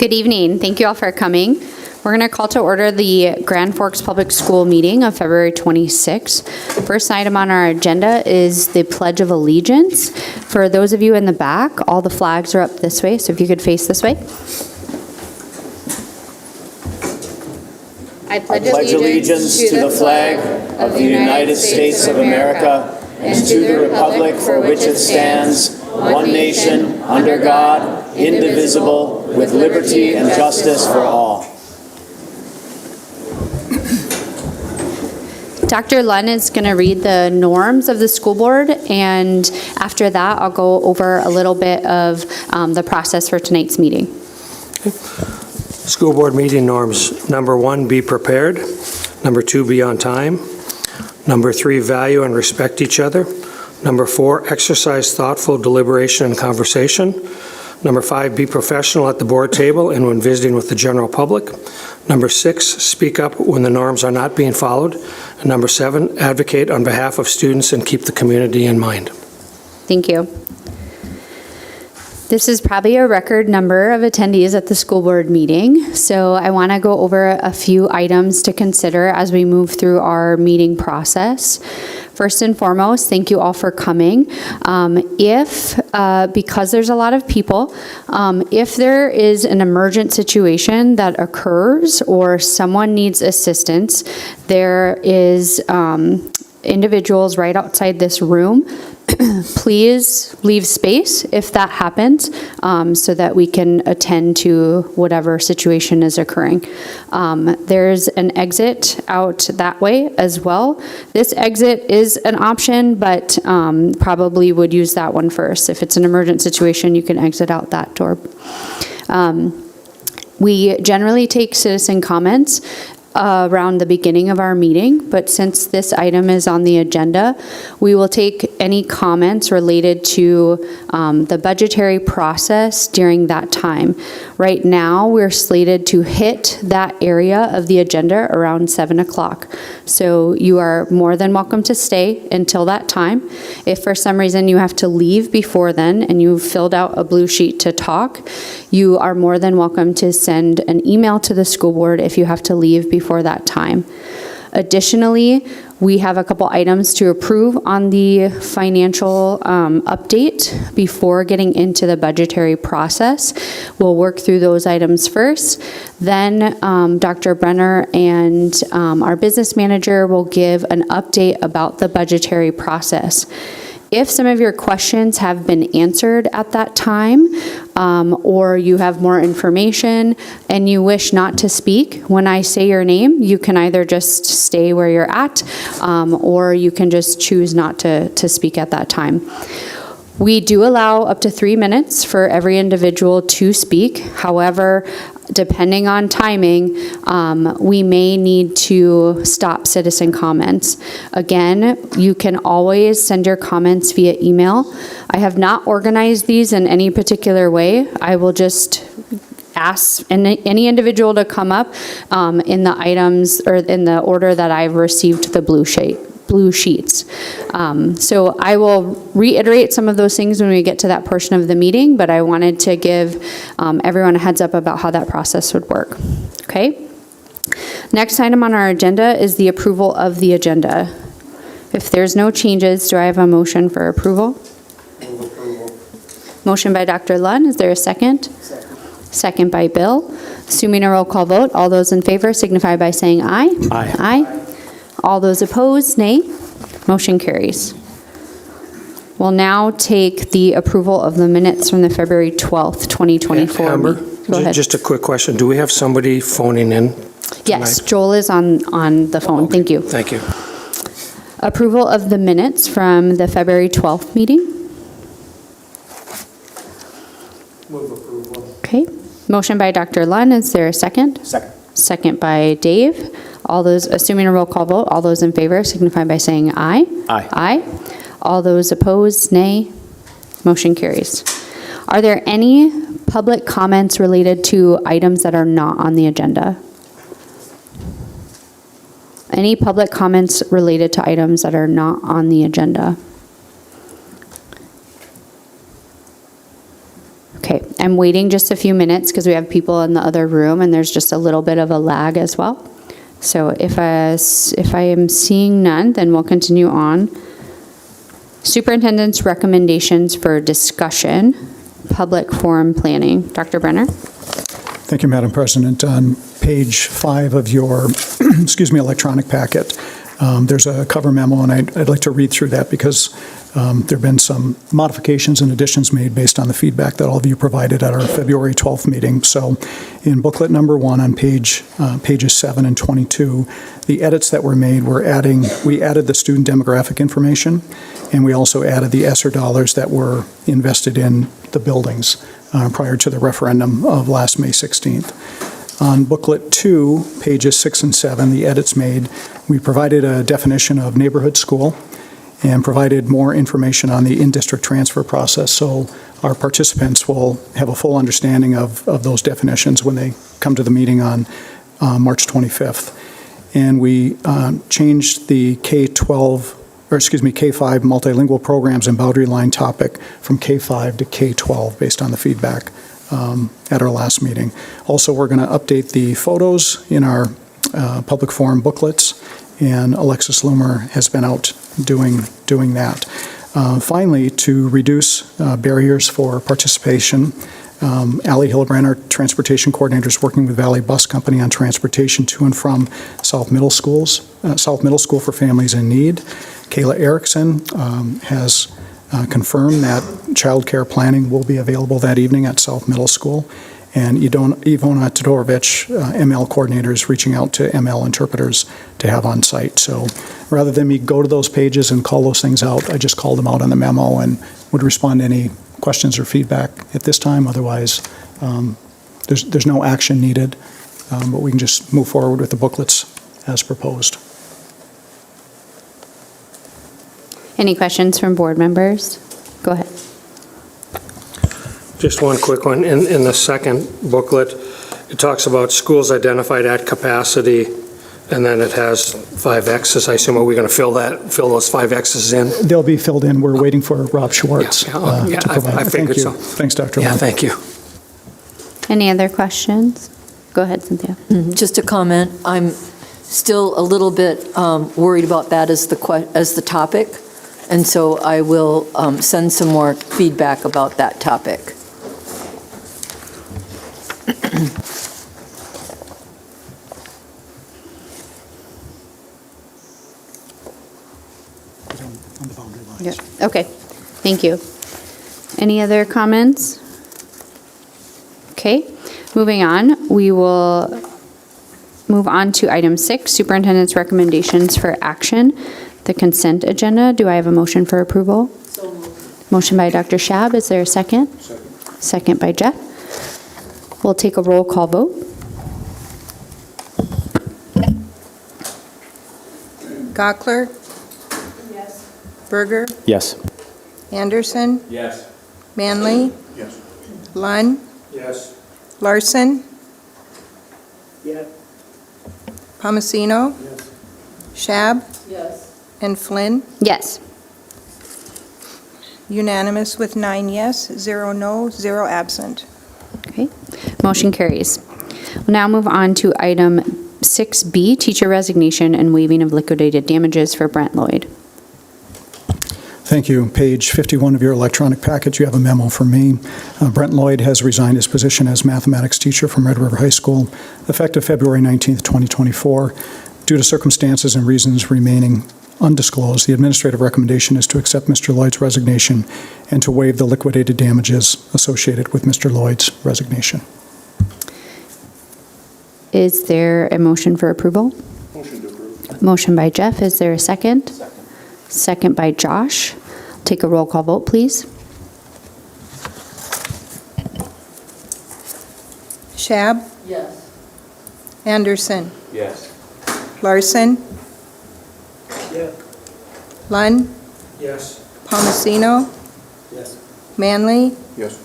Good evening. Thank you all for coming. We're going to call to order the Grand Forks Public School meeting of February 26th. First item on our agenda is the Pledge of Allegiance. For those of you in the back, all the flags are up this way, so if you could face this way. I pledge allegiance to the flag of the United States of America and to the republic for which it stands, one nation, under God, indivisible, with liberty and justice for all. Dr. Lunn is going to read the norms of the school board, and after that, I'll go over a little bit of the process for tonight's meeting. School board meeting norms. Number 1, be prepared. Number 2, be on time. Number 3, value and respect each other. Number 4, exercise thoughtful deliberation and conversation. Number 5, be professional at the board table and when visiting with the general public. Number 6, speak up when the norms are not being followed. And number 7, advocate on behalf of students and keep the community in mind. Thank you. This is probably a record number of attendees at the school board meeting, so I want to go over a few items to consider as we move through our meeting process. First and foremost, thank you all for coming. Because there's a lot of people, if there is an emergent situation that occurs or someone needs assistance, there is individuals right outside this room. Please leave space if that happens so that we can attend to whatever situation is occurring. There's an exit out that way as well. This exit is an option, but probably would use that one first. If it's an emergent situation, you can exit out that door. We generally take citizen comments around the beginning of our meeting, but since this item is on the agenda, we will take any comments related to the budgetary process during that time. Right now, we're slated to hit that area of the agenda around 7 o'clock. So you are more than welcome to stay until that time. If for some reason you have to leave before then and you've filled out a blue sheet to talk, you are more than welcome to send an email to the school board if you have to leave before that time. Additionally, we have a couple items to approve on the financial update before getting into the budgetary process. We'll work through those items first. Then Dr. Brenner and our business manager will give an update about the budgetary process. If some of your questions have been answered at that time, or you have more information and you wish not to speak, when I say your name, you can either just stay where you're at, or you can just choose not to speak at that time. We do allow up to 3 minutes for every individual to speak. However, depending on timing, we may need to stop citizen comments. Again, you can always send your comments via email. I have not organized these in any particular way. I will just ask any individual to come up in the items or in the order that I've received the blue sheets. So I will reiterate some of those things when we get to that portion of the meeting, but I wanted to give everyone a heads up about how that process would work. Okay? Next item on our agenda is the approval of the agenda. If there's no changes, do I have a motion for approval? Move approval. Motion by Dr. Lunn. Is there a second? Second by Bill. Assuming a roll call vote, all those in favor signify by saying aye. Aye. Aye. All those opposed, nay. Motion carries. We'll now take the approval of the minutes from the February 12th, 2024. Amber, Go ahead. just a quick question. Do we have somebody phoning in tonight? Yes, Joel is on the phone. Okay. Thank you. Thank you. Approval of the minutes from the February 12th meeting. Move approval. Okay. Motion by Dr. Lunn. Is there a second? Second. Second by Dave. All those, assuming a roll call vote, all those in favor signify by saying aye. Aye. Aye. All those opposed, nay. Motion carries. Are there any public comments related to items that are not on the agenda? Any public comments related to items that are not on the agenda? Okay, I'm waiting just a few minutes because we have people in the other room and there's just a little bit of a lag as well. So if I am seeing none, then we'll continue on. Superintendent's recommendations for discussion, public forum planning. Dr. Brenner? Thank you, Madam President. On page 5 of your, electronic packet, there's a cover memo, and I'd like to read through that because there have been some modifications and additions made based on the feedback that all of you provided at our February 12th meeting. So in booklet number 1 on pages 7 and 22, the edits that were made we added the student demographic information, and we also added the ESSER dollars that were invested in the buildings prior to the referendum of last May 16th. On booklet 2, pages 6 and 7, the edits made, we provided a definition of neighborhood school and provided more information on the in-district transfer process, so our participants will have a full understanding of those definitions when they come to the meeting on March 25th. And we changed the K-5 multilingual programs and boundary line topic from K-5 to K-12 based on the feedback at our last meeting. Also, we're going to update the photos in our public forum booklets, and Alexis Loomer has been out doing that. Finally, to reduce barriers for participation, Allie Hillebrand, our transportation coordinator, is working with Valley Bus Company on transportation to and from South Middle School for families in need. Kayla Erickson has confirmed that childcare planning will be available that evening at South Middle School. And Ivona Todorovich, ML coordinator, is reaching out to ML interpreters to have on site. So rather than me go to those pages and call those things out, I just called them out on the memo and would respond to any questions or feedback at this time. Otherwise, there's no action needed, but we can just move forward with the booklets as proposed. Any questions from board members? Go ahead. Just one quick one. In the second booklet, it talks about schools identified at capacity, and then it has 5 X's. I assume, are we going to fill those 5 X's in? They'll be filled in. We're waiting for Rob Schwartz to provide. I figured so. Thanks, Dr. Yeah, Lund. thank you. Any other questions? Go ahead, Cynthia. Just a comment. I'm still a little bit worried about that as the topic, and so I will send some more feedback about that topic. Yeah. Okay, thank you. Any other comments? Okay, moving on, we will move on to item 6, superintendent's recommendations for action, the consent agenda. Do I have a motion for approval? So moved. Motion by Dr. Shab, is there a second? Second by Jeff. We'll take a roll call vote. Gockler? Yes. Berger? Yes. Anderson? Yes. Manley? Yes. Lunn? Yes. Larson? Yes. Palmasino? Yes. Shab? Yes. And Flynn? Yes. Unanimous with 9 yes, 0 no, 0 absent. Okay, motion carries. We'll now move on to item 6B, teacher resignation and waiving of liquidated damages for Brent Lloyd. Thank you. Page 51 of your electronic package, you have a memo from me. Brent Lloyd has resigned his position as mathematics teacher from Red River High School, effective February 19th, 2024. Due to circumstances and reasons remaining undisclosed, the administrative recommendation is to accept Mr. Lloyd's resignation and to waive the liquidated damages associated with Mr. Lloyd's resignation. Is there a motion for approval? Motion to approve. Motion by Jeff, is there a second? Second by Josh. Take a roll call vote, please. Shab? Yes. Anderson? Yes. Larson? Yes. Lunn? Yes. Palmasino? Yes. Manley? Yes.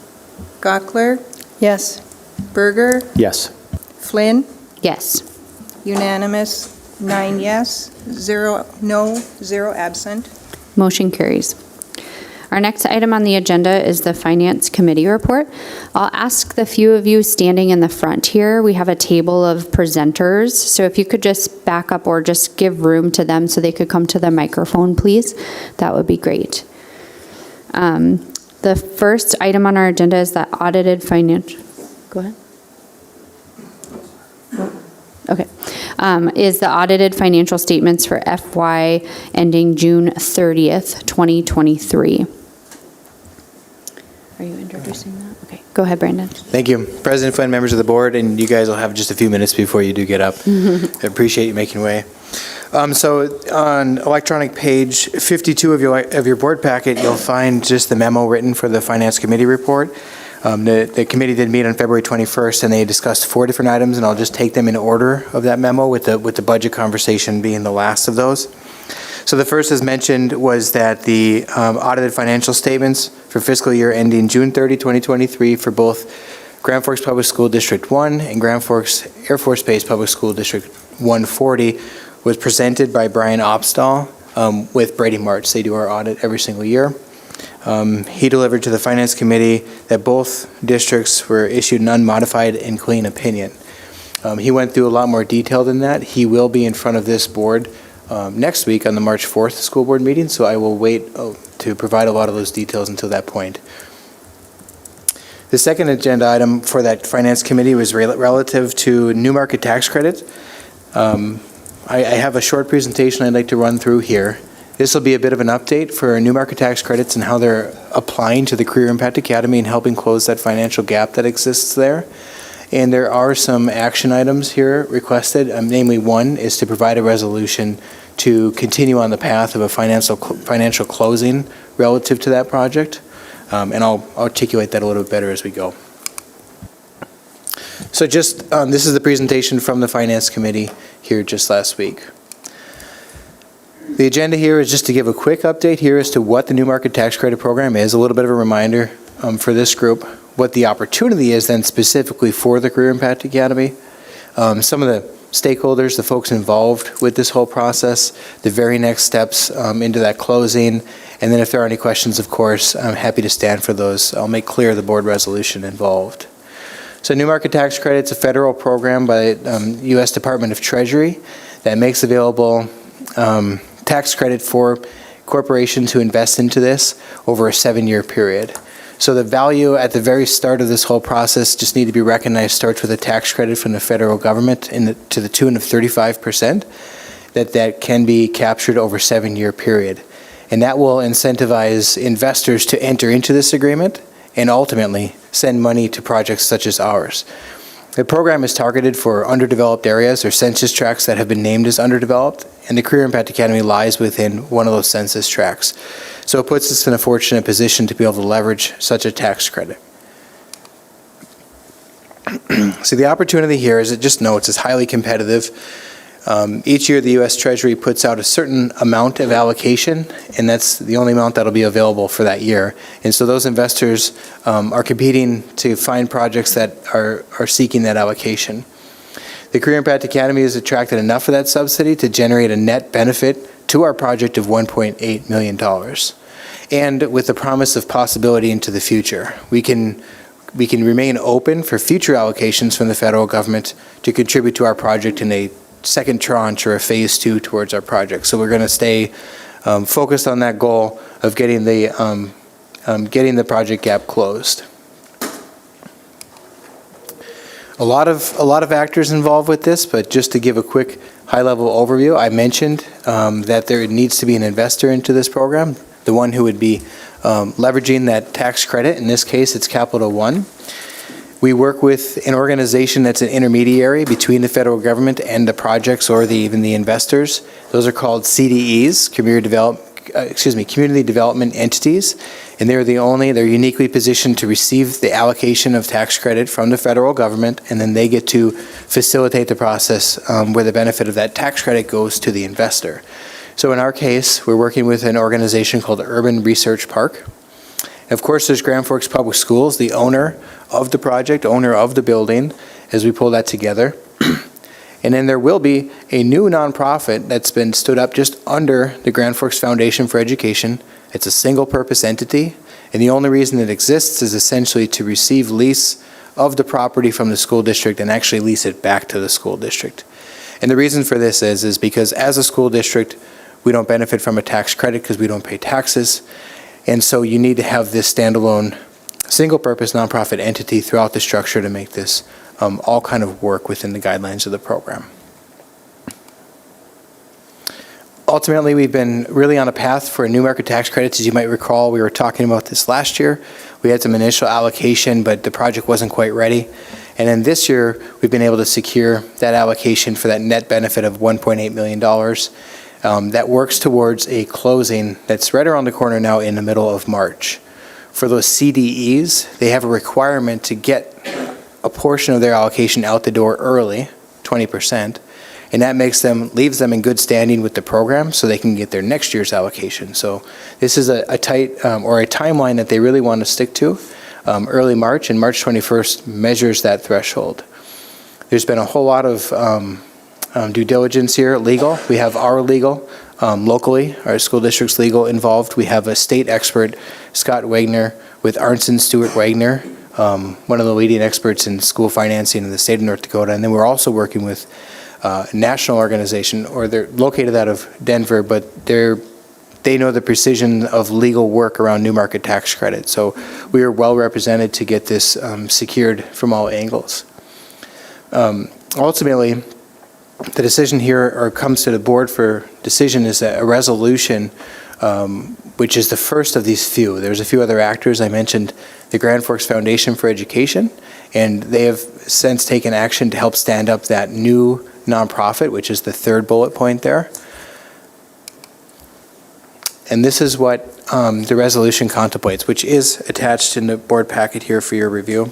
Gockler? Yes. Berger? Yes. Flynn? Yes. Unanimous, 9 yes, 0 no, 0 absent. Motion carries. Our next item on the agenda is the Finance Committee report. I'll ask the few of you standing in the front here, we have a table of presenters, so if you could just back up or just give room to them so they could come to the microphone, please, that would be great. The first item on our agenda is the audited financial, go ahead. Okay, is the audited financial statements for FY ending June 30th, 2023. Are you introducing that? Okay, go ahead, Brandon. Thank you. President Flynn, members of the board, and you guys will have just a few minutes before you do get up. I appreciate you making way. So on electronic page 52 of your board packet, you'll find just the memo written for the Finance Committee report. The committee did meet on February 21st, and they discussed 4 different items, and I'll just take them in order of that memo, with the budget conversation being the last of those. So the first, as mentioned, was that the audited financial statements for fiscal year ending June 30, 2023 for both Grand Forks Public School District 1 and Grand Forks Air Force Base Public School District 140 was presented by Brian Opstall with Brady March. They do our audit every single year. He delivered to the Finance Committee that both districts were issued an unmodified and clean opinion. He went through a lot more detail than that. He will be in front of this board next week on the March 4th school board meeting, so I will wait to provide a lot of those details until that point. The second agenda item for that Finance Committee was relative to new market tax credit. I have a short presentation I'd like to run through here. This will be a bit of an update for new market tax credits and how they're applying to the Career Impact Academy and helping close that financial gap that exists there. And there are some action items here requested. Namely, one is to provide a resolution to continue on the path of a financial closing relative to that project. And I'll articulate that a little bit better as we go. So just, this is the presentation from the Finance Committee here just last week. The agenda here is just to give a quick update here as to what the New Market Tax Credit Program is, a little bit of a reminder for this group, what the opportunity is then specifically for the Career Impact Academy, some of the stakeholders, the folks involved with this whole process, the very next steps into that closing, and then if there are any questions, of course, I'm happy to stand for those. I'll make clear the board resolution involved. So New Market Tax Credit is a federal program by the U.S. Department of Treasury that makes available tax credit for corporations who invest into this over a 7-year period. So the value at the very start of this whole process just need to be recognized starts with a tax credit from the federal government to the tune of 35% that can be captured over a 7-year period. And that will incentivize investors to enter into this agreement and ultimately send money to projects such as ours. The program is targeted for underdeveloped areas or census tracts that have been named as underdeveloped, and the Career Impact Academy lies within one of those census tracts. So it puts us in a fortunate position to be able to leverage such a tax credit. So the opportunity here, as it just notes, is highly competitive. Each year the U.S. Treasury puts out a certain amount of allocation, and that's the only amount that'll be available for that year. And so those investors are competing to find projects that are seeking that allocation. The Career Impact Academy has attracted enough of that subsidy to generate a net benefit to our project of $1.8 million. And with the promise of possibility into the future, we can remain open for future allocations from the federal government to contribute to our project in a second tranche or a phase 2 towards our project. So we're going to stay focused on that goal of getting the project gap closed. A lot of actors involved with this, but just to give a quick high-level overview, I mentioned that there needs to be an investor into this program, the one who would be leveraging that tax credit. In this case, it's Capital One. We work with an organization that's an intermediary between the federal government and the projects or even the investors. Those are called CDEs, Community Development Entities, and they're uniquely positioned to receive the allocation of tax credit from the federal government, and then they get to facilitate the process where the benefit of that tax credit goes to the investor. So in our case, we're working with an organization called Urban Research Park. Of course, there's Grand Forks Public Schools, the owner of the project, owner of the building, as we pull that together. And then there will be a new nonprofit that's been stood up just under the Grand Forks Foundation for Education. It's a single-purpose entity, and the only reason it exists is essentially to receive lease of the property from the school district and actually lease it back to the school district. And the reason for this is because as a school district, we don't benefit from a tax credit because we don't pay taxes. And so you need to have this standalone, single-purpose nonprofit entity throughout the structure to make this all kind of work within the guidelines of the program. Ultimately, we've been really on a path for new market tax credits. As you might recall, we were talking about this last year. We had some initial allocation, but the project wasn't quite ready. And then this year, we've been able to secure that allocation for that net benefit of $1.8 million. That works towards a closing that's right around the corner now in the middle of March. For those CDEs, they have a requirement to get a portion of their allocation out the door early, 20%, and that leaves them in good standing with the program so they can get their next year's allocation. So this is a tight or a timeline that they really want to stick to. Early March, and March 21st measures that threshold. There's been a whole lot of due diligence here, legal. We have our legal locally, our school district's legal involved. We have a state expert, Scott Wagner, with Arnson Stewart Wagner, one of the leading experts in school financing in the state of North Dakota. And then we're also working with a national organization, or they're located out of Denver, but they know the precision of legal work around new market tax credit. So we are well represented to get this secured from all angles. Ultimately, the decision here, or comes to the board for decision, is a resolution, which is the first of these few. There's a few other actors. I mentioned the Grand Forks Foundation for Education, and they have since taken action to help stand up that new nonprofit, which is the third bullet point there. And this is what the resolution contemplates, which is attached in the board packet here for your review.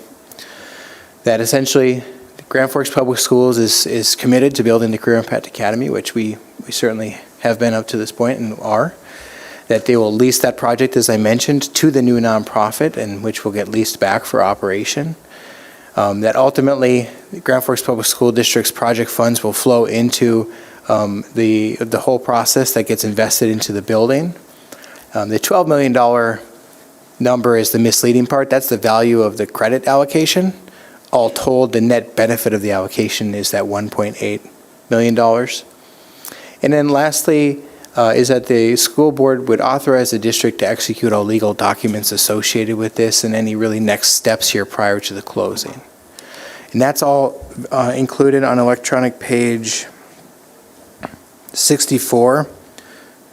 That essentially, Grand Forks Public Schools is committed to building the Career Impact Academy, which we certainly have been up to this point and are. That they will lease that project, as I mentioned, to the new nonprofit, and which will get leased back for operation. That ultimately, the Grand Forks Public School District's project funds will flow into the whole process that gets invested into the building. The $12 million number is the misleading part. That's the value of the credit allocation. All told, the net benefit of the allocation is that $1.8 million. And then lastly, is that the school board would authorize the district to execute all legal documents associated with this and any really next steps here prior to the closing. And that's all included on electronic page 64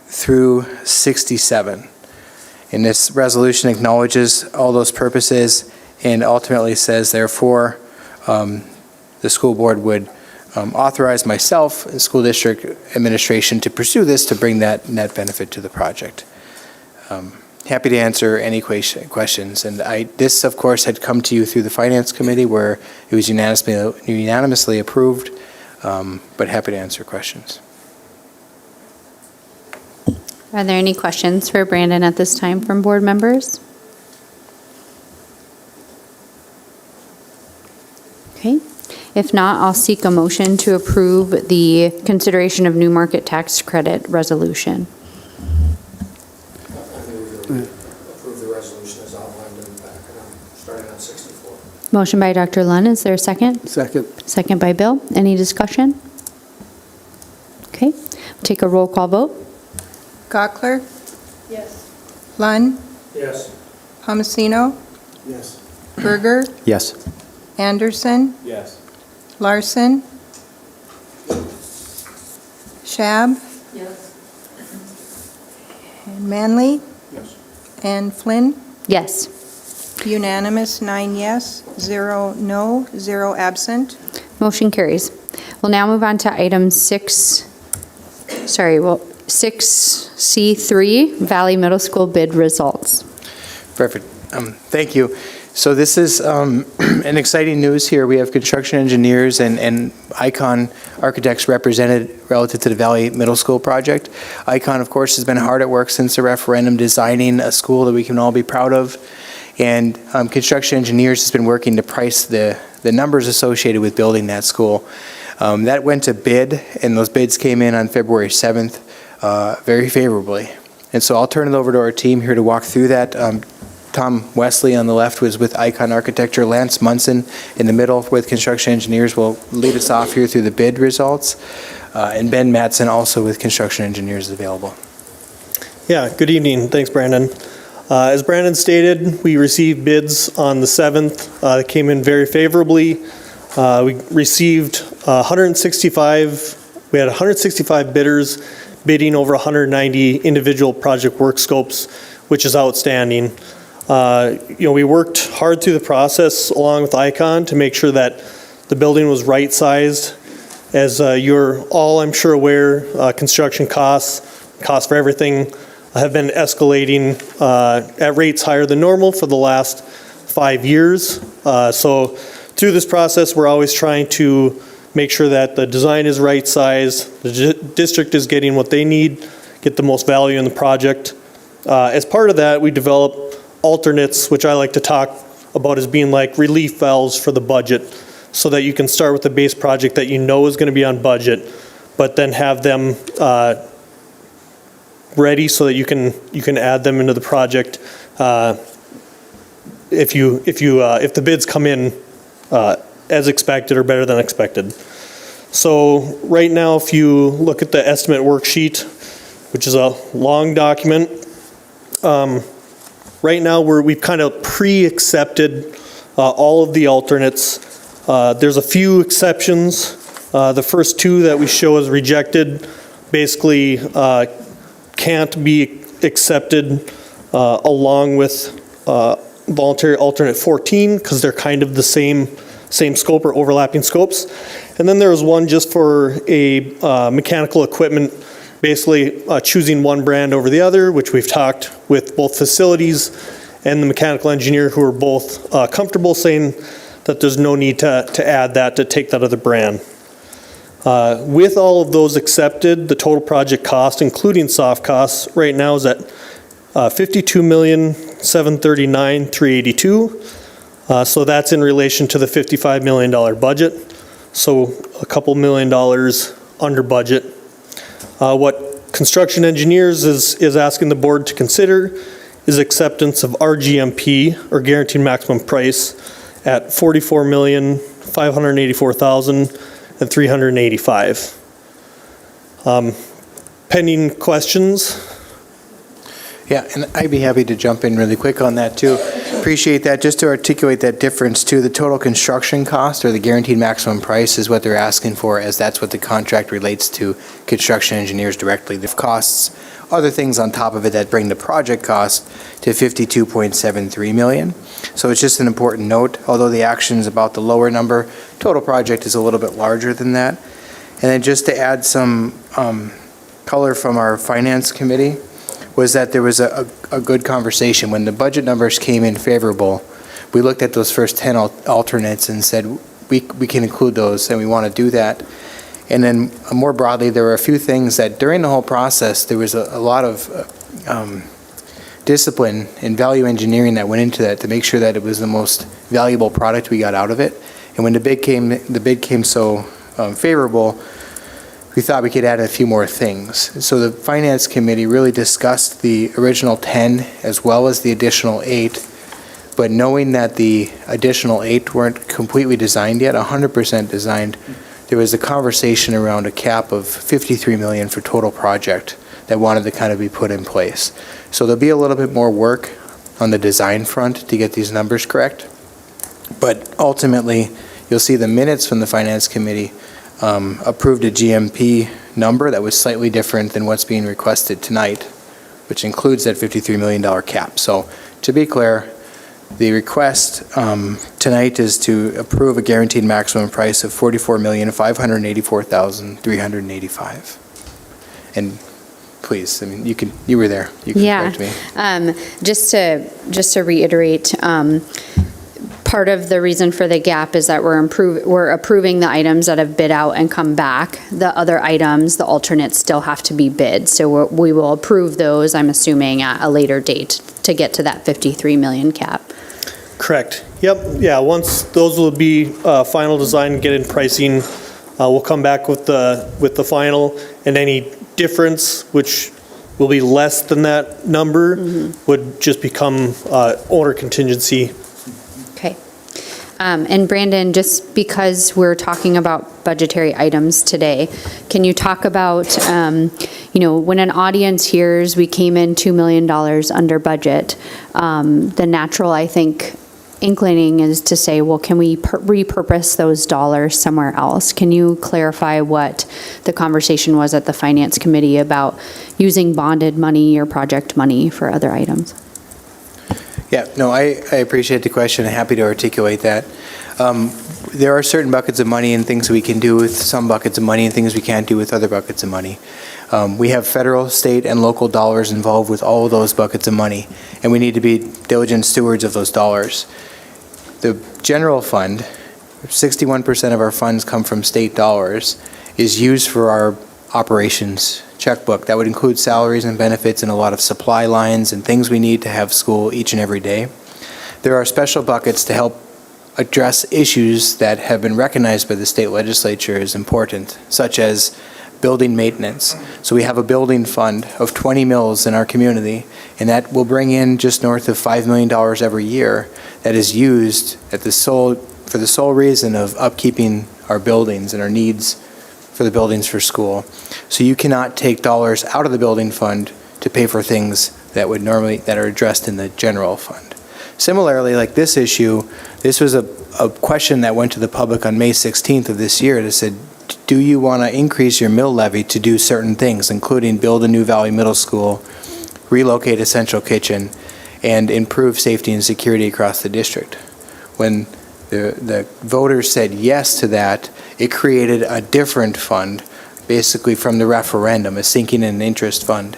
through 67. And this resolution acknowledges all those purposes and ultimately says, therefore, the school board would authorize myself and school district administration to pursue this to bring that net benefit to the project. Happy to answer any questions. And this, of course, had come to you through the Finance Committee where it was unanimously approved, but happy to answer questions. Are there any questions for Brandon at this time from board members? Okay. If not, I'll seek a motion to approve the consideration of new market tax credit resolution. Approve the resolution as outlined in the packet, starting on 64. Motion by Dr. Lund. Is there a second? Second. Second by Bill. Any discussion? Okay. Take a roll call vote. Gockler? Yes. Lund? Yes. Palmasino? Yes. Berger? Yes. Anderson? Yes. Larson? Shab? Yes. And Manley? Yes. And Flynn? Yes. Unanimous, 9 yes, 0 no, 0 absent. Motion carries. We'll now move on to item 6C3, Valley Middle School bid results. Perfect. Thank you. So this is an exciting news here. We have construction engineers and Icon architects represented relative to the Valley Middle School project. Icon, of course, has been hard at work since the referendum designing a school that we can all be proud of. And construction engineers has been working to price the numbers associated with building that school. That went to bid, and those bids came in on February 7th very favorably. And so I'll turn it over to our team here to walk through that. Tom Wesley on the left was with Icon Architecture. Lance Munson in the middle with Construction Engineers will lead us off here through the bid results. And Ben Mattson also with Construction Engineers available. Yeah, good evening. Thanks, Brandon. As Brandon stated, we received bids on the 7th. It came in very favorably. We received 165, we had 165 bidders bidding over 190 individual project work scopes, which is outstanding. We worked hard through the process along with Icon to make sure that the building was right-sized. As you're all, I'm sure, aware, construction costs for everything have been escalating at rates higher than normal for the last 5 years. So through this process, we're always trying to make sure that the design is right-sized, the district is getting what they need, get the most value in the project. As part of that, we develop alternates, which I like to talk about as being like relief valves for the budget, so that you can start with the base project that you know is going to be on budget, but then have them ready so that you can add them into the project if the bids come in as expected or better than expected. So right now, if you look at the estimate worksheet, which is a long document, right now we've kind of pre-accepted all of the alternates. There's a few exceptions. The first two that we show as rejected basically can't be accepted along with voluntary alternate 14 because they're kind of the same scope or overlapping scopes. And then there was one just for a mechanical equipment, basically choosing one brand over the other, which we've talked with both facilities and the mechanical engineer, who are both comfortable saying that there's no need to add that, to take that other brand. With all of those accepted, the total project cost, including soft costs, right now is at $52,739,382. So that's in relation to the $55 million budget. So a couple $1 million under budget. What Construction Engineers is asking the board to consider is acceptance of RGMP, or guaranteed maximum price, at $44,584,385. Pending questions? Yeah, and I'd be happy to jump in really quick on that too. Appreciate that. Just to articulate that difference too, the total construction cost, or the guaranteed maximum price, is what they're asking for, as that's what the contract relates to Construction Engineers directly. The costs, other things on top of it that bring the project cost to $52.73 million. So it's just an important note, although the action is about the lower number, total project is a little bit larger than that. And then just to add some color from our finance committee, was that there was a good conversation. When the budget numbers came in favorable, we looked at those first 10 alternates and said, we can include those, and we want to do that. And then more broadly, there were a few things that during the whole process, there was a lot of discipline and value engineering that went into that to make sure that it was the most valuable product we got out of it. And when the bid came so favorable, we thought we could add a few more things. So the Finance Committee really discussed the original 10 as well as the additional 8, but knowing that the additional 8 weren't completely designed yet, 100% designed, there was a conversation around a cap of $53 million for total project that wanted to kind of be put in place. So there'll be a little bit more work on the design front to get these numbers correct. But ultimately, you'll see the minutes from the Finance Committee approved a GMP number that was slightly different than what's being requested tonight, which includes that $53 million cap. So to be clear, the request tonight is to approve a guaranteed maximum price of $44,584,385. And please, I mean, you were there. You can correct me. Just to reiterate, part of the reason for the gap is that we're approving the items that have bid out and come back. The other items, the alternates, still have to be bid. So we will approve those, I'm assuming, at a later date to get to that 53 million cap. Correct. Yep. Yeah. Once those will be final design and get in pricing, We'll come back with the final, and any difference, which will be less than that number, would just become owner contingency. Okay. And Brandon, just because we're talking about budgetary items today, can you talk about, when an audience hears we came in $2 million under budget, the natural, I think, inclining is to say, well, can we repurpose those dollars somewhere else? Can you clarify what the conversation was at the Finance Committee about using bonded money or project money for other items? Yeah, no, I appreciate the question. I'm happy to articulate that. There are certain buckets of money and things we can do with some buckets of money and things we can't do with other buckets of money. We have federal, state, and local dollars involved with all of those buckets of money, and we need to be diligent stewards of those dollars. The general fund, 61% of our funds come from state dollars, is used for our operations checkbook. That would include salaries and benefits and a lot of supply lines and things we need to have school each and every day. There are special buckets to help address issues that have been recognized by the state legislature as important, such as building maintenance. So we have a building fund of 20 mills in our community, and that will bring in just north of $5 million every year that is used for the sole reason of upkeeping our buildings and our needs for the buildings for school. So you cannot take dollars out of the building fund to pay for things that are addressed in the general fund. Similarly, like this issue, this was a question that went to the public on May 16th of this year that said, do you want to increase your mill levy to do certain things, including build a new Valley Middle School, relocate a central kitchen, and improve safety and security across the district? When the voters said yes to that, it created a different fund, basically from the referendum, a sinking and interest fund.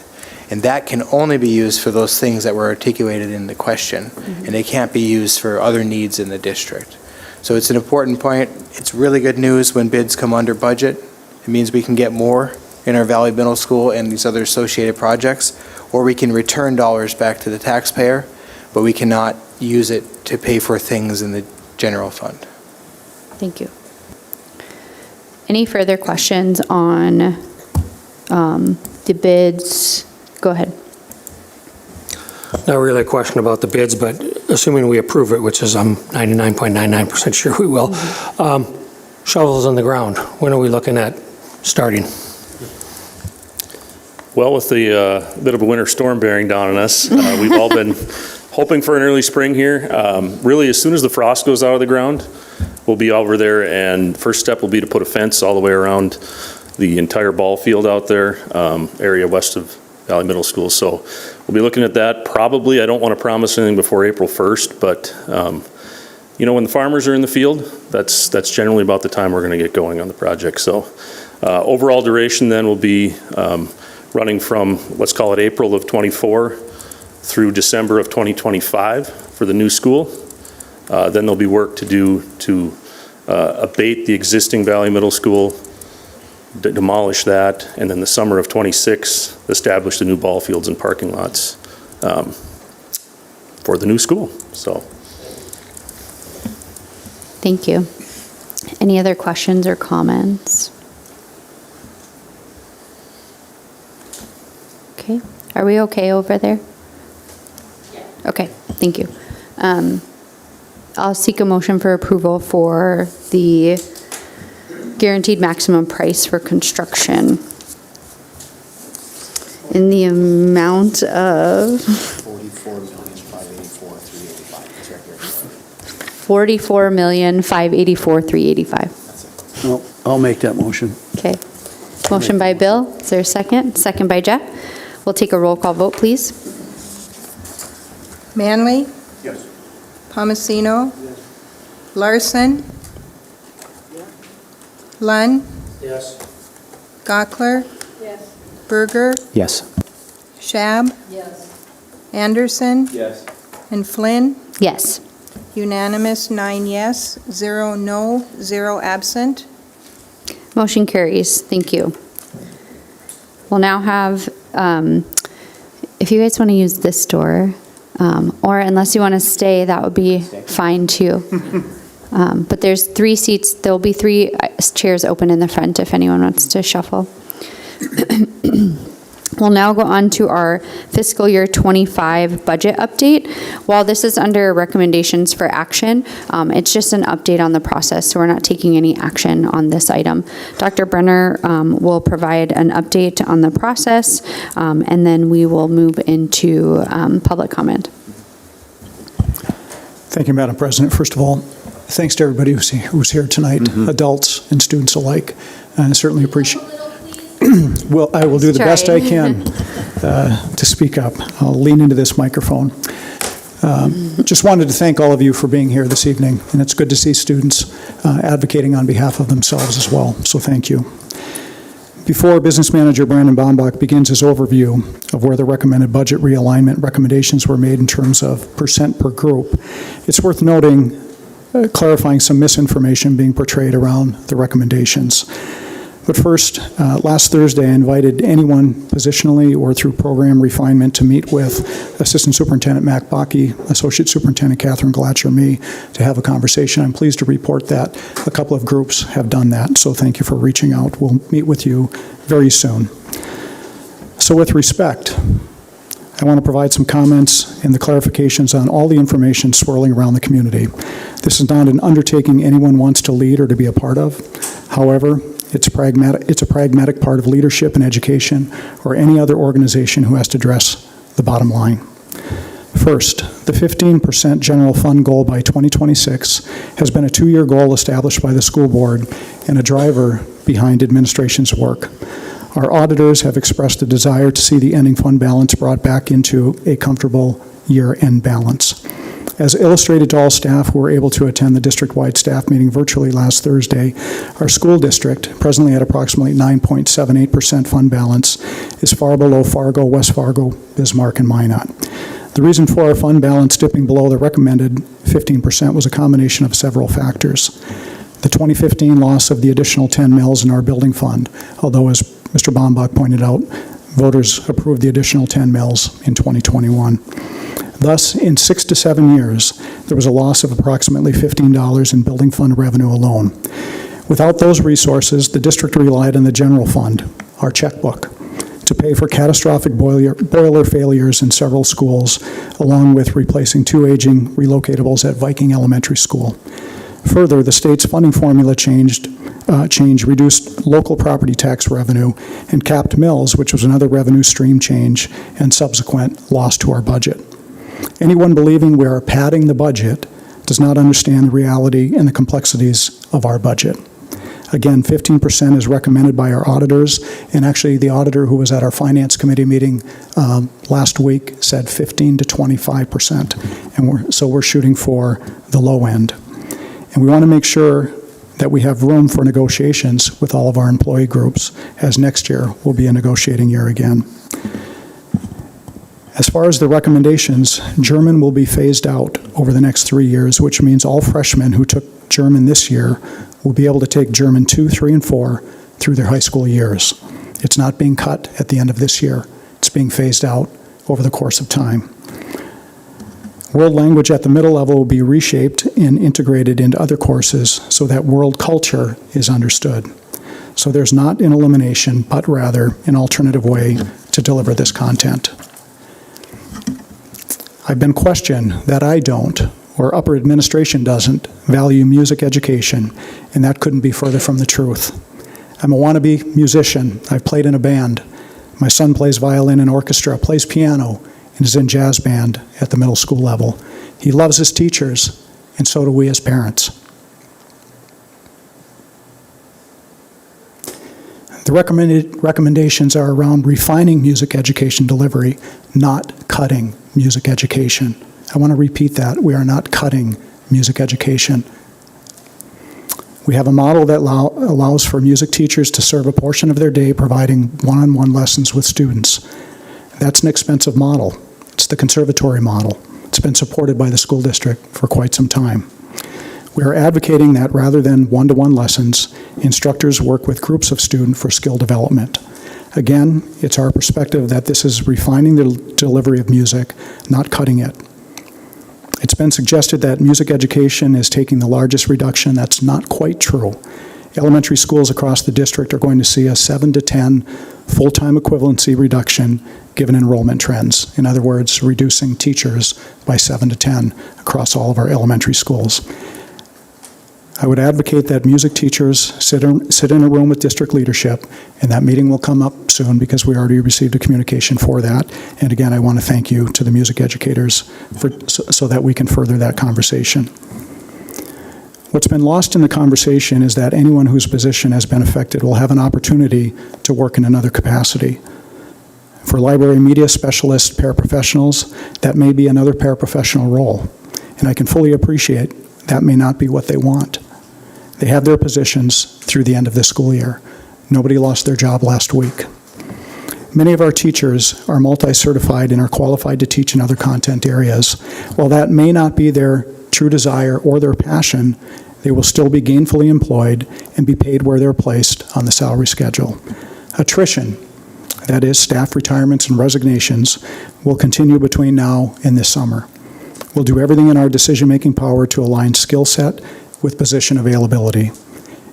And that can only be used for those things that were articulated in the question, and it can't be used for other needs in the district. So it's an important point. It's really good news when bids come under budget. It means we can get more in our Valley Middle School and these other associated projects, or we can return dollars back to the taxpayer, but we cannot use it to pay for things in the general fund. Thank you. Any further questions on the bids? Go ahead. Not really a question about the bids, but assuming we approve it, which is I'm 99.99% sure we will, shovels in the ground, when are we looking at starting? Well, with the bit of a winter storm bearing down on us, we've all been hoping for an early spring here. Really, as soon as the frost goes out of the ground, we'll be over there, and first step will be to put a fence all the way around the entire ball field out there, area west of Valley Middle School. So we'll be looking at that probably. I don't want to promise anything before April 1st, but when the farmers are in the field, that's generally about the time we're going to get going on the project. So overall duration then will be running from, let's call it April of 24 through December of 2025 for the new school. Then there'll be work to do to abate the existing Valley Middle School, demolish that, and then the summer of 26, establish the new ball fields and parking lots for the new school. So, Thank you. Any other questions or comments? Okay. Are we okay over there? Yeah. Okay, thank you. I'll seek a motion for approval for the guaranteed maximum price for construction in the amount of $44,584,385. I'll make that motion. Okay. Motion by Bill. Is there a second? Second by Jeff. We'll take a roll call vote, please. Manley? Yes. Palmasino? Yes. Larson? Lund? Yes. Gockler? Yes. Berger? Yes. Schab? Yes. Anderson? Yes. And Flynn? Yes. Unanimous, 9 yes, 0 no, 0 absent. Motion carries. Thank you. We'll now have, if you guys want to use this door, or unless you want to stay, that would be fine too. But there's 3 seats, there'll be 3 chairs open in the front if anyone wants to shuffle. We'll now go on to our fiscal year 25 budget update. While this is under recommendations for action, it's just an update on the process, so we're not taking any action on this item. Dr. Brenner will provide an update on the process, and then we will move into public comment. Thank you, Madam President. First of all, thanks to everybody who's here tonight, adults and students alike. I certainly appreciate. Well, I will do the best I can to speak up. I'll lean into this microphone. Just wanted to thank all of you for being here this evening, and it's good to see students advocating on behalf of themselves as well, so thank you. Before Business Manager Brandon Bombach begins his overview of where the recommended budget realignment recommendations were made in terms of percent per group, it's worth noting, clarifying some misinformation being portrayed around the recommendations. But first, last Thursday, I invited anyone positionally or through program refinement to meet with Assistant Superintendent Mac Bakke, Associate Superintendent Catherine Glatcher, me, to have a conversation. I'm pleased to report that a couple of groups have done that, so thank you for reaching out. We'll meet with you very soon. So with respect, I want to provide some comments and the clarifications on all the information swirling around the community. This is not an undertaking anyone wants to lead or to be a part of. However, it's a pragmatic part of leadership and education or any other organization who has to address the bottom line. First, the 15% general fund goal by 2026 has been a 2-year goal established by the school board and a driver behind administration's work. Our auditors have expressed a desire to see the ending fund balance brought back into a comfortable year-end balance. As illustrated to all staff who were able to attend the district-wide staff meeting virtually last Thursday, our school district, presently at approximately 9.78% fund balance, is far below Fargo, West Fargo, Bismarck, and Minot. The reason for our fund balance dipping below the recommended 15% was a combination of several factors. The 2015 loss of the additional 10 mills in our building fund, although as Mr. Bombach pointed out, voters approved the additional 10 mills in 2021. Thus, in 6 to 7 years, there was a loss of approximately $15 in building fund revenue alone. Without those resources, the district relied on the general fund, our checkbook, to pay for catastrophic boiler failures in several schools, along with replacing 2 aging relocatables at Viking Elementary School. Further, the state's funding formula change reduced local property tax revenue and capped mills, which was another revenue stream change and subsequent loss to our budget. Anyone believing we are padding the budget does not understand the reality and the complexities of our budget. Again, 15% is recommended by our auditors, and actually the auditor who was at our Finance Committee meeting last week said 15 to 25%, and so we're shooting for the low end. And we want to make sure that we have room for negotiations with all of our employee groups, as next year will be a negotiating year again. As far as the recommendations, German will be phased out over the next 3 years, which means all freshmen who took German this year will be able to take German 2, 3, and 4 through their high school years. It's not being cut at the end of this year. It's being phased out over the course of time. World language at the middle level will be reshaped and integrated into other courses so that world culture is understood. So there's not an elimination, but rather an alternative way to deliver this content. I've been questioned that I don't, or upper administration doesn't, value music education, and that couldn't be further from the truth. I'm a wannabe musician. I've played in a band. My son plays violin in orchestra, plays piano, and is in jazz band at the middle school level. He loves his teachers, and so do we as parents. The recommendations are around refining music education delivery, not cutting music education. I want to repeat that. We are not cutting music education. We have a model that allows for music teachers to serve a portion of their day providing one-on-one lessons with students. That's an expensive model. It's the conservatory model. It's been supported by the school district for quite some time. We are advocating that rather than one-to-one lessons, instructors work with groups of students for skill development. Again, it's our perspective that this is refining the delivery of music, not cutting it. It's been suggested that music education is taking the largest reduction. That's not quite true. Elementary schools across the district are going to see a 7 to 10 full-time equivalency reduction given enrollment trends. In other words, reducing teachers by 7 to 10 across all of our elementary schools. I would advocate that music teachers sit in a room with district leadership, and that meeting will come up soon because we already received a communication for that. And again, I want to thank you to the music educators so that we can further that conversation. What's been lost in the conversation is that anyone whose position has been affected will have an opportunity to work in another capacity. For library media specialist paraprofessionals, that may be another paraprofessional role, and I can fully appreciate that may not be what they want. They have their positions through the end of this school year. Nobody lost their job last week. Many of our teachers are multi-certified and are qualified to teach in other content areas. While that may not be their true desire or their passion, they will still be gainfully employed and be paid where they're placed on the salary schedule. Attrition, that is, staff retirements and resignations, will continue between now and this summer. We'll do everything in our decision-making power to align skill set with position availability.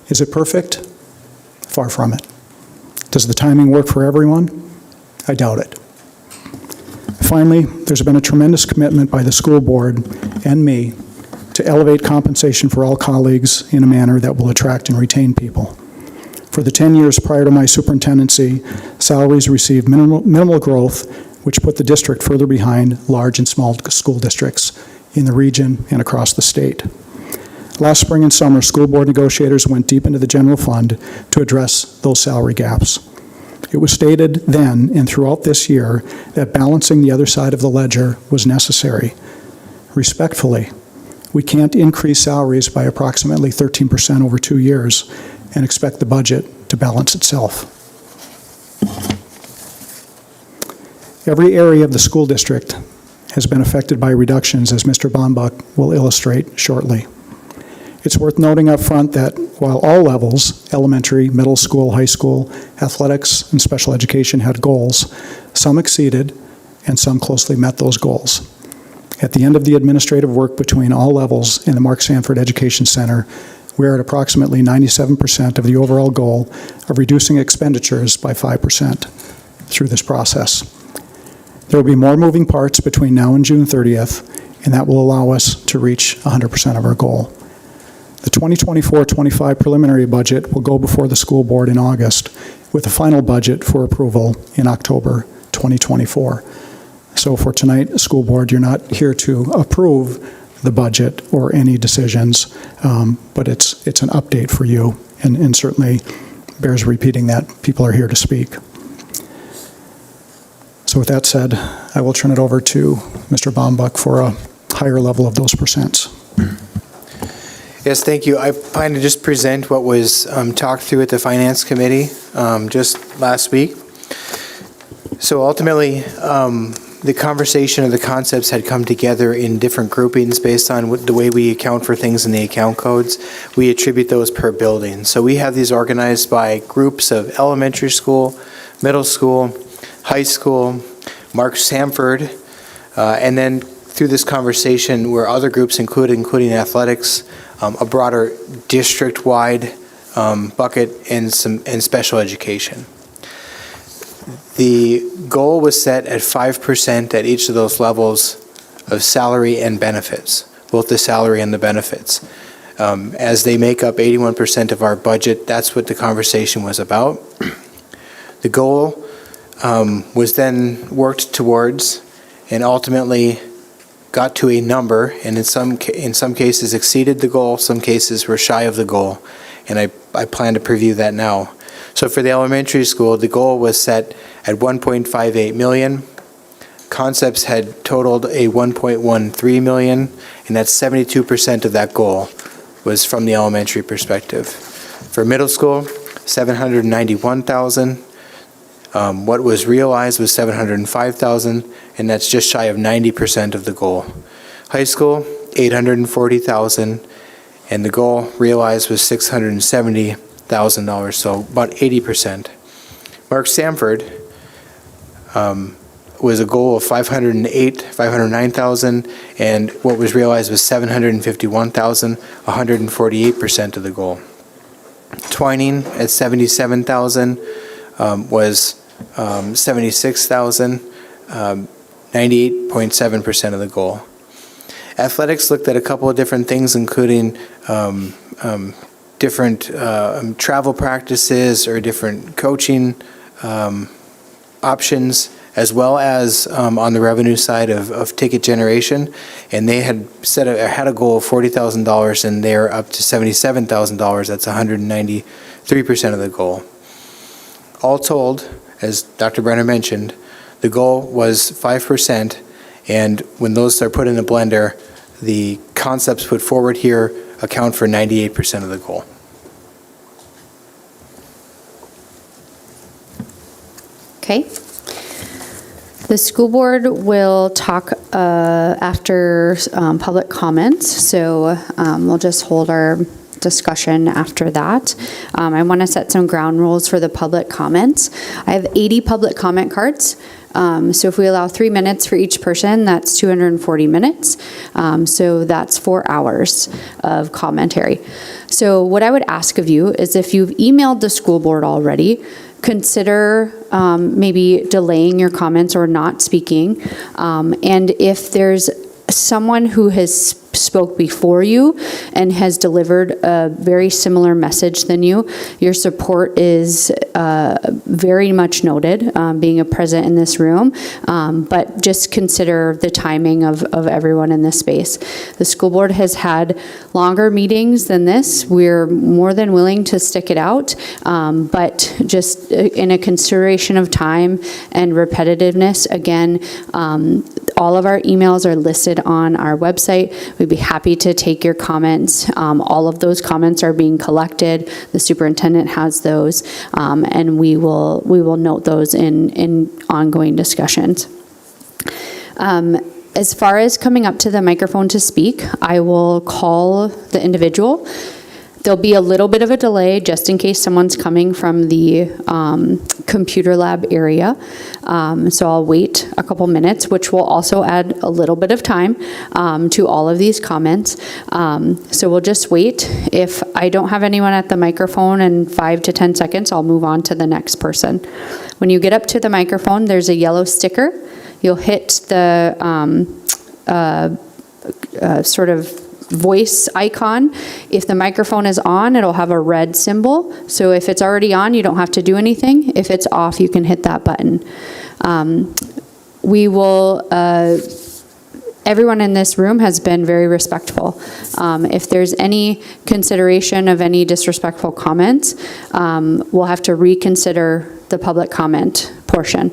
Is it perfect? Far from it. Does the timing work for everyone? I doubt it. Finally, there's been a tremendous commitment by the school board and me to elevate compensation for all colleagues in a manner that will attract and retain people. For the 10 years prior to my superintendency, salaries received minimal growth, which put the district further behind large and small school districts in the region and across the state. Last spring and summer, school board negotiators went deep into the general fund to address those salary gaps. It was stated then and throughout this year that balancing the other side of the ledger was necessary. Respectfully, we can't increase salaries by approximately 13% over 2 years and expect the budget to balance itself. Every area of the school district has been affected by reductions, as Mr. Bombach will illustrate shortly. It's worth noting up front that while all levels, elementary, middle school, high school, athletics, and special education had goals, some exceeded and some closely met those goals. At the end of the administrative work between all levels in the Mark Sanford Education Center, we are at approximately 97% of the overall goal of reducing expenditures by 5% through this process. There will be more moving parts between now and June 30th, and that will allow us to reach 100% of our goal. The 2024-25 preliminary budget will go before the school board in August, with the final budget for approval in October 2024. So for tonight, school board, you're not here to approve the budget or any decisions, but it's an update for you, and certainly bears repeating that people are here to speak. So with that said, I will turn it over to Mr. Bombach for a higher level of those percents. Yes, thank you. I plan to just present what was talked through at the Finance Committee just last week. So ultimately, the conversation of the concepts had come together in different groupings based on the way we account for things in the account codes. We attribute those per building. So we have these organized by groups of elementary school, middle school, high school, Mark Sanford, and then through this conversation were other groups including athletics, a broader district-wide bucket, and special education. The goal was set at 5% at each of those levels of salary and benefits, both the salary and the benefits. As they make up 81% of our budget, that's what the conversation was about. The goal was then worked towards and ultimately got to a number, and in some cases exceeded the goal, some cases were shy of the goal, and I plan to preview that now. So for the elementary school, the goal was set at $1.58 million. Concepts had totaled a $1.13 million, and that's 72% of that goal was from the elementary perspective. For middle school, $791,000. What was realized was $705,000, and that's just shy of 90% of the goal. High school, $840,000, and the goal realized was $670,000, so about 80%. Mark Sanford was a goal of 509,000, and what was realized was 751,000, 148% of the goal. Twining at 77,000 was 76,000, 98.7% of the goal. Athletics looked at a couple of different things, including different travel practices or different coaching options, as well as on the revenue side of ticket generation. And they had had a goal of $40,000, and they're up to $77,000. That's 193% of the goal. All told, as Dr. Brenner mentioned, the goal was 5%, and when those are put in a blender, the concepts put forward here account for 98% of the goal. Okay. The school board will talk after public comments, so we'll just hold our discussion after that. I want to set some ground rules for the public comments. I have 80 public comment cards. So if we allow 3 minutes for each person, that's 240 minutes. So that's 4 hours of commentary. So what I would ask of you is, if you've emailed the school board already, consider maybe delaying your comments or not speaking. And if there's someone who has spoke before you and has delivered a very similar message than you, your support is very much noted, being a present in this room, but just consider the timing of everyone in this space. The school board has had longer meetings than this. We're more than willing to stick it out, but just in a consideration of time and repetitiveness, again, all of our emails are listed on our website. We'd be happy to take your comments. All of those comments are being collected. The superintendent has those, and we will note those in ongoing discussions. As far as coming up to the microphone to speak, I will call the individual. There'll be a little bit of a delay just in case someone's coming from the computer lab area. So I'll wait a couple minutes, which will also add a little bit of time to all of these comments. So we'll just wait. If I don't have anyone at the microphone in 5 to 10 seconds, I'll move on to the next person. When you get up to the microphone, there's a yellow sticker. You'll hit the sort of voice icon. If the microphone is on, it'll have a red symbol. So if it's already on, you don't have to do anything. If it's off, you can hit that button. We will, everyone in this room has been very respectful. If there's any consideration of any disrespectful comments, we'll have to reconsider the public comment portion.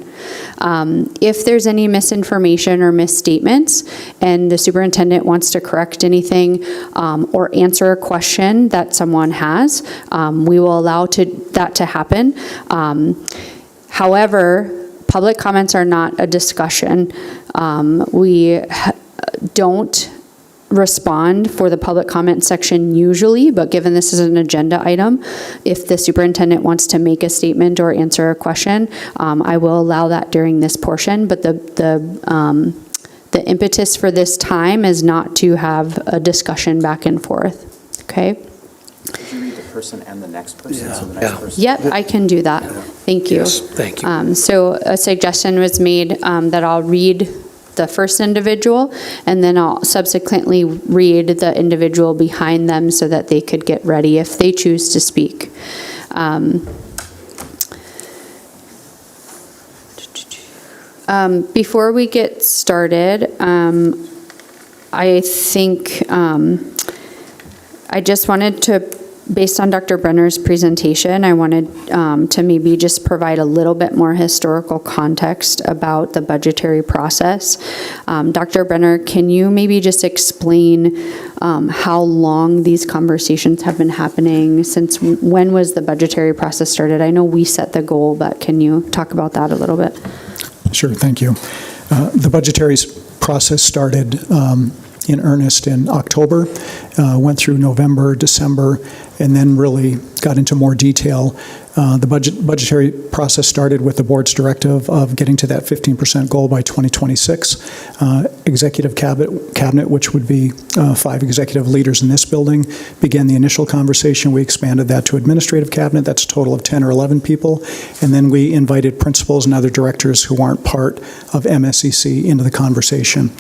If there's any misinformation or misstatements and the superintendent wants to correct anything or answer a question that someone has, we will allow that to happen. However, public comments are not a discussion. We don't respond for the public comment section usually, but given this is an agenda item, if the superintendent wants to make a statement or answer a question, I will allow that during this portion, but the impetus for this time is not to have a discussion back and forth, okay? Could you read the person and the next person? So the next person. Yep, I can do that. Thank you. Yes, thank you. So a suggestion was made that I'll read the first individual, and then I'll subsequently read the individual behind them so that they could get ready if they choose to speak. Before we get started, I think I just wanted to, based on Dr. Brenner's presentation, I wanted to maybe just provide a little bit more historical context about the budgetary process. Dr. Brenner, can you maybe just explain how long these conversations have been happening? Since when was the budgetary process started? I know we set the goal, but can you talk about that a little bit? Sure, thank you. The budgetary process started in earnest in October, went through November, December, and then really got into more detail. The budgetary process started with the board's directive of getting to that 15% goal by 2026. Executive cabinet, which would be 5 executive leaders in this building, began the initial conversation. We expanded that to administrative cabinet. That's a total of 10 or 11 people. And then we invited principals and other directors who aren't part of MSEC into the conversation.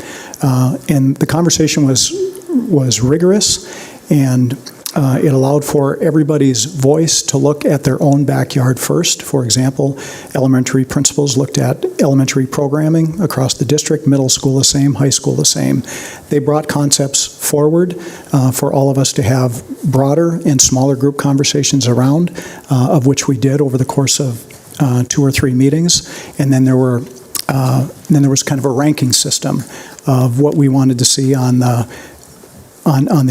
And the conversation was rigorous, and it allowed for everybody's voice to look at their own backyard first. For example, elementary principals looked at elementary programming across the district, middle school the same, high school the same. They brought concepts forward for all of us to have broader and smaller group conversations around, of which we did over the course of 2 or 3 meetings. And then there was kind of a ranking system of what we wanted to see on the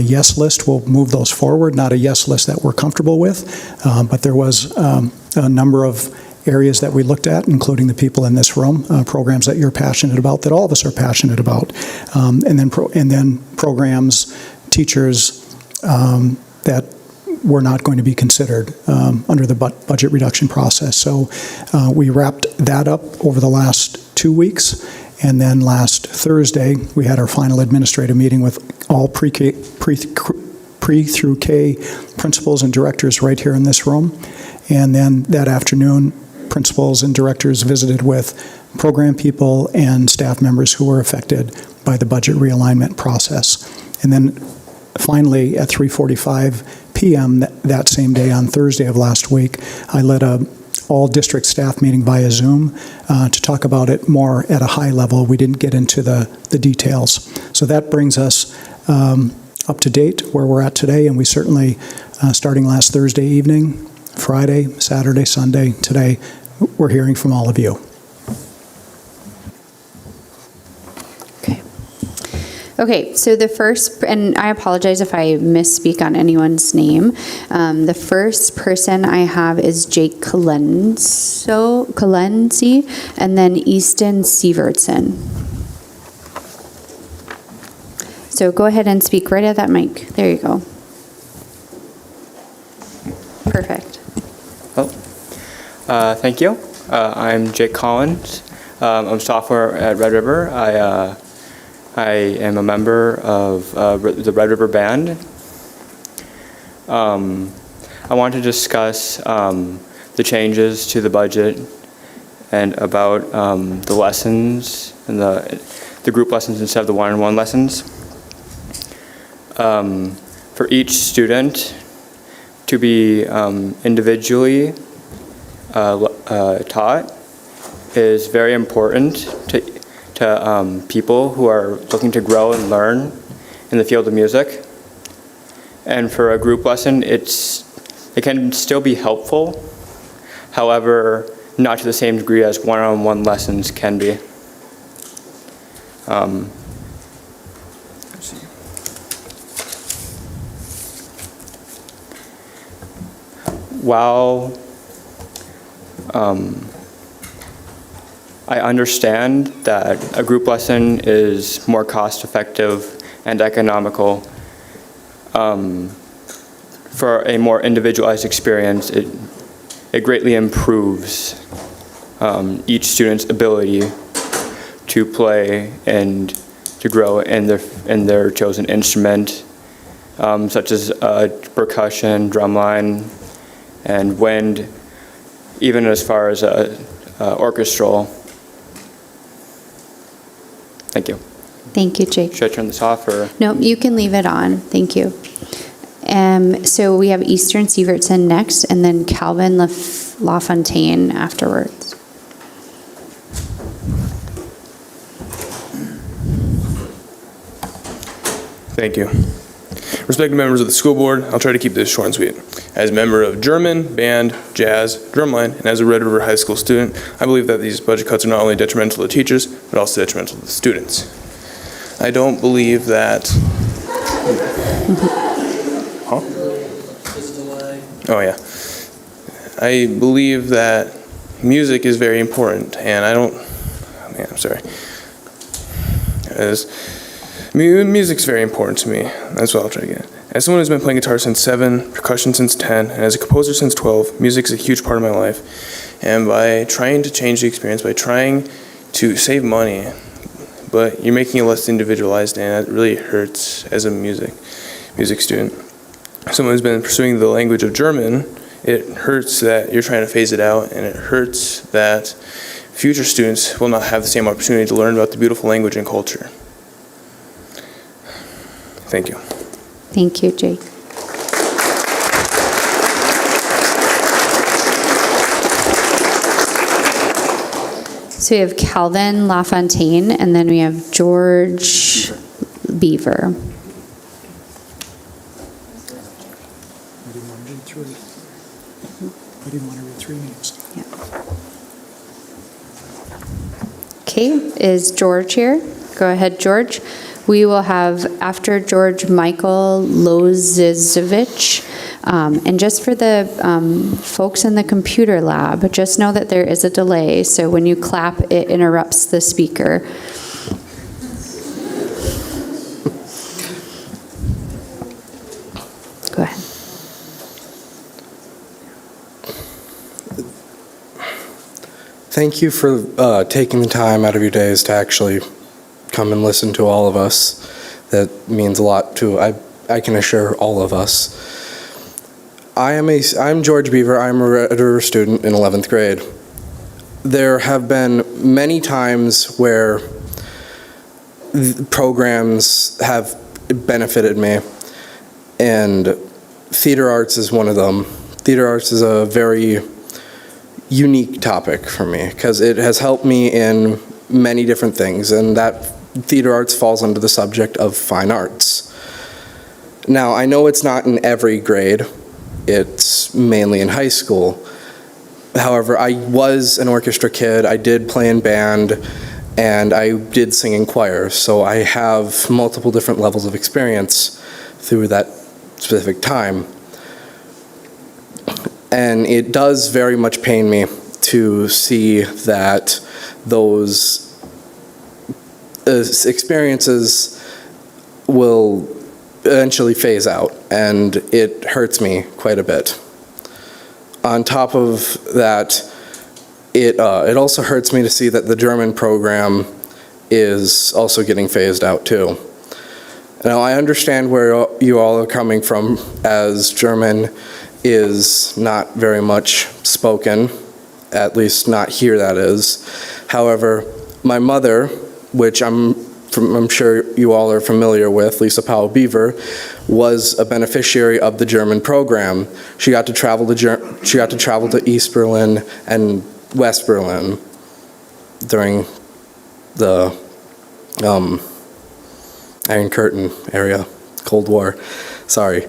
yes list. We'll move those forward, not a yes list that we're comfortable with, but there was a number of areas that we looked at, including the people in this room, programs that you're passionate about, that all of us are passionate about, and then programs, teachers that were not going to be considered under the budget reduction process. So we wrapped that up over the last 2 weeks. And then last Thursday, we had our final administrative meeting with all pre through K principals and directors right here in this room. And then that afternoon, principals and directors visited with program people and staff members who were affected by the budget realignment process. And then finally, at 3:45 p.m. that same day on Thursday of last week, I led a all-district staff meeting via Zoom to talk about it more at a high level. We didn't get into the details. So that brings us up to date where we're at today, and we certainly, starting last Thursday evening, Friday, Saturday, Sunday, today, we're hearing from all of you. Okay, so the first, and I apologize if I misspeak on anyone's name. The first person I have is Jake Colenzi, and then Easton Sievertson. So go ahead and speak right at that mic. There you go. Perfect. Thank you. I'm Jake Collins. I'm a sophomore at Red River. I am a member of the Red River Band. I want to discuss the changes to the budget and about the lessons and the group lessons instead of the one-on-one lessons. For each student to be individually taught is very important to people who are looking to grow and learn in the field of music. And for a group lesson, it can still be helpful, however, not to the same degree as one-on-one lessons can be. While I understand that a group lesson is more cost-effective and economical. For a more individualized experience, it greatly improves each student's ability to play and to grow in their chosen instrument, such as percussion, drumline, and wind, even as far as orchestral. Thank you. Thank you, Jake. Should I turn this off or? No, you can leave it on. Thank you. So we have Eastern Sievertson next, and then Calvin LaFontaine afterwards. Thank you. Respected members of the school board, I'll try to keep this short and sweet. As a member of German, band, jazz, drumline, and as a Red River High School student, I believe that these budget cuts are not only detrimental to teachers, but also detrimental to the students. I don't believe that... Huh? Oh, yeah. I believe that music is very important, and I don't... Oh, man, I'm sorry. Music's very important to me. That's what I'll try to get. As someone who's been playing guitar since 7, percussion since 10, and as a composer since 12, music is a huge part of my life. And by trying to change the experience, by trying to save money, but you're making it less individualized, and that really hurts as a music student. Someone who's been pursuing the language of German, it hurts that you're trying to phase it out, and it hurts that future students will not have the same opportunity to learn about the beautiful language and culture. Thank you. Thank you, Jake. So we have Calvin LaFontaine, and then we have George Beaver. I didn't want to read three. I didn't want to read three names. Okay, is George here? Go ahead, George. We will have, after George, Michael Lozizovich. And just for the folks in the computer lab, just know that there is a delay, so when you clap, it interrupts the speaker. Go ahead. Thank you for taking the time out of your days to actually come and listen to all of us. That means a lot to, I can assure all of us. I'm George Beaver. I'm a Red River student in 11th grade. There have been many times where programs have benefited me, and theater arts is one of them. Theater arts is a very unique topic for me because it has helped me in many different things, and that theater arts falls under the subject of fine arts. Now, I know it's not in every grade. It's mainly in high school. However, I was an orchestra kid. I did play in band, and I did sing in choir, so I have multiple different levels of experience through that specific time. And it does very much pain me to see that those experiences will eventually phase out, and it hurts me quite a bit. On top of that, it also hurts me to see that the German program is also getting phased out too. Now, I understand where you all are coming from, as German is not very much spoken, at least not here, that is. However, my mother, which I'm sure you all are familiar with, Lisa Powell Beaver, was a beneficiary of the German program. She got to travel to East Berlin and West Berlin during the Iron Curtain area, Cold War. Sorry.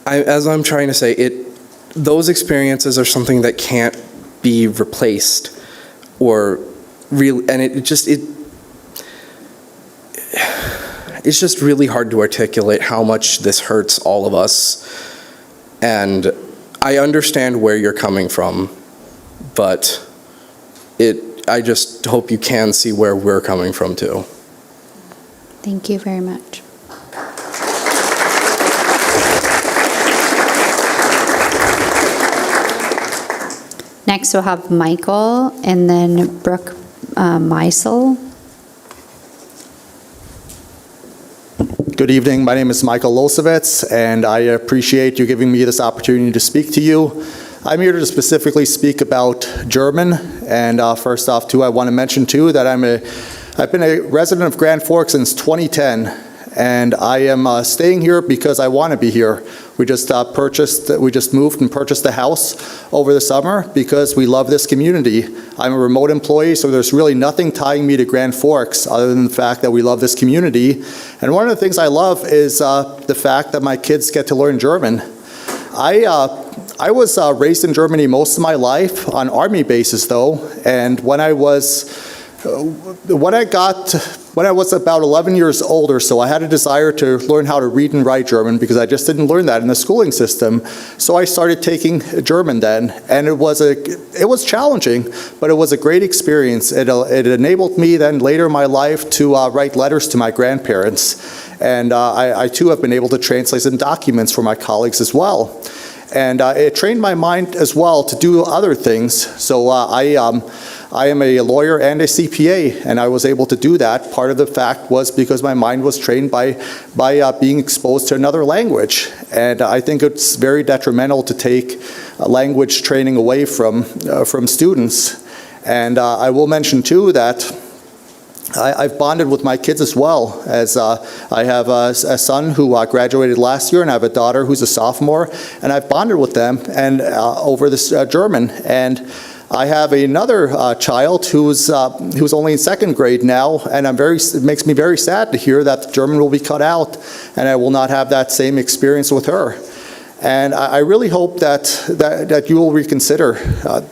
As I'm trying to say, those experiences are something that can't be replaced, or really, and it's just really hard to articulate how much this hurts all of us. And I understand where you're coming from, but I just hope you can see where we're coming from too. Thank you very much. Next, we'll have Michael, and then Brooke Meisel. Good evening. My name is Michael Losevitz, and I appreciate you giving me this opportunity to speak to you. I'm here to specifically speak about German, and first off, too, I want to mention, too, that I've been a resident of Grand Forks since 2010, and I am staying here because I want to be here. We just moved and purchased a house over the summer because we love this community. I'm a remote employee, so there's really nothing tying me to Grand Forks other than the fact that we love this community. And one of the things I love is the fact that my kids get to learn German. I was raised in Germany most of my life on army bases, though, and when I got when I was about 11 years old or so, I had a desire to learn how to read and write German because I just didn't learn that in the schooling system. So I started taking German then, and it was challenging, but it was a great experience. It enabled me then later in my life to write letters to my grandparents, and I too have been able to translate some documents for my colleagues as well. And it trained my mind as well to do other things. So I am a lawyer and a CPA, and I was able to do that. Part of the fact was because my mind was trained by being exposed to another language. And I think it's very detrimental to take language training away from students. And I will mention too that I've bonded with my kids as well, as I have a son who graduated last year, and I have a daughter who's a sophomore, and I've bonded with them and over this German. And I have another child who's only in second grade now, and it makes me very sad to hear that German will be cut out, and I will not have that same experience with her. And I really hope that you will reconsider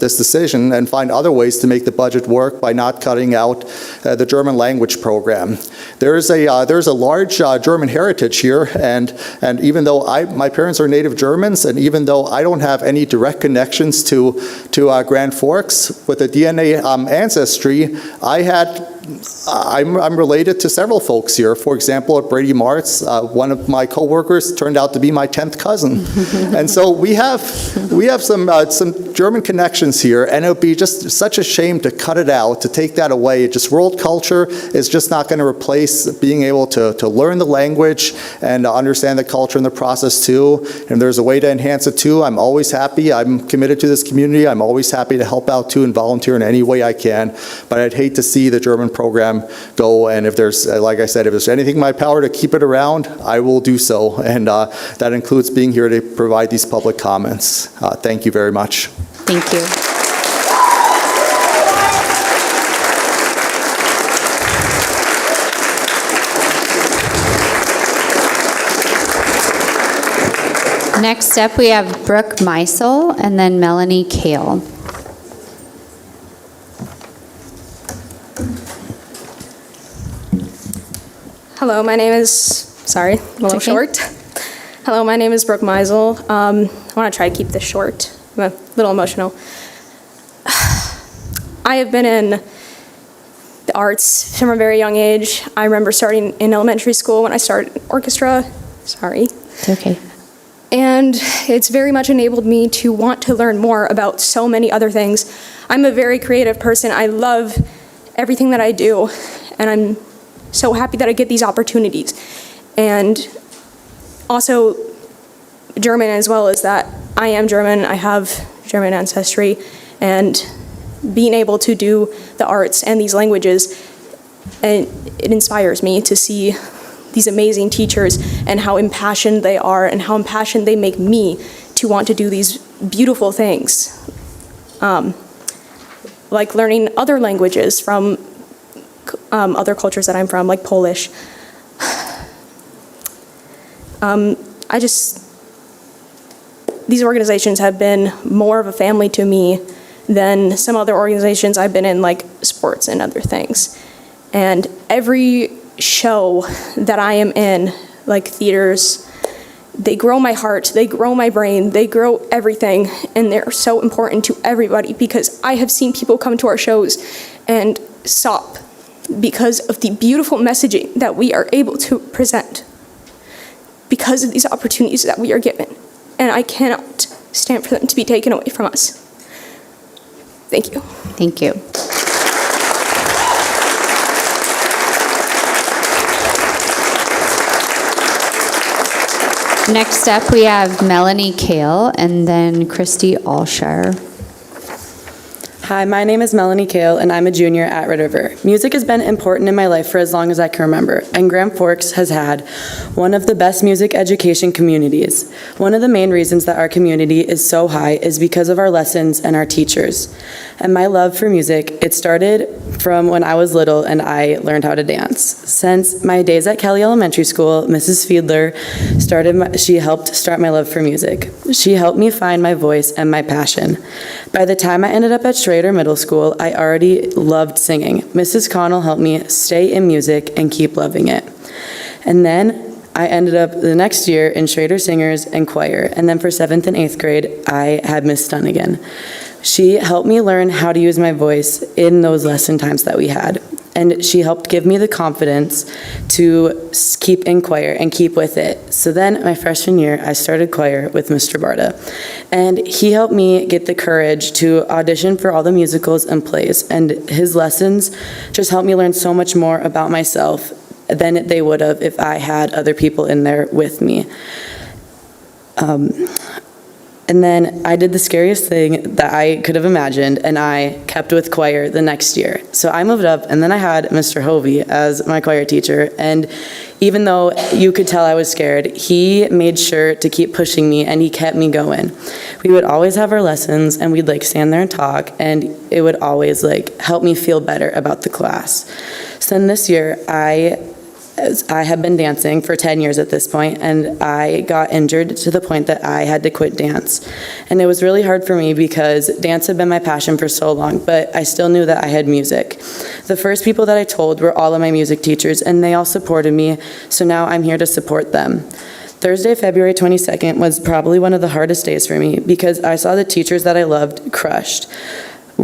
this decision and find other ways to make the budget work by not cutting out the German language program. There's a large German heritage here, and even though my parents are native Germans, and even though I don't have any direct connections to Grand Forks with a DNA ancestry, I'm related to several folks here. For example, at Brady Mart's, one of my coworkers turned out to be my 10th cousin. And so we have some German connections here, and it would be just such a shame to cut it out, to take that away. world culture is just not going to replace being able to learn the language and understand the culture in the process too. And there's a way to enhance it too. I'm always happy. I'm committed to this community. I'm always happy to help out too and volunteer in any way I can. But I'd hate to see the German program go, and if there's, like I said, if there's anything in my power to keep it around, I will do so, and that includes being here to provide these public comments. Thank you very much. Thank you. Next up, we have Brooke Meisel and then Melanie Kale. Hello, my name is, sorry, a little short. Hello, my name is Brooke Meisel. I want to try to keep this short. I'm a little emotional. I have been in the arts from a very young age. I remember starting in elementary school when I started orchestra. Sorry. It's okay. And it's very much enabled me to want to learn more about so many other things. I'm a very creative person. I love everything that I do, and I'm so happy that I get these opportunities. And also German as well, is that I am German, I have German ancestry, and being able to do the arts and these languages, and it inspires me to see these amazing teachers and how impassioned they are and how impassioned they make me to want to do these beautiful things. Like learning other languages from other cultures that I'm from, like Polish. These organizations have been more of a family to me than some other organizations I've been in, like sports and other things. And every show that I am in, like theaters, they grow my heart, they grow my brain, they grow everything, and they're so important to everybody because I have seen people come to our shows and sob because of the beautiful messaging that we are able to present, because of these opportunities that we are given. And I cannot stand for them to be taken away from us. Thank you. Thank you. Next up, we have Melanie Kale and then Christy Alshire. Hi, my name is Melanie Kale, and I'm a junior at Red River. Music has been important in my life for as long as I can remember, and Grand Forks has had one of the best music education communities. One of the main reasons that our community is so high is because of our lessons and our teachers. And my love for music, it started from when I was little and I learned how to dance. Since my days at Kelly Elementary School, Mrs. Fiedler she helped start my love for music. She helped me find my voice and my passion. By the time I ended up at Schrader Middle School, I already loved singing. Mrs. Connell helped me stay in music and keep loving it. And then I ended up the next year in Schrader Singers and Choir. And then for 7th and 8th grade, I had Miss Dunnigan. She helped me learn how to use my voice in those lesson times that we had. And she helped give me the confidence to keep in choir and keep with it. So then my freshman year, I started choir with Mr. Barta. And he helped me get the courage to audition for all the musicals and plays. And his lessons just helped me learn so much more about myself than they would have if I had other people in there with me. And then I did the scariest thing that I could have imagined, and I kept with choir the next year. So I moved up, and then I had Mr. Hovey as my choir teacher, and even though you could tell I was scared, he made sure to keep pushing me, and he kept me going. We would always have our lessons, and we'd stand there and talk, and it would always help me feel better about the class. So then this year, I have been dancing for 10 years at this point, and I got injured to the point that I had to quit dance. And it was really hard for me because dance had been my passion for so long, but I still knew that I had music. The first people that I told were all of my music teachers, and they all supported me, so now I'm here to support them. Thursday, February 22nd was probably one of the hardest days for me because I saw the teachers that I loved crushed.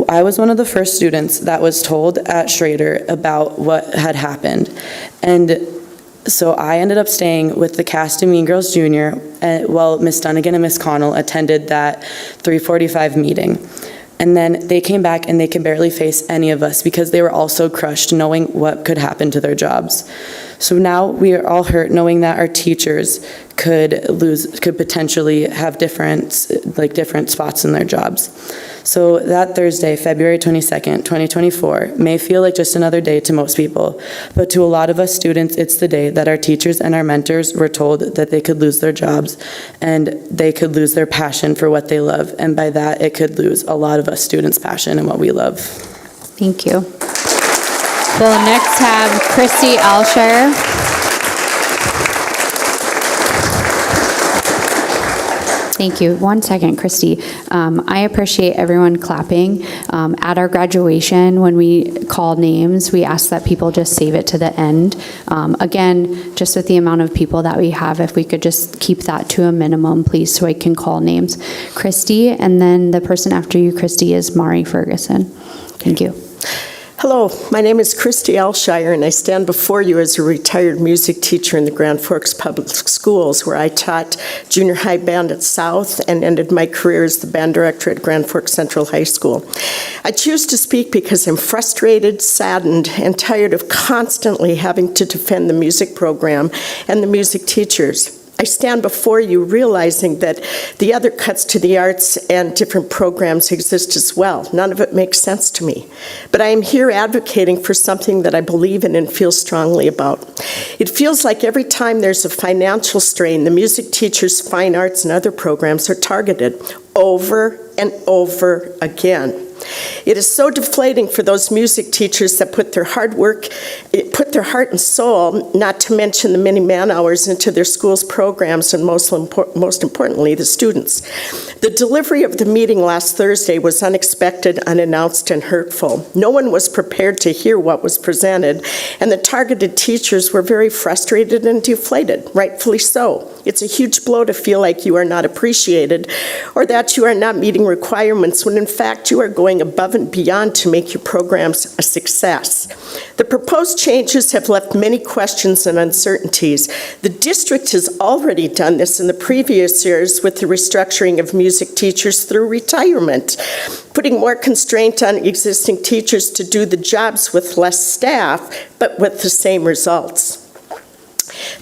I was one of the first students that was told at Schrader about what had happened. And so I ended up staying with the cast of Mean Girls Jr. While Miss Dunnigan and Miss Connell attended that 3:45 meeting. And then they came back and they could barely face any of us because they were all so crushed knowing what could happen to their jobs. So now we are all hurt knowing that our teachers could potentially have different spots in their jobs. So that Thursday, February 22nd, 2024, may feel like just another day to most people, but to a lot of us students, it's the day that our teachers and our mentors were told that they could lose their jobs and they could lose their passion for what they love, and by that, it could lose a lot of us students' passion in what we love. Thank you. We'll next have Christy Alshire. Thank you. One second, Christy. I appreciate everyone clapping. At our graduation, when we call names, we ask that people just save it to the end. Again, just with the amount of people that we have, if we could just keep that to a minimum, please, so I can call names. Christy, and then the person after you, Christy, is Mari Ferguson. Thank you. Hello, my name is Christy Alshire, and I stand before you as a retired music teacher in the Grand Forks Public Schools, where I taught junior high band at South and ended my career as the band director at Grand Forks Central High School. I choose to speak because I'm frustrated, saddened, and tired of constantly having to defend the music program and the music teachers. I stand before you realizing that the other cuts to the arts and different programs exist as well. None of it makes sense to me. But I am here advocating for something that I believe in and feel strongly about. It feels like every time there's a financial strain, the music teachers, fine arts, and other programs are targeted over and over again. It is so deflating for those music teachers that put their hard work, put their heart and soul, not to mention the many man hours, into their school's programs, and most importantly, the students. The delivery of the meeting last Thursday was unexpected, unannounced, and hurtful. No one was prepared to hear what was presented, and the targeted teachers were very frustrated and deflated, rightfully so. It's a huge blow to feel like you are not appreciated or that you are not meeting requirements when in fact you are going above and beyond to make your programs a success. The proposed changes have left many questions and uncertainties. The district has already done this in the previous years with the restructuring of music teachers through retirement, putting more constraint on existing teachers to do the jobs with less staff, but with the same results.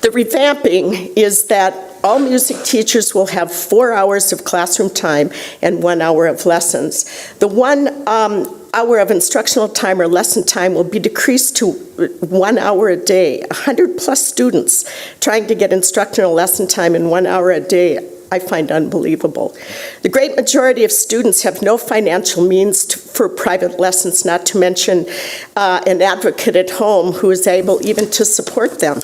The revamping is that all music teachers will have 4 hours of classroom time and 1 hour of lessons. The 1 hour of instructional time or lesson time will be decreased to 1 hour a day. 100 plus students trying to get instructional lesson time in 1 hour a day I find unbelievable. The great majority of students have no financial means for private lessons, not to mention an advocate at home who is able even to support them.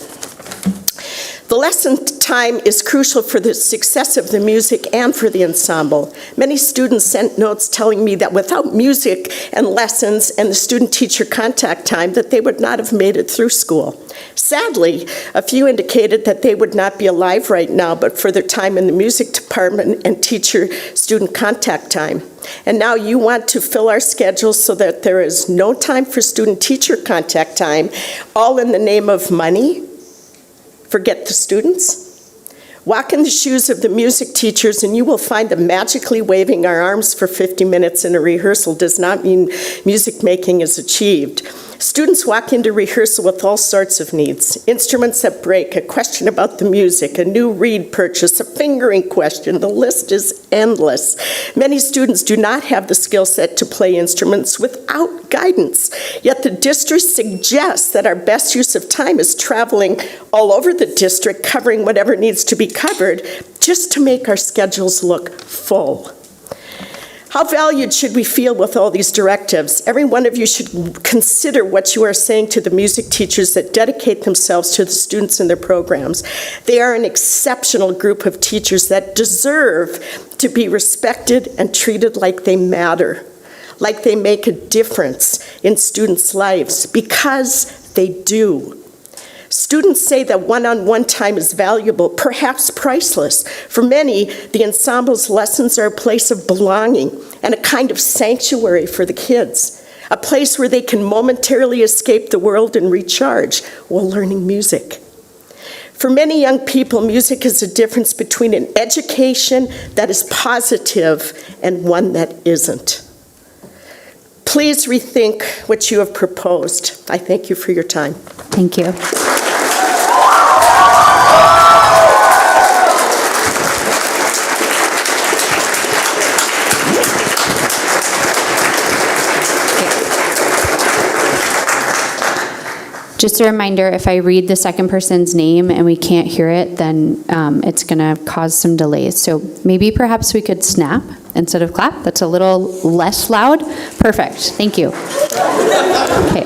The lesson time is crucial for the success of the music and for the ensemble. Many students sent notes telling me that without music and lessons and the student-teacher contact time, that they would not have made it through school. Sadly, a few indicated that they would not be alive right now but for their time in the music department and teacher-student contact time. And now you want to fill our schedules so that there is no time for student-teacher contact time, all in the name of money? Forget the students? Walk in the shoes of the music teachers and you will find that magically waving our arms for 50 minutes in a rehearsal does not mean music making is achieved. Students walk into rehearsal with all sorts of needs. Instruments that break, a question about the music, a new reed purchase, a fingering question. The list is endless. Many students do not have the skill set to play instruments without guidance. Yet the district suggests that our best use of time is traveling all over the district, covering whatever needs to be covered, just to make our schedules look full. How valued should we feel with all these directives? Every one of you should consider what you are saying to the music teachers that dedicate themselves to the students in their programs. They are an exceptional group of teachers that deserve to be respected and treated like they matter, like they make a difference in students' lives, because they do. Students say that one-on-one time is valuable, perhaps priceless. For many, the ensemble's lessons are a place of belonging and a kind of sanctuary for the kids, a place where they can momentarily escape the world and recharge while learning music. For many young people, music is the difference between an education that is positive and one that isn't. Please rethink what you have proposed. I thank you for your time. Thank you. Just a reminder, if I read the second person's name and we can't hear it, then it's going to cause some delays. So maybe perhaps we could snap instead of clap. That's a little less loud. Perfect. Thank you. Okay.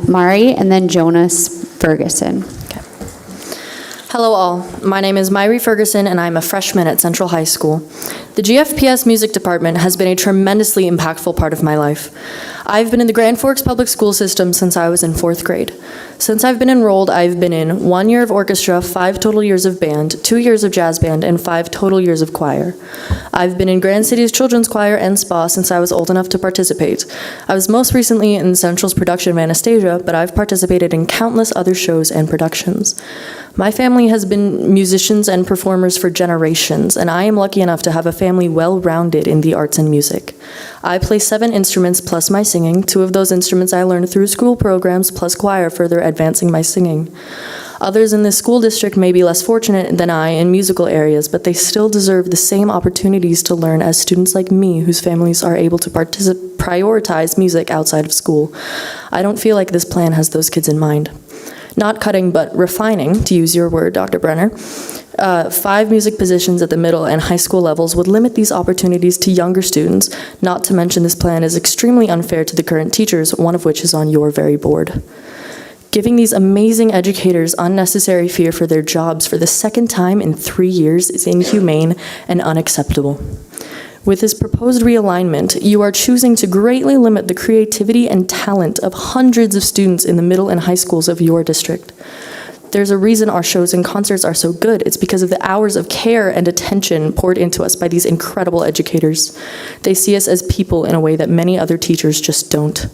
Mari and then Jonas Ferguson. Hello all, my name is Myri Ferguson and I'm a freshman at Central High School. The GFPS music department has been a tremendously impactful part of my life. I've been in the Grand Forks public school system since I was in 4th grade. Since I've been enrolled, I've been in 1 year of orchestra, 5 total years of band, 2 years of jazz band, and 5 total years of choir. I've been in Grand City's Children's Choir and SPA since I was old enough to participate. I was most recently in Central's production of Anastasia, but I've participated in countless other shows and productions. My family has been musicians and performers for generations, and I am lucky enough to have a family well-rounded in the arts and music. I play 7 instruments plus my singing. 2 of those instruments I learned through school programs plus choir, further advancing my singing. Others in this school district may be less fortunate than I in musical areas, but they still deserve the same opportunities to learn as students like me whose families are able to prioritize music outside of school. I don't feel like this plan has those kids in mind. Not cutting, but refining, to use your word, Dr. Brenner. 5 music positions at the middle and high school levels would limit these opportunities to younger students, not to mention this plan is extremely unfair to the current teachers, one of which is on your very board. Giving these amazing educators unnecessary fear for their jobs for the second time in 3 years is inhumane and unacceptable. With this proposed realignment, you are choosing to greatly limit the creativity and talent of hundreds of students in the middle and high schools of your district. There's a reason our shows and concerts are so good. It's because of the hours of care and attention poured into us by these incredible educators. They see us as people in a way that many other teachers just don't.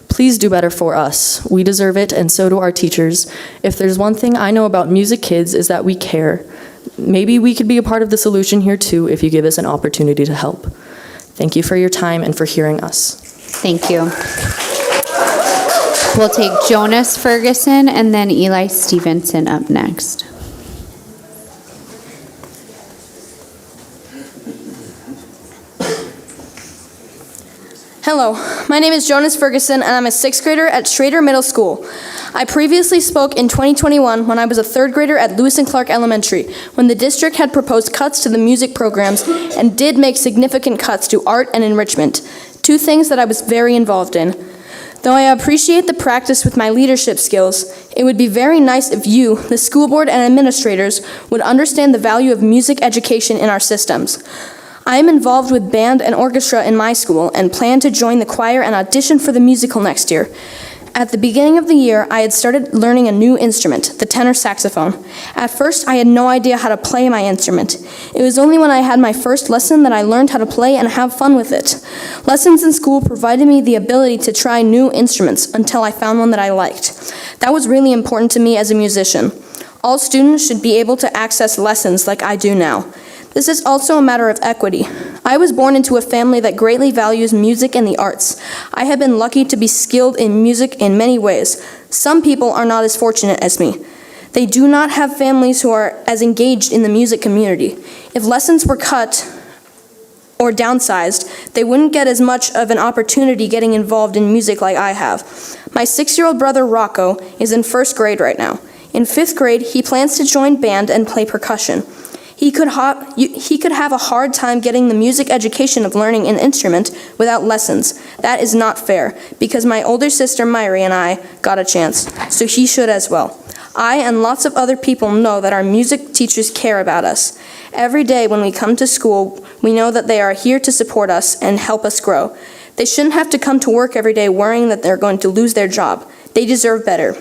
Please do better for us. We deserve it, and so do our teachers. If there's one thing I know about music kids is that we care. Maybe we could be a part of the solution here too if you give us an opportunity to help. Thank you for your time and for hearing us. Thank you. We'll take Jonas Ferguson and then Eli Stevenson up next. Hello, my name is Jonas Ferguson and I'm a 6th grader at Schrader Middle School. I previously spoke in 2021 when I was a third grader at Lewis and Clark Elementary, when the district had proposed cuts to the music programs and did make significant cuts to art and enrichment, two things that I was very involved in. Though I appreciate the practice with my leadership skills, it would be very nice if you, the school board and administrators, would understand the value of music education in our systems. I am involved with band and orchestra in my school and plan to join the choir and audition for the musical next year. At the beginning of the year, I had started learning a new instrument, the tenor saxophone. At first, I had no idea how to play my instrument. It was only when I had my first lesson that I learned how to play and have fun with it. Lessons in school provided me the ability to try new instruments until I found one that I liked. That was really important to me as a musician. All students should be able to access lessons like I do now. This is also a matter of equity. I was born into a family that greatly values music and the arts. I have been lucky to be skilled in music in many ways. Some people are not as fortunate as me. They do not have families who are as engaged in the music community. If lessons were cut or downsized, they wouldn't get as much of an opportunity getting involved in music like I have. My 6-year-old brother Rocco is in 1st grade right now. In 5th grade, he plans to join band and play percussion. He could have a hard time getting the music education of learning an instrument without lessons. That is not fair, because my older sister Myri and I got a chance, so he should as well. I and lots of other people know that our music teachers care about us. Every day when we come to school, we know that they are here to support us and help us grow. They shouldn't have to come to work every day worrying that they're going to lose their job. They deserve better.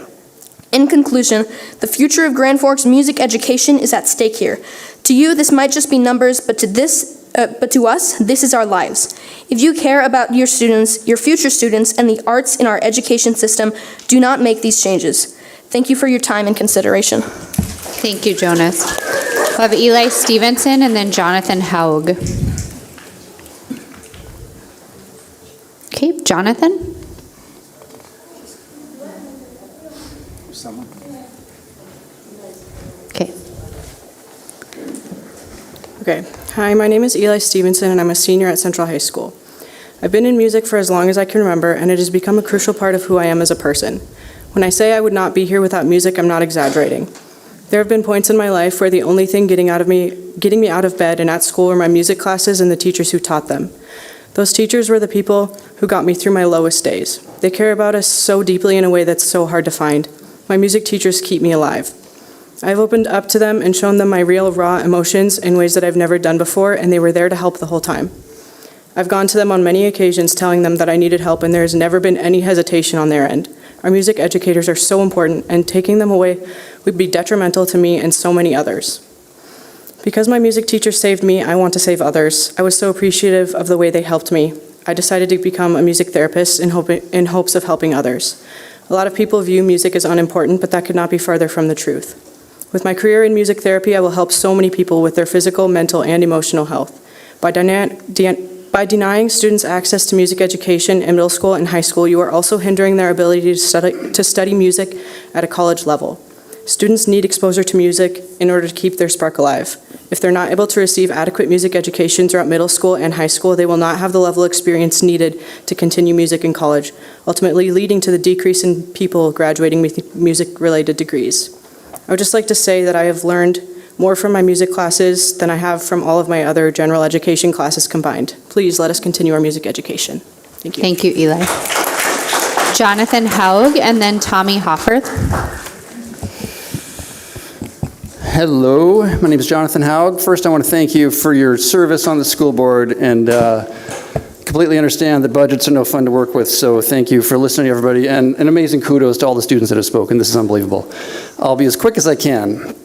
In conclusion, the future of Grand Forks music education is at stake here. To you, this might just be numbers, but to us, this is our lives. If you care about your students, your future students, and the arts in our education system, do not make these changes. Thank you for your time and consideration. Thank you, Jonas. We'll have Eli Stevenson and then Jonathan Haug. Okay, Jonathan? Okay. Okay. Hi, my name is Eli Stevenson, and I'm a senior at Central High School. I've been in music for as long as I can remember, and it has become a crucial part of who I am as a person. When I say I would not be here without music, I'm not exaggerating. There have been points in my life where the only thing getting me out of bed and at school were my music classes and the teachers who taught them. Those teachers were the people who got me through my lowest days. They care about us so deeply in a way that's so hard to find. My music teachers keep me alive. I've opened up to them and shown them my real, raw emotions in ways that I've never done before, and they were there to help the whole time. I've gone to them on many occasions telling them that I needed help, and there has never been any hesitation on their end. Our music educators are so important, and taking them away would be detrimental to me and so many others. Because my music teachers saved me, I want to save others. I was so appreciative of the way they helped me. I decided to become a music therapist in hopes of helping others. A lot of people view music as unimportant, but that could not be farther from the truth. With my career in music therapy, I will help so many people with their physical, mental, and emotional health. By denying students access to music education in middle school and high school, you are also hindering their ability to study music at a college level. Students need exposure to music in order to keep their spark alive. If they're not able to receive adequate music education throughout middle school and high school, they will not have the level of experience needed to continue music in college, ultimately leading to the decrease in people graduating with music-related degrees. I would just like to say that I have learned more from my music classes than I have from all of my other general education classes combined. Please let us continue our music education. Thank you. Thank you, Eli. Jonathan Haug and then Tommy Hofferth. Hello, my name is Jonathan Haug. First, I want to thank you for your service on the school board, and completely understand that budgets are no fun to work with, so thank you for listening to everybody, and an amazing kudos to all the students that have spoken. This is unbelievable. I'll be as quick as I can.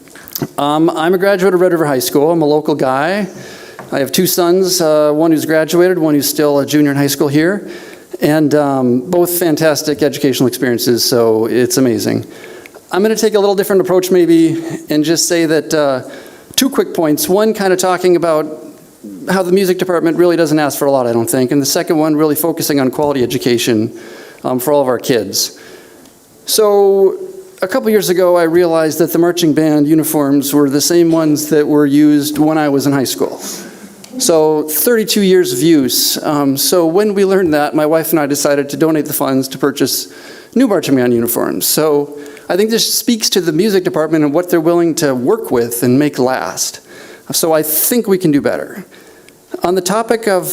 I'm a graduate of Red River High School. I'm a local guy. I have two sons, one who's graduated, one who's still a junior in high school here, and both fantastic educational experiences, so it's amazing. I'm going to take a little different approach maybe and just say that 2 quick points. One, kind of talking about how the music department really doesn't ask for a lot, I don't think. And the second one, really focusing on quality education for all of our kids. So a couple years ago, I realized that the marching band uniforms were the same ones that were used when I was in high school. So 32 years of use. So when we learned that, my wife and I decided to donate the funds to purchase new marching band uniforms. So I think this speaks to the music department and what they're willing to work with and make last. So I think we can do better. On the topic of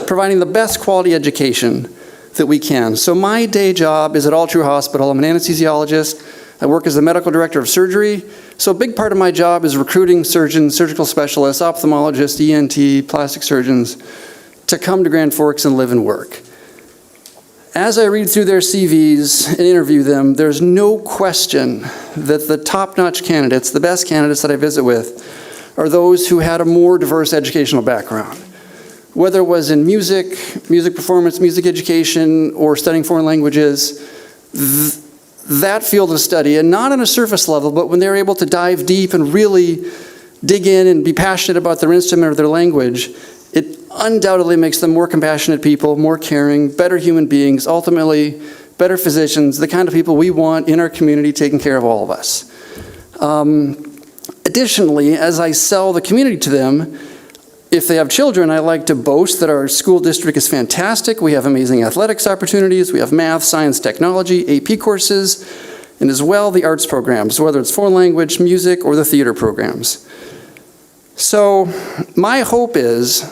providing the best quality education that we can. So my day job is at All True Hospital. I'm an anesthesiologist. I work as the medical director of surgery. So a big part of my job is recruiting surgeons, surgical specialists, ophthalmologists, ENT, plastic surgeons to come to Grand Forks and live and work. As I read through their CVs and interview them, there's no question that the top-notch candidates, the best candidates that I visit with, are those who had a more diverse educational background. Whether it was in music, music performance, music education, or studying foreign languages, that field of study, and not on a surface level, but when they're able to dive deep and really dig in and be passionate about their instrument or their language, it undoubtedly makes them more compassionate people, more caring, better human beings, ultimately better physicians, the kind of people we want in our community taking care of all of us. Additionally, as I sell the community to them, if they have children, I like to boast that our school district is fantastic. We have amazing athletics opportunities. We have math, science, technology, AP courses, and as well the arts programs, whether it's foreign language, music, or the theater programs. So my hope is,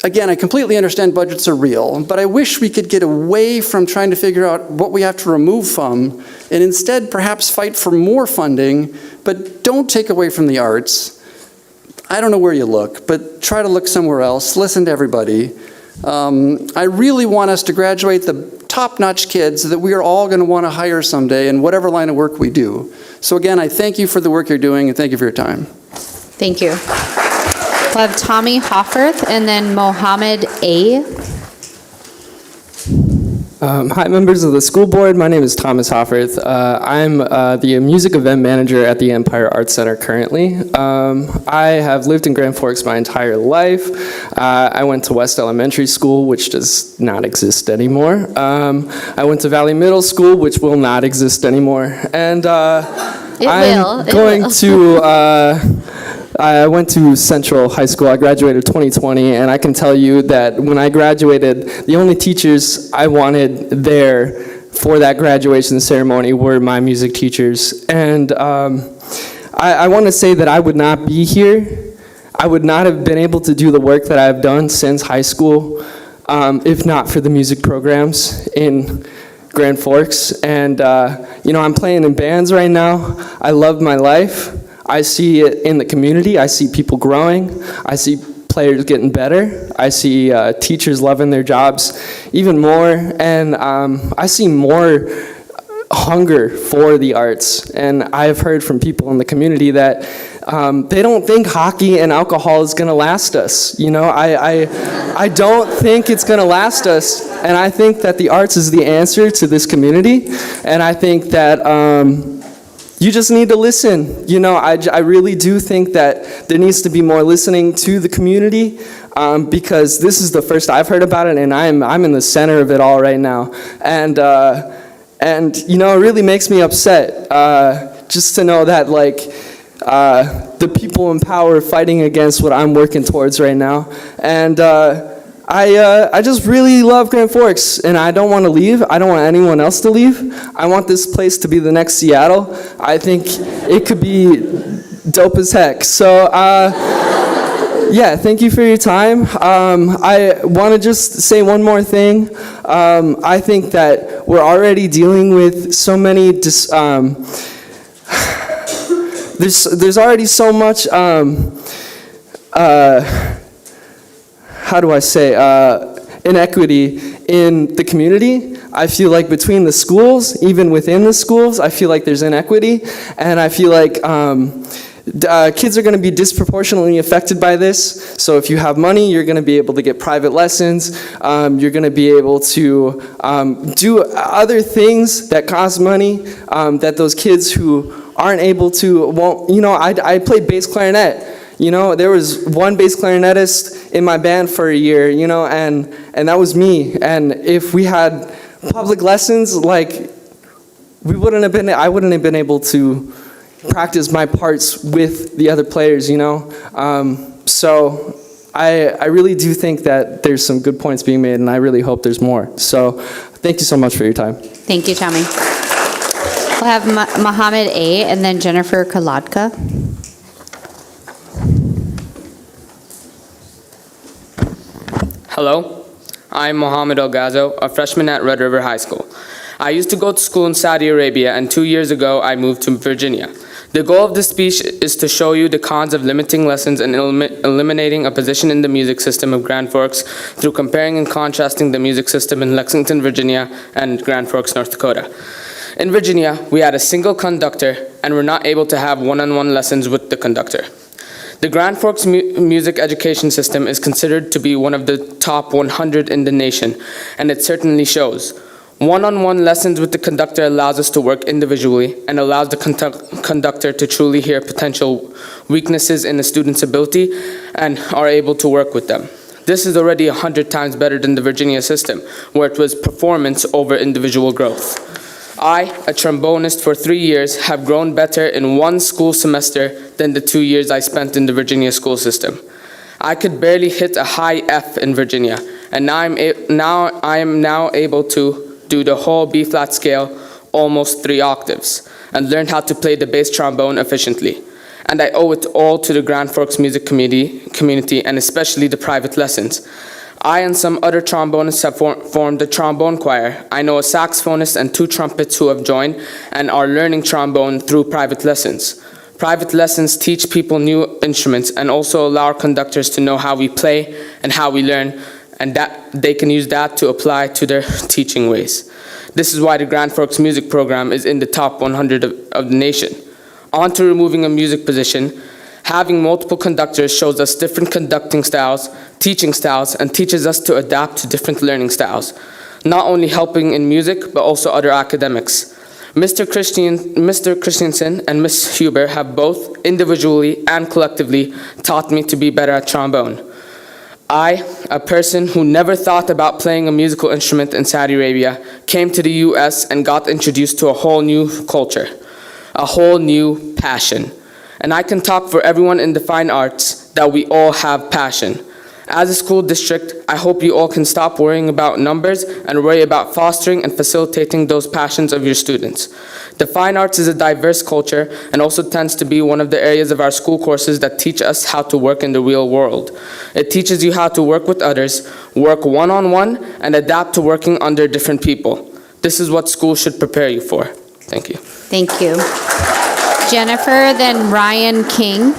again, I completely understand budgets are real, but I wish we could get away from trying to figure out what we have to remove from, and instead perhaps fight for more funding, but don't take away from the arts. I don't know where you look, but try to look somewhere else. Listen to everybody. I really want us to graduate the top-notch kids that we are all going to want to hire someday in whatever line of work we do. So again, I thank you for the work you're doing, and thank you for your time. Thank you. We'll have Tommy Hofferth and then Mohammed A. Hi, members of the school board. My name is Thomas Hofferth. I'm the music event manager at the Empire Arts Center currently. I have lived in Grand Forks my entire life. I went to West Elementary School, which does not exist anymore. I went to Valley Middle School, which will not exist anymore. And I went to Central High School. I graduated 2020, and I can tell you that when I graduated, the only teachers I wanted there for that graduation ceremony were my music teachers. And I want to say that I would not be here. I would not have been able to do the work that I've done since high school if not for the music programs in Grand Forks. And, I'm playing in bands right now. I love my life. I see it in the community. I see people growing. I see players getting better. I see teachers loving their jobs even more. And I see more hunger for the arts. And I've heard from people in the community that they don't think hockey and alcohol is going to last us. I don't think it's going to last us. And I think that the arts is the answer to this community. And I think that you just need to listen. I really do think that there needs to be more listening to the community because this is the first I've heard about it, and I'm in the center of it all right now. And it really makes me upset just to know that the people in power are fighting against what I'm working towards right now. And I just really love Grand Forks, and I don't want to leave. I don't want anyone else to leave. I want this place to be the next Seattle. I think it could be dope as heck. So, thank you for your time. I want to just say one more thing. I think that we're already dealing with so many there's already so much inequity in the community. I feel like between the schools, even within the schools, I feel like there's inequity, and I feel like kids are going to be disproportionately affected by this. So if you have money, you're going to be able to get private lessons. You're going to be able to do other things that cost money that those kids who aren't able to won't. I played bass clarinet. There was one bass clarinetist in my band for a year, and that was me. And if we had public lessons, I wouldn't have been able to practice my parts with the other players, So I really do think that there's some good points being made, and I really hope there's more. So thank you so much for your time. Thank you, Tommy. We'll have Mohammed A. and then Jennifer Kaladka. Hello, I'm Mohammed El Ghazo, a freshman at Red River High School. I used to go to school in Saudi Arabia, and 2 years ago I moved to Virginia. The goal of this speech is to show you the cons of limiting lessons and eliminating a position in the music system of Grand Forks through comparing and contrasting the music system in Lexington, Virginia and Grand Forks, North Dakota. In Virginia, we had a single conductor and were not able to have one-on-one lessons with the conductor. The Grand Forks music education system is considered to be one of the top 100 in the nation, and it certainly shows. One-on-one lessons with the conductor allows us to work individually and allows the conductor to truly hear potential weaknesses in the student's ability and are able to work with them. This is already 100 times better than the Virginia system, where it was performance over individual growth. I, a trombonist for 3 years, have grown better in one school semester than the 2 years I spent in the Virginia school system. I could barely hit a high F in Virginia, and now I am now able to do the whole B-flat scale, almost 3 octaves, and learned how to play the bass trombone efficiently. And I owe it all to the Grand Forks music community and especially the private lessons. I and some other trombonists have formed the trombone choir. I know a saxophonist and 2 trumpets who have joined and are learning trombone through private lessons. Private lessons teach people new instruments and also allow conductors to know how we play and how we learn, and that they can use that to apply to their teaching ways. This is why the Grand Forks music program is in the top 100 of the nation. On to removing a music position, having multiple conductors shows us different conducting styles, teaching styles, and teaches us to adapt to different learning styles, not only helping in music, but also other academics. Mr. Christensen and Ms. Huber have both individually and collectively taught me to be better at trombone. I, a person who never thought about playing a musical instrument in Saudi Arabia, came to the US and got introduced to a whole new culture, a whole new passion. And I can talk for everyone in the fine arts that we all have passion. As a school district, I hope you all can stop worrying about numbers and worry about fostering and facilitating those passions of your students. The fine arts is a diverse culture and also tends to be one of the areas of our school courses that teach us how to work in the real world. It teaches you how to work with others, work one-on-one, and adapt to working under different people. This is what school should prepare you for. Thank you. Thank you. Jennifer, then Ryan King.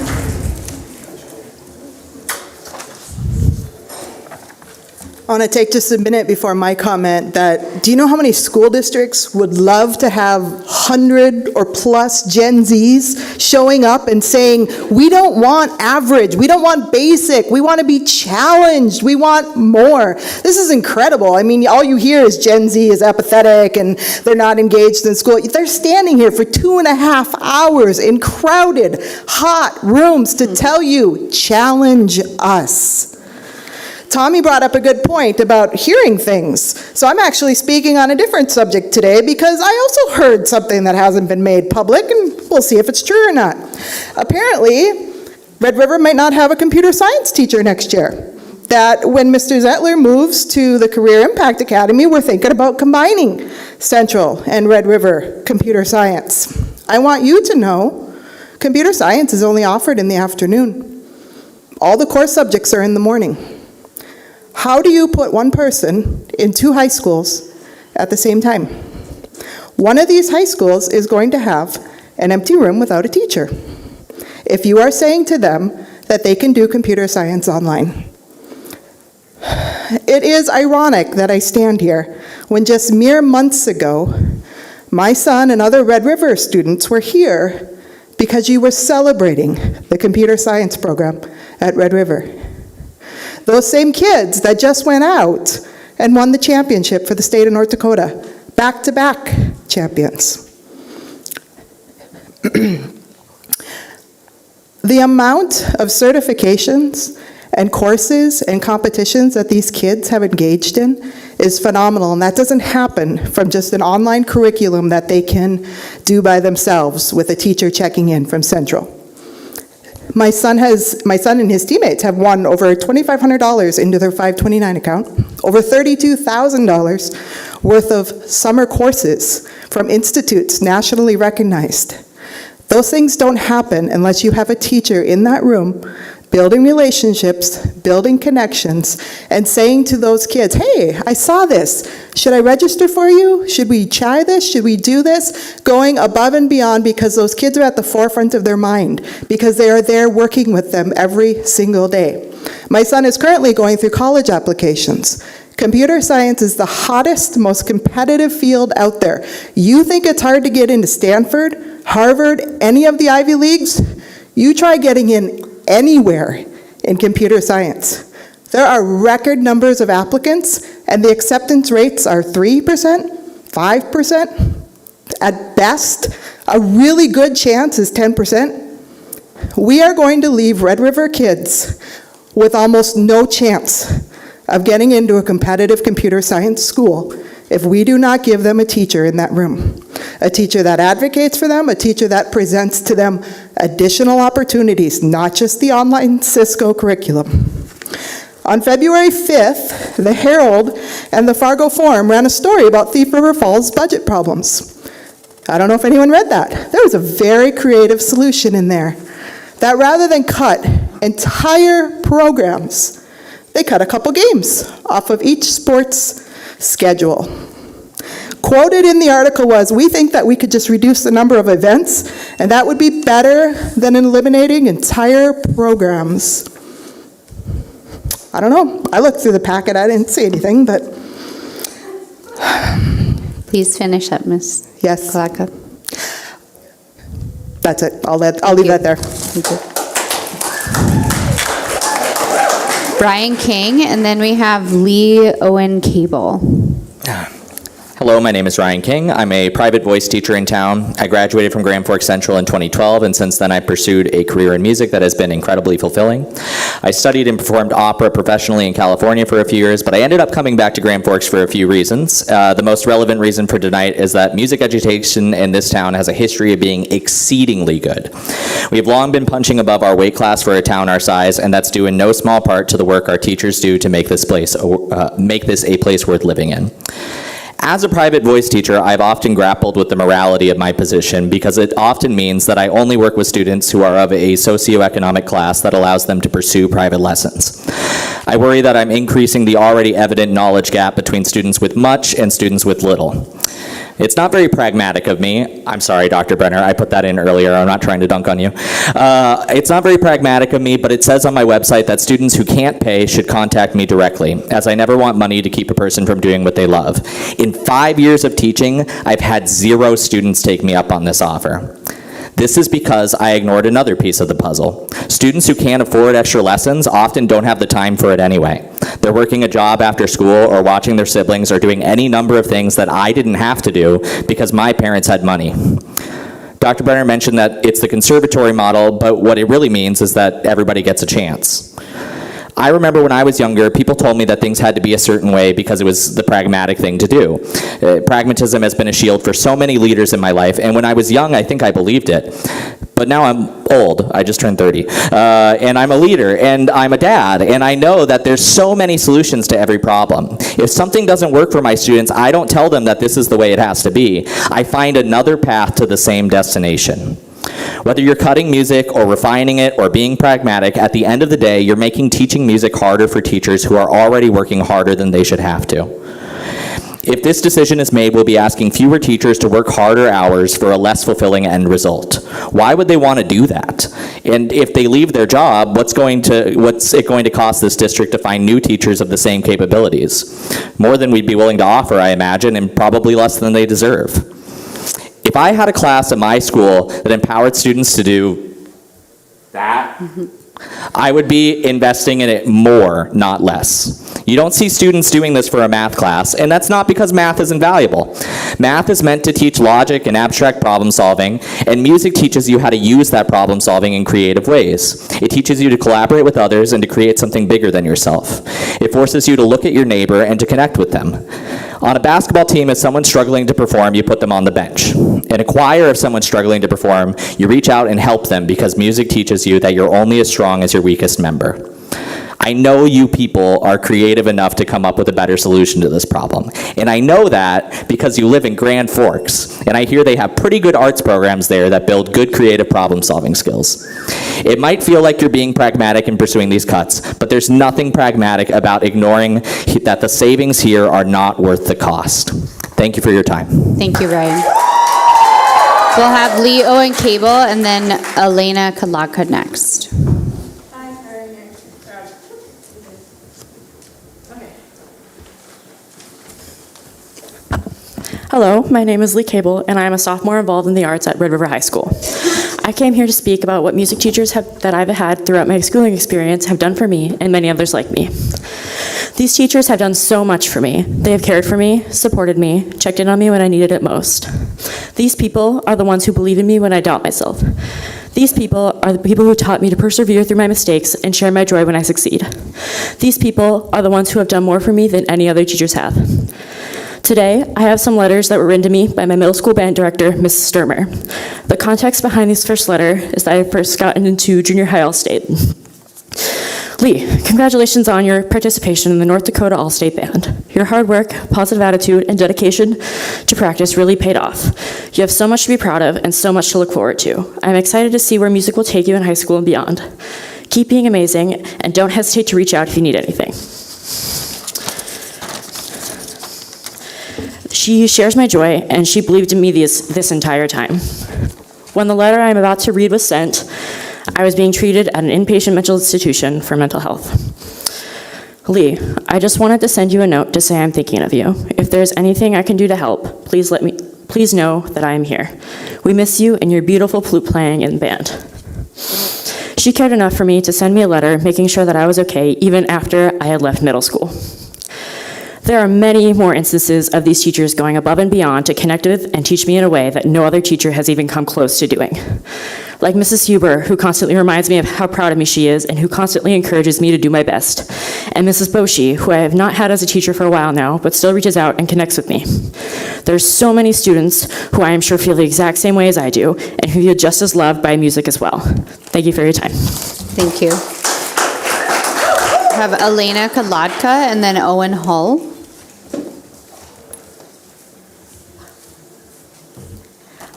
I want to take just a minute before my comment that, do you know how many school districts would love to have 100 or plus Gen Zs showing up and saying, we don't want average, we don't want basic, we want to be challenged, we want more. This is incredible. I mean, all you hear is Gen Z is apathetic and they're not engaged in school. They're standing here for 2.5 hours in crowded, hot rooms to tell you, challenge us. Tommy brought up a good point about hearing things. So I'm actually speaking on a different subject today because I also heard something that hasn't been made public, and we'll see if it's true or not. Apparently, Red River might not have a computer science teacher next year. That when Mr. Zettler moves to the Career Impact Academy, we're thinking about combining Central and Red River computer science. I want you to know, computer science is only offered in the afternoon. All the core subjects are in the morning. How do you put one person in 2 high schools at the same time? One of these high schools is going to have an empty room without a teacher. If you are saying to them that they can do computer science online, it is ironic that I stand here when just mere months ago, my son and other Red River students were here because you were celebrating the computer science program at Red River. Those same kids that just went out and won the championship for the state of North Dakota, back-to-back champions. The amount of certifications and courses and competitions that these kids have engaged in is phenomenal, and that doesn't happen from just an online curriculum that they can do by themselves with a teacher checking in from Central. My son and his teammates have won over $2,500 into their 529 account, over $32,000 worth of summer courses from institutes nationally recognized. Those things don't happen unless you have a teacher in that room building relationships, building connections, and saying to those kids, hey, I saw this. Should I register for you? Should we try this? Should we do this? Going above and beyond because those kids are at the forefront of their mind, because they are there working with them every single day. My son is currently going through college applications. Computer science is the hottest, most competitive field out there. You think it's hard to get into Stanford, Harvard, any of the Ivy Leagues? You try getting in anywhere in computer science. There are record numbers of applicants, and the acceptance rates are 3%, 5%. At best, a really good chance is 10%. We are going to leave Red River kids with almost no chance of getting into a competitive computer science school if we do not give them a teacher in that room. A teacher that advocates for them, a teacher that presents to them additional opportunities, not just the online Cisco curriculum. On February 5th, the Herald and the Fargo Forum ran a story about Thief River Falls budget problems. I don't know if anyone read that. There was a very creative solution in there, that rather than cut entire programs, they cut a couple games off of each sports schedule. Quoted in the article was, we think that we could just reduce the number of events, and that would be better than eliminating entire programs. I don't know. I looked through the packet. I didn't see anything, but... Please finish up, Ms. Yes. Kalaka. That's it. I'll leave that there. Thank you. Brian King, and then we have Lee Owen Cable. Hello, my name is Ryan King. I'm a private voice teacher in town. I graduated from Grand Forks Central in 2012, and since then I pursued a career in music that has been incredibly fulfilling. I studied and performed opera professionally in California for a few years, but I ended up coming back to Grand Forks for a few reasons. The most relevant reason for tonight is that music education in this town has a history of being exceedingly good. We have long been punching above our weight class for a town our size, and that's due in no small part to the work our teachers do to make this a place worth living in. As a private voice teacher, I've often grappled with the morality of my position because it often means that I only work with students who are of a socioeconomic class that allows them to pursue private lessons. I worry that I'm increasing the already evident knowledge gap between students with much and students with little. It's not very pragmatic of me. I'm sorry, Dr. Brenner, I put that in earlier. I'm not trying to dunk on you. It's not very pragmatic of me, but it says on my website that students who can't pay should contact me directly, as I never want money to keep a person from doing what they love. In 5 years of teaching, I've had 0 students take me up on this offer. This is because I ignored another piece of the puzzle. Students who can't afford extra lessons often don't have the time for it anyway. They're working a job after school or watching their siblings or doing any number of things that I didn't have to do because my parents had money. Dr. Brenner mentioned that it's the conservatory model, but what it really means is that everybody gets a chance. I remember when I was younger, people told me that things had to be a certain way because it was the pragmatic thing to do. Pragmatism has been a shield for so many leaders in my life, and when I was young, I think I believed it. But now I'm old, I just turned 30, and I'm a leader, and I'm a dad, and I know that there's so many solutions to every problem. If something doesn't work for my students, I don't tell them that this is the way it has to be. I find another path to the same destination. Whether you're cutting music or refining it or being pragmatic, at the end of the day, you're making teaching music harder for teachers who are already working harder than they should have to. If this decision is made, we'll be asking fewer teachers to work harder hours for a less fulfilling end result. Why would they want to do that? And if they leave their job, what's it going to cost this district to find new teachers of the same capabilities? More than we'd be willing to offer, I imagine, and probably less than they deserve. If I had a class at my school that empowered students to do that, I would be investing in it more, not less. You don't see students doing this for a math class, and that's not because math isn't valuable. Math is meant to teach logic and abstract problem solving, and music teaches you how to use that problem solving in creative ways. It teaches you to collaborate with others and to create something bigger than yourself. It forces you to look at your neighbor and to connect with them. On a basketball team, if someone's struggling to perform, you put them on the bench. In a choir, if someone's struggling to perform, you reach out and help them because music teaches you that you're only as strong as your weakest member. I know you people are creative enough to come up with a better solution to this problem. And I know that because you live in Grand Forks, and I hear they have pretty good arts programs there that build good creative problem-solving skills. It might feel like you're being pragmatic in pursuing these cuts, but there's nothing pragmatic about ignoring that the savings here are not worth the cost. Thank you for your time. Thank you, Ryan. We'll have Lee Owen Cable and then Elena Kalaka next. Hello, my name is Lee Cable, and I am a sophomore involved in the arts at Red River High School. I came here to speak about what music teachers that I've had throughout my schooling experience have done for me and many others like me. These teachers have done so much for me. They have cared for me, supported me, checked in on me when I needed it most. These people are the ones who believe in me when I doubt myself. These people are the people who taught me to persevere through my mistakes and share my joy when I succeed. These people are the ones who have done more for me than any other teachers have. Today, I have some letters that were written to me by my middle school band director, Mrs. Sturmer. The context behind this first letter is that I first gotten into junior high All-State. Lee, congratulations on your participation in the North Dakota All-State Band. Your hard work, positive attitude, and dedication to practice really paid off. You have so much to be proud of and so much to look forward to. I'm excited to see where music will take you in high school and beyond. Keep being amazing, and don't hesitate to reach out if you need anything. She shares my joy, and she believed in me this entire time. When the letter I'm about to read was sent, I was being treated at an inpatient mental institution for mental health. Lee, I just wanted to send you a note to say I'm thinking of you. If there's anything I can do to help, please know that I am here. We miss you and your beautiful flute playing in band. She cared enough for me to send me a letter making sure that I was okay even after I had left middle school. There are many more instances of these teachers going above and beyond to connect with and teach me in a way that no other teacher has even come close to doing. Like Mrs. Huber, who constantly reminds me of how proud of me she is and who constantly encourages me to do my best. And Mrs. Boshi, who I have not had as a teacher for a while now, but still reaches out and connects with me. There's so many students who I am sure feel the exact same way as I do and who feel just as loved by music as well. Thank you for your time. Thank you. Have Elena Kalodka and then Owen Hull.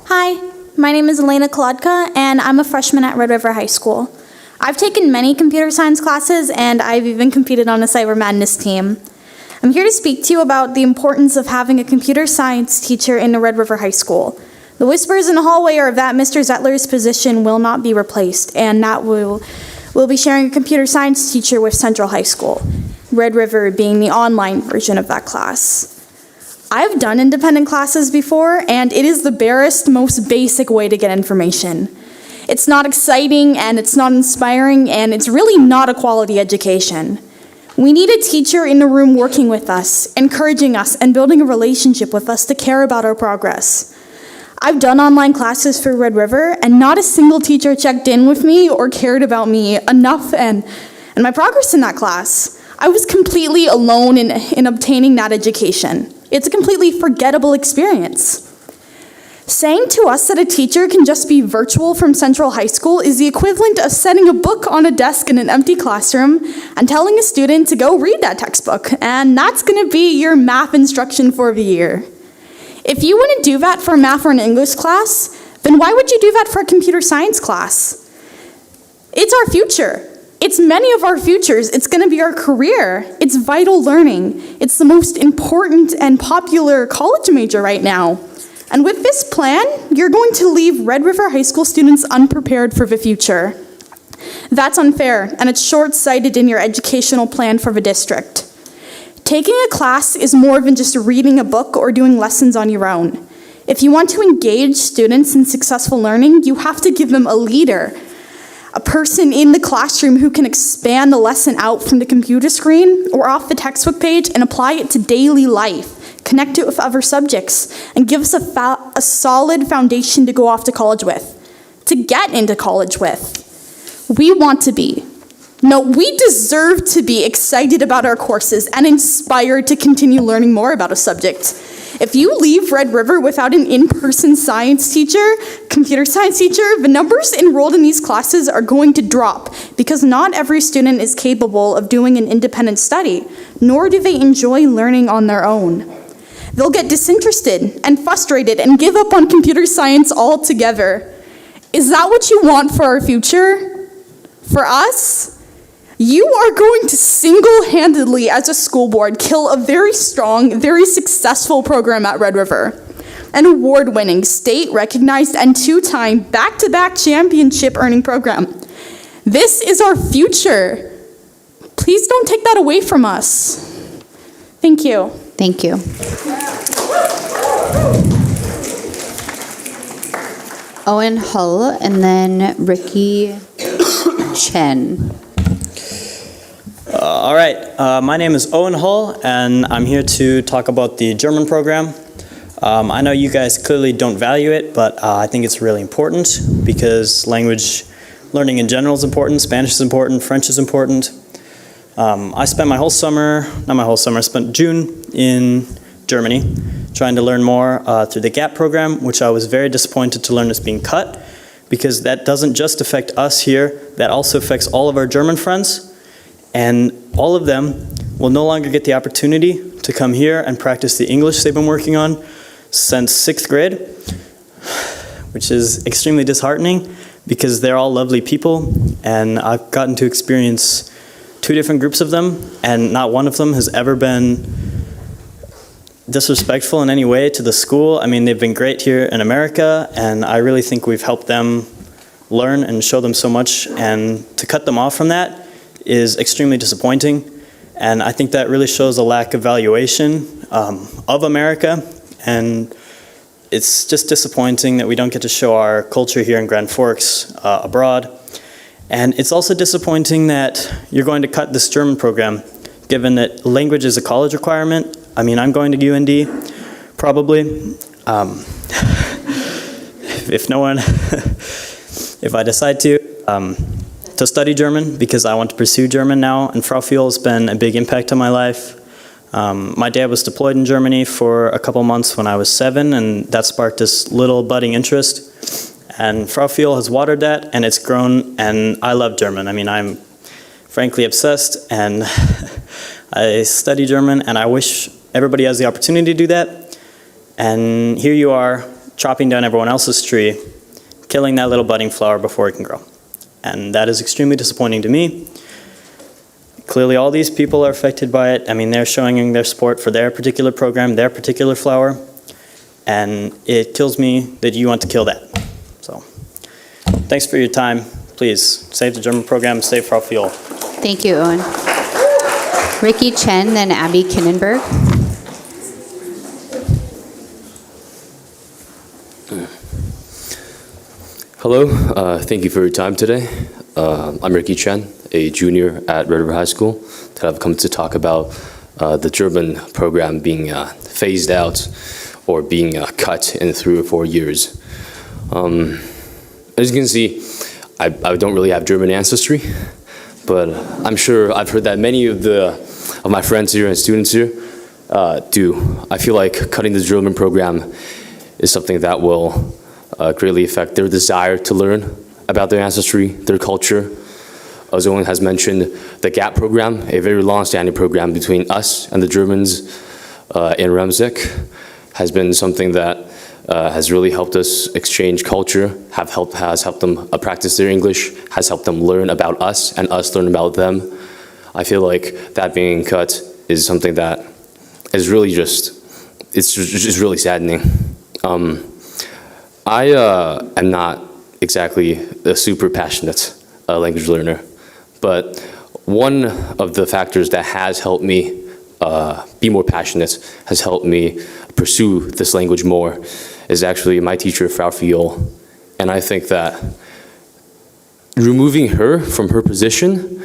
Hi, my name is Elena Kolodka, and I'm a freshman at Red River High School. I've taken many computer science classes, and I've even competed on a Cyber Madness team. I'm here to speak to you about the importance of having a computer science teacher in Red River High School. The whispers in the hallway are that Mr. Zettler's position will not be replaced, and that we'll be sharing a computer science teacher with Central High School, Red River being the online version of that class. I've done independent classes before, and it is the barest, most basic way to get information. It's not exciting, and it's not inspiring, and it's really not a quality education. We need a teacher in the room working with us, encouraging us, and building a relationship with us to care about our progress. I've done online classes for Red River, and not a single teacher checked in with me or cared about me enough and my progress in that class. I was completely alone in obtaining that education. It's a completely forgettable experience. Saying to us that a teacher can just be virtual from Central High School is the equivalent of setting a book on a desk in an empty classroom and telling a student to go read that textbook, and that's going to be your math instruction for the year. If you wouldn't do that for a math or an English class, then why would you do that for a computer science class? It's our future. It's many of our futures. It's going to be our career. It's vital learning. It's the most important and popular college major right now. And with this plan, you're going to leave Red River High School students unprepared for the future. That's unfair, and it's short-sighted in your educational plan for the district. Taking a class is more than just reading a book or doing lessons on your own. If you want to engage students in successful learning, you have to give them a leader, a person in the classroom who can expand the lesson out from the computer screen or off the textbook page and apply it to daily life, connect it with other subjects, and give us a solid foundation to go off to college with, to get into college with. We deserve to be excited about our courses and inspired to continue learning more about a subject. If you leave Red River without an in-person science teacher, computer science teacher, the numbers enrolled in these classes are going to drop because not every student is capable of doing an independent study, nor do they enjoy learning on their own. They'll get disinterested and frustrated and give up on computer science altogether. Is that what you want for our future? For us? You are going to single-handedly, as a school board, kill a very strong, very successful program at Red River. An award-winning, state-recognized, and two-time back-to-back championship-earning program. This is our future. Please don't take that away from us. Thank you. Thank you. Owen Hull, and then Ricky Chen. All right, my name is Owen Hull, and I'm here to talk about the German program. I know you guys clearly don't value it, but I think it's really important because language learning in general is important. Spanish is important, French is important. I spent my whole summer, I spent June in Germany trying to learn more through the GAP program, which I was very disappointed to learn is being cut because that doesn't just affect us here, that also affects all of our German friends. And all of them will no longer get the opportunity to come here and practice the English they've been working on since 6th grade, which is extremely disheartening because they're all lovely people, and I've gotten to experience 2 different groups of them, and not one of them has ever been disrespectful in any way to the school. I mean, they've been great here in America, and I really think we've helped them learn and show them so much, and to cut them off from that is extremely disappointing, and I think that really shows a lack of valuation of America, and it's just disappointing that we don't get to show our culture here in Grand Forks abroad. And it's also disappointing that you're going to cut this German program, given that language is a college requirement. I mean, I'm going to UND, probably. If I decide to study German, because I want to pursue German now, and Frau Fiel has been a big impact on my life. My dad was deployed in Germany for a couple months when I was 7, and that sparked this little budding interest. And Frau Fiel has watered that, and it's grown, and I love German. I mean, I'm frankly obsessed, and I study German, and I wish everybody has the opportunity to do that. And here you are, chopping down everyone else's tree, killing that little budding flower before it can grow. And that is extremely disappointing to me. Clearly all these people are affected by it. I mean, they're showing their support for their particular program, their particular flower, and it kills me that you want to kill that. So, thanks for your time. Please, save the German program, save Frau Fiel. Thank you, Owen. Ricky Chen, then Abby Kinnenberg. Hello, thank you for your time today. I'm Ricky Chen, a junior at Red River High School, that I've come to talk about the German program being phased out or being cut in 3 or 4 years. As you can see, I don't really have German ancestry, but I'm sure I've heard that many of my friends here and students here do. I feel like cutting the German program is something that will greatly affect their desire to learn about their ancestry, their culture. As Owen has mentioned, the GAP program, a very long-standing program between us and the Germans in Remsik, has been something that has really helped us exchange culture, has helped them practice their English, has helped them learn about us and us learn about them. I feel like that being cut is something that is really it's really saddening. I am not exactly a super passionate language learner, but one of the factors that has helped me be more passionate, has helped me pursue this language more, is actually my teacher, Frau Fiel. And I think that removing her from her position,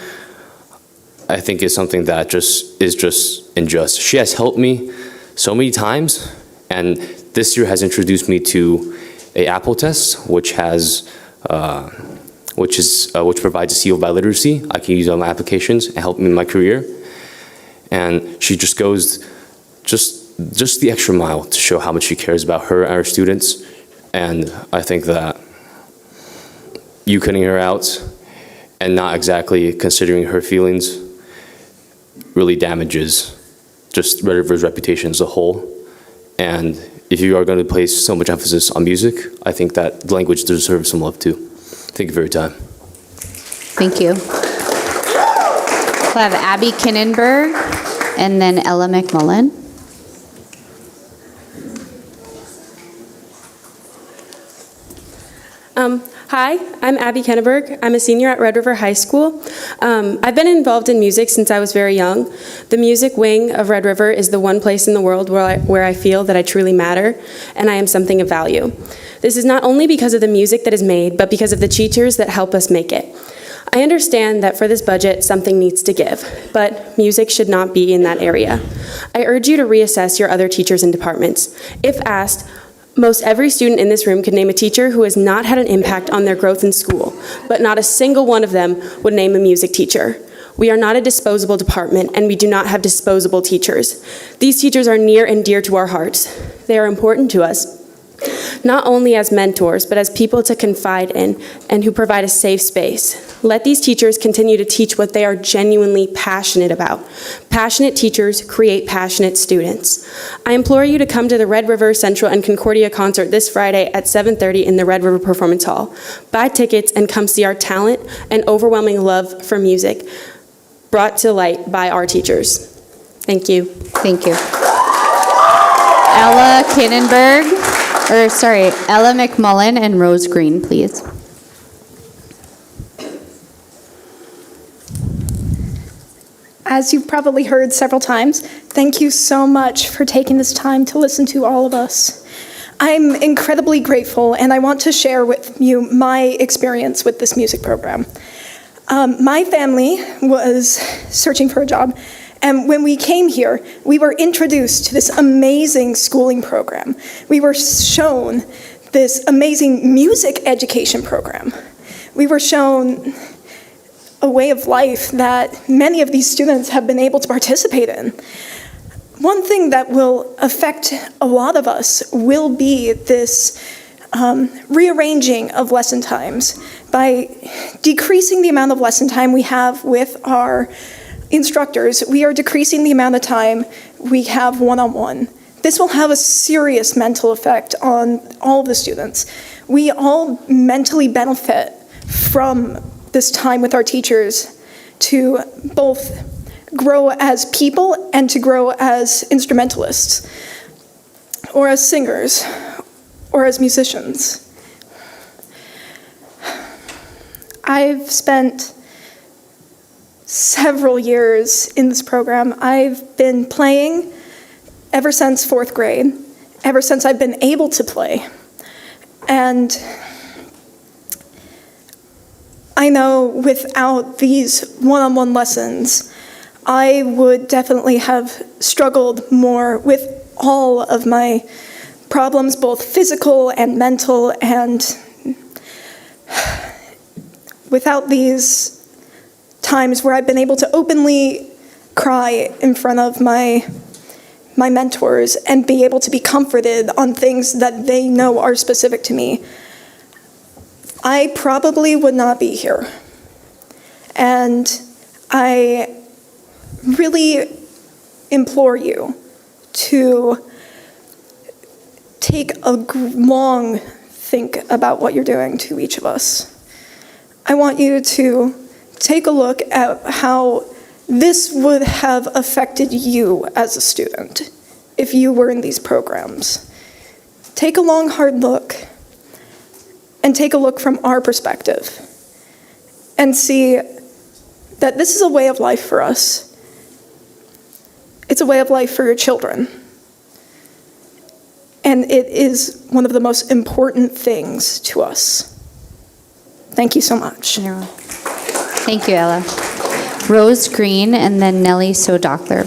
I think is something that is just unjust. She has helped me so many times, and this year has introduced me to a Apple test, which provides a seal of biliteracy I can use on my applications and help me in my career. And she just goes just the extra mile to show how much she cares about her and her students. And I think that you cutting her out and not exactly considering her feelings really damages just Red River's reputation as a whole. And if you are going to place so much emphasis on music, I think that the language deserves some love too. Thank you for your time. Thank you. We'll have Abby Kinnenberg and then Ella McMullen. Hi, I'm Abby Kenneberg. I'm a senior at Red River High School. I've been involved in music since I was very young. The music wing of Red River is the one place in the world where I feel that I truly matter and I am something of value. This is not only because of the music that is made, but because of the teachers that help us make it. I understand that for this budget, something needs to give, but music should not be in that area. I urge you to reassess your other teachers and departments. If asked, most every student in this room could name a teacher who has not had an impact on their growth in school, but not a single one of them would name a music teacher. We are not a disposable department, and we do not have disposable teachers. These teachers are near and dear to our hearts. They are important to us, not only as mentors, but as people to confide in and who provide a safe space. Let these teachers continue to teach what they are genuinely passionate about. Passionate teachers create passionate students. I implore you to come to the Red River Central and Concordia concert this Friday at 7:30 in the Red River Performance Hall. Buy tickets and come see our talent and overwhelming love for music brought to light by our teachers. Thank you. Thank you. Ella McMullen and Rose Green, please. As you've probably heard several times, thank you so much for taking this time to listen to all of us. I'm incredibly grateful, and I want to share with you my experience with this music program. My family was searching for a job, and when we came here, we were introduced to this amazing schooling program. We were shown this amazing music education program. We were shown a way of life that many of these students have been able to participate in. One thing that will affect a lot of us will be this rearranging of lesson times. By decreasing the amount of lesson time we have with our instructors, we are decreasing the amount of time we have one-on-one. This will have a serious mental effect on all of the students. We all mentally benefit from this time with our teachers to both grow as people and to grow as instrumentalists, or as singers, or as musicians. I've spent several years in this program. I've been playing ever since 4th grade, ever since I've been able to play. And I know without these one-on-one lessons, I would definitely have struggled more with all of my problems, both physical and mental, and without these times where I've been able to openly cry in front of my mentors and be able to be comforted on things that they know are specific to me, I probably would not be here. And I really implore you to take a long think about what you're doing to each of us. I want you to take a look at how this would have affected you as a student if you were in these programs. Take a long, hard look, and take a look from our perspective and see that this is a way of life for us. It's a way of life for your children. And it is one of the most important things to us. Thank you so much. Thank you, Ella. Rose Green and then Nellie Sodockler.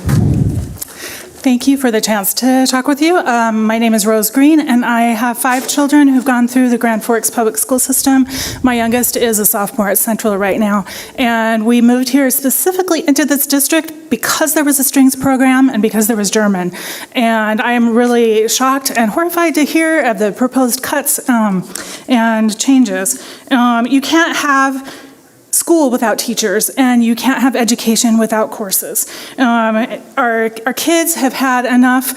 Thank you for the chance to talk with you. My name is Rose Green, and I have 5 children who've gone through the Grand Forks Public School System. My youngest is a sophomore at Central right now, and we moved here specifically into this district because there was a strings program and because there was German. And I am really shocked and horrified to hear of the proposed cuts and changes. You can't have school without teachers, and you can't have education without courses. Our kids have had enough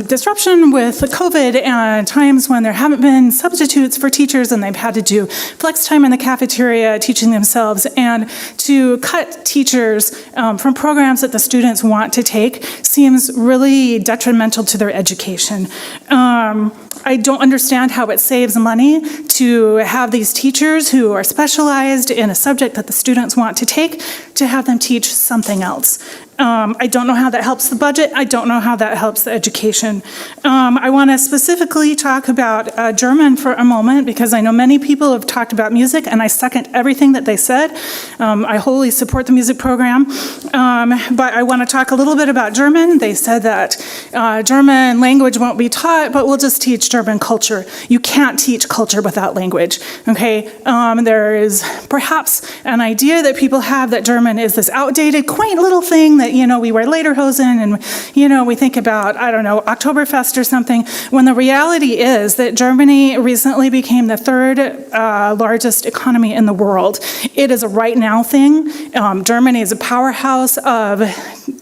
disruption with COVID and times when there haven't been substitutes for teachers and they've had to do flex time in the cafeteria teaching themselves, and to cut teachers from programs that the students want to take seems really detrimental to their education. I don't understand how it saves money to have these teachers who are specialized in a subject that the students want to take, to have them teach something else. I don't know how that helps the budget. I don't know how that helps the education. I want to specifically talk about German for a moment, because I know many people have talked about music, and I second everything that they said. I wholly support the music program. But I want to talk a little bit about German. They said that German language won't be taught, but we'll just teach German culture. You can't teach culture without language, okay? There is perhaps an idea that people have that German is this outdated, quaint little thing that, we wear lederhosen and, we think about, I don't know, Oktoberfest or something, when the reality is that Germany recently became the 3rd largest economy in the world. It is a right now thing. Germany is a powerhouse of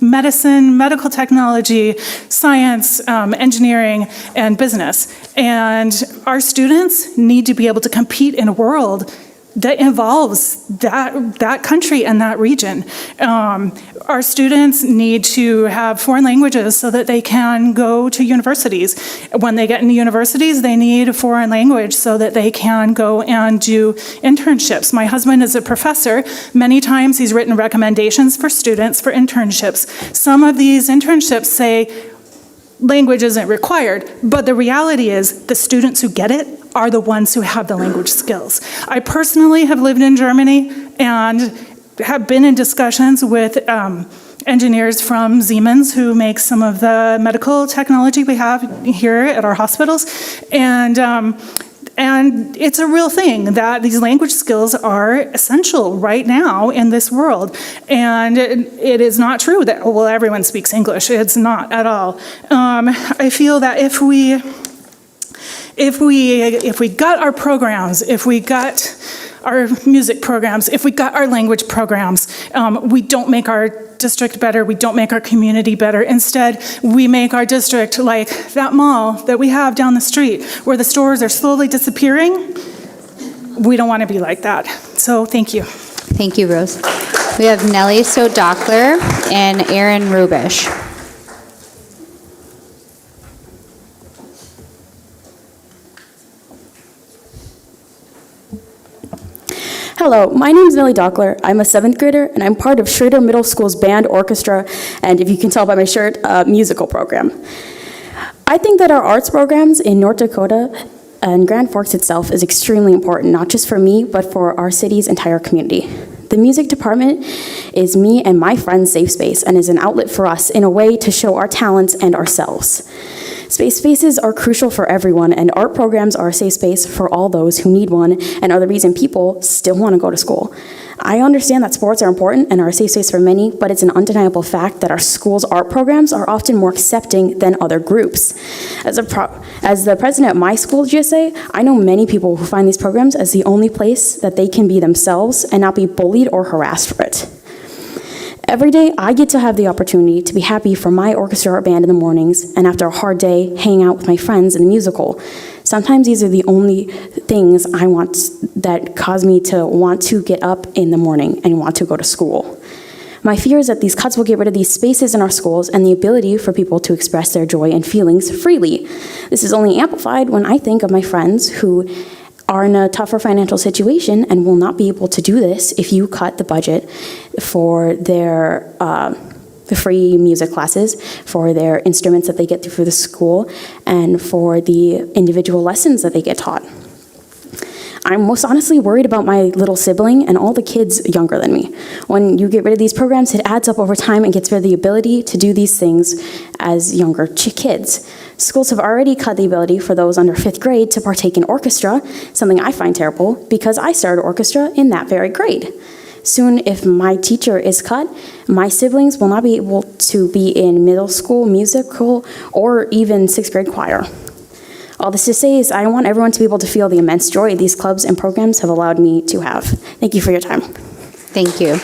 medicine, medical technology, science, engineering, and business. And our students need to be able to compete in a world that involves that country and that region. Our students need to have foreign languages so that they can go to universities. When they get into universities, they need a foreign language so that they can go and do internships. My husband is a professor. Many times he's written recommendations for students for internships. Some of these internships say language isn't required, but the reality is the students who get it are the ones who have the language skills. I personally have lived in Germany and have been in discussions with engineers from Siemens who make some of the medical technology we have here at our hospitals. And it's a real thing that these language skills are essential right now in this world. And it is not true that, well, everyone speaks English. It's not at all. I feel that if we got our programs, if we got our music programs, if we got our language programs, we don't make our district better, we don't make our community better. Instead, we make our district like that mall that we have down the street where the stores are slowly disappearing. We don't want to be like that. So thank you. Thank you, Rose. We have Nellie Sodockler and Aaron Rubish. Hello, my name is Nellie Dockler. I'm a 7th grader, and I'm part of Schrader Middle School's band orchestra, and if you can tell by my shirt, musical program. I think that our arts programs in North Dakota and Grand Forks itself is extremely important, not just for me, but for our city's entire community. The music department is me and my friends' safe space and is an outlet for us in a way to show our talents and ourselves. Space spaces are crucial for everyone, and art programs are a safe space for all those who need one and are the reason people still want to go to school. I understand that sports are important and are a safe space for many, but it's an undeniable fact that our school's art programs are often more accepting than other groups. As the president of my school, GSA, I know many people who find these programs as the only place that they can be themselves and not be bullied or harassed for it. Every day, I get to have the opportunity to be happy for my orchestra or band in the mornings, and after a hard day, hang out with my friends in a musical. Sometimes these are the only things I want that cause me to want to get up in the morning and want to go to school. My fear is that these cuts will get rid of these spaces in our schools and the ability for people to express their joy and feelings freely. This is only amplified when I think of my friends who are in a tougher financial situation and will not be able to do this if you cut the budget for their the free music classes, for their instruments that they get through the school, and for the individual lessons that they get taught. I'm most honestly worried about my little sibling and all the kids younger than me. When you get rid of these programs, it adds up over time and gets rid of the ability to do these things as younger kids. Schools have already cut the ability for those under 5th grade to partake in orchestra, something I find terrible because I started orchestra in that very grade. Soon, if my teacher is cut, my siblings will not be able to be in middle school musical or even 6th grade choir. All this to say is I want everyone to be able to feel the immense joy these clubs and programs have allowed me to have. Thank you for your time. Thank you.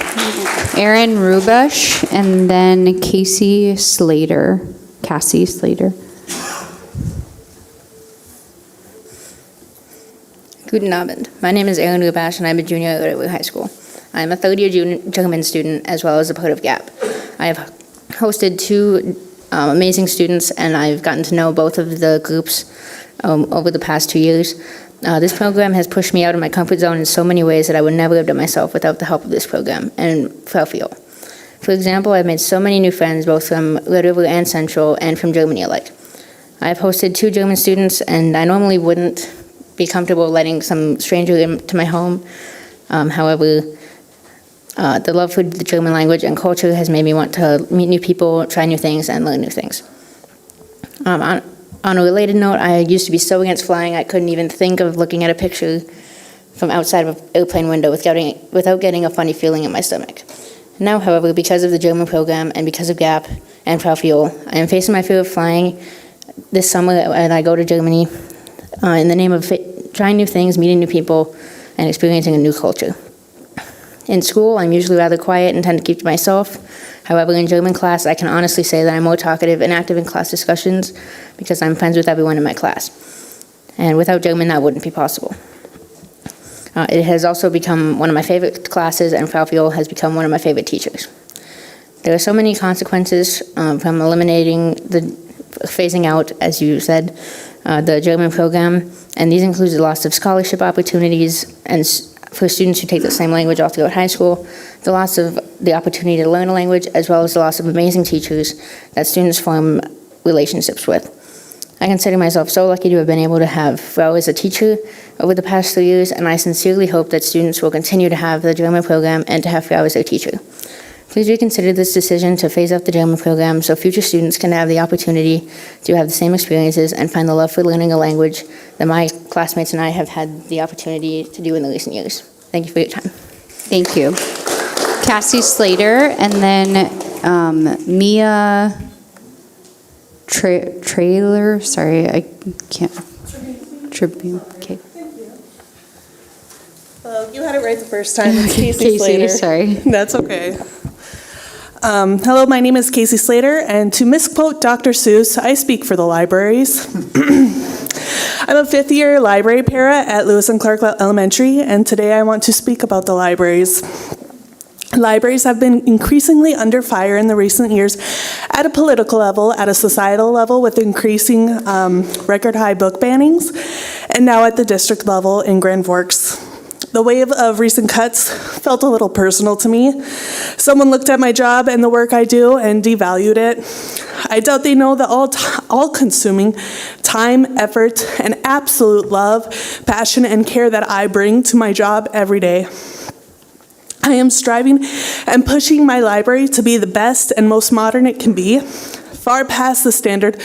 Aaron Rubash, and then Cassie Slater. Guten Abend. My name is Aaron Rubash, and I'm a junior at River High School. I'm a third-year German student, as well as a part of GAP. I have hosted 2 amazing students, and I've gotten to know both of the groups over the past 2 years. This program has pushed me out of my comfort zone in so many ways that I would never have done myself without the help of this program and Frau Fiel. For example, I've made so many new friends, both from Red River and Central, and from Germany alike. I've hosted 2 German students, and I normally wouldn't be comfortable letting some stranger into my home. However, the love for the German language and culture has made me want to meet new people, try new things, and learn new things. On a related note, I used to be so against flying I couldn't even think of looking at a picture from outside of an airplane window without getting a funny feeling in my stomach. Now, however, because of the German program and because of GAP and Frau Fiel, I am facing my fear of flying this summer and I go to Germany in the name of trying new things, meeting new people, and experiencing a new culture. In school, I'm usually rather quiet and tend to keep to myself. However, in German class, I can honestly say that I'm more talkative and active in class discussions because I'm friends with everyone in my class. And without German, that wouldn't be possible. It has also become one of my favorite classes, and Frau Fiel has become one of my favorite teachers. There are so many consequences from eliminating phasing out, as you said, the German program, and these include the loss of scholarship opportunities and for students who take the same language all throughout high school, the loss of the opportunity to learn a language, as well as the loss of amazing teachers that students form relationships with. I consider myself so lucky to have been able to have Frau as a teacher over the past 3 years, and I sincerely hope that students will continue to have the German program and to have Frau as their teacher. Please reconsider this decision to phase out the German program so future students can have the opportunity to have the same experiences and find the love for learning a language that my classmates and I have had the opportunity to do in the recent years. Thank you for your time. Thank you. Cassie Slater, and then Mia Trailer. Sorry, I can't. Tribune. Okay. Well, you had it right the first time. It's Casey Casey, Slater. sorry. That's okay. Hello, my name is Casey Slater, and to misquote Dr. Seuss, I speak for the libraries. I'm a 5th-year library para at Lewis and Clark Elementary, and today I want to speak about the libraries. Libraries have been increasingly under fire in the recent years at a political level, at a societal level with increasing record-high book bannings, and now at the district level in Grand Forks. The wave of recent cuts felt a little personal to me. Someone looked at my job and the work I do and devalued it. I doubt they know the all-consuming time, effort, and absolute love, passion, and care that I bring to my job every day. I am striving and pushing my library to be the best and most modern it can be, far past the standard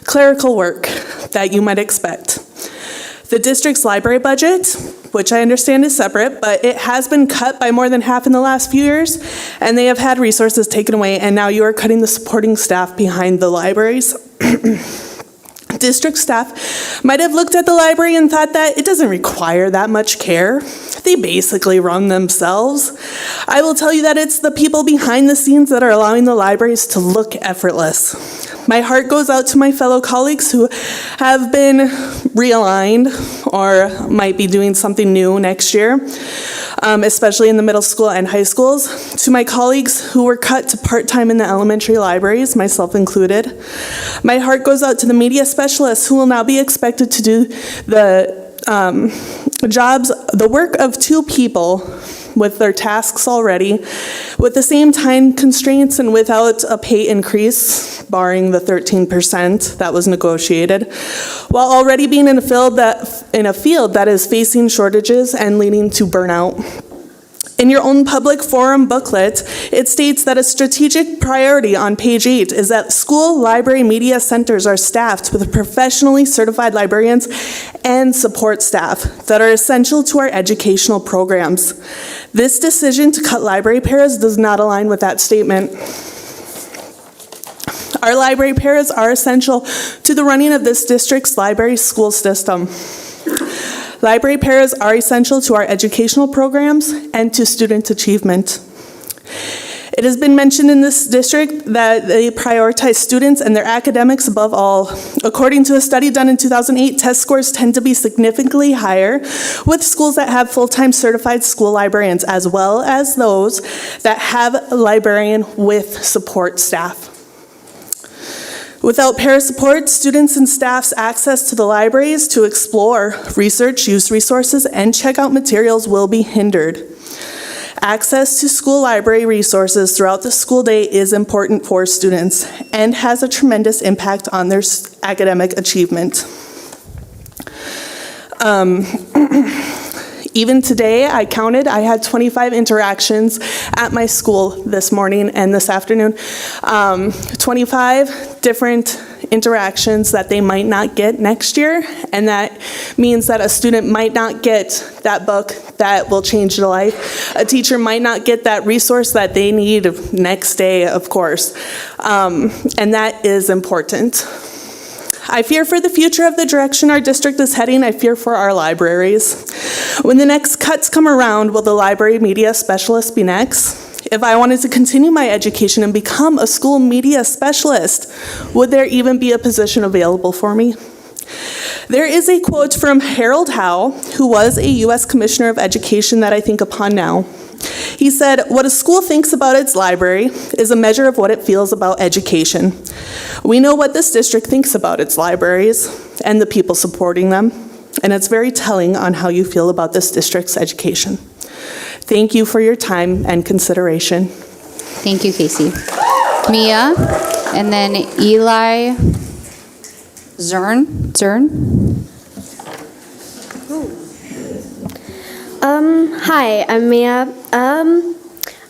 clerical work that you might expect. The district's library budget, which I understand is separate, but it has been cut by more than half in the last few years, and they have had resources taken away, and now you are cutting the supporting staff behind the libraries. District staff might have looked at the library and thought that it doesn't require that much care. They basically run themselves. I will tell you that it's the people behind the scenes that are allowing the libraries to look effortless. My heart goes out to my fellow colleagues who have been realigned or might be doing something new next year, especially in the middle school and high schools. To my colleagues who were cut to part-time in the elementary libraries, myself included. My heart goes out to the media specialists who will now be expected to do the work of 2 people with their tasks already, with the same time constraints and without a pay increase, barring the 13% that was negotiated, while already being in a field that is facing shortages and leading to burnout. In your own public forum booklet, it states that a strategic priority on page 8 is that school library media centers are staffed with professionally certified librarians and support staff that are essential to our educational programs. This decision to cut library paras does not align with that statement. Our library paras are essential to the running of this district's library school system. Library paras are essential to our educational programs and to student achievement. It has been mentioned in this district that they prioritize students and their academics above all. According to a study done in 2008, test scores tend to be significantly higher with schools that have full-time certified school librarians, as well as those that have a librarian with support staff. Without para support, students and staff's access to the libraries to explore, research, use resources, and check out materials will be hindered. Access to school library resources throughout the school day is important for students and has a tremendous impact on their academic achievement. Even today, I counted, I had 25 interactions at my school this morning and this afternoon. 25 different interactions that they might not get next year, and that means that a student might not get that book that will change their life. A teacher might not get that resource that they need next day, of course, and that is important. I fear for the future of the direction our district is heading. I fear for our libraries. When the next cuts come around, will the library media specialist be next? If I wanted to continue my education and become a school media specialist, would there even be a position available for me? There is a quote from Harold Howe, who was a U.S. Commissioner of Education, that I think upon now. He said, "What a school thinks about its library is a measure of what it feels about education." We know what this district thinks about its libraries and the people supporting them, and it's very telling on how you feel about this district's education. Thank you for your time and consideration. Thank you, Casey. Mia, and then Eli Zern. Hi, I'm Mia.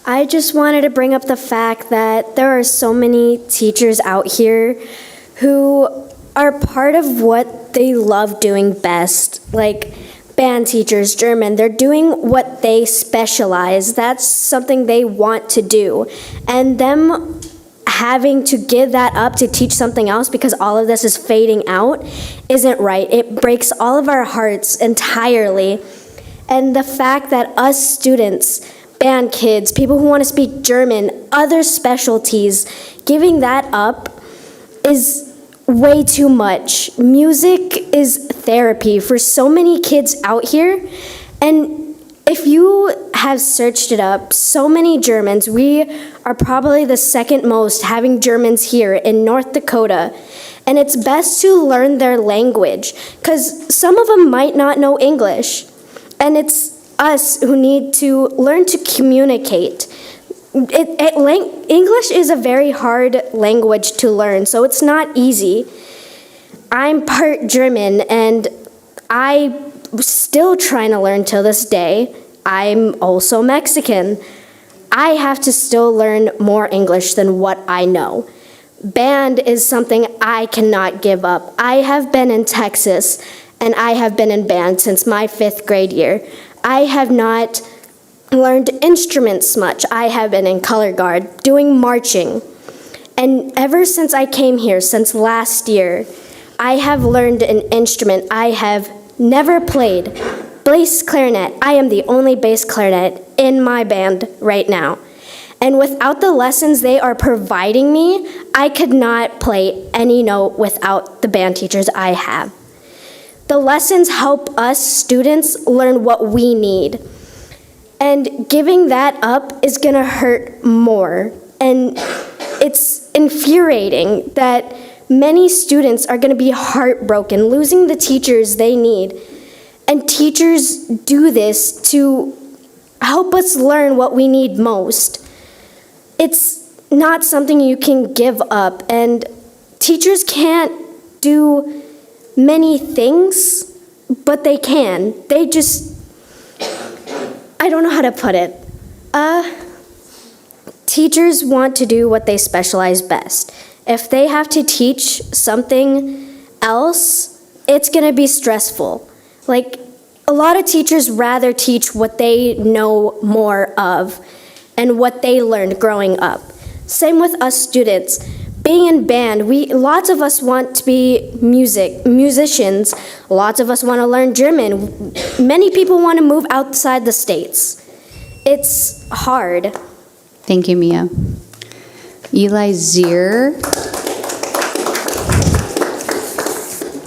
I just wanted to bring up the fact that there are so many teachers out here who are part of what they love doing best, like band teachers, German. They're doing what they specialize. That's something they want to do. And them having to give that up to teach something else because all of this is fading out isn't right. It breaks all of our hearts entirely. And the fact that us students, band kids, people who want to speak German, other specialties, giving that up is way too much. Music is therapy for so many kids out here. And if you have searched it up, so many Germans, we are probably the second most having Germans here in North Dakota. And it's best to learn their language because some of them might not know English. And it's us who need to learn to communicate. English is a very hard language to learn, so it's not easy. I'm part German, and I'm still trying to learn till this day. I'm also Mexican. I have to still learn more English than what I know. Band is something I cannot give up. I have been in Texas, and I have been in band since my 5th grade year. I have not learned instruments much. I have been in color guard, doing marching. And ever since I came here, since last year, I have learned an instrument I have never played. Bass clarinet. I am the only bass clarinet in my band right now. And without the lessons they are providing me, I could not play any note without the band teachers I have. The lessons help us students learn what we need. And giving that up is gonna hurt more. And it's infuriating that many students are gonna be heartbroken, losing the teachers they need. And teachers do this to help us learn what we need most. It's not something you can give up, and teachers can't do many things, but they can. They just, I don't know how to put it. Teachers want to do what they specialize best. If they have to teach something else, it's gonna be stressful. Like, a lot of teachers rather teach what they know more of and what they learned growing up. Same with us students. Being in band, lots of us want to be musicians. Lots of us want to learn German. Many people want to move outside the States. It's hard. Thank you, Mia. Eli Zier.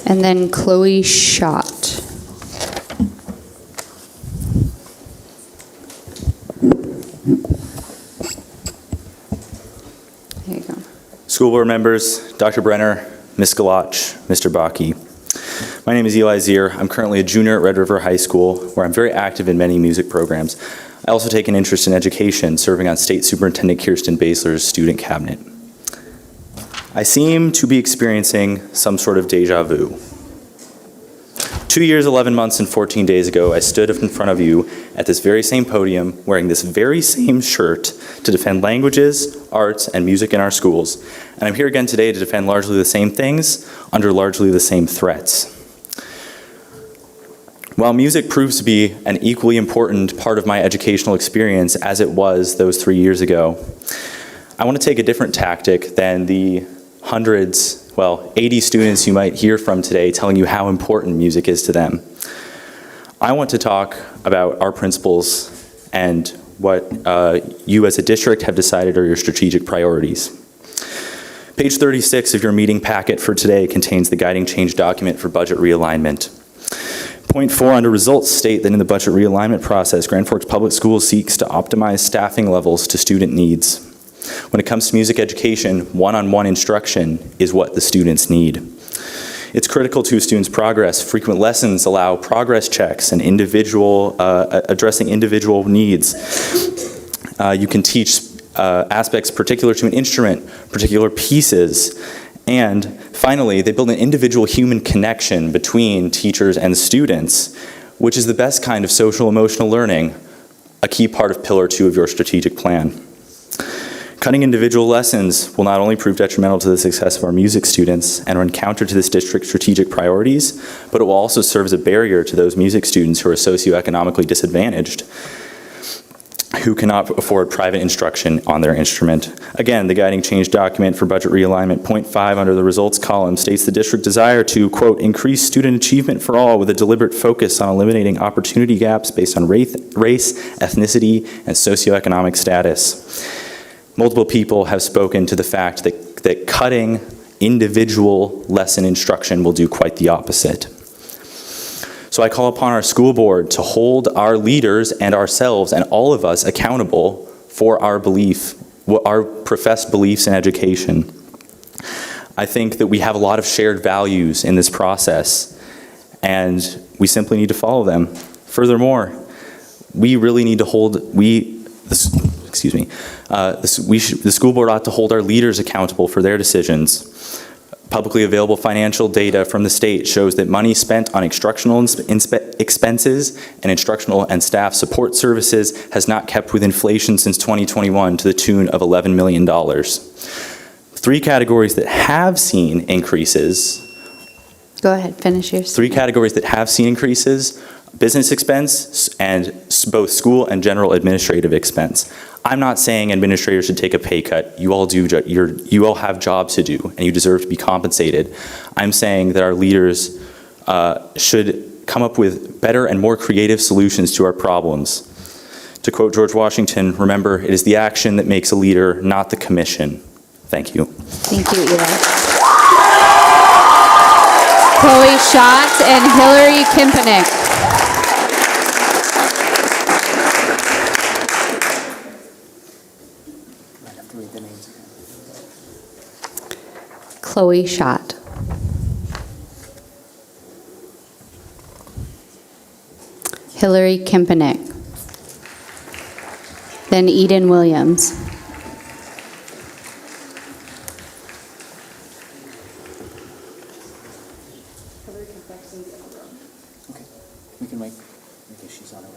And then Chloe Schott. There you go. School board members, Dr. Brenner, Ms. Galach, Mr. Bakke. My name is Eli Zier. I'm currently a junior at Red River High School, where I'm very active in many music programs. I also take an interest in education, serving on State Superintendent Kirsten Basler's student cabinet. I seem to be experiencing some sort of deja vu. 2 years, 11 months, and 14 days ago, I stood in front of you at this very same podium, wearing this very same shirt to defend languages, arts, and music in our schools. And I'm here again today to defend largely the same things under largely the same threats. While music proves to be an equally important part of my educational experience as it was those 3 years ago, I want to take a different tactic than the hundreds, 80 students you might hear from today telling you how important music is to them. I want to talk about our principles and what you as a district have decided are your strategic priorities. Page 36 of your meeting packet for today contains the guiding change document for budget realignment. Point 4 under results state that in the budget realignment process, Grand Forks Public Schools seeks to optimize staffing levels to student needs. When it comes to music education, one-on-one instruction is what the students need. It's critical to a student's progress. Frequent lessons allow progress checks and addressing individual needs. You can teach aspects particular to an instrument, particular pieces, and finally, they build an individual human connection between teachers and students, which is the best kind of social emotional learning, a key part of Pillar 2 of your strategic plan. Cutting individual lessons will not only prove detrimental to the success of our music students and run counter to this district's strategic priorities, but it will also serve as a barrier to those music students who are socioeconomically disadvantaged, who cannot afford private instruction on their instrument. Again, the guiding change document for budget realignment, point 5 under the results column, states the district desire to, quote, increase student achievement for all with a deliberate focus on eliminating opportunity gaps based on race, ethnicity, and socioeconomic status. Multiple people have spoken to the fact that cutting individual lesson instruction will do quite the opposite. So I call upon our school board to hold our leaders and ourselves and all of us accountable for our professed beliefs in education. I think that we have a lot of shared values in this process, and we simply need to follow them. Furthermore, we really need to hold, the school board ought to hold our leaders accountable for their decisions. Publicly available financial data from the state shows that money spent on instructional expenses and instructional and staff support services has not kept with inflation since 2021 to the tune of $11 million. 3 categories that have seen increases. Go ahead, finish yours. 3 categories that have seen increases: business expense and both school and general administrative expense. I'm not saying administrators should take a pay cut. You all have jobs to do, and you deserve to be compensated. I'm saying that our leaders should come up with better and more creative solutions to our problems. To quote George Washington, remember, it is the action that makes a leader, not the commission. Thank you. Thank you, Eli. Chloe Schott and Hillary Kimpenek. Chloe Schott. Hillary Kimpenek. then Eden Williams. We can wait. Okay, she's on her way.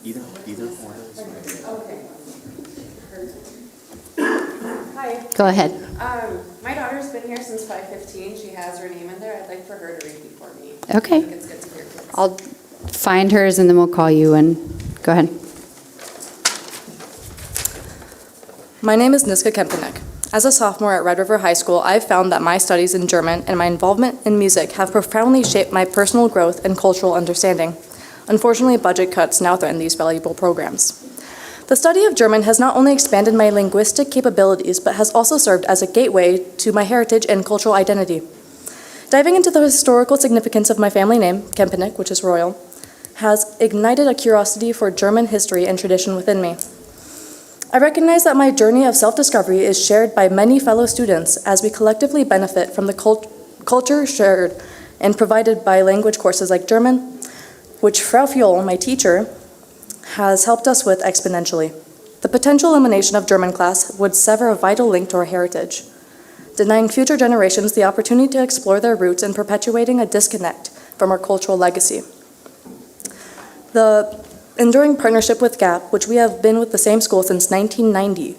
Either order is fine. Okay. Hi. Go ahead. My daughter's been here since 5:15. She has her name in there. I'd like for her to read before me. Okay. I think it's good to hear kids. I'll find hers and then we'll call you and go ahead. My name is Niska Kempenek. As a sophomore at Red River High School, I've found that my studies in German and my involvement in music have profoundly shaped my personal growth and cultural understanding. Unfortunately, budget cuts now threaten these valuable programs. The study of German has not only expanded my linguistic capabilities, but has also served as a gateway to my heritage and cultural identity. Diving into the historical significance of my family name, Kempenek, which is royal, has ignited a curiosity for German history and tradition within me. I recognize that my journey of self-discovery is shared by many fellow students as we collectively benefit from the culture shared and provided by language courses like German, which Frau Fuhl, my teacher, has helped us with exponentially. The potential elimination of German class would sever a vital link to our heritage, denying future generations the opportunity to explore their roots and perpetuating a disconnect from our cultural legacy. The enduring partnership with GAP, which we have been with the same school since 1990,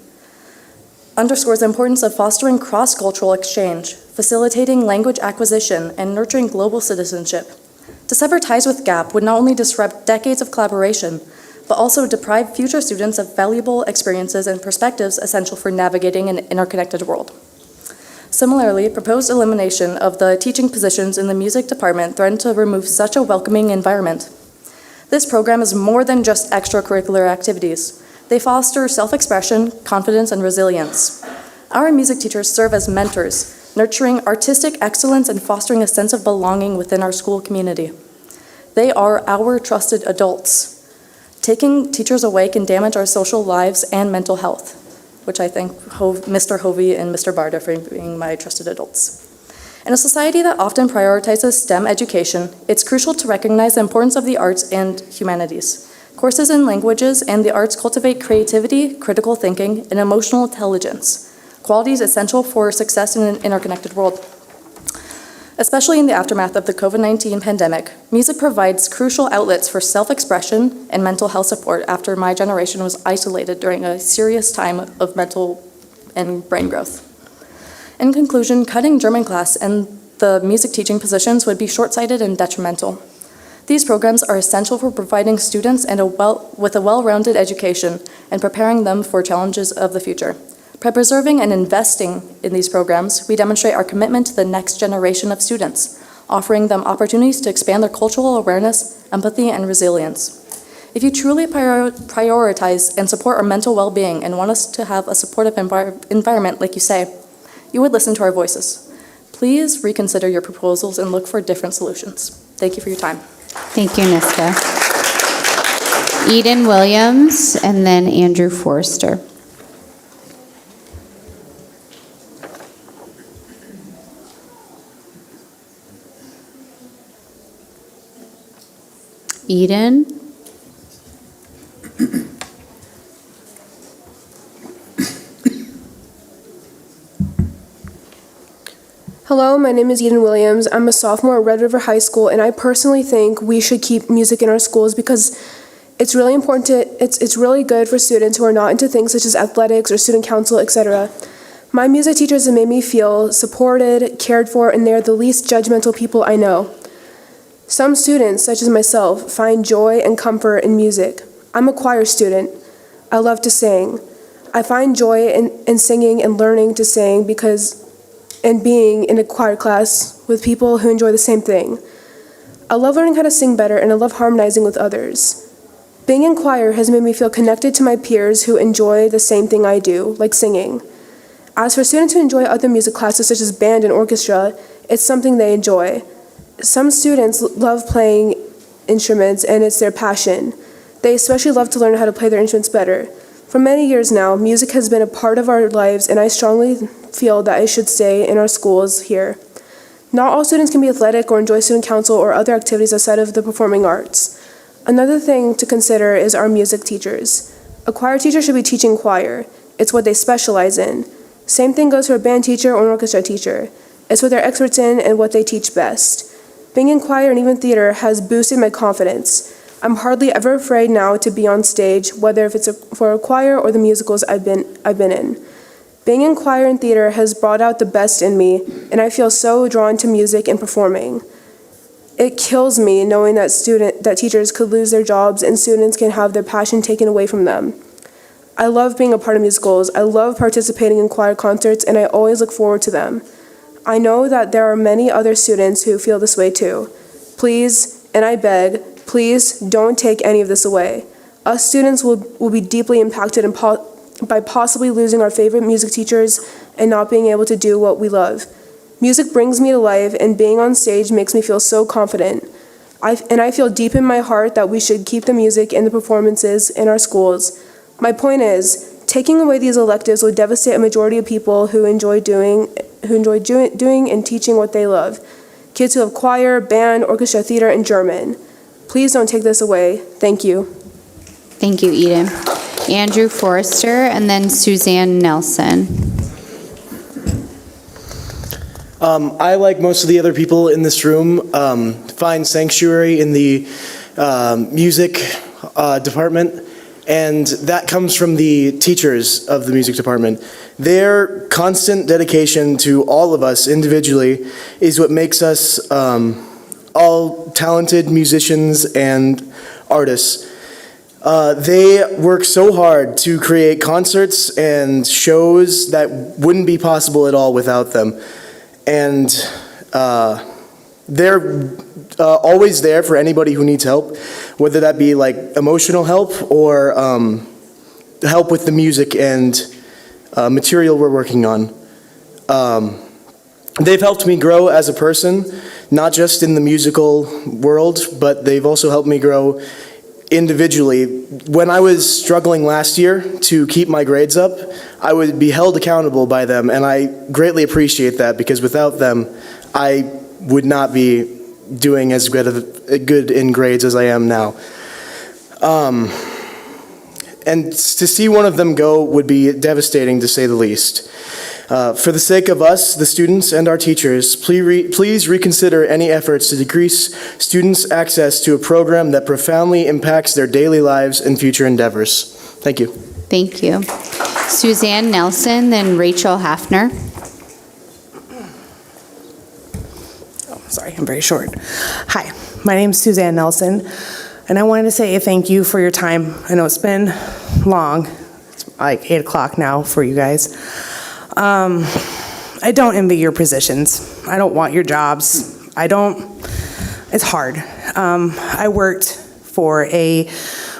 underscores the importance of fostering cross-cultural exchange, facilitating language acquisition, and nurturing global citizenship. To sever ties with GAP would not only disrupt decades of collaboration, but also deprive future students of valuable experiences and perspectives essential for navigating an interconnected world. Similarly, proposed elimination of the teaching positions in the music department threatened to remove such a welcoming environment. This program is more than just extracurricular activities. They foster self-expression, confidence, and resilience. Our music teachers serve as mentors, nurturing artistic excellence and fostering a sense of belonging within our school community. They are our trusted adults. Taking teachers away can damage our social lives and mental health, which I thank Mr. Hovey and Mr. Barda for being my trusted adults. In a society that often prioritizes STEM education, it's crucial to recognize the importance of the arts and humanities. Courses in languages and the arts cultivate creativity, critical thinking, and emotional intelligence, qualities essential for success in an interconnected world. Especially in the aftermath of the COVID-19 pandemic, music provides crucial outlets for self-expression and mental health support after my generation was isolated during a serious time of mental and brain growth. In conclusion, cutting German class and the music teaching positions would be short-sighted and detrimental. These programs are essential for providing students with a well-rounded education and preparing them for challenges of the future. By preserving and investing in these programs, we demonstrate our commitment to the next generation of students, offering them opportunities to expand their cultural awareness, empathy, and resilience. If you truly prioritize and support our mental well-being and want us to have a supportive environment, like you say, you would listen to our voices. Please reconsider your proposals and look for different solutions. Thank you for your time. Thank you, Niska. Eden Williams and then Andrew Forrester. Eden. Hello, my name is Eden Williams. I'm a sophomore at Red River High School, and I personally think we should keep music in our schools because it's really important it's really good for students who are not into things such as athletics or student council, etc. My music teachers have made me feel supported, cared for, and they're the least judgmental people I know. Some students, such as myself, find joy and comfort in music. I'm a choir student. I love to sing. I find joy in singing and learning to sing and being in a choir class with people who enjoy the same thing. I love learning how to sing better, and I love harmonizing with others. Being in choir has made me feel connected to my peers who enjoy the same thing I do, like singing. As for students who enjoy other music classes such as band and orchestra, it's something they enjoy. Some students love playing instruments, and it's their passion. They especially love to learn how to play their instruments better. For many years now, music has been a part of our lives, and I strongly feel that it should stay in our schools here. Not all students can be athletic or enjoy student council or other activities outside of the performing arts. Another thing to consider is our music teachers. A choir teacher should be teaching choir. It's what they specialize in. Same thing goes for a band teacher or an orchestra teacher. It's what they're experts in and what they teach best. Being in choir and even theater has boosted my confidence. I'm hardly ever afraid now to be on stage, whether if it's for a choir or the musicals I've been in. Being in choir and theater has brought out the best in me, and I feel so drawn to music and performing. It kills me knowing that teachers could lose their jobs and students can have their passion taken away from them. I love being a part of musicals. I love participating in choir concerts, and I always look forward to them. I know that there are many other students who feel this way too. Please, and I beg, please don't take any of this away. Us students will be deeply impacted by possibly losing our favorite music teachers and not being able to do what we love. Music brings me to life, and being on stage makes me feel so confident. I feel deep in my heart that we should keep the music and the performances in our schools. My point is, taking away these electives would devastate a majority of people who enjoy doing and teaching what they love. Kids who have choir, band, orchestra, theater, and German. Please don't take this away. Thank you. Thank you, Eden. Andrew Forrester, and then Suzanne Nelson. I, like most of the other people in this room, find sanctuary in the music department, and that comes from the teachers of the music department. Their constant dedication to all of us individually is what makes us all talented musicians and artists. They work so hard to create concerts and shows that wouldn't be possible at all without them. And they're always there for anybody who needs help, whether that be like emotional help or help with the music and material we're working on. They've helped me grow as a person, not just in the musical world, but they've also helped me grow individually. When I was struggling last year to keep my grades up, I would be held accountable by them, and I greatly appreciate that, because without them, I would not be doing as good in grades as I am now. And to see one of them go would be devastating, to say the least. For the sake of us, the students, and our teachers, please reconsider any efforts to decrease students' access to a program that profoundly impacts their daily lives and future endeavors. Thank you. Thank you. Suzanne Nelson, then Rachel Hafner. Sorry, I'm very short. Hi, my name is Suzanne Nelson, and I wanted to say a thank you for your time. I know it's been long. It's like 8 o'clock now for you guys. I don't envy your positions. I don't want your jobs. It's hard. I worked for a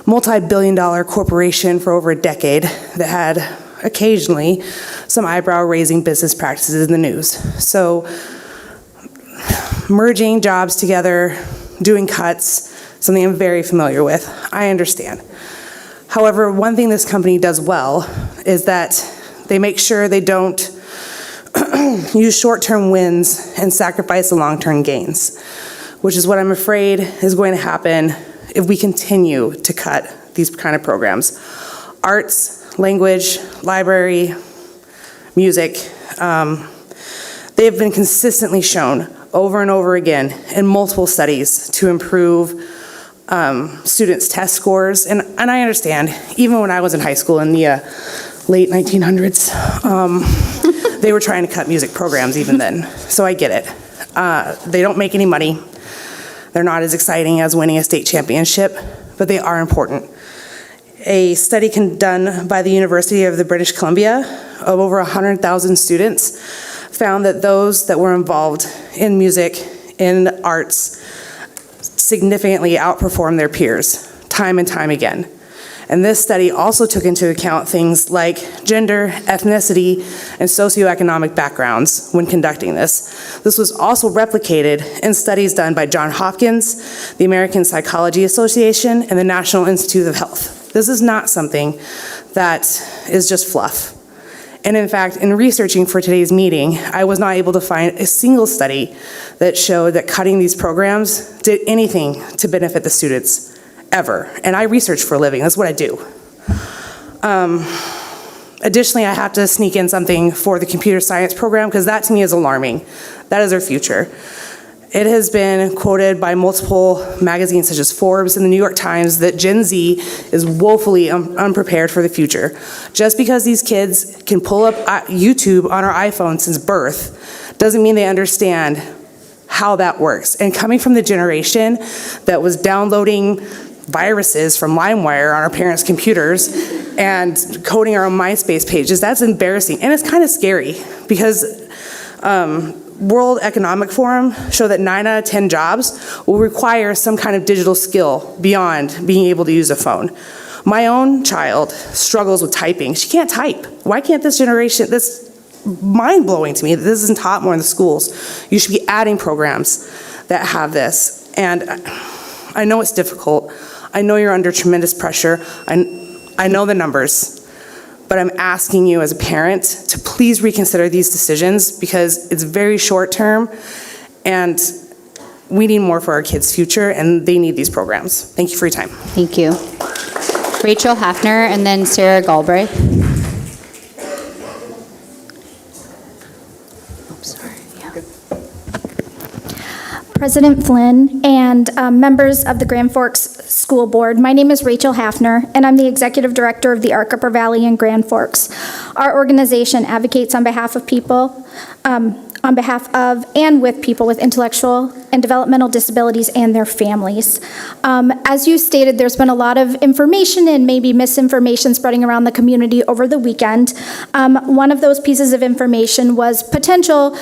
multi-billion-dollar corporation for over a decade that had occasionally some eyebrow-raising business practices in the news. So merging jobs together, doing cuts, something I'm very familiar with. I understand. However, one thing this company does well is that they make sure they don't use short-term wins and sacrifice the long-term gains, which is what I'm afraid is going to happen if we continue to cut these kind of programs. Arts, language, library, music, they have been consistently shown over and over again in multiple studies to improve students' test scores. And I understand, even when I was in high school in the late 1900s, they were trying to cut music programs even then. So I get it. They don't make any money. They're not as exciting as winning a state championship, but they are important. A study done by the University of the British Columbia of over 100,000 students found that those that were involved in music, in arts, significantly outperformed their peers, time and time again. And this study also took into account things like gender, ethnicity, and socioeconomic backgrounds when conducting this. This was also replicated in studies done by Johns Hopkins, the American Psychology Association, and the National Institute of Health. This is not something that is just fluff. And in fact, in researching for today's meeting, I was not able to find a single study that showed that cutting these programs did anything to benefit the students, ever. And I research for a living, that's what I do. Additionally, I have to sneak in something for the computer science program, because that to me is alarming. That is our future. It has been quoted by multiple magazines such as Forbes and the New York Times that Gen Z is woefully unprepared for the future. Just because these kids can pull up YouTube on our iPhone since birth doesn't mean they understand how that works. And coming from the generation that was downloading viruses from LimeWire on our parents' computers and coding our own MySpace pages, that's embarrassing. And it's kind of scary because World Economic Forum show that 9 out of 10 jobs will require some kind of digital skill beyond being able to use a phone. My own child struggles with typing. She can't type. Why can't this generation, this mind-blowing to me that this isn't taught more in the schools. You should be adding programs that have this. And I know it's difficult. I know you're under tremendous pressure. I know the numbers. But I'm asking you as a parent to please reconsider these decisions, because it's very short term and we need more for our kids' future and they need these programs. Thank you for your time. Thank you. Rachel Hafner and then Sarah Galbraith. President Flynn and members of the Grand Forks School Board. My name is Rachel Hafner, and I'm the Executive Director of the Arc Upper Valley in Grand Forks. Our organization advocates on behalf of people, on behalf of and with people with intellectual and developmental disabilities and their families. As you stated, there's been a lot of information and maybe misinformation spreading around the community over the weekend. One of those pieces of information was potential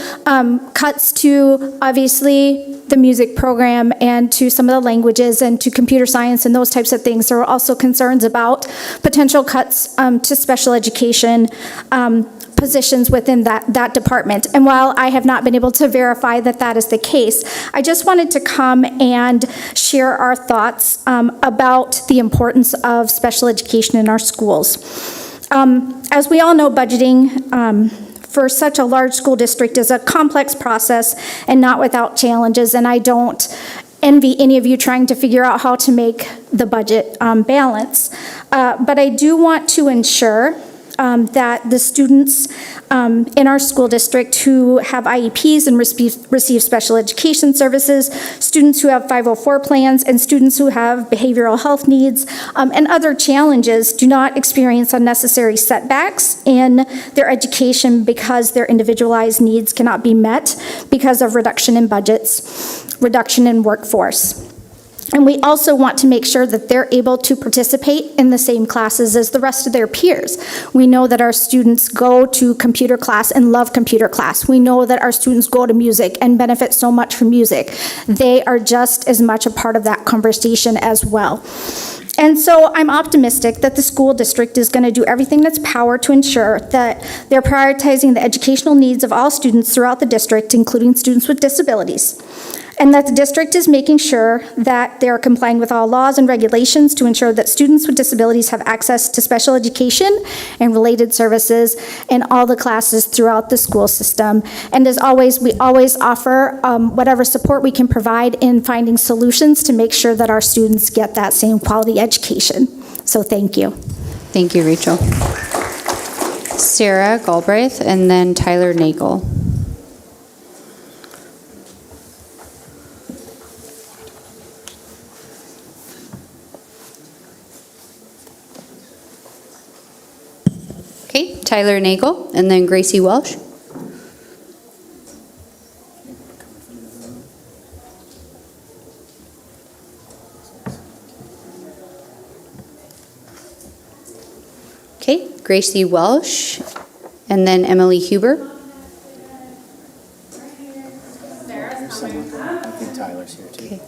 cuts to, obviously, the music program and to some of the languages and to computer science and those types of things. There were also concerns about potential cuts to special education positions within that department. And while I have not been able to verify that that is the case, I just wanted to come and share our thoughts about the importance of special education in our schools. As we all know, budgeting for such a large school district is a complex process and not without challenges, and I don't envy any of you trying to figure out how to make the budget balance. But I do want to ensure that the students in our school district who have IEPs and receive special education services, students who have 504 plans, and students who have behavioral health needs and other challenges do not experience unnecessary setbacks in their education because their individualized needs cannot be met because of reduction in budgets, reduction in workforce. And we also want to make sure that they're able to participate in the same classes as the rest of their peers. We know that our students go to computer class and love computer class. We know that our students go to music and benefit so much from music. They are just as much a part of that conversation as well. And so I'm optimistic that the school district is going to do everything in its power to ensure that they're prioritizing the educational needs of all students throughout the district, including students with disabilities. And that the district is making sure that they are complying with all laws and regulations to ensure that students with disabilities have access to special education and related services in all the classes throughout the school system. And as always, we always offer whatever support we can provide in finding solutions to make sure that our students get that same quality education. So thank you. Thank you, Rachel. Sarah Galbraith and then Tyler Nagel. Okay, Tyler Nagel, and then Gracie Welsh. Okay, Gracie Welsh, and then Emily Huber. I think Tyler's here too. Okay.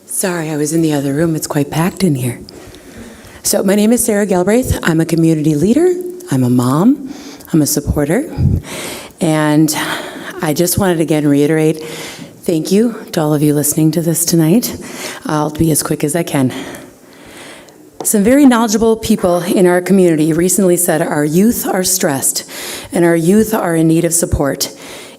Sorry, I was in the other room. It's quite packed in here. So my name is Sarah Galbraith. I'm a community leader. I'm a mom. I'm a supporter. And I just wanted to again reiterate Thank you to all of you listening to this tonight. I'll be as quick as I can. Some very knowledgeable people in our community recently said our youth are stressed and our youth are in need of support.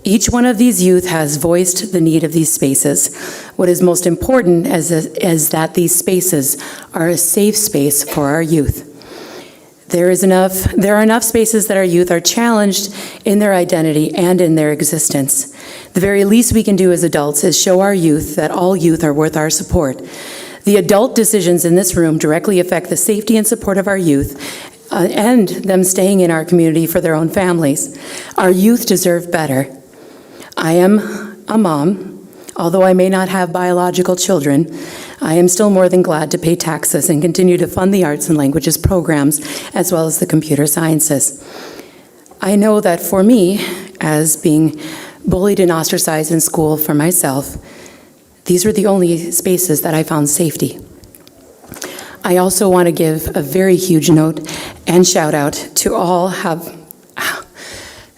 Each one of these youth has voiced the need of these spaces. What is most important is that these spaces are a safe space for our youth. There are enough spaces that our youth are challenged in their identity and in their existence. The very least we can do as adults is show our youth that all youth are worth our support. The adult decisions in this room directly affect the safety and support of our youth and them staying in our community for their own families. Our youth deserve better. I am a mom. Although I may not have biological children, I am still more than glad to pay taxes and continue to fund the arts and languages programs as well as the computer sciences. I know that for me, as being bullied and ostracized in school for myself, these were the only spaces that I found safety. I also want to give a very huge note and shout out to all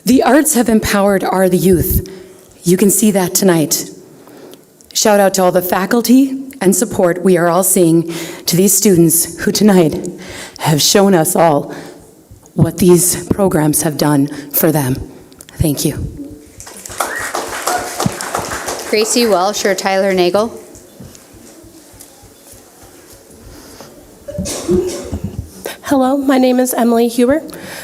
the arts have empowered the youth. You can see that tonight. Shout out to all the faculty and support we are all seeing to these students who tonight have shown us all what these programs have done for them. Thank you. Gracie Welsh or Tyler Nagel? Hello, my name is Emily Huber.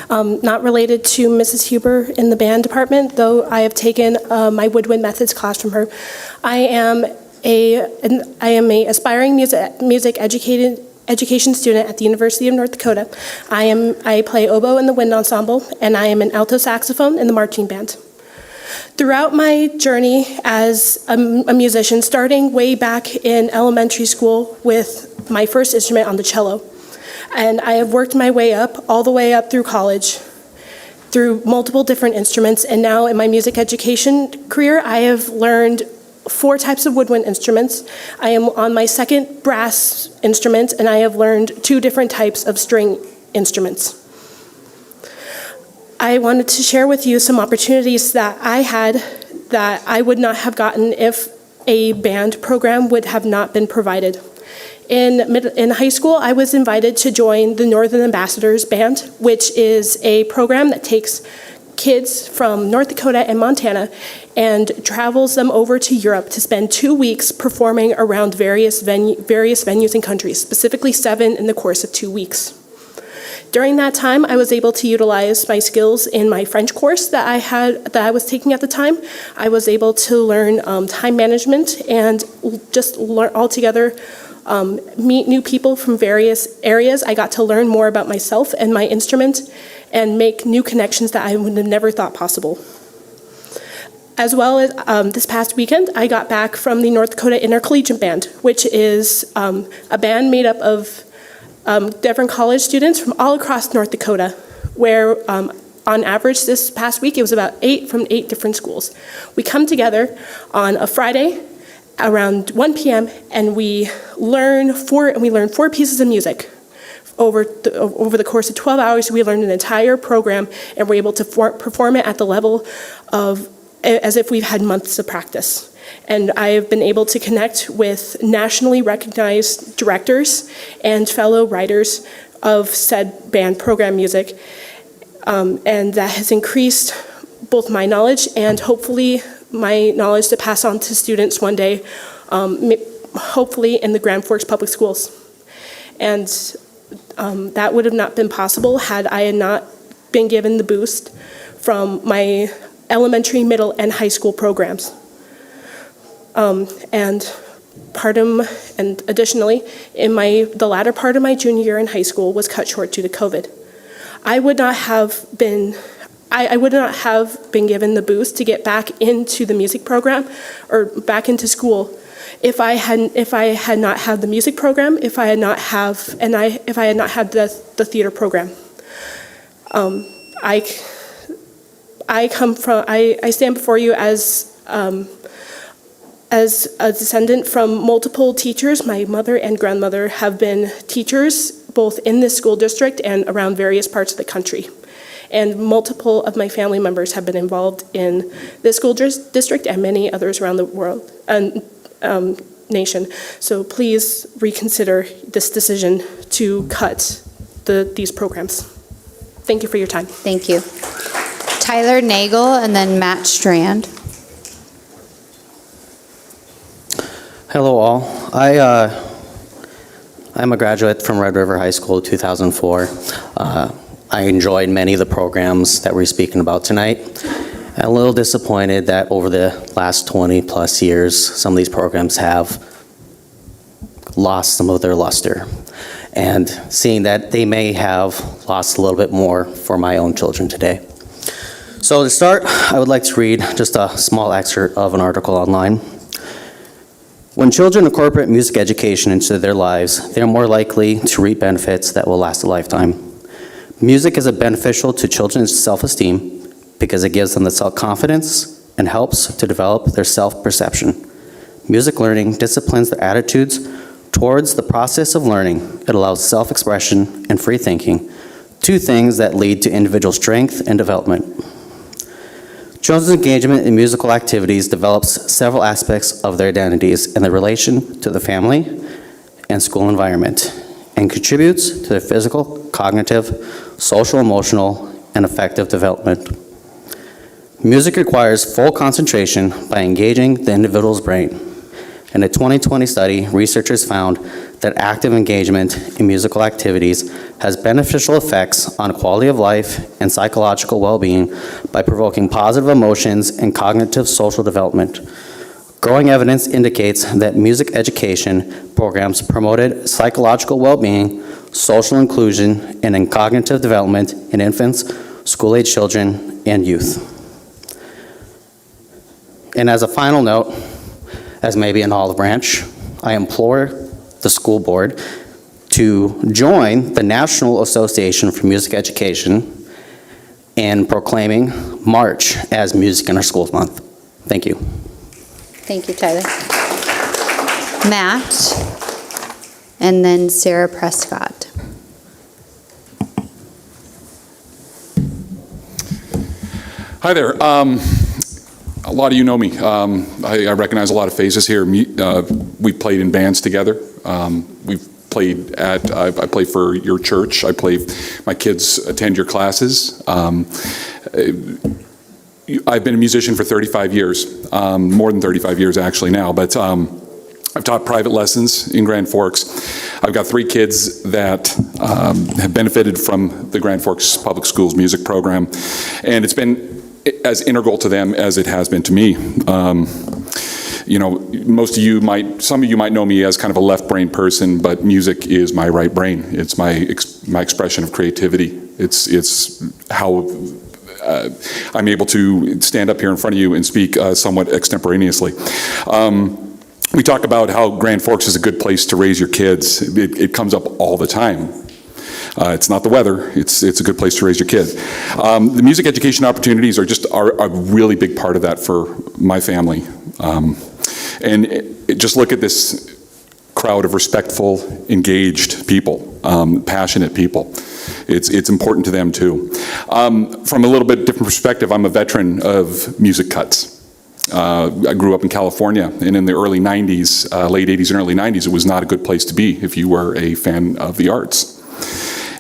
Not related to Mrs. Huber in the band department, though I have taken my woodwind methods class from her. I am a aspiring music education student at the University of North Dakota. I play oboe in the wind ensemble, and I am an alto saxophone in the marching band. Throughout my journey as a musician, starting way back in elementary school with my first instrument on the cello, and I have worked my way up, all the way up through college, through multiple different instruments, and now in my music education career, I have learned 4 types of woodwind instruments. I am on my second brass instrument, and I have learned 2 different types of string instruments. I wanted to share with you some opportunities that I had that I would not have gotten if a band program would have not been provided. In high school, I was invited to join the Northern Ambassadors Band, which is a program that takes kids from North Dakota and Montana and travels them over to Europe to spend 2 weeks performing around various venues and countries, specifically 7 in the course of 2 weeks. During that time, I was able to utilize my skills in my French course that I was taking at the time. I was able to learn time management and just learn altogether, meet new people from various areas. I got to learn more about myself and my instrument and make new connections that I would have never thought possible. As well as this past weekend, I got back from the North Dakota Intercollegiate Band, which is a band made up of different college students from all across North Dakota, where on average this past week it was about 8 from 8 different schools. We come together on a Friday around 1 p.m. and we learn 4 pieces of music. Over the course of 12 hours, we learned an entire program and were able to perform it at the level of as if we've had months of practice. And I have been able to connect with nationally recognized directors and fellow writers of said band program music. And that has increased both my knowledge and hopefully my knowledge to pass on to students one day, hopefully in the Grand Forks Public Schools. And that would have not been possible had I not been given the boost from my elementary, middle, and high school programs. And additionally, the latter part of my junior year in high school was cut short due to COVID. I would not have been given the boost to get back into the music program or back into school if I had not had the music program, if I had not had the theater program. I stand before you as a descendant from multiple teachers. My mother and grandmother have been teachers both in this school district and around various parts of the country. And multiple of my family members have been involved in this school district and many others around the world and nation. So please reconsider this decision to cut these programs. Thank you for your time. Thank you. Tyler Nagel and then Matt Strand. Hello all. I'm a graduate from Red River High School 2004. I enjoyed many of the programs that we're speaking about tonight. I'm a little disappointed that over the last 20 plus years, some of these programs have lost some of their luster. And seeing that they may have lost a little bit more for my own children today. So to start, I would like to read just a small excerpt of an article online. When children incorporate music education into their lives, they are more likely to reap benefits that will last a lifetime. Music is beneficial to children's self-esteem because it gives them the self-confidence and helps to develop their self-perception. Music learning disciplines their attitudes towards the process of learning. It allows self-expression and free thinking, two things that lead to individual strength and development. Children's engagement in musical activities develops several aspects of their identities in their relation to the family and school environment, and contributes to their physical, cognitive, social, emotional, and affective development. Music requires full concentration by engaging the individual's brain. In a 2020 study, researchers found that active engagement in musical activities has beneficial effects on quality of life and psychological well-being by provoking positive emotions and cognitive social development. Growing evidence indicates that music education programs promoted psychological well-being, social inclusion, and in cognitive development in infants, school-age children, and youth. And as a final note, as maybe an olive branch, I implore the school board to join the National Association for Music Education in proclaiming March as Music in Our Schools Month. Thank you. Thank you, Tyler. Matt, and then Sarah Prescott. Hi there. A lot of you know me. I recognize a lot of faces here. We played in bands together. We've played at, I play for your church. My kids attend your classes. I've been a musician for 35 years, more than 35 years actually now, but I've taught private lessons in Grand Forks. I've got 3 kids that have benefited from the Grand Forks Public Schools music program, and it's been as integral to them as it has been to me. You know, some of you might know me as kind of a left brain person, but music is my right brain. It's my expression of creativity. It's how I'm able to stand up here in front of you and speak somewhat extemporaneously. We talk about how Grand Forks is a good place to raise your kids. It comes up all the time. It's not the weather, it's a good place to raise your kids. The music education opportunities are a really big part of that for my family. And just look at this crowd of respectful, engaged people, passionate people. It's important to them too. From a little bit different perspective, I'm a veteran of music cuts. I grew up in California, and in the early 90s, late 80s and early 90s, it was not a good place to be if you were a fan of the arts.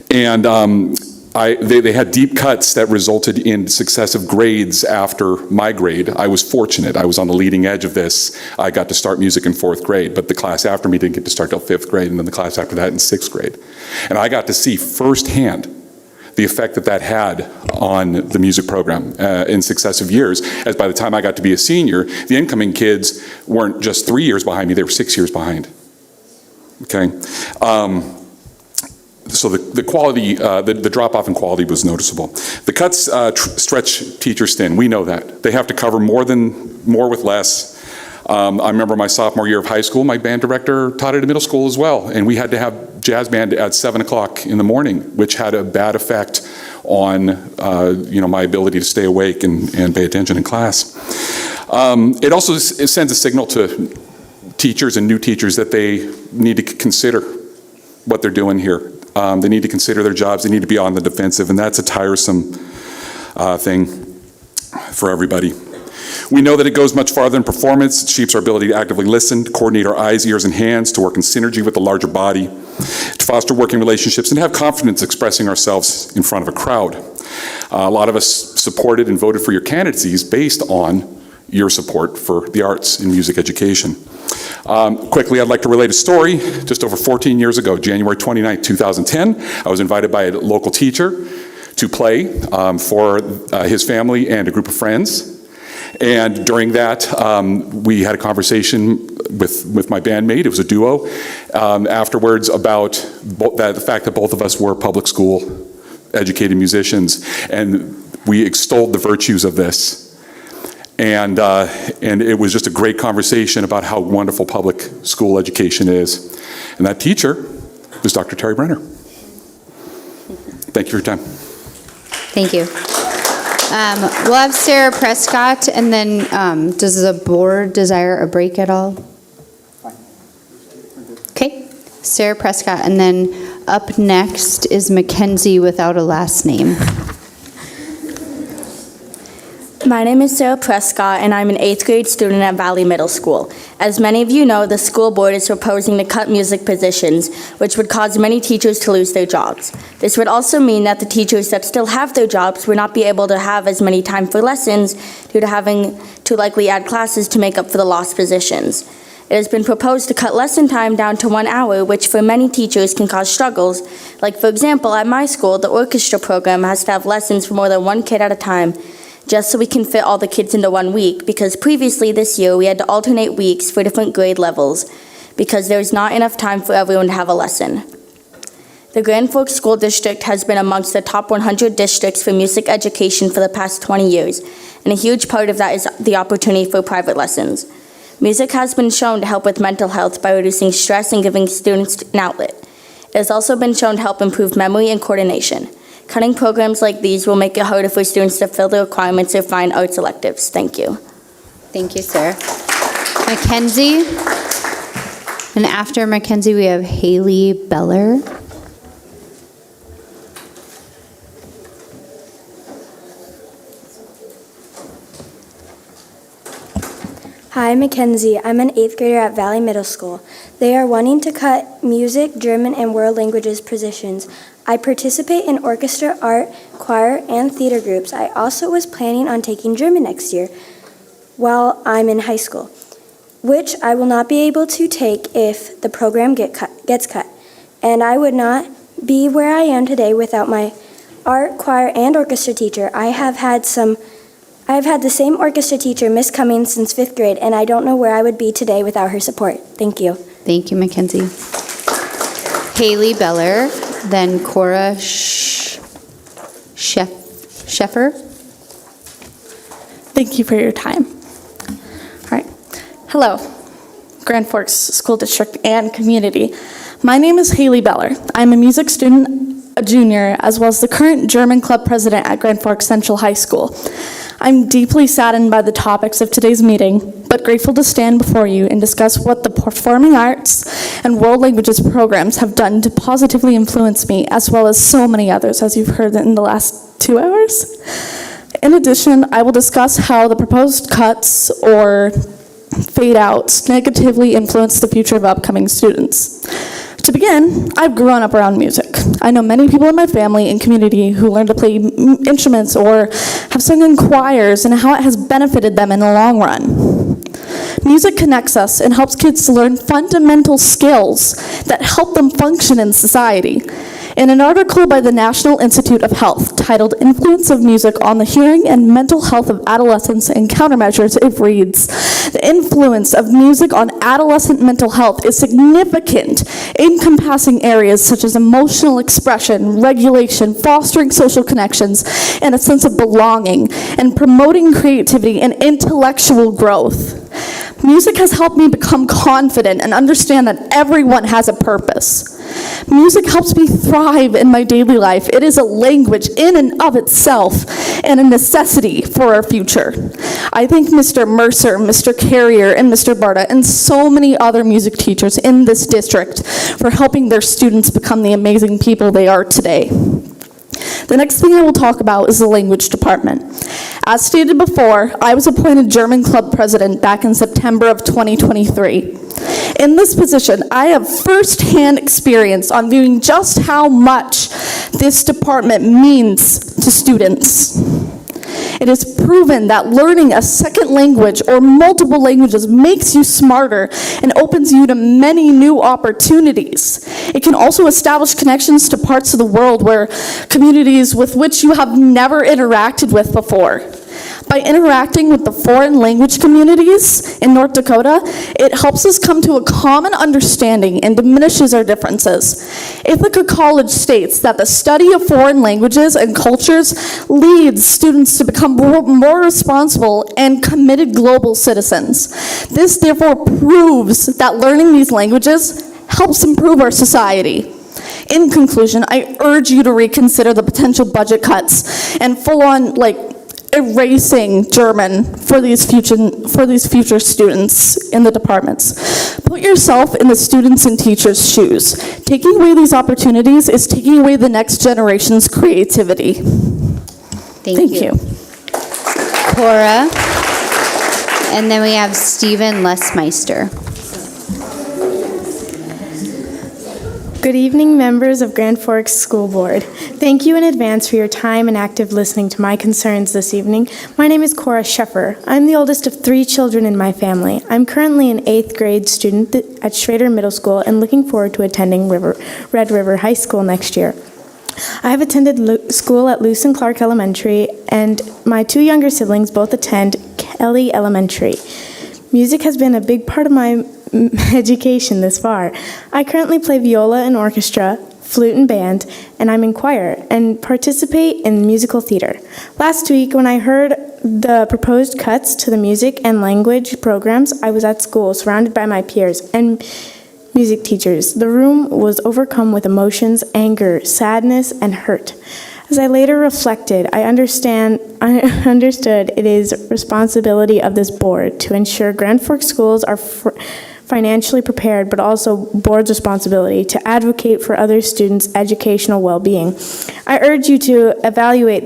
And they had deep cuts that resulted in successive grades after my grade. I was fortunate. I was on the leading edge of this. I got to start music in 4th grade, but the class after me didn't get to start till 5th grade, and then the class after that in 6th grade. And I got to see firsthand the effect that had on the music program in successive years, as by the time I got to be a senior, the incoming kids weren't just 3 years behind me, they were 6 years behind. Okay? So the quality, the drop-off in quality was noticeable. The cuts stretch teachers thin. We know that. They have to cover more with less. I remember my sophomore year of high school, my band director taught at a middle school as well, and we had to have jazz band at 7 o'clock in the morning, which had a bad effect on my ability to stay awake and pay attention in class. It also sends a signal to teachers and new teachers that they need to consider what they're doing here. They need to consider their jobs. They need to be on the defensive, and that's a tiresome thing for everybody. We know that it goes much farther than performance. It shapes our ability to actively listen, to coordinate our eyes, ears, and hands, to work in synergy with the larger body, to foster working relationships, and have confidence expressing ourselves in front of a crowd. A lot of us supported and voted for your candidacies based on your support for the arts in music education. Quickly, I'd like to relate a story. Just over 14 years ago, January 29, 2010, I was invited by a local teacher to play for his family and a group of friends. And during that, we had a conversation with my bandmate. It was a duo. Afterwards, about the fact that both of us were public school educated musicians, and we extolled the virtues of this. And it was just a great conversation about how wonderful public school education is. And that teacher was Dr. Terry Brenner. Thank you for your time. Thank you. We'll have Sarah Prescott, and then does the board desire a break at all? Okay, Sarah Prescott, and then up next is Mackenzie without a last name. My name is Sarah Prescott, and I'm an 8th grade student at Valley Middle School. As many of you know, the school board is proposing to cut music positions, which would cause many teachers to lose their jobs. This would also mean that the teachers that still have their jobs would not be able to have as many time for lessons due to having to likely add classes to make up for the lost positions. It has been proposed to cut lesson time down to 1 hour, which for many teachers can cause struggles. Like, for example, at my school, the orchestra program has to have lessons for more than one kid at a time, just so we can fit all the kids into 1 week, because previously this year we had to alternate weeks for different grade levels because there was not enough time for everyone to have a lesson. The Grand Forks School District has been amongst the top 100 districts for music education for the past 20 years, and a huge part of that is the opportunity for private lessons. Music has been shown to help with mental health by reducing stress and giving students an outlet. It has also been shown to help improve memory and coordination. Cutting programs like these will make it harder for students to fill the requirements or find arts electives. Thank you. Thank you, Sarah. Mackenzie. And after Mackenzie, we have Haley Beller. Hi, Mackenzie. I'm an 8th grader at Valley Middle School. They are wanting to cut music, German, and world languages positions. I participate in orchestra, art, choir, and theater groups. I also was planning on taking German next year while I'm in high school, which I will not be able to take if the program gets cut. And I would not be where I am today without my art, choir, and orchestra teacher. I have had the same orchestra teacher, Miss Cummings, since 5th grade, and I don't know where I would be today without her support. Thank you. Thank you, Mackenzie. Haley Beller, then Cora Sheffer. Thank you for your time. All right. Hello, Grand Forks School District and community. My name is Haley Beller. I'm a music student, a junior, as well as the current German club president at Grand Forks Central High School. I'm deeply saddened by the topics of today's meeting, but grateful to stand before you and discuss what the performing arts and world languages programs have done to positively influence me, as well as so many others, as you've heard in the last 2 hours. In addition, I will discuss how the proposed cuts or fade outs negatively influence the future of upcoming students. To begin, I've grown up around music. I know many people in my family and community who learn to play instruments or have sung in choirs and how it has benefited them in the long run. Music connects us and helps kids to learn fundamental skills that help them function in society. In an article by the National Institute of Health titled Influence of Music on the Hearing and Mental Health of Adolescents and Countermeasures, it reads, the influence of music on adolescent mental health is significant, encompassing areas such as emotional expression, regulation, fostering social connections, and a sense of belonging, and promoting creativity and intellectual growth. Music has helped me become confident and understand that everyone has a purpose. Music helps me thrive in my daily life. It is a language in and of itself and a necessity for our future. I thank Mr. Mercer, Mr. Carrier, and Mr. Barta, and so many other music teachers in this district for helping their students become the amazing people they are today. The next thing I will talk about is the language department. As stated before, I was appointed German club president back in September of 2023. In this position, I have firsthand experience on viewing just how much this department means to students. It is proven that learning a second language or multiple languages makes you smarter and opens you to many new opportunities. It can also establish connections to parts of the world where communities with which you have never interacted with before. By interacting with the foreign language communities in North Dakota, it helps us come to a common understanding and diminishes our differences. Ithaca College states that the study of foreign languages and cultures leads students to become more responsible and committed global citizens. This therefore proves that learning these languages helps improve our society. In conclusion, I urge you to reconsider the potential budget cuts and full-on, erasing German for these future students in the departments. Put yourself in the students and teachers' shoes. Taking away these opportunities is taking away the next generation's creativity. Thank you. Cora. And then we have Stephen Lesmeister. Good evening, members of Grand Forks School Board. Thank you in advance for your time and active listening to my concerns this evening. My name is Cora Sheffer. I'm the oldest of 3 children in my family. I'm currently an 8th grade student at Schrader Middle School and looking forward to attending Red River High School next year. I have attended school at Lewis and Clark Elementary, and my 2 younger siblings both attend Kelly Elementary. Music has been a big part of my education this far. I currently play viola in orchestra, flute and band, and I'm in choir and participate in musical theater. Last week, when I heard the proposed cuts to the music and language programs, I was at school surrounded by my peers and music teachers. The room was overcome with emotions, anger, sadness, and hurt. As I later reflected, I understood it is responsibility of this board to ensure Grand Forks schools are financially prepared, but also board's responsibility to advocate for other students' educational well-being. I urge you to evaluate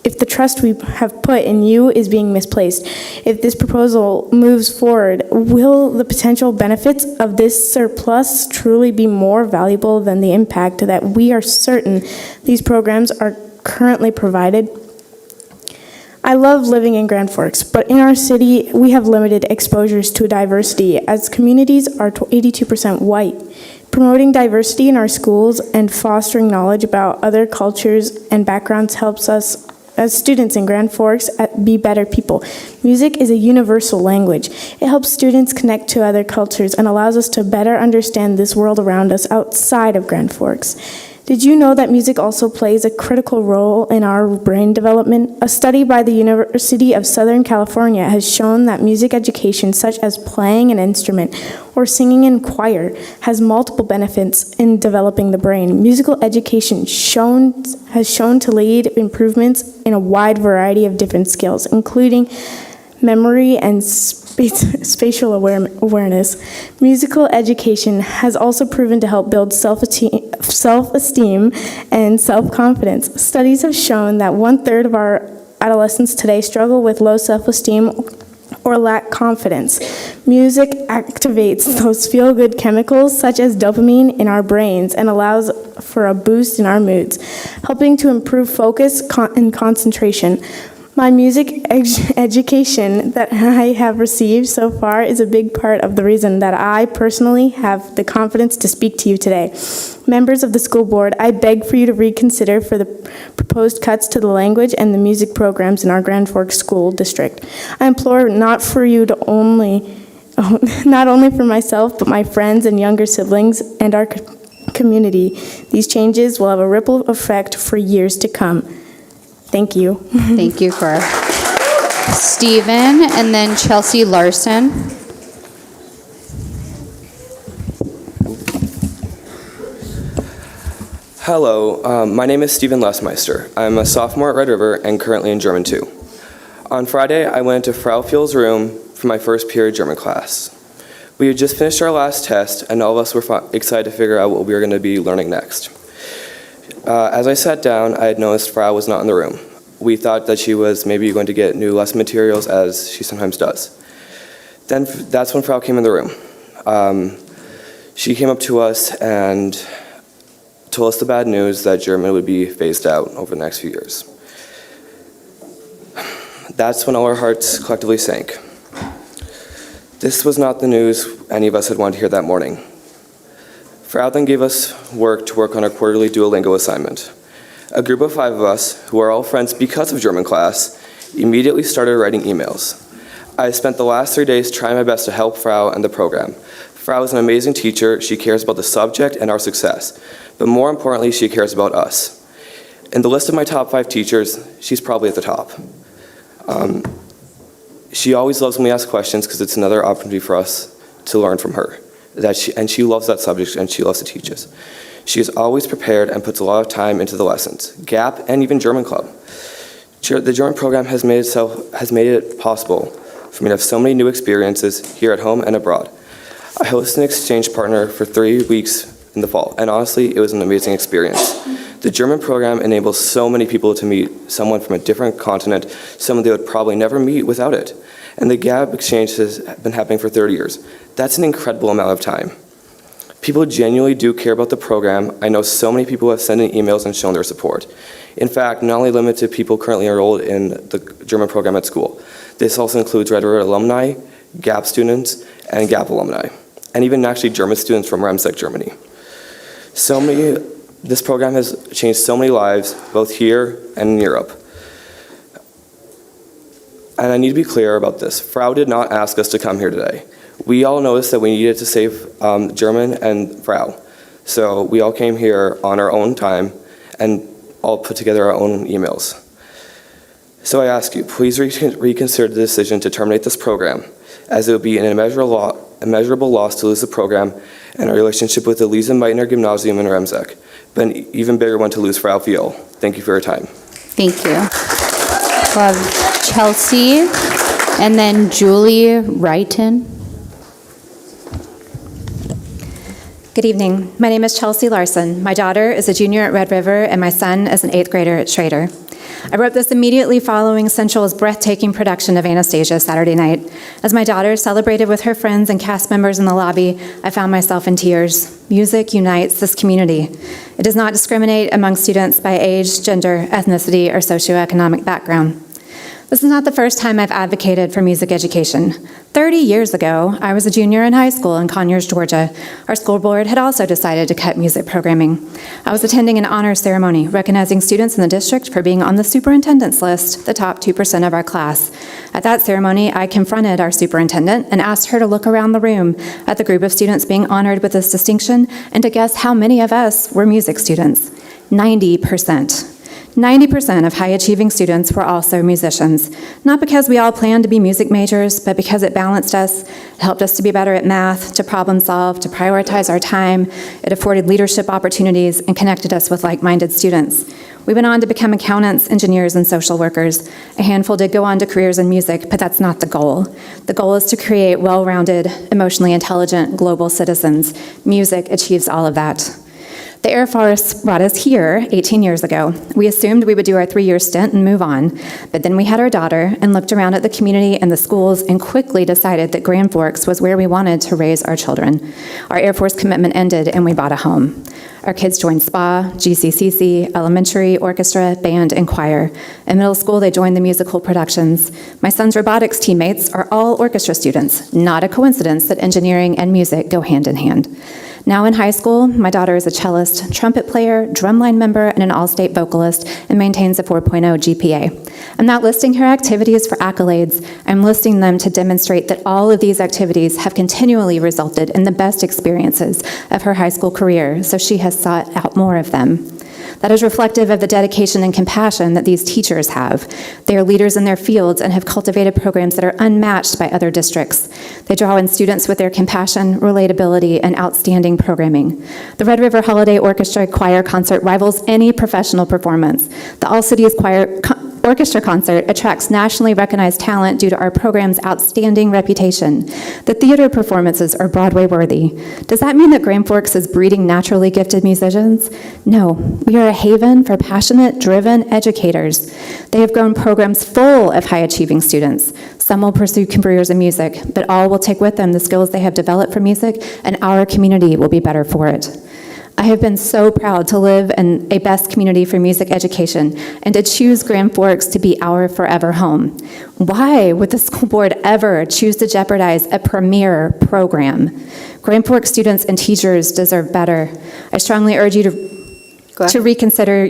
if the trust we have put in you is being misplaced. If this proposal moves forward, will the potential benefits of this surplus truly be more valuable than the impact that we are certain these programs are currently provided? I love living in Grand Forks, but in our city, we have limited exposures to diversity, as communities are 82% white. Promoting diversity in our schools and fostering knowledge about other cultures and backgrounds helps us as students in Grand Forks be better people. Music is a universal language. It helps students connect to other cultures and allows us to better understand this world around us outside of Grand Forks. Did you know that music also plays a critical role in our brain development? A study by the University of Southern California has shown that music education, such as playing an instrument or singing in choir, has multiple benefits in developing the brain. Musical education has shown to lead improvements in a wide variety of different skills, including memory and spatial awareness. Musical education has also proven to help build self-esteem and self-confidence. Studies have shown that 1/3 of our adolescents today struggle with low self-esteem or lack confidence. Music activates those feel-good chemicals such as dopamine in our brains and allows for a boost in our moods, helping to improve focus and concentration. My music education that I have received so far is a big part of the reason that I personally have the confidence to speak to you today. Members of the school board, I beg for you to reconsider for the proposed cuts to the language and the music programs in our Grand Forks School District. I implore not only for myself, but my friends and younger siblings and our community. These changes will have a ripple effect for years to come. Thank you. Thank you, Cora. Stephen, and then Chelsea Larson. Hello, my name is Stephen Lesmeister. I'm a sophomore at Red River and currently in German 2. On Friday, I went into Frau Fuhl's room for my first period German class. We had just finished our last test, and all of us were excited to figure out what we were going to be learning next. As I sat down, I had noticed Frau was not in the room. We thought that she was maybe going to get new lesson materials, as she sometimes does. Then that's when Frau came in the room. She came up to us and told us the bad news that German would be phased out over the next few years. That's when all our hearts collectively sank. This was not the news any of us had wanted to hear that morning. Frau then gave us work to work on our quarterly Duolingo assignment. A group of 5 of us, who are all friends because of German class, immediately started writing emails. I spent the last 3 days trying my best to help Frau and the program. Frau is an amazing teacher. She cares about the subject and our success. But more importantly, she cares about us. In the list of my top 5 teachers, she's probably at the top. She always loves when we ask questions because it's another opportunity for us to learn from her. And she loves that subject and she loves to teach us. She is always prepared and puts a lot of time into the lessons, GAP and even German Club. The German program has made it possible for me to have so many new experiences here at home and abroad. I hosted an exchange partner for 3 weeks in the fall, and honestly, it was an amazing experience. The German program enables so many people to meet someone from a different continent, someone they would probably never meet without it. And the GAP exchange has been happening for 30 years. That's an incredible amount of time. People genuinely do care about the program. I know so many people have sent in emails and shown their support. In fact, not only limited to people currently enrolled in the German program at school. This also includes Red River alumni, GAP students, and GAP alumni, and even actually German students from Remsec, Germany. This program has changed so many lives, both here and in Europe. And I need to be clear about this. Frau did not ask us to come here today. We all noticed that we needed to save German and Frau. So we all came here on our own time and all put together our own emails. So I ask you, please reconsider the decision to terminate this program, as it would be an immeasurable loss to lose the program and our relationship with the Lisa Meitner Gymnasium in Remsec, but an even bigger one to lose Frau Fiel. Thank you for your time. Thank you. We'll have Chelsea and then Julie Wrighton. Good evening. My name is Chelsea Larson. My daughter is a junior at Red River, and my son is an 8th grader at Schrader. I wrote this immediately following Central's breathtaking production of Anastasia Saturday night. As my daughter celebrated with her friends and cast members in the lobby, I found myself in tears. Music unites this community. It does not discriminate among students by age, gender, ethnicity, or socioeconomic background. This is not the first time I've advocated for music education. 30 years ago, I was a junior in high school in Conyers, Georgia. Our school board had also decided to cut music programming. I was attending an honor ceremony recognizing students in the district for being on the superintendent's list, the top 2% of our class. At that ceremony, I confronted our superintendent and asked her to look around the room at the group of students being honored with this distinction and to guess how many of us were music students. 90%. 90% of high-achieving students were also musicians, not because we all planned to be music majors, but because it balanced us, it helped us to be better at math, to problem solve, to prioritize our time, it afforded leadership opportunities, and connected us with like-minded students. We went on to become accountants, engineers, and social workers. A handful did go on to careers in music, but that's not the goal. The goal is to create well-rounded, emotionally intelligent, global citizens. Music achieves all of that. The Air Force brought us here 18 years ago. We assumed we would do our 3-year stint and move on, but then we had our daughter and looked around at the community and the schools and quickly decided that Grand Forks was where we wanted to raise our children. Our Air Force commitment ended and we bought a home. Our kids joined SPA, GCCC, elementary, orchestra, band, and choir. In middle school, they joined the musical productions. My son's robotics teammates are all orchestra students. Not a coincidence that engineering and music go hand in hand. Now in high school, my daughter is a cellist, trumpet player, drumline member, and an all-state vocalist, and maintains a 4.0 GPA. I'm not listing her activities for accolades. I'm listing them to demonstrate that all of these activities have continually resulted in the best experiences of her high school career, so she has sought out more of them. That is reflective of the dedication and compassion that these teachers have. They are leaders in their fields and have cultivated programs that are unmatched by other districts. They draw in students with their compassion, relatability, and outstanding programming. The Red River Holiday Orchestra Choir Concert rivals any professional performance. The All Cities Choir orchestra concert attracts nationally recognized talent due to our program's outstanding reputation. The theater performances are Broadway-worthy. Does that mean that Grand Forks is breeding naturally gifted musicians? No, we are a haven for passionate, driven educators. They have grown programs full of high-achieving students. Some will pursue careers in music, but all will take with them the skills they have developed for music, and our community will be better for it. I have been so proud to live in a best community for music education and to choose Grand Forks to be our forever home. Why would the school board ever choose to jeopardize a premier program? Grand Forks students and teachers deserve better. I strongly urge you to reconsider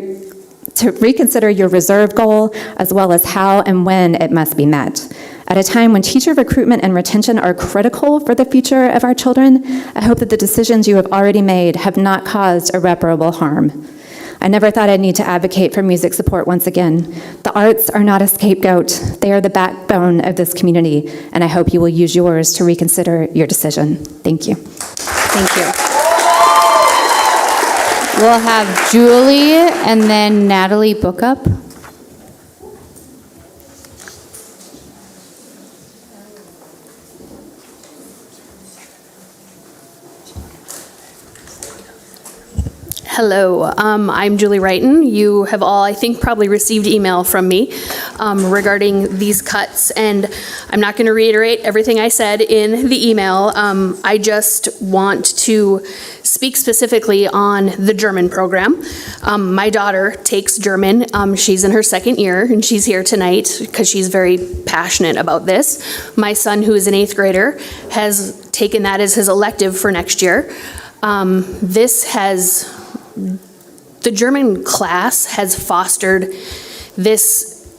your reserve goal, as well as how and when it must be met. At a time when teacher recruitment and retention are critical for the future of our children, I hope that the decisions you have already made have not caused irreparable harm. I never thought I'd need to advocate for music support once again. The arts are not a scapegoat. They are the backbone of this community, and I hope you will use yours to reconsider your decision. Thank you. Thank you. We'll have Julie and then Natalie Bookup. Hello, I'm Julie Wrighton. You have all, I think, probably received email from me regarding these cuts, and I'm not going to reiterate everything I said in the email. I just want to speak specifically on the German program. My daughter takes German. She's in her second year, and she's here tonight because she's very passionate about this. My son, who is an 8th grader, has taken that as his elective for next year. The German class has fostered this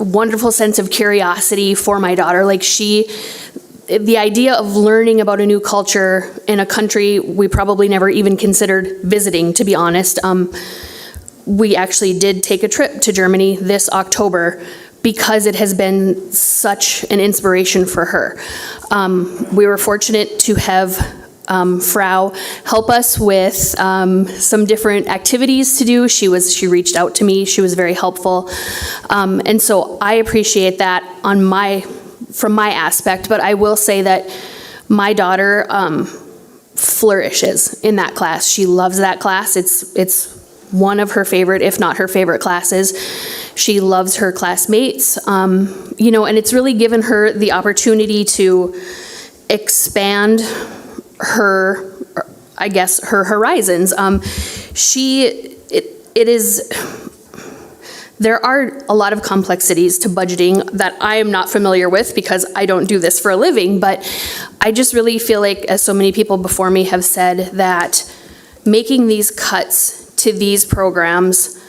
wonderful sense of curiosity for my daughter. Like the idea of learning about a new culture in a country we probably never even considered visiting, to be honest. We actually did take a trip to Germany this October because it has been such an inspiration for her. We were fortunate to have Frau help us with some different activities to do. She reached out to me. She was very helpful. And so I appreciate that from my aspect, but I will say that my daughter flourishes in that class. She loves that class. It's one of her favorite, if not her favorite classes. She loves her classmates, and it's really given her the opportunity to expand her horizons. There are a lot of complexities to budgeting that I am not familiar with because I don't do this for a living, but I just really feel like, as so many people before me have said, that making these cuts to these programs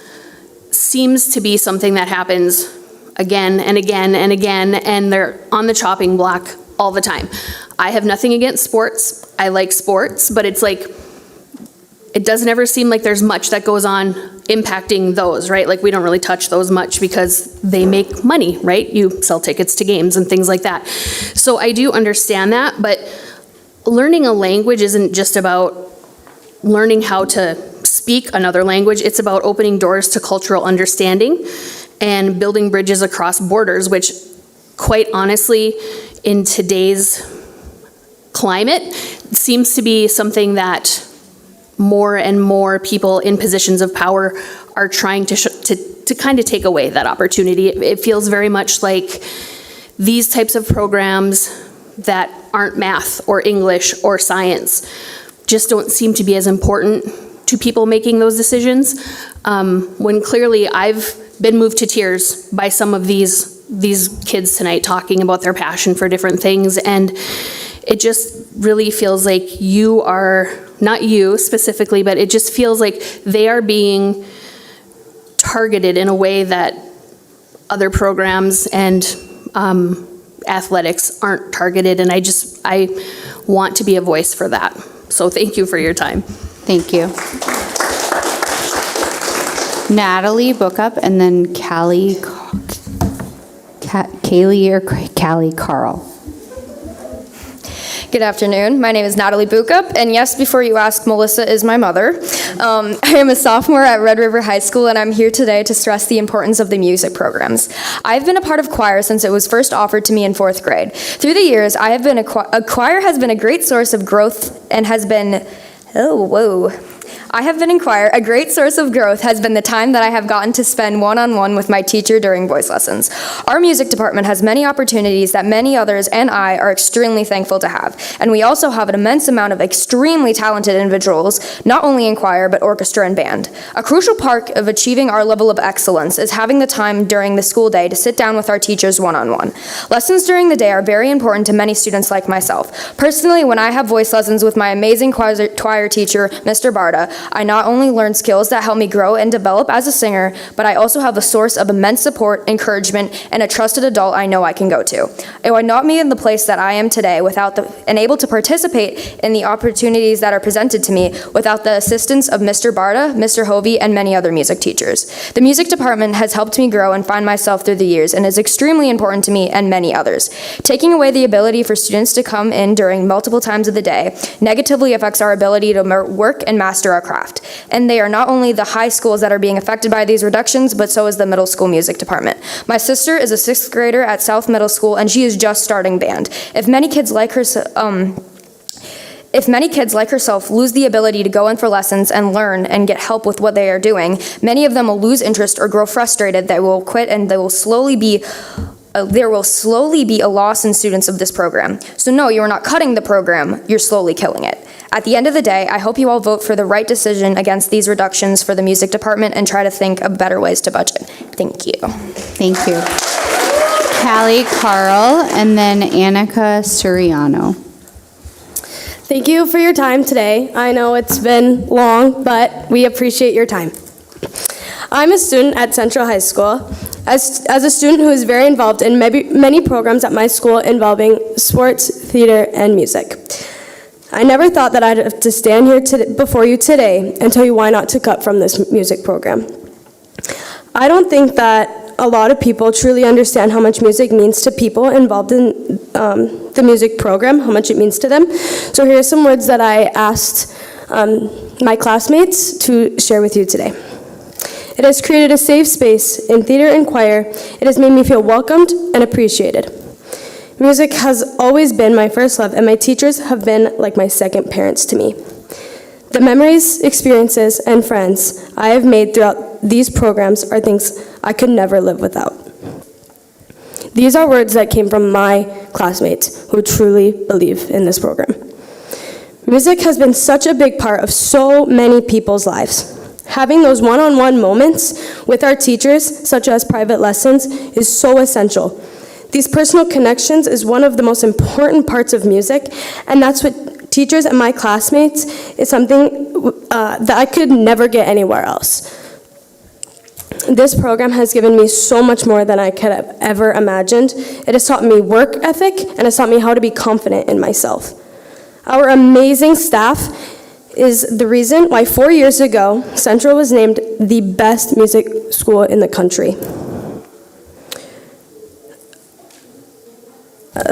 seems to be something that happens again and again and again, and they're on the chopping block all the time. I have nothing against sports. I like sports, but it's like, it doesn't ever seem like there's much that goes on impacting those, right? Like, we don't really touch those much because they make money, right? You sell tickets to games and things like that. So I do understand that, but learning a language isn't just about learning how to speak another language. It's about opening doors to cultural understanding and building bridges across borders, which, quite honestly, in today's climate, seems to be something that more and more people in positions of power are trying to kind of take away that opportunity. It feels very much like these types of programs that aren't math or English or science just don't seem to be as important to people making those decisions, when clearly I've been moved to tears by some of these kids tonight talking about their passion for different things, and it just really feels like you are, not you specifically, but it just feels like they are being targeted in a way that other programs and athletics aren't targeted, and I want to be a voice for that. So thank you for your time. Thank you. Natalie Bookup, and then Kaylee Carl. Good afternoon. My name is Natalie Bookup, and yes, before you ask, Melissa is my mother. I am a sophomore at Red River High School, and I'm here today to stress the importance of the music programs. I've been a part of choir since it was first offered to me in 4th grade. Through the years, I have been a choir has been a great source of growth and has been, I have been in choir. A great source of growth has been the time that I have gotten to spend one-on-one with my teacher during voice lessons. Our music department has many opportunities that many others and I are extremely thankful to have. And we also have an immense amount of extremely talented individuals, not only in choir, but orchestra and band. A crucial part of achieving our level of excellence is having the time during the school day to sit down with our teachers one-on-one. Lessons during the day are very important to many students like myself. Personally, when I have voice lessons with my amazing choir teacher, Mr. Barta, I not only learn skills that help me grow and develop as a singer, but I also have a source of immense support, encouragement, and a trusted adult I know I can go to. It would not be in the place that I am today and able to participate in the opportunities that are presented to me without the assistance of Mr. Barta, Mr. Hovey, and many other music teachers. The music department has helped me grow and find myself through the years and is extremely important to me and many others. Taking away the ability for students to come in during multiple times of the day negatively affects our ability to work and master our craft. And they are not only the high schools that are being affected by these reductions, but so is the middle school music department. My sister is a 6th grader at South Middle School, and she is just starting band. If many kids like herself lose the ability to go in for lessons and learn and get help with what they are doing, many of them will lose interest or grow frustrated. They will quit, and there will slowly be a loss in students of this program. So no, you are not cutting the program, you're slowly killing it. At the end of the day, I hope you all vote for the right decision against these reductions for the music department and try to think of better ways to budget. Thank you. Thank you. Callie Carl, and then Annika Suriano. Thank you for your time today. I know it's been long, but we appreciate your time. I'm a student at Central High School. As a student who is very involved in many programs at my school involving sports, theater, and music. I never thought that I'd have to stand here before you today and tell you why not to cut from this music program. I don't think that a lot of people truly understand how much music means to people involved in the music program, how much it means to them. So here are some words that I asked my classmates to share with you today. It has created a safe space in theater and choir. It has made me feel welcomed and appreciated. Music has always been my first love, and my teachers have been like my second parents to me. The memories, experiences, and friends I have made throughout these programs are things I could never live without. These are words that came from my classmates who truly believe in this program. Music has been such a big part of so many people's lives. Having those one-on-one moments with our teachers, such as private lessons, is so essential. These personal connections is one of the most important parts of music, and that's what teachers and my classmates is something that I could never get anywhere else. This program has given me so much more than I could have ever imagined. It has taught me work ethic, and has taught me how to be confident in myself. Our amazing staff is the reason why 4 years ago, Central was named the best music school in the country.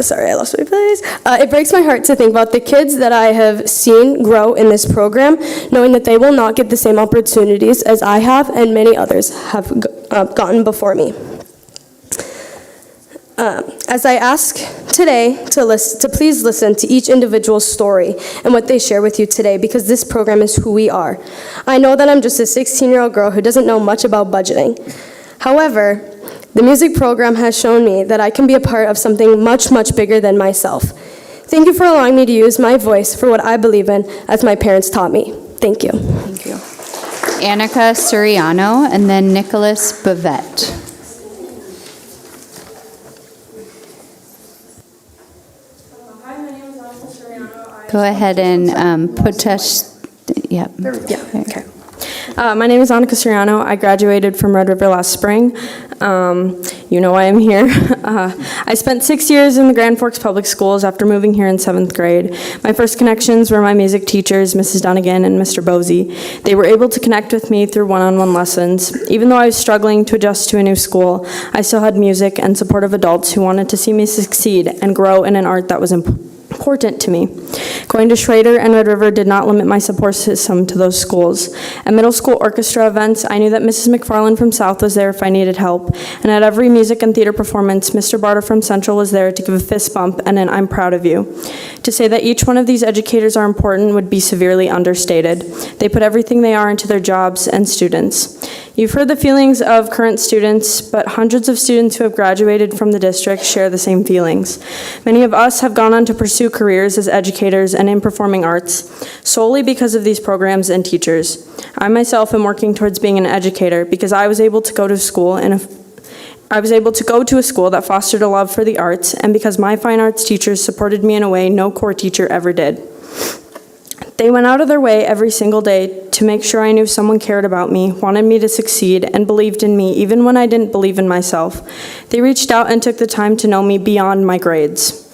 Sorry, I lost my place. It breaks my heart to think about the kids that I have seen grow in this program, knowing that they will not get the same opportunities as I have and many others have gotten before me. As I ask today to please listen to each individual's story and what they share with you today, because this program is who we are. I know that I'm just a 16-year-old girl who doesn't know much about budgeting. However, the music program has shown me that I can be a part of something much, much bigger than myself. Thank you for allowing me to use my voice for what I believe in, as my parents taught me. Thank you. Thank you. Annika Suriano, and then Nicholas Bavette. Go ahead and put us, yep. Yeah, okay. My name is Annika Suriano. I graduated from Red River last spring. You know why I'm here. I spent 6 years in the Grand Forks Public Schools after moving here in 7th grade. My first connections were my music teachers, Mrs. Dunnigan and Mr. Bosey. They were able to connect with me through one-on-one lessons. Even though I was struggling to adjust to a new school, I still had music and supportive adults who wanted to see me succeed and grow in an art that was important to me. Going to Schrader and Red River did not limit my support system to those schools. At middle school orchestra events, I knew that Mrs. McFarland from South was there if I needed help, and at every music and theater performance, Mr. Barter from Central was there to give a fist bump and an "I'm proud of you." To say that each one of these educators are important would be severely understated. They put everything they are into their jobs and students. You've heard the feelings of current students, but hundreds of students who have graduated from the district share the same feelings. Many of us have gone on to pursue careers as educators and in performing arts solely because of these programs and teachers. I myself am working towards being an educator because I was able to go to school a school that fostered a love for the arts, and because my fine arts teachers supported me in a way no core teacher ever did. They went out of their way every single day to make sure I knew someone cared about me, wanted me to succeed, and believed in me even when I didn't believe in myself. They reached out and took the time to know me beyond my grades.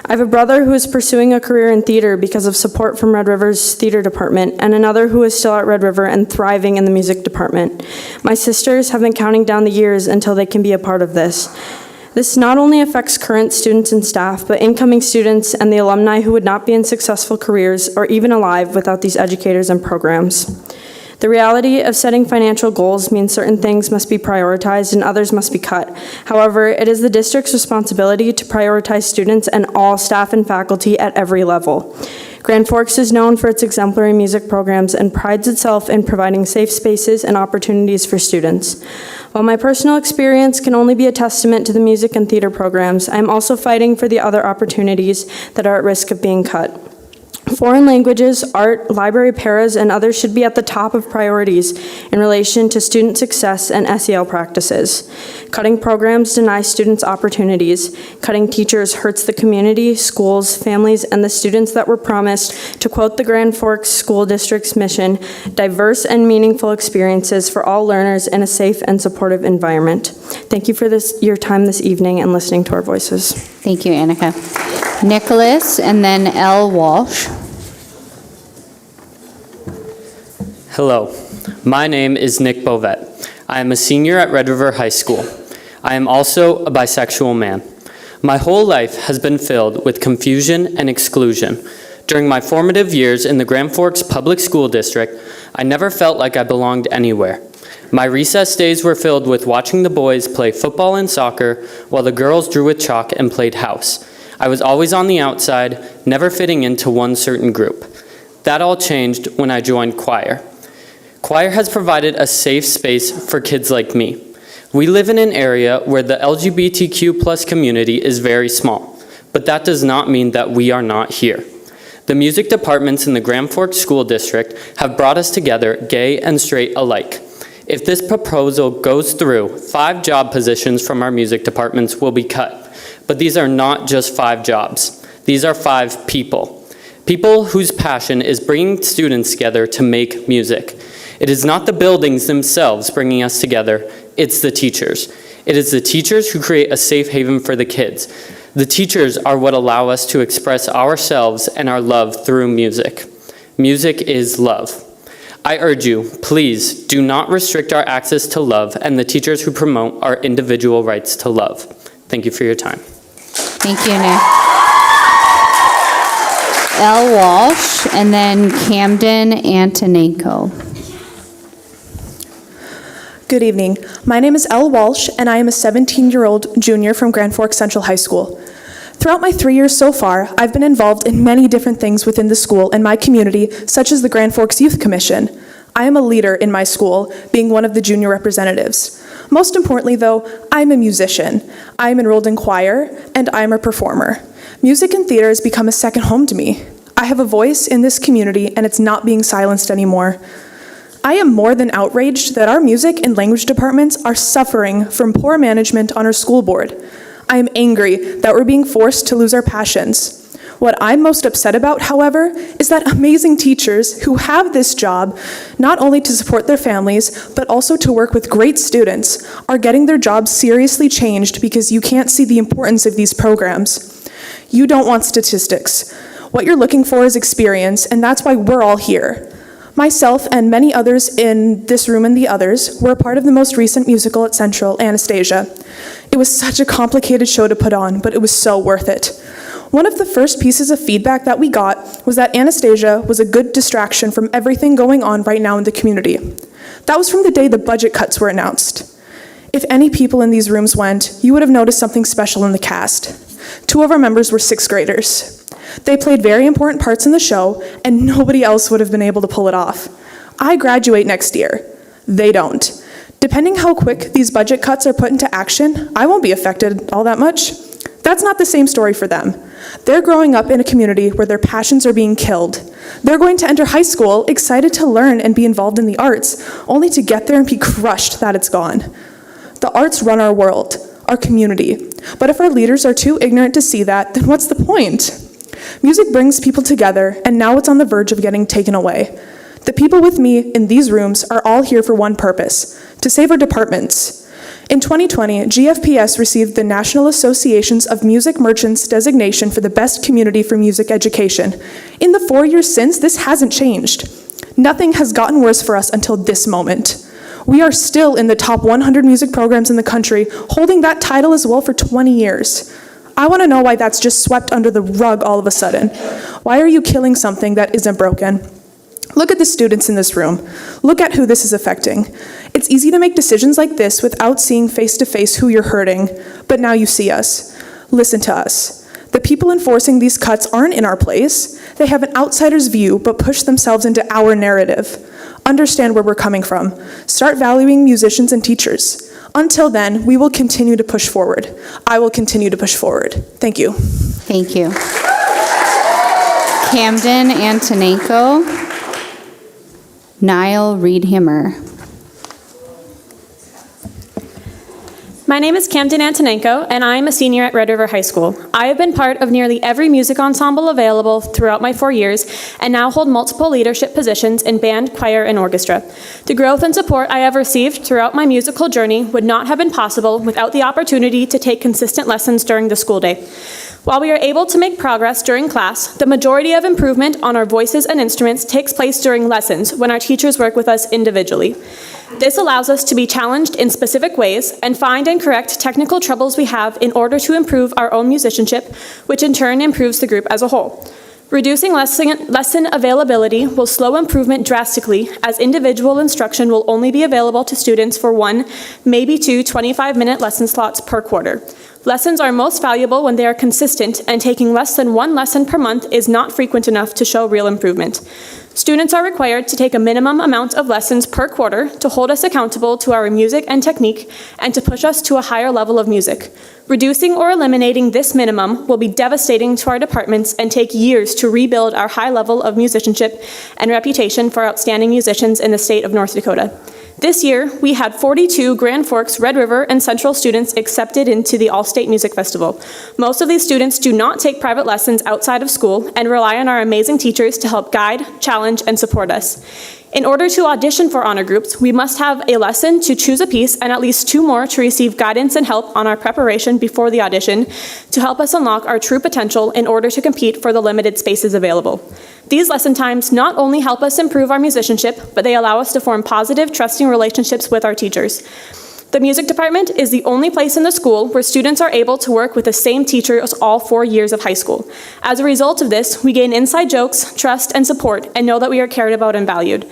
I have a brother who is pursuing a career in theater because of support from Red River's theater department, and another who is still at Red River and thriving in the music department. My sisters have been counting down the years until they can be a part of this. This not only affects current students and staff, but incoming students and the alumni who would not be in successful careers or even alive without these educators and programs. The reality of setting financial goals means certain things must be prioritized and others must be cut. However, it is the district's responsibility to prioritize students and all staff and faculty at every level. Grand Forks is known for its exemplary music programs and prides itself in providing safe spaces and opportunities for students. While my personal experience can only be a testament to the music and theater programs, I am also fighting for the other opportunities that are at risk of being cut. Foreign languages, art, library paras, and others should be at the top of priorities in relation to student success and SEL practices. Cutting programs denies students opportunities. Cutting teachers hurts the community, schools, families, and the students that were promised, to quote the Grand Forks School District's mission, diverse and meaningful experiences for all learners in a safe and supportive environment. Thank you for your time this evening and listening to our voices. Thank you, Annika. Nicholas, and then L. Walsh. Hello, my name is Nick Bovet. I am a senior at Red River High School. I am also a bisexual man. My whole life has been filled with confusion and exclusion. During my formative years in the Grand Forks Public School District, I never felt like I belonged anywhere. My recess days were filled with watching the boys play football and soccer while the girls drew with chalk and played house. I was always on the outside, never fitting into one certain group. That all changed when I joined choir. Choir has provided a safe space for kids like me. We live in an area where the LGBTQ+ community is very small, but that does not mean that we are not here. The music departments in the Grand Forks School District have brought us together, gay and straight alike. If this proposal goes through, 5 job positions from our music departments will be cut. But these are not just 5 jobs. These are 5 people. People whose passion is bringing students together to make music. It is not the buildings themselves bringing us together, it's the teachers. It is the teachers who create a safe haven for the kids. The teachers are what allow us to express ourselves and our love through music. Music is love. I urge you, please do not restrict our access to love and the teachers who promote our individual rights to love. Thank you for your time. Thank you, Nick. L. Walsh, and then Camden Antonenko. Good evening. My name is Elle Walsh, and I am a 17-year-old junior from Grand Forks Central High School. Throughout my 3 years so far, I've been involved in many different things within the school and my community, such as the Grand Forks Youth Commission. I am a leader in my school, being one of the junior representatives. Most importantly, though, I'm a musician. I'm enrolled in choir, and I'm a performer. Music and theater has become a second home to me. I have a voice in this community, and it's not being silenced anymore. I am more than outraged that our music and language departments are suffering from poor management on our school board. I am angry that we're being forced to lose our passions. What I'm most upset about, however, is that amazing teachers who have this job, not only to support their families, but also to work with great students, are getting their jobs seriously changed because you can't see the importance of these programs. You don't want statistics. What you're looking for is experience, and that's why we're all here. Myself and many others in this room and the others were a part of the most recent musical at Central, Anastasia. It was such a complicated show to put on, but it was so worth it. One of the first pieces of feedback that we got was that Anastasia was a good distraction from everything going on right now in the community. That was from the day the budget cuts were announced. If any people in these rooms went, you would have noticed something special in the cast. 2 of our members were 6th graders. They played very important parts in the show, and nobody else would have been able to pull it off. I graduate next year. They don't. Depending how quick these budget cuts are put into action, I won't be affected all that much. That's not the same story for them. They're growing up in a community where their passions are being killed. They're going to enter high school excited to learn and be involved in the arts, only to get there and be crushed that it's gone. The arts run our world, our community. But if our leaders are too ignorant to see that, then what's the point? Music brings people together, and now it's on the verge of getting taken away. The people with me in these rooms are all here for one purpose: to save our departments. In 2020, GFPS received the National Associations of Music Merchants designation for the best community for music education. In the 4 years since, this hasn't changed. Nothing has gotten worse for us until this moment. We are still in the top 100 music programs in the country, holding that title as well for 20 years. I want to know why that's just swept under the rug all of a sudden. Why are you killing something that isn't broken? Look at the students in this room. Look at who this is affecting. It's easy to make decisions like this without seeing face-to-face who you're hurting, but now you see us. Listen to us. The people enforcing these cuts aren't in our place. They have an outsider's view, but push themselves into our narrative. Understand where we're coming from. Start valuing musicians and teachers. Until then, we will continue to push forward. I will continue to push forward. Thank you. Thank you. Camden Antonenko, Niall Reedhammer. My name is Camden Antonenko, and I am a senior at Red River High School. I have been part of nearly every music ensemble available throughout my 4 years, and now hold multiple leadership positions in band, choir, and orchestra. The growth and support I have received throughout my musical journey would not have been possible without the opportunity to take consistent lessons during the school day. While we are able to make progress during class, the majority of improvement on our voices and instruments takes place during lessons when our teachers work with us individually. This allows us to be challenged in specific ways and find and correct technical troubles we have in order to improve our own musicianship, which in turn improves the group as a whole. Reducing lesson availability will slow improvement drastically, as individual instruction will only be available to students for 1, maybe 2 25-minute lesson slots per quarter. Lessons are most valuable when they are consistent, and taking less than 1 lesson per month is not frequent enough to show real improvement. Students are required to take a minimum amount of lessons per quarter to hold us accountable to our music and technique and to push us to a higher level of music. Reducing or eliminating this minimum will be devastating to our departments and take years to rebuild our high level of musicianship and reputation for outstanding musicians in the state of North Dakota. This year, we had 42 Grand Forks, Red River, and Central students accepted into the All-State Music Festival. Most of these students do not take private lessons outside of school and rely on our amazing teachers to help guide, challenge, and support us. In order to audition for honor groups, we must have a lesson to choose a piece and at least 2 more to receive guidance and help on our preparation before the audition to help us unlock our true potential in order to compete for the limited spaces available. These lesson times not only help us improve our musicianship, but they allow us to form positive, trusting relationships with our teachers. The music department is the only place in the school where students are able to work with the same teacher as all 4 years of high school. As a result of this, we gain inside jokes, trust, and support, and know that we are cared about and valued.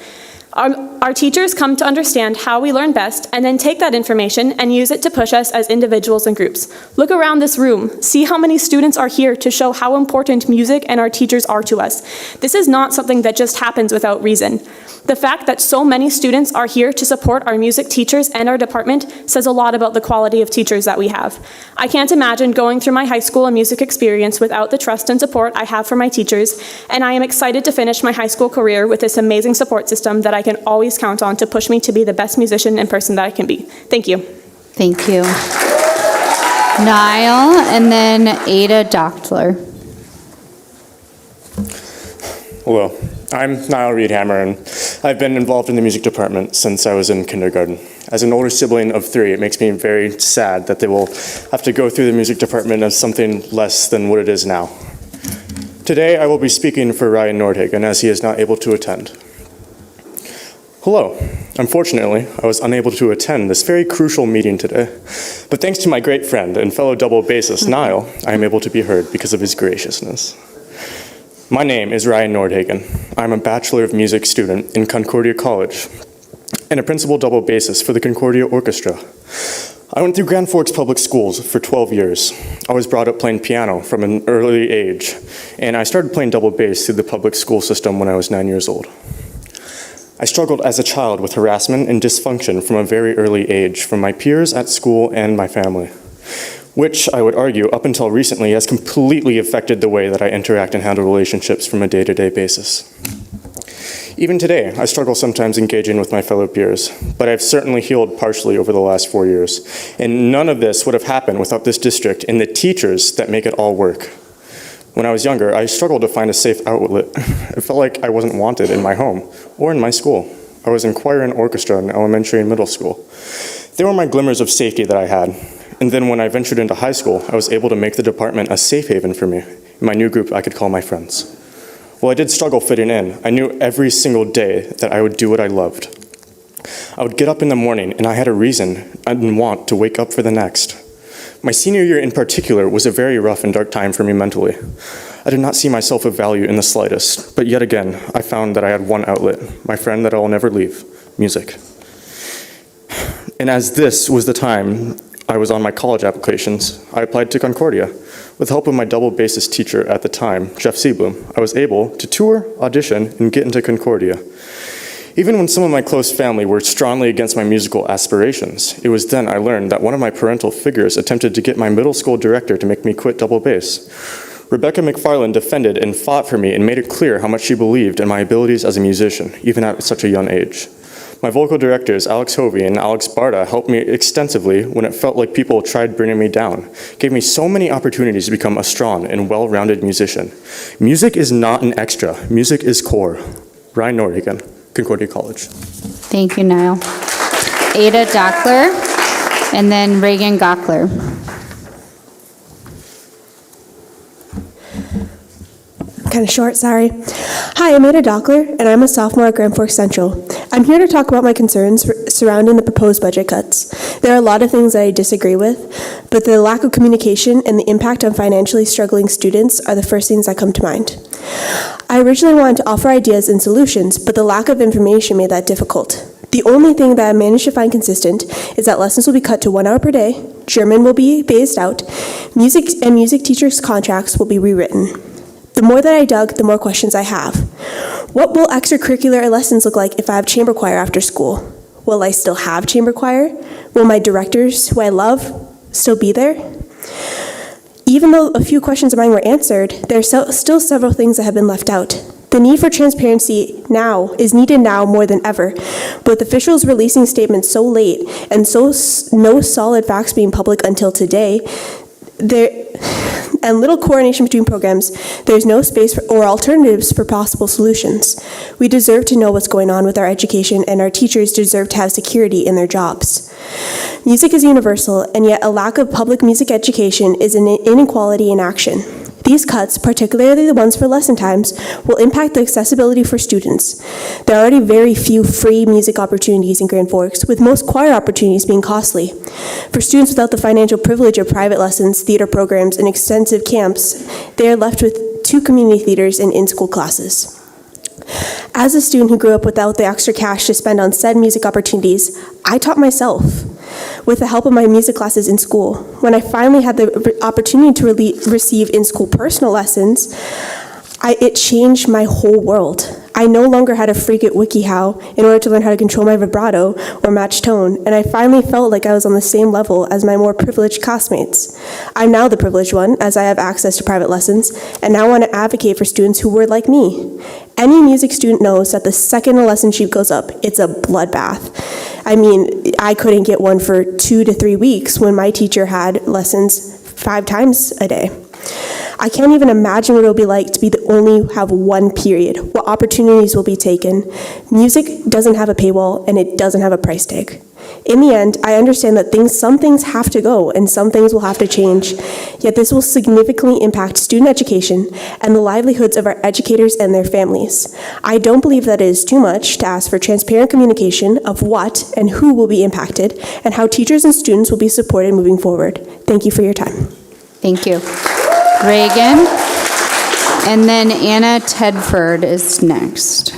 Our teachers come to understand how we learn best and then take that information and use it to push us as individuals and groups. Look around this room. See how many students are here to show how important music and our teachers are to us. This is not something that just happens without reason. The fact that so many students are here to support our music teachers and our department says a lot about the quality of teachers that we have. I can't imagine going through my high school and music experience without the trust and support I have from my teachers, and I am excited to finish my high school career with this amazing support system that I can always count on to push me to be the best musician and person that I can be. Thank you. Thank you. Niall, and then Ada Dochtler. Hello, I'm Niall Reedhammer, and I've been involved in the music department since I was in kindergarten. As an older sibling of 3, it makes me very sad that they will have to go through the music department as something less than what it is now. Today, I will be speaking for Ryan Nordhagen, as he is not able to attend. Hello. Unfortunately, I was unable to attend this very crucial meeting today, but thanks to my great friend and fellow double bassist, Niall, I am able to be heard because of his graciousness. My name is Ryan Nordhagen. I'm a Bachelor of Music student in Concordia College and a principal double bassist for the Concordia Orchestra. I went through Grand Forks Public Schools for 12 years. I was brought up playing piano from an early age, and I started playing double bass through the public school system when I was 9 years old. I struggled as a child with harassment and dysfunction from a very early age from my peers at school and my family, which I would argue up until recently has completely affected the way that I interact and handle relationships from a day-to-day basis. Even today, I struggle sometimes engaging with my fellow peers, but I've certainly healed partially over the last 4 years. And none of this would have happened without this district and the teachers that make it all work. When I was younger, I struggled to find a safe outlet. It felt like I wasn't wanted in my home or in my school. I was in choir and orchestra in elementary and middle school. They were my glimmers of safety that I had. And then when I ventured into high school, I was able to make the department a safe haven for me. In my new group, I could call my friends. While I did struggle fitting in, I knew every single day that I would do what I loved. I would get up in the morning and I had a reason and want to wake up for the next. My senior year in particular was a very rough and dark time for me mentally. I did not see myself of value in the slightest, but yet again, I found that I had one outlet, my friend that I will never leave, music. And as this was the time I was on my college applications, I applied to Concordia. With the help of my double bassist teacher at the time, Jeff Seablum, I was able to tour, audition, and get into Concordia. Even when some of my close family were strongly against my musical aspirations, it was then I learned that one of my parental figures attempted to get my middle school director to make me quit double bass. Rebecca McFarland defended and fought for me and made it clear how much she believed in my abilities as a musician, even at such a young age. My vocal directors, Alex Hovey and Alex Barta, helped me extensively when it felt like people tried bringing me down, gave me so many opportunities to become a strong and well-rounded musician. Music is not an extra. Music is core. Ryan Nordhagen, Concordia College. Thank you, Niall. Ada Dockler, and then Reagan Gockler. Kind of short, sorry. Hi, I'm Ada Dockler, and I'm a sophomore at Grand Forks Central. I'm here to talk about my concerns surrounding the proposed budget cuts. There are a lot of things that I disagree with, but the lack of communication and the impact on financially struggling students are the first things that come to mind. I originally wanted to offer ideas and solutions, but the lack of information made that difficult. The only thing that I managed to find consistent is that lessons will be cut to 1 hour per day, German will be phased out, music teachers' contracts will be rewritten. The more that I dug, the more questions I have. What will extracurricular lessons look like if I have chamber choir after school? Will I still have chamber choir? Will my directors, who I love, still be there? Even though a few questions of mine were answered, there are still several things that have been left out. The need for transparency now is needed now more than ever. With officials releasing statements so late and no solid facts being public until today, and little coordination between programs, there's no space or alternatives for possible solutions. We deserve to know what's going on with our education, and our teachers deserve to have security in their jobs. Music is universal, and yet a lack of public music education is an inequality in action. These cuts, particularly the ones for lesson times, will impact the accessibility for students. There are already very few free music opportunities in Grand Forks, with most choir opportunities being costly. For students without the financial privilege of private lessons, theater programs, and extensive camps, they are left with 2 community theaters and in-school classes. As a student who grew up without the extra cash to spend on said music opportunities, I taught myself with the help of my music classes in school. When I finally had the opportunity to receive in-school personal lessons, it changed my whole world. I no longer had to freak at WikiHow in order to learn how to control my vibrato or match tone, and I finally felt like I was on the same level as my more privileged classmates. I'm now the privileged one, as I have access to private lessons, and now want to advocate for students who were like me. Any music student knows that the second a lesson sheet goes up, it's a bloodbath. I mean, I couldn't get one for 2 to 3 weeks when my teacher had lessons 5 times a day. I can't even imagine what it'll be like to only have one period, what opportunities will be taken. Music doesn't have a paywall, and it doesn't have a price tag. In the end, I understand that some things have to go and some things will have to change, yet this will significantly impact student education and the livelihoods of our educators and their families. I don't believe that it is too much to ask for transparent communication of what and who will be impacted and how teachers and students will be supported moving forward. Thank you for your time. Thank you. Reagan. And then Anna Tedford is next.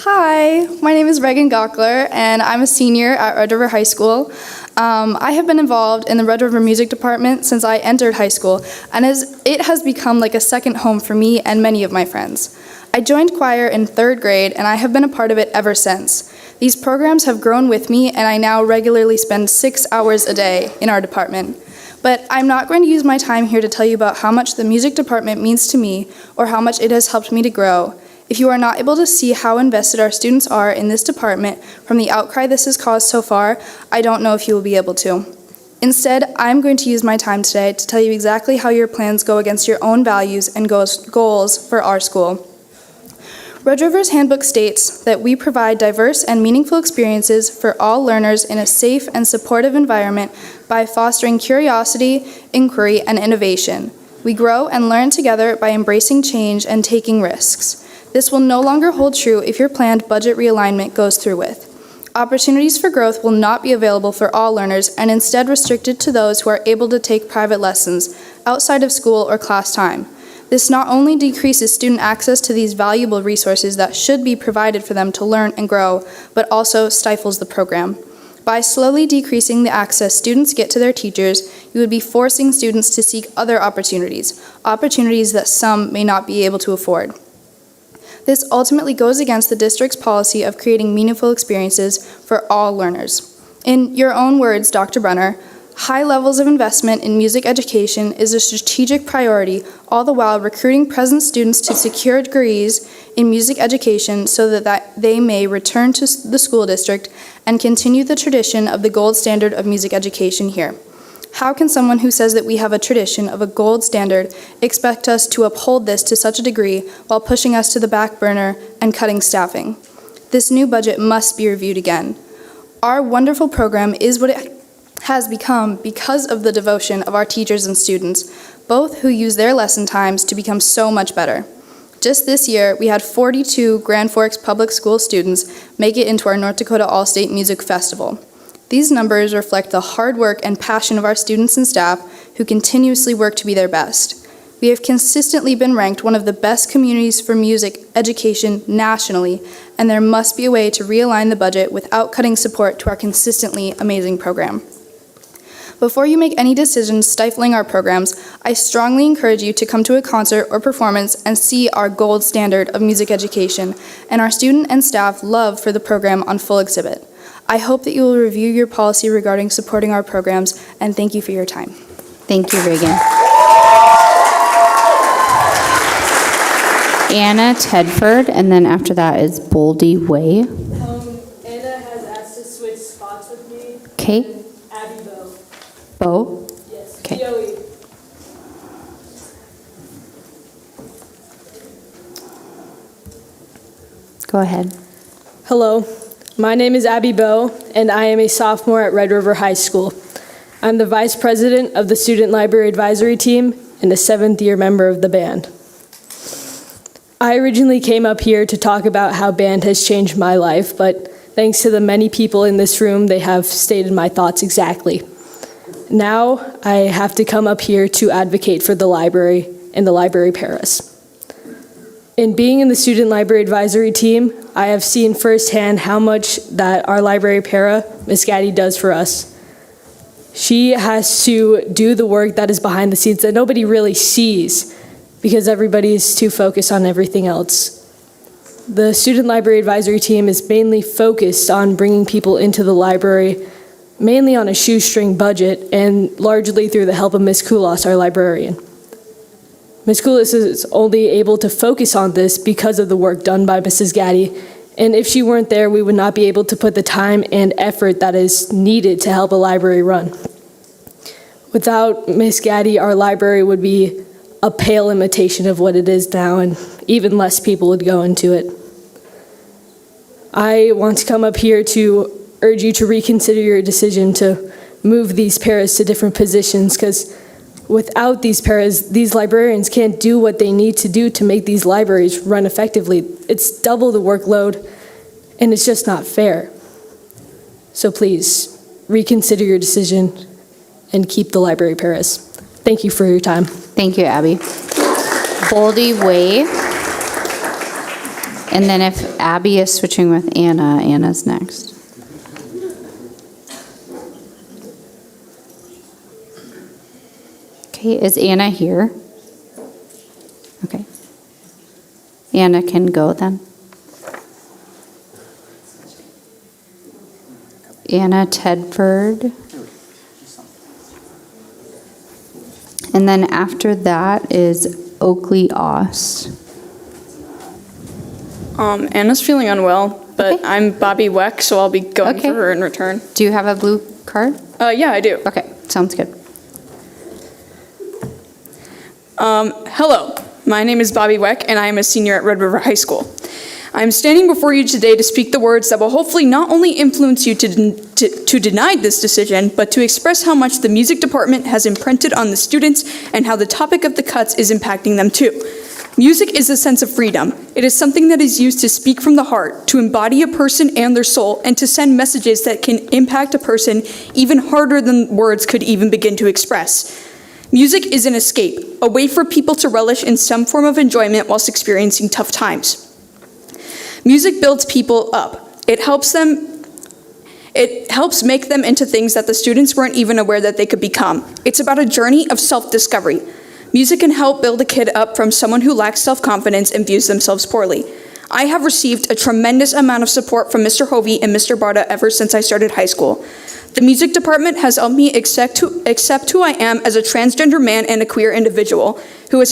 Hi, my name is Reagan Gockler, and I'm a senior at Red River High School. I have been involved in the Red River Music Department since I entered high school, and it has become like a second home for me and many of my friends. I joined choir in 3rd grade, and I have been a part of it ever since. These programs have grown with me, and I now regularly spend 6 hours a day in our department. But I'm not going to use my time here to tell you about how much the music department means to me or how much it has helped me to grow. If you are not able to see how invested our students are in this department from the outcry this has caused so far, I don't know if you will be able to. Instead, I'm going to use my time today to tell you exactly how your plans go against your own values and goals for our school. Red River's handbook states that we provide diverse and meaningful experiences for all learners in a safe and supportive environment by fostering curiosity, inquiry, and innovation. We grow and learn together by embracing change and taking risks. This will no longer hold true if your planned budget realignment goes through with. Opportunities for growth will not be available for all learners and instead restricted to those who are able to take private lessons outside of school or class time. This not only decreases student access to these valuable resources that should be provided for them to learn and grow, but also stifles the program. By slowly decreasing the access students get to their teachers, you would be forcing students to seek other opportunities that some may not be able to afford. This ultimately goes against the district's policy of creating meaningful experiences for all learners. In your own words, Dr. Brenner, high levels of investment in music education is a strategic priority, all the while recruiting present students to secure degrees in music education so that they may return to the school district and continue the tradition of the gold standard of music education here. How can someone who says that we have a tradition of a gold standard expect us to uphold this to such a degree while pushing us to the back burner and cutting staffing? This new budget must be reviewed again. Our wonderful program is what it has become because of the devotion of our teachers and students, both who use their lesson times to become so much better. Just this year, we had 42 Grand Forks Public School students make it into our North Dakota All-State Music Festival. These numbers reflect the hard work and passion of our students and staff who continuously work to be their best. We have consistently been ranked one of the best communities for music education nationally, and there must be a way to realign the budget without cutting support to our consistently amazing program. Before you make any decisions stifling our programs, I strongly encourage you to come to a concert or performance and see our gold standard of music education and our student and staff love for the program on full exhibit. I hope that you will review your policy regarding supporting our programs, and thank you for your time. Thank you, Reagan. Anna Tedford, and then after that is Boldy Way. Anna has asked to switch spots with me. Okay. Abby Bowe. Bo? Yes. Okay. Joey. Go ahead. Hello, my name is Abby Bowe, and I am a sophomore at Red River High School. I'm the vice president of the Student Library Advisory Team and a 7th-year member of the band. I originally came up here to talk about how band has changed my life, but thanks to the many people in this room, they have stated my thoughts exactly. Now, I have to come up here to advocate for the library and the library paras. In being in the Student Library Advisory Team, I have seen firsthand how much that our library para, Miss Gaddy, does for us. She has to do the work that is behind the scenes that nobody really sees because everybody is too focused on everything else. The Student Library Advisory Team is mainly focused on bringing people into the library, mainly on a shoestring budget and largely through the help of Ms. Koulos, our librarian. Ms. Koulos is only able to focus on this because of the work done by Mrs. Gaddy, and if she weren't there, we would not be able to put the time and effort that is needed to help a library run. Without Ms. Gaddy, our library would be a pale imitation of what it is now, and even less people would go into it. I want to come up here to urge you to reconsider your decision to move these paras to different positions, because without these paras, these librarians can't do what they need to do to make these libraries run effectively. It's double the workload, and it's just not fair. So please, reconsider your decision and keep the library paras. Thank you for your time. Thank you, Abby. Boldy Way. And then if Abby is switching with Anna, Anna's next. Okay, is Anna here? Okay. Anna can go then. Anna Tedford. And then after that is Oakley Oss. Anna's feeling unwell, but I'm Bobby Weck, so I'll be going for her in return. Do you have a blue card? Yeah, I do. Okay, sounds good. Hello, my name is Bobby Weck, and I am a senior at Red River High School. I am standing before you today to speak the words that will hopefully not only influence you to deny this decision, but to express how much the music department has imprinted on the students and how the topic of the cuts is impacting them too. Music is a sense of freedom. It is something that is used to speak from the heart, to embody a person and their soul, and to send messages that can impact a person even harder than words could even begin to express. Music is an escape, a way for people to relish in some form of enjoyment whilst experiencing tough times. Music builds people up. It helps make them into things that the students weren't even aware that they could become. It's about a journey of self-discovery. Music can help build a kid up from someone who lacks self-confidence and views themselves poorly. I have received a tremendous amount of support from Mr. Hovey and Mr. Barta ever since I started high school. The music department has helped me accept who I am as a transgender man and a queer individual, which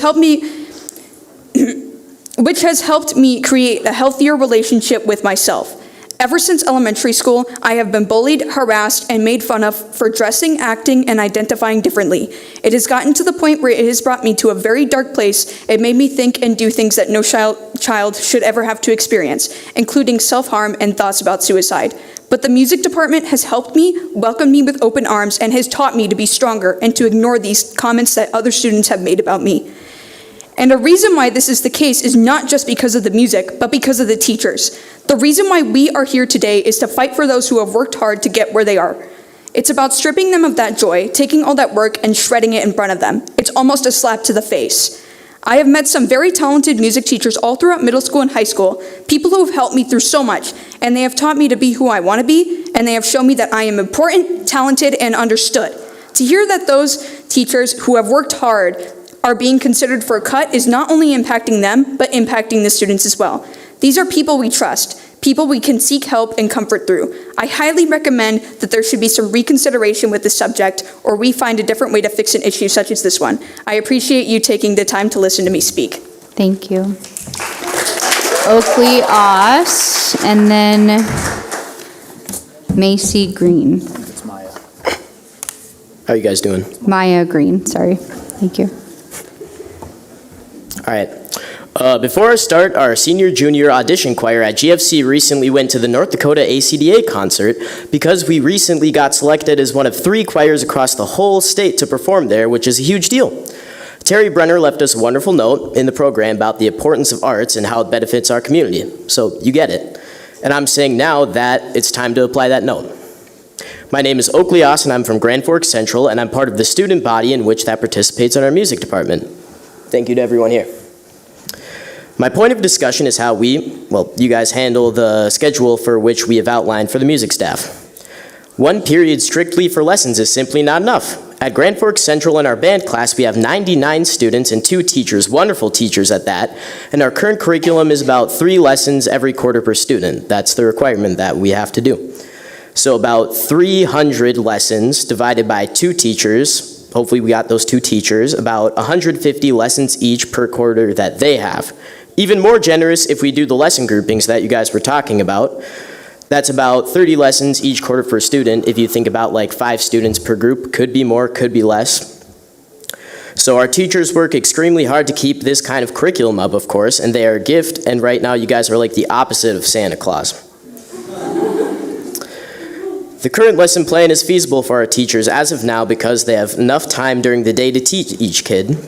has helped me create a healthier relationship with myself. Ever since elementary school, I have been bullied, harassed, and made fun of for dressing, acting, and identifying differently. It has gotten to the point where it has brought me to a very dark place. It made me think and do things that no child should ever have to experience, including self-harm and thoughts about suicide. But the music department has helped me, welcomed me with open arms, and has taught me to be stronger and to ignore these comments that other students have made about me. And a reason why this is the case is not just because of the music, but because of the teachers. The reason why we are here today is to fight for those who have worked hard to get where they are. It's about stripping them of that joy, taking all that work and shredding it in front of them. It's almost a slap to the face. I have met some very talented music teachers all throughout middle school and high school, people who have helped me through so much, and they have taught me to be who I want to be, and they have shown me that I am important, talented, and understood. To hear that those teachers who have worked hard are being considered for a cut is not only impacting them, but impacting the students as well. These are people we trust, people we can seek help and comfort through. I highly recommend that there should be some reconsideration with this subject, or we find a different way to fix an issue such as this one. I appreciate you taking the time to listen to me speak. Thank you. Oakley Oss, and then Macy Green. It's Maya. How are you guys doing? Maya Green, sorry. Thank you. All right. Before I start, our senior-junior audition choir at GFC recently went to the North Dakota ACDA concert because we recently got selected as one of 3 choirs across the whole state to perform there, which is a huge deal. Terry Brenner left us a wonderful note in the program about the importance of arts and how it benefits our community. So you get it. And I'm saying now that it's time to apply that note. My name is Oakley Oss, and I'm from Grand Forks Central, and I'm part of the student body in which that participates in our music department. Thank you to everyone here. My point of discussion is how you guys handle the schedule for which we have outlined for the music staff. 1 period strictly for lessons is simply not enough. At Grand Forks Central in our band class, we have 99 students and 2 teachers, wonderful teachers at that, and our current curriculum is about 3 lessons every quarter per student. That's the requirement that we have to do. So about 300 lessons divided by 2 teachers. Hopefully we got those 2 teachers, about 150 lessons each per quarter that they have. Even more generous if we do the lesson groupings that you guys were talking about. That's about 30 lessons each quarter per student. If you think about like 5 students per group, could be more, could be less. So our teachers work extremely hard to keep this kind of curriculum up, of course, and they are a gift, and right now you guys are like the opposite of Santa Claus. The current lesson plan is feasible for our teachers as of now because they have enough time during the day to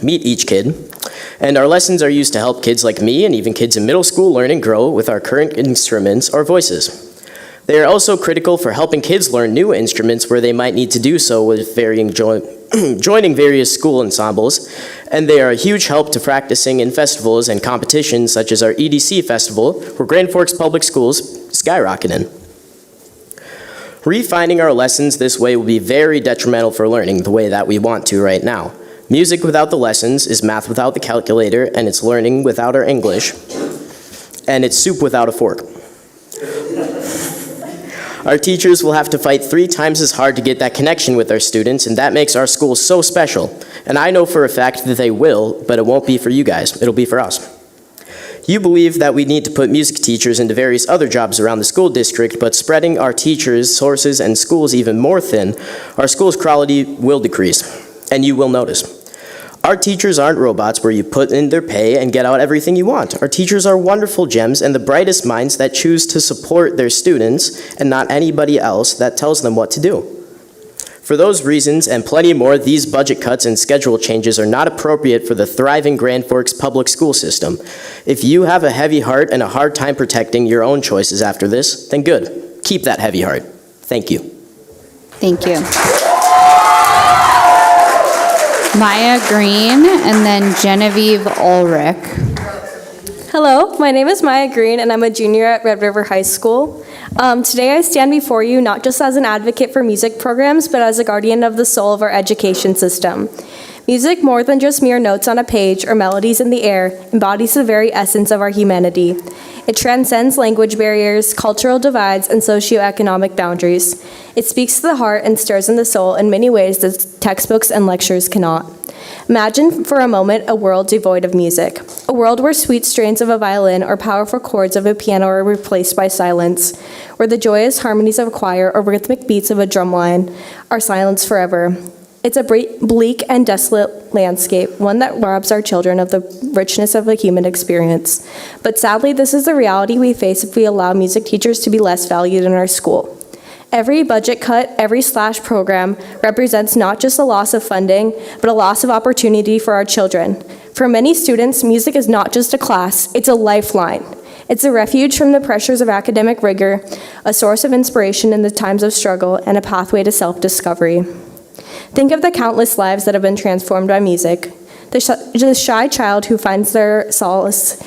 meet each kid, and our lessons are used to help kids like me and even kids in middle school learn and grow with our current instruments or voices. They are also critical for helping kids learn new instruments where they might need to do so with joining various school ensembles, and they are a huge help to practicing in festivals and competitions such as our EDC festival, where Grand Forks Public Schools skyrocketing. Refining our lessons this way will be very detrimental for learning the way that we want to right now. Music without the lessons is math without the calculator, and it's learning without our English, and it's soup without a fork. Our teachers will have to fight 3 times as hard to get that connection with our students, and that makes our school so special. And I know for a fact that they will, but it won't be for you guys, it'll be for us. You believe that we need to put music teachers into various other jobs around the school district, but spreading our teachers, sources, and schools even more thin, our school's quality will decrease, and you will notice. Our teachers aren't robots where you put in their pay and get out everything you want. Our teachers are wonderful gems and the brightest minds that choose to support their students and not anybody else that tells them what to do. For those reasons and plenty more, these budget cuts and schedule changes are not appropriate for the thriving Grand Forks public school system. If you have a heavy heart and a hard time protecting your own choices after this, then good. Keep that heavy heart. Thank you. Thank you. Maya Green, and then Genevieve Ulrich. Hello, my name is Maya Green, and I'm a junior at Red River High School. Today I stand before you not just as an advocate for music programs, but as a guardian of the soul of our education system. Music, more than just mere notes on a page or melodies in the air, embodies the very essence of our humanity. It transcends language barriers, cultural divides, and socioeconomic boundaries. It speaks to the heart and stirs in the soul in many ways that textbooks and lectures cannot. Imagine for a moment a world devoid of music, a world where sweet strains of a violin or powerful chords of a piano are replaced by silence, where the joyous harmonies of a choir or rhythmic beats of a drumline are silenced forever. It's a bleak and desolate landscape, one that robs our children of the richness of the human experience. But sadly, this is the reality we face if we allow music teachers to be less valued in our school. Every budget cut, every slash program represents not just a loss of funding, but a loss of opportunity for our children. For many students, music is not just a class, it's a lifeline. It's a refuge from the pressures of academic rigor, a source of inspiration in the times of struggle, and a pathway to self-discovery. Think of the countless lives that have been transformed by music. The shy child who finds their solace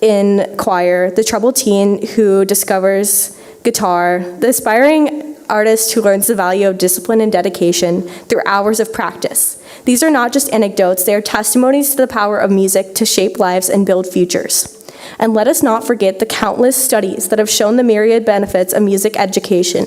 in choir, the troubled teen who discovers guitar, the aspiring artist who learns the value of discipline and dedication through hours of practice. These are not just anecdotes, they are testimonies to the power of music to shape lives and build futures. And let us not forget the countless studies that have shown the myriad benefits of music education.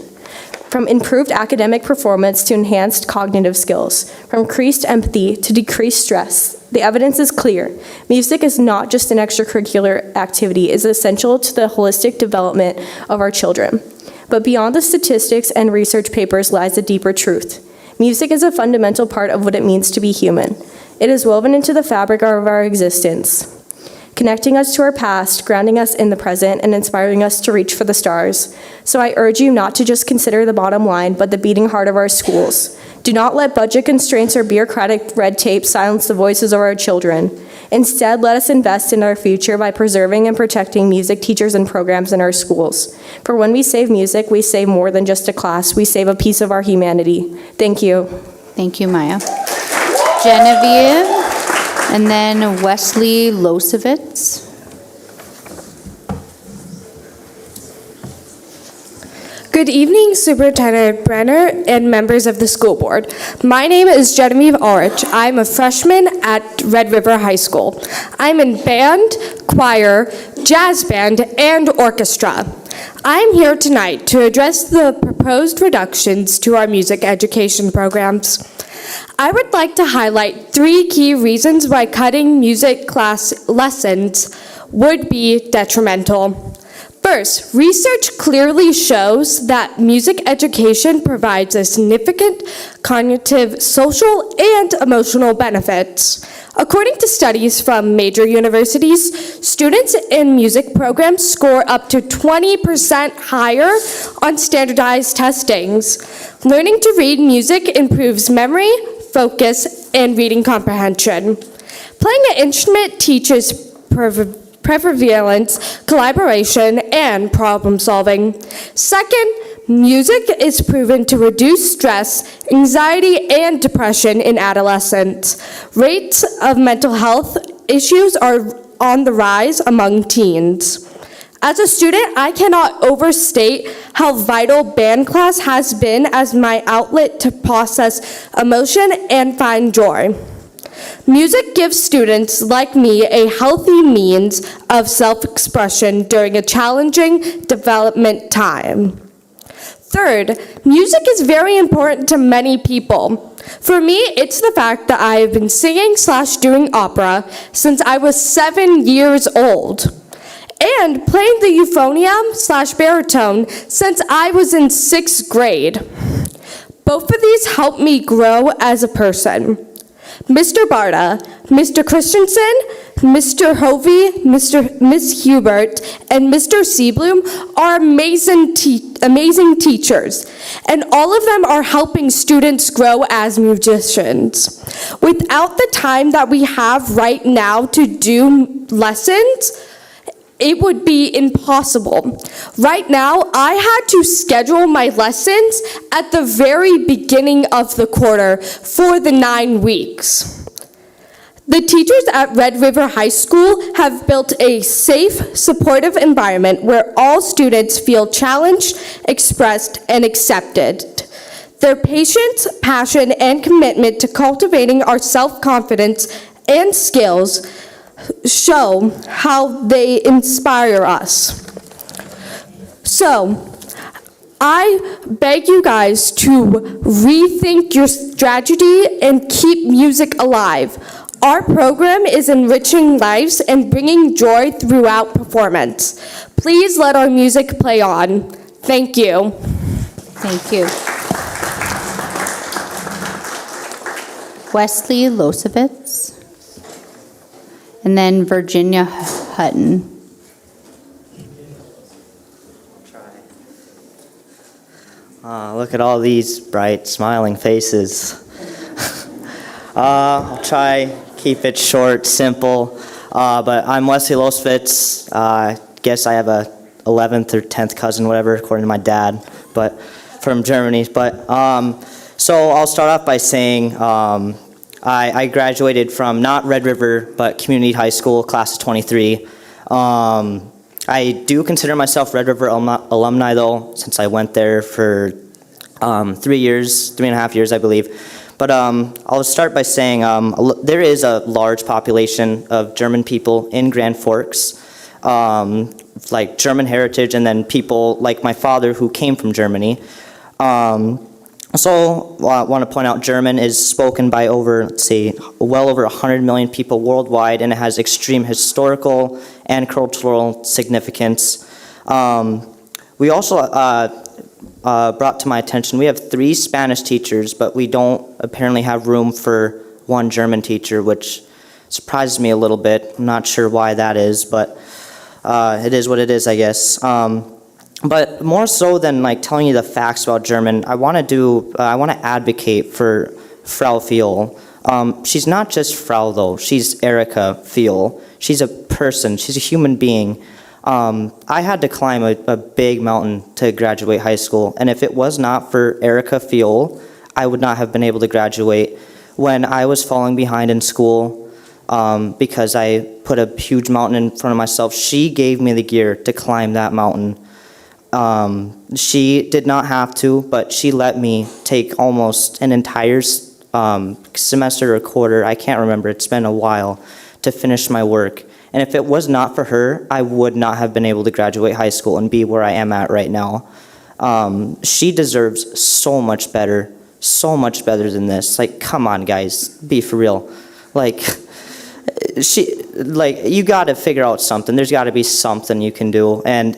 From improved academic performance to enhanced cognitive skills, from increased empathy to decreased stress, the evidence is clear. Music is not just an extracurricular activity, it is essential to the holistic development of our children. But beyond the statistics and research papers lies a deeper truth. Music is a fundamental part of what it means to be human. It is woven into the fabric of our existence, connecting us to our past, grounding us in the present, and inspiring us to reach for the stars. So I urge you not to just consider the bottom line, but the beating heart of our schools. Do not let budget constraints or bureaucratic red tape silence the voices of our children. Instead, let us invest in our future by preserving and protecting music teachers and programs in our schools. For when we save music, we save more than just a class. We save a piece of our humanity. Thank you. Thank you, Maya. Genevieve, and then Wesley Losevitz. Good evening, Superintendent Brenner and members of the school board. My name is Genevieve Ulrich. I'm a freshman at Red River High School. I'm in band, choir, jazz band, and orchestra. I'm here tonight to address the proposed reductions to our music education programs. I would like to highlight 3 key reasons why cutting music class lessons would be detrimental. First, research clearly shows that music education provides a significant cognitive, social, and emotional benefits. According to studies from major universities, students in music programs score up to 20% higher on standardized testings. Learning to read music improves memory, focus, and reading comprehension. Playing an instrument teaches perseverance, collaboration, and problem solving. Second, music is proven to reduce stress, anxiety, and depression in adolescents. Rates of mental health issues are on the rise among teens. As a student, I cannot overstate how vital band class has been as my outlet to process emotion and find joy. Music gives students like me a healthy means of self-expression during a challenging development time. Third, music is very important to many people. For me, it's the fact that I have been singing/doing opera since I was 7 years old, and playing the euphonium/baritone since I was in 6th grade. Both of these helped me grow as a person. Mr. Barta, Mr. Christensen, Mr. Hovey, Miss Hubert, and Mr. Seabloom are amazing teachers, and all of them are helping students grow as musicians. Without the time that we have right now to do lessons, it would be impossible. Right now, I had to schedule my lessons at the very beginning of the quarter for the 9 weeks. The teachers at Red River High School have built a safe, supportive environment where all students feel challenged, expressed, and accepted. Their patience, passion, and commitment to cultivating our self-confidence and skills show how they inspire us. So, I beg you guys to rethink your strategy and keep music alive. Our program is enriching lives and bringing joy throughout performance. Please let our music play on. Thank you. Thank you. Wesley Losevitz. And then Virginia Hutton. Look at all these bright, smiling faces. I'll try keep it short, simple. But I'm Wesley Losevitz. Guess I have a 11th or 10th cousin, whatever, according to my dad, but from Germany. But so I'll start off by saying I graduated from not Red River, but Community High School, class of 23. I do consider myself Red River alumni, though, since I went there for 3.5 years, I believe. But I'll start by saying there is a large population of German people in Grand Forks, like German heritage, and then people like my father who came from Germany. So I want to point out German is spoken by over, let's see, well over 100 million people worldwide, and it has extreme historical and cultural significance. We also brought to my attention, we have 3 Spanish teachers, but we don't apparently have room for 1 German teacher, which surprises me a little bit. I'm not sure why that is, but it is what it is, I guess. But more so than like telling you the facts about German, I want to advocate for Frau Fiel. She's not just Frau though, she's Erica Fiel. She's a person, she's a human being. I had to climb a big mountain to graduate high school, and if it was not for Erica Fiel, I would not have been able to graduate. When I was falling behind in school because I put a huge mountain in front of myself, she gave me the gear to climb that mountain. She did not have to, but she let me take almost an entire semester or quarter, I can't remember, it's been a while, to finish my work. And if it was not for her, I would not have been able to graduate high school and be where I am at right now. She deserves so much better than this. Like, come on, guys, be for real. Like, you gotta figure out something. There's gotta be something you can do. And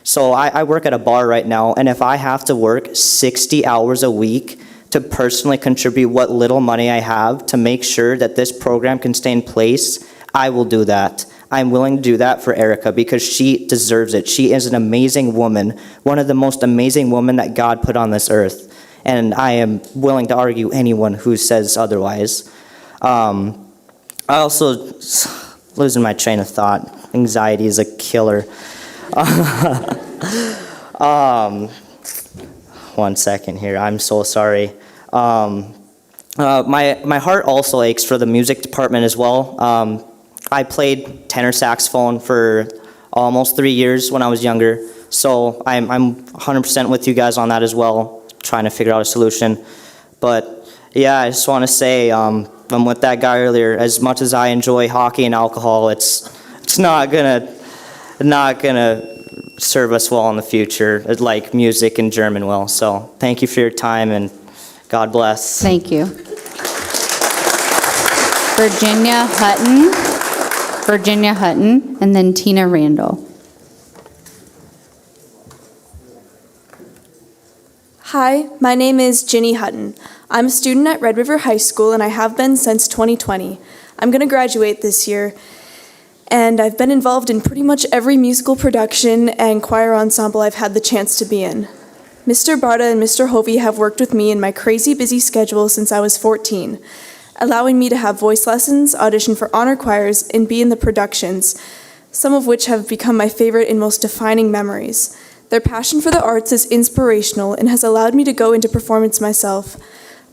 So I work at a bar right now, and if I have to work 60 hours a week to personally contribute what little money I have to make sure that this program can stay in place, I will do that. I'm willing to do that for Erica because she deserves it. She is an amazing woman, one of the most amazing women that God put on this earth. And I am willing to argue anyone who says otherwise. I also, losing my train of thought, anxiety is a killer. 1 second here, I'm so sorry. My heart also aches for the music department as well. I played tenor saxophone for almost 3 years when I was younger, so I'm 100% with you guys on that as well, trying to figure out a solution. But yeah, I just want to say, I'm with that guy earlier. As much as I enjoy hockey and alcohol, it's not gonna serve us well in the future, like music and German will. So thank you for your time, and God bless. Thank you. Virginia Hutton, and then Tina Randall. Hi, my name is Ginny Hutton. I'm a student at Red River High School, and I have been since 2020. I'm going to graduate this year, and I've been involved in pretty much every musical production and choir ensemble I've had the chance to be in. Mr. Barta and Mr. Hovey have worked with me in my crazy busy schedule since I was 14, allowing me to have voice lessons, audition for honor choirs, and be in the productions, some of which have become my favorite and most defining memories. Their passion for the arts is inspirational and has allowed me to go into performance myself.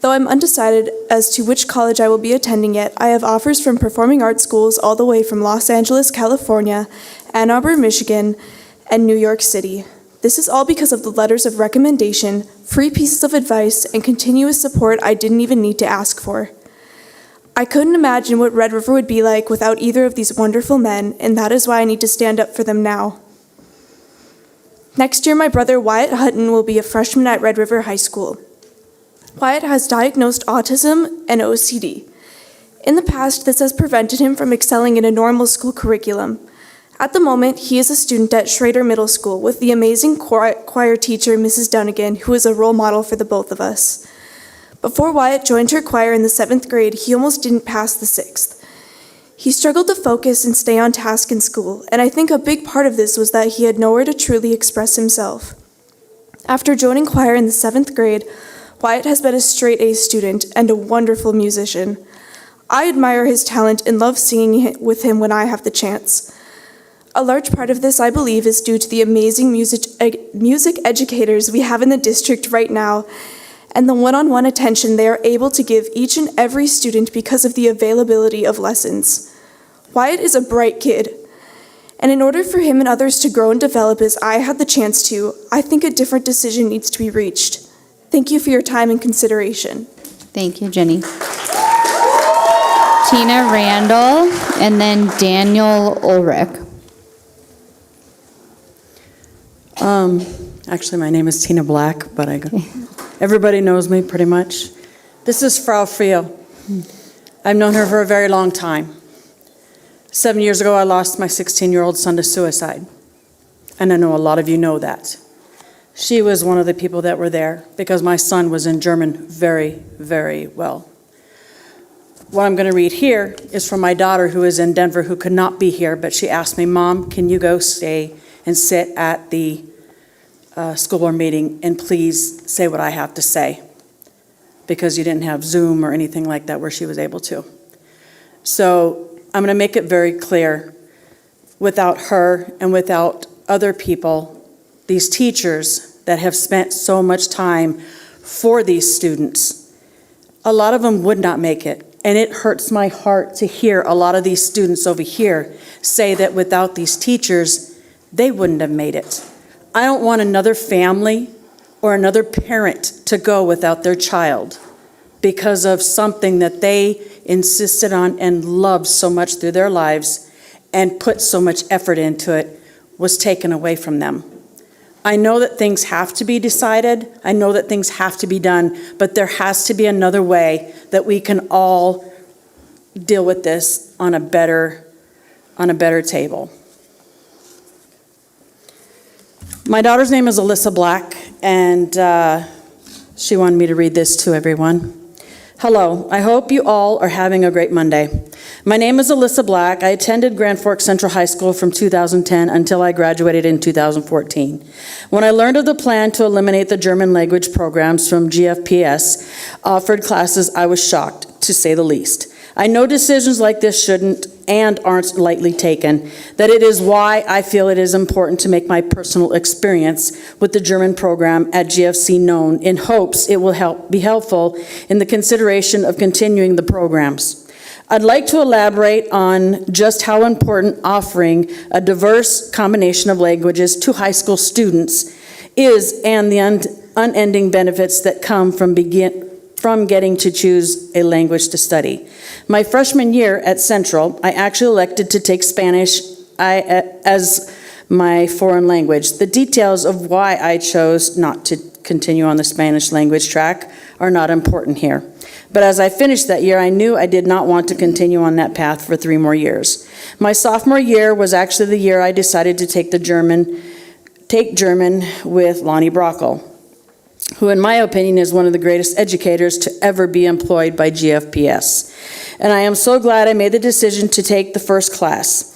Though I'm undecided as to which college I will be attending yet, I have offers from performing arts schools all the way from Los Angeles, California, Ann Arbor, Michigan, and New York City. This is all because of the letters of recommendation, free pieces of advice, and continuous support I didn't even need to ask for. I couldn't imagine what Red River would be like without either of these wonderful men, and that is why I need to stand up for them now. Next year, my brother Wyatt Hutton will be a freshman at Red River High School. Wyatt has diagnosed autism and OCD. In the past, this has prevented him from excelling in a normal school curriculum. At the moment, he is a student at Schrader Middle School with the amazing choir teacher, Mrs. Dunnigan, who is a role model for the both of us. Before Wyatt joined her choir in the 7th grade, he almost didn't pass the 6th. He struggled to focus and stay on task in school, and I think a big part of this was that he had nowhere to truly express himself. After joining choir in the 7th grade, Wyatt has been a straight A student and a wonderful musician. I admire his talent and love singing with him when I have the chance. A large part of this, I believe, is due to the amazing music educators we have in the district right now, and the one-on-one attention they are able to give each and every student because of the availability of lessons. Wyatt is a bright kid, and in order for him and others to grow and develop as I had the chance to, I think a different decision needs to be reached. Thank you for your time and consideration. Thank you, Jenny. Tina Randall, and then Daniel Ulrich. Actually, my name is Tina Black, but everybody knows me pretty much. This is Frau Frio. I've known her for a very long time. 7 years ago, I lost my 16-year-old son to suicide, and I know a lot of you know that. She was one of the people that were there because my son was in German very, very well. What I'm going to read here is from my daughter who is in Denver who could not be here, but she asked me, Mom, can you go stay and sit at the school board meeting and please say what I have to say? Because you didn't have Zoom or anything like that where she was able to. So I'm going to make it very clear, without her and without other people, these teachers that have spent so much time for these students, a lot of them would not make it. And it hurts my heart to hear a lot of these students over here say that without these teachers, they wouldn't have made it. I don't want another family or another parent to go without their child because of something that they insisted on and loved so much through their lives and put so much effort into it was taken away from them. I know that things have to be decided. I know that things have to be done, but there has to be another way that we can all deal with this on a better table. My daughter's name is Alyssa Black, and she wanted me to read this to everyone. Hello, I hope you all are having a great Monday. My name is Alyssa Black. I attended Grand Forks Central High School from 2010 until I graduated in 2014. When I learned of the plan to eliminate the German language programs from GFPS offered classes, I was shocked, to say the least. I know decisions like this shouldn't and aren't lightly taken, that it is why I feel it is important to make my personal experience with the German program at GFC known in hopes it will be helpful in the consideration of continuing the programs. I'd like to elaborate on just how important offering a diverse combination of languages to high school students is and the unending benefits that come from getting to choose a language to study. My freshman year at Central, I actually elected to take Spanish as my foreign language. The details of why I chose not to continue on the Spanish language track are not important here. But as I finished that year, I knew I did not want to continue on that path for 3 more years. My sophomore year was actually the year I decided to take German with Lonnie Brockel, who in my opinion is one of the greatest educators to ever be employed by GFPS. And I am so glad I made the decision to take the first class.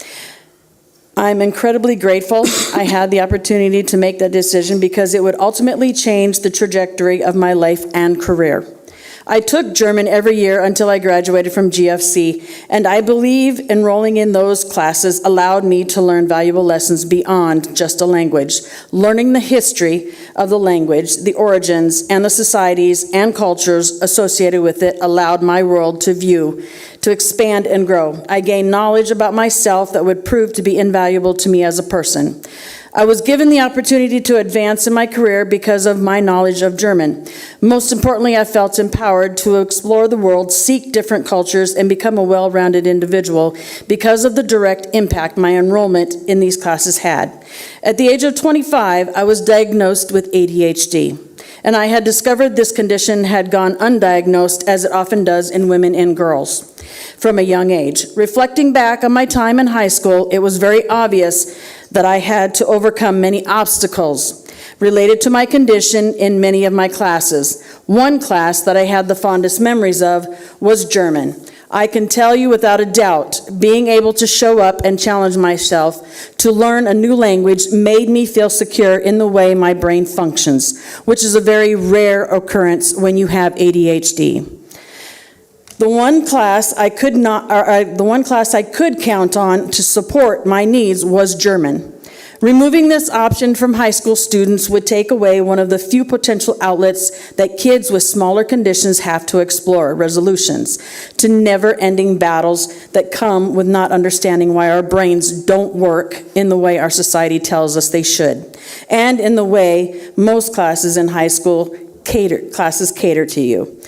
I'm incredibly grateful I had the opportunity to make that decision because it would ultimately change the trajectory of my life and career. I took German every year until I graduated from GFC, and I believe enrolling in those classes allowed me to learn valuable lessons beyond just a language. Learning the history of the language, the origins, and the societies and cultures associated with it allowed my world to expand and grow. I gained knowledge about myself that would prove to be invaluable to me as a person. I was given the opportunity to advance in my career because of my knowledge of German. Most importantly, I felt empowered to explore the world, seek different cultures, and become a well-rounded individual because of the direct impact my enrollment in these classes had. At the age of 25, I was diagnosed with ADHD, and I had discovered this condition had gone undiagnosed, as it often does in women and girls, from a young age. Reflecting back on my time in high school, it was very obvious that I had to overcome many obstacles related to my condition in many of my classes. One class that I had the fondest memories of was German. I can tell you without a doubt, being able to show up and challenge myself to learn a new language made me feel secure in the way my brain functions, which is a very rare occurrence when you have ADHD. The one class I could count on to support my needs was German. Removing this option from high school students would take away one of the few potential outlets that kids with smaller conditions have to explore, resolutions to never-ending battles that come with not understanding why our brains don't work in the way our society tells us they should, and in the way most classes in high school cater to you.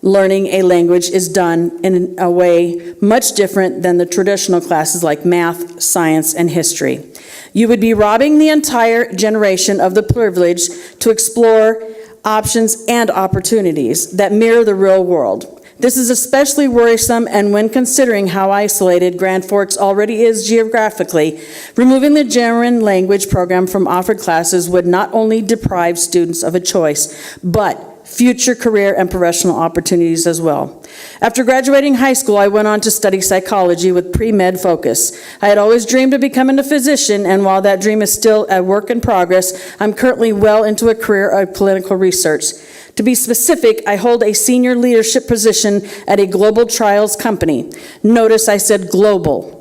Learning a language is done in a way much different than the traditional classes like math, science, and history. You would be robbing the entire generation of the privilege to explore options and opportunities that mirror the real world. This is especially worrisome, and when considering how isolated Grand Forks already is geographically, removing the German language program from offered classes would not only deprive students of a choice, but future career and professional opportunities as well. After graduating high school, I went on to study psychology with pre-med focus. I had always dreamed of becoming a physician, and while that dream is still a work in progress, I'm currently well into a career of clinical research. To be specific, I hold a senior leadership position at a global trials company. Notice I said global.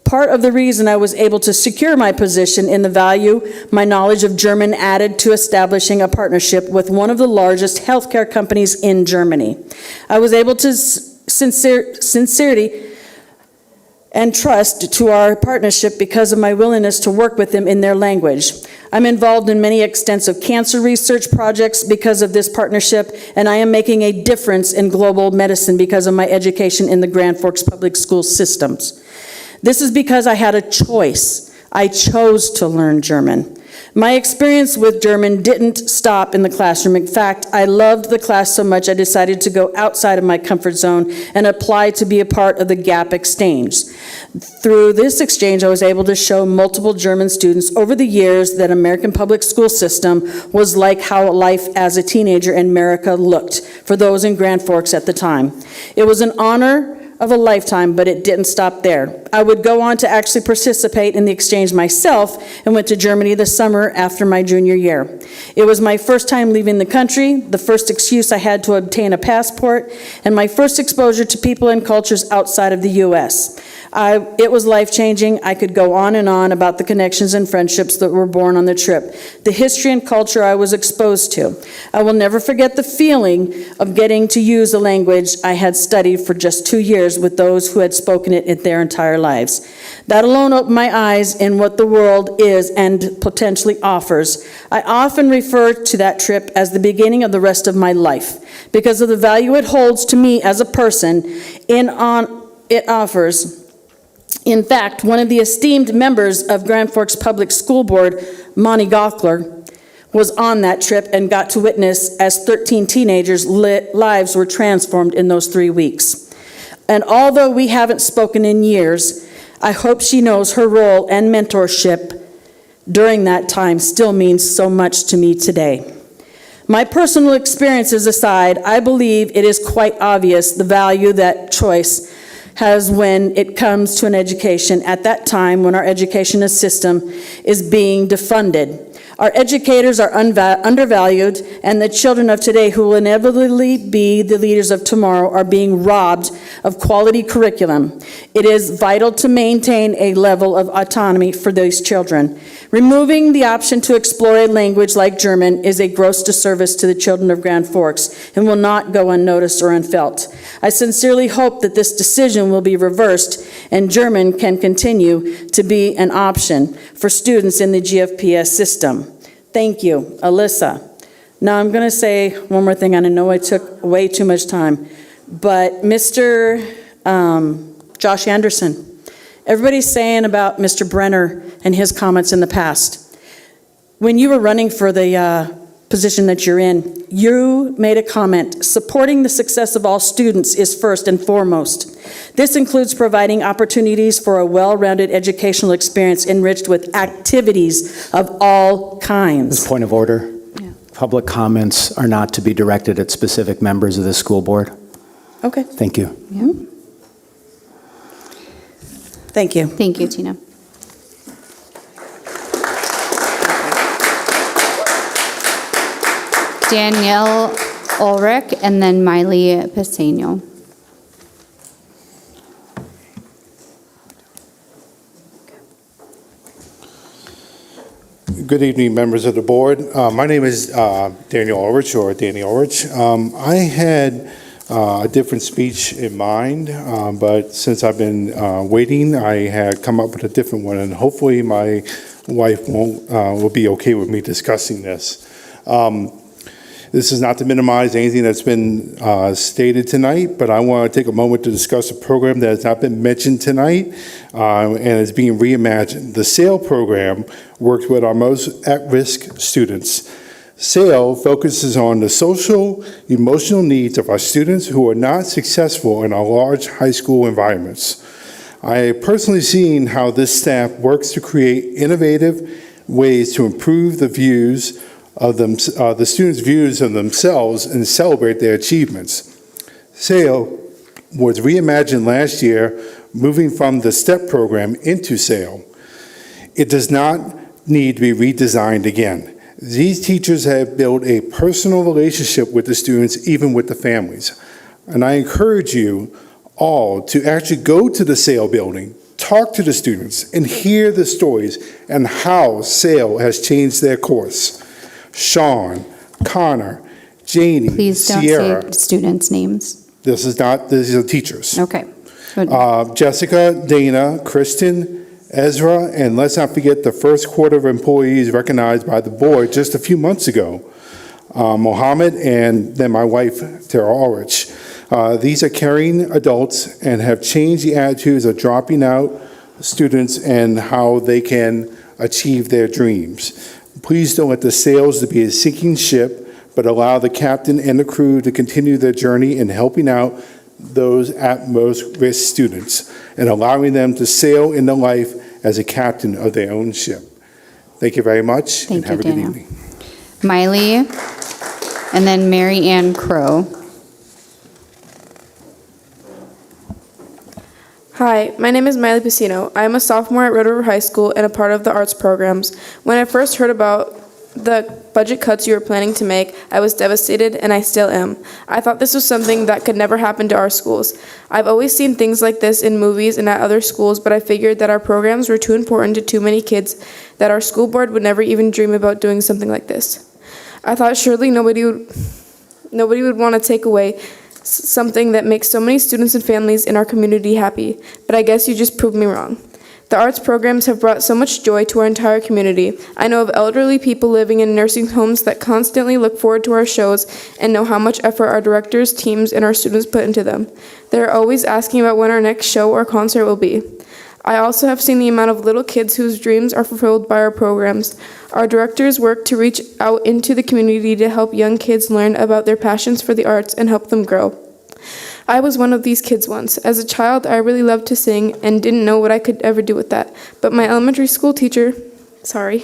Part of the reason I was able to secure my position in the value my knowledge of German added to establishing a partnership with one of the largest healthcare companies in Germany. I was able to sincerity and trust to our partnership because of my willingness to work with them in their language. I'm involved in many extensive cancer research projects because of this partnership, and I am making a difference in global medicine because of my education in the Grand Forks public school systems. This is because I had a choice. I chose to learn German. My experience with German didn't stop in the classroom. In fact, I loved the class so much I decided to go outside of my comfort zone and apply to be a part of the GAP exchange. Through this exchange, I was able to show multiple German students over the years that American public school system was like how life as a teenager in America looked for those in Grand Forks at the time. It was an honor of a lifetime, but it didn't stop there. I would go on to actually participate in the exchange myself and went to Germany the summer after my junior year. It was my first time leaving the country, the first excuse I had to obtain a passport, and my first exposure to people and cultures outside of the U.S. It was life-changing. I could go on and on about the connections and friendships that were born on the trip, the history and culture I was exposed to. I will never forget the feeling of getting to use a language I had studied for just 2 years with those who had spoken it in their entire lives. That alone opened my eyes in what the world is and potentially offers. I often refer to that trip as the beginning of the rest of my life because of the value it holds to me as a person it offers. In fact, one of the esteemed members of Grand Forks Public School Board, Monty Gockler, was on that trip and got to witness as 13 teenagers' lives were transformed in those 3 weeks. And although we haven't spoken in years, I hope she knows her role and mentorship during that time still means so much to me today. My personal experiences aside, I believe it is quite obvious the value that choice has when it comes to an education at that time when our education system is being defunded. Our educators are undervalued, and the children of today who will inevitably be the leaders of tomorrow are being robbed of quality curriculum. It is vital to maintain a level of autonomy for those children. Removing the option to explore a language like German is a gross disservice to the children of Grand Forks and will not go unnoticed or unfelt. I sincerely hope that this decision will be reversed and German can continue to be an option for students in the GFPS system. Thank you, Alyssa. Now I'm going to say one more thing, and I know I took way too much time, but Mr. Josh Anderson, everybody's saying about Mr. Brenner and his comments in the past. When you were running for the position that you're in, you made a comment, supporting the success of all students is first and foremost. This includes providing opportunities for a well-rounded educational experience enriched with activities of all kinds. This point of order. Yeah. Public comments are not to be directed at specific members of the school board. Okay. Thank you. Yeah. Thank you. Thank you, Tina. Danielle Ulrich, and then Miley Peseno. Good evening, members of the board. My name is Daniel Ulrich, or Danny Ulrich. I had a different speech in mind, but since I've been waiting, I had come up with a different one, and hopefully my wife will be okay with me discussing this. This is not to minimize anything that's been stated tonight, but I want to take a moment to discuss a program that has not been mentioned tonight and is being reimagined. The SAIL program works with our most at-risk students. SAIL focuses on the social, emotional needs of our students who are not successful in our large high school environments. I have personally seen how this staff works to create innovative ways to improve the views of them, the students' views of themselves and celebrate their achievements. SAIL was reimagined last year, moving from the STEP program into SAIL. It does not need to be redesigned again. These teachers have built a personal relationship with the students, even with the families. And I encourage you all to actually go to the SAIL building, talk to the students, and hear the stories and how SAIL has changed their course. Sean, Connor, Janie, Please don't Sierra. say students' names. These are teachers. Okay. Jessica, Dana, Kristen, Ezra, and let's not forget the first quarter of employees recognized by the board just a few months ago. Mohammed, and then my wife, Tara Ulrich. These are caring adults and have changed the attitudes of dropping out students and how they can achieve their dreams. Please don't let the sails be a sinking ship, but allow the captain and the crew to continue their journey in helping out those at most risk students and allowing them to sail into life as a captain of their own ship. Thank you very much, and have a good evening. Miley, and then Mary Ann Crow. Hi, my name is Miley Pacino. I am a sophomore at Red River High School and a part of the arts programs. When I first heard about the budget cuts you were planning to make, I was devastated, and I still am. I thought this was something that could never happen to our schools. I've always seen things like this in movies and at other schools, but I figured that our programs were too important to too many kids that our school board would never even dream about doing something like this. I thought surely nobody would want to take away something that makes so many students and families in our community happy, but I guess you just proved me wrong. The arts programs have brought so much joy to our entire community. I know of elderly people living in nursing homes that constantly look forward to our shows and know how much effort our directors, teams, and our students put into them. They're always asking about when our next show or concert will be. I also have seen the amount of little kids whose dreams are fulfilled by our programs. Our directors work to reach out into the community to help young kids learn about their passions for the arts and help them grow. I was one of these kids once. As a child, I really loved to sing and didn't know what I could ever do with that. But my elementary school teacher, Mrs.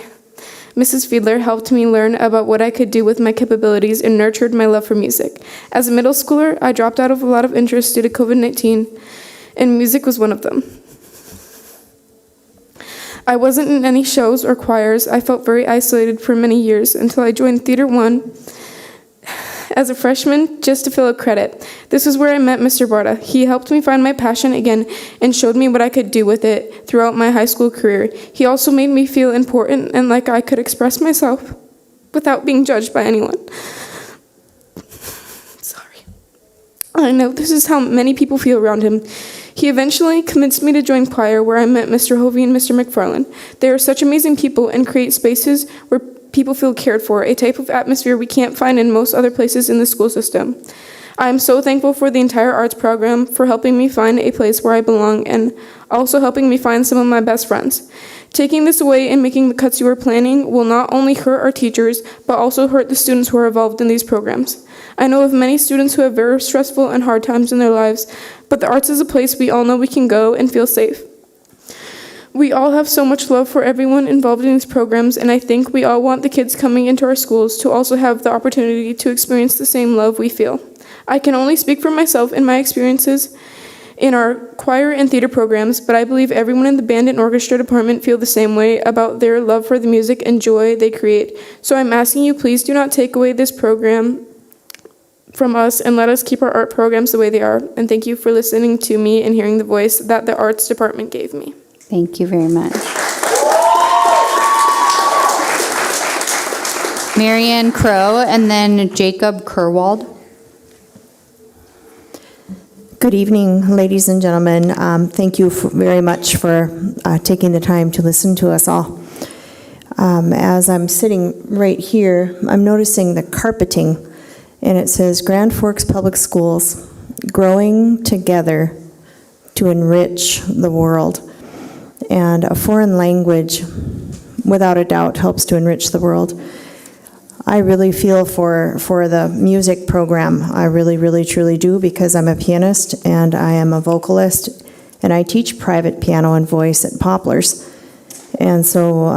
Fiedler, helped me learn about what I could do with my capabilities and nurtured my love for music. As a middle schooler, I dropped out of a lot of interests due to COVID-19, and music was one of them. I wasn't in any shows or choirs. I felt very isolated for many years until I joined Theater 1 as a freshman just to fill a credit. This is where I met Mr. Barta. He helped me find my passion again and showed me what I could do with it throughout my high school career. He also made me feel important and like I could express myself without being judged by anyone. I know this is how many people feel around him. He eventually convinced me to join choir, where I met Mr. Hovey and Mr. McFarland. They are such amazing people and create spaces where people feel cared for, a type of atmosphere we can't find in most other places in the school system. I am so thankful for the entire arts program for helping me find a place where I belong and also helping me find some of my best friends. Taking this away and making the cuts you are planning will not only hurt our teachers, but also hurt the students who are involved in these programs. I know of many students who have very stressful and hard times in their lives, but the arts is a place we all know we can go and feel safe. We all have so much love for everyone involved in these programs, and I think we all want the kids coming into our schools to also have the opportunity to experience the same love we feel. I can only speak for myself and my experiences in our choir and theater programs, but I believe everyone in the band and orchestra department feel the same way about their love for the music and joy they create. So I'm asking you, please do not take away this program from us and let us keep our art programs the way they are. And thank you for listening to me and hearing the voice that the arts department gave me. Thank you very much. Marianne Crow, and then Jacob Kerwald. Good evening, ladies and gentlemen. Thank you very much for taking the time to listen to us all. As I'm sitting right here, I'm noticing the carpeting, and it says Grand Forks Public Schools, growing together to enrich the world. And a foreign language, without a doubt, helps to enrich the world. I really feel for the music program. I really, really, truly do, because I'm a pianist and I am a vocalist, and I teach private piano and voice at Poplars. And so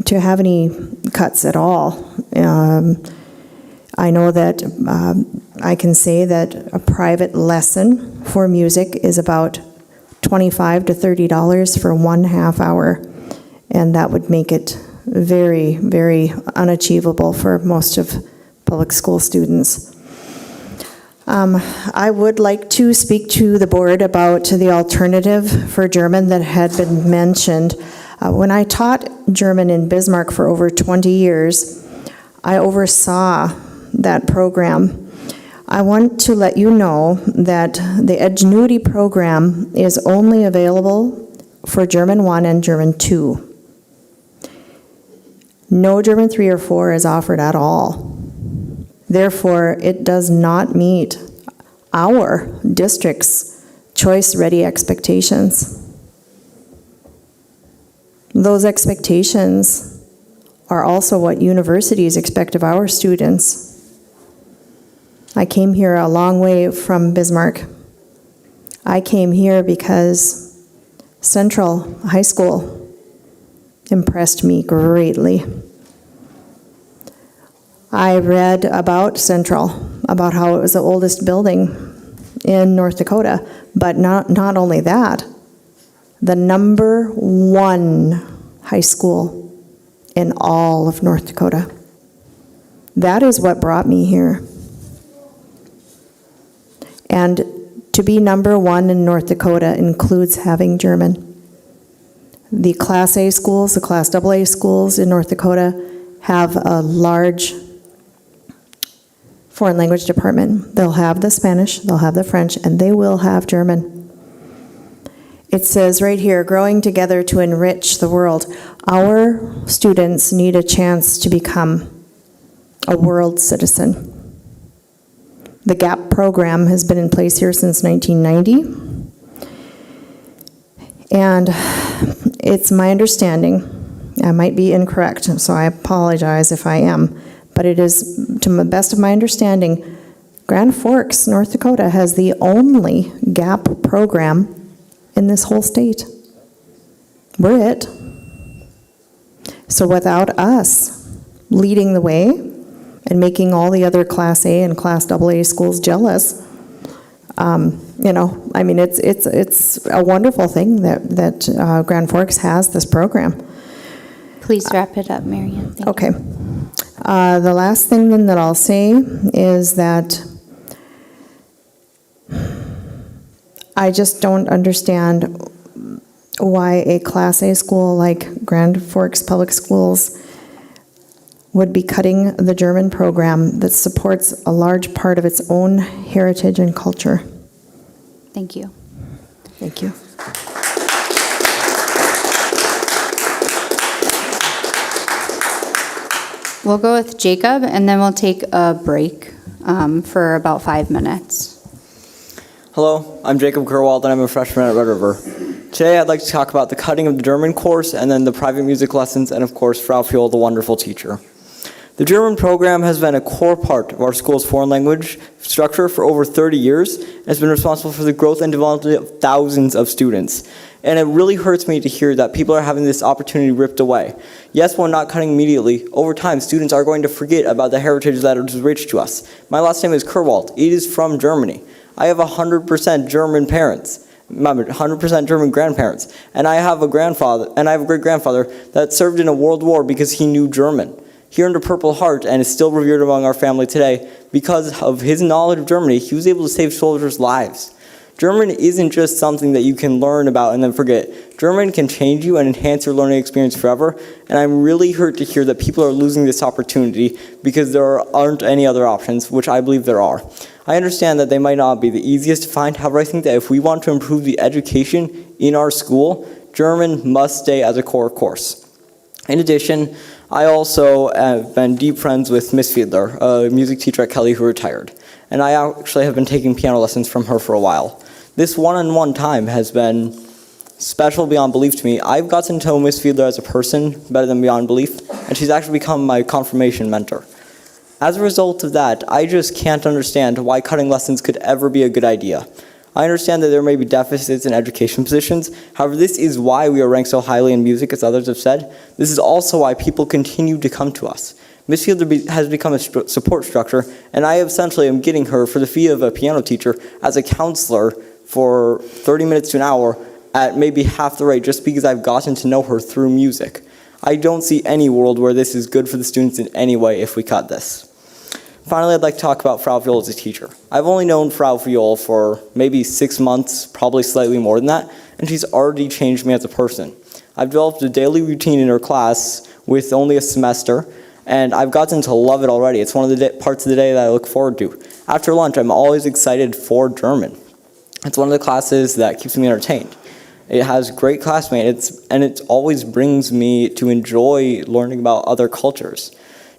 to have any cuts at all, I know that I can say that a private lesson for music is about $25 to $30 for 1/2 hour, and that would make it very, very unachievable for most of public school students. I would like to speak to the board about the alternative for German that had been mentioned. When I taught German in Bismarck for over 20 years, I oversaw that program. I want to let you know that the Edgenuity program is only available for German 1 and German 2. No German 3 or 4 is offered at all. Therefore, it does not meet our district's choice-ready expectations. Those expectations are also what universities expect of our students. I came here a long way from Bismarck. I came here because Central High School impressed me greatly. I read about Central, about how it was the oldest building in North Dakota, but not only that, the #1 high school in all of North Dakota. That is what brought me here. And to be #1 in North Dakota includes having German. The Class A schools, the Class AA schools in North Dakota have a large foreign language department. They'll have the Spanish, they'll have the French, and they will have German. It says right here, growing together to enrich the world. Our students need a chance to become a world citizen. The GAP program has been in place here since 1990. And it's my understanding, I might be incorrect, so I apologize if I am, but it is, to the best of my understanding, Grand Forks, North Dakota has the only GAP program in this whole state. We're it. So without us leading the way and making all the other Class A and Class AA schools jealous, you know, I mean, it's a wonderful thing that Grand Forks has this program. Please wrap it up, Marian. Thank Okay. The last thing then that I'll say is that I just don't understand why a Class A school like Grand Forks Public Schools would be cutting the German program that supports a large part of its own heritage and culture. Thank you. Thank you. We'll go with Jacob, and then we'll take a break for about 5 minutes. Hello, I'm Jacob Kerwald, and I'm a freshman at Red River. Today I'd like to talk about the cutting of the German course, and then the private music lessons, and of course Frau Fuel, the wonderful teacher. The German program has been a core part of our school's foreign language structure for over 30 years, and has been responsible for the growth and development of thousands of students. And it really hurts me to hear that people are having this opportunity ripped away. Yes, while not cutting immediately, over time students are going to forget about the heritage that is rich to us. My last name is Kerwald. It is from Germany. I have 100% German parents, 100% German grandparents, and I have a grandfather, and I have a great-grandfather that served in a world war because he knew German. Here in the Purple Heart, and is still revered among our family today, because of his knowledge of Germany, he was able to save soldiers' lives. German isn't just something that you can learn about and then forget. German can change you and enhance your learning experience forever, and I'm really hurt to hear that people are losing this opportunity because there aren't any other options, which I believe there are. I understand that they might not be the easiest to find, however, I think that if we want to improve the education in our school, German must stay as a core course. In addition, I also have been deep friends with Miss Fiedler, a music teacher at Kelly who retired, and I actually have been taking piano lessons from her for a while. This one-on-one time has been special beyond belief to me. I've gotten to know Miss Fiedler as a person better than beyond belief, and she's actually become my confirmation mentor. As a result of that, I just can't understand why cutting lessons could ever be a good idea. I understand that there may be deficits in education positions. However, this is why we are ranked so highly in music, as others have said. This is also why people continue to come to us. Miss Fiedler has become a support structure, and I essentially am getting her for the fee of a piano teacher as a counselor for 30 minutes to an hour at maybe half the rate just because I've gotten to know her through music. I don't see any world where this is good for the students in any way if we cut this. Finally, I'd like to talk about Frau Fuel as a teacher. I've only known Frau Fuel for maybe 6 months, probably slightly more than that, and she's already changed me as a person. I've developed a daily routine in her class with only a semester, and I've gotten to love it already. It's one of the parts of the day that I look forward to. After lunch, I'm always excited for German. It's one of the classes that keeps me entertained. It has great classmates, and it always brings me to enjoy learning about other cultures.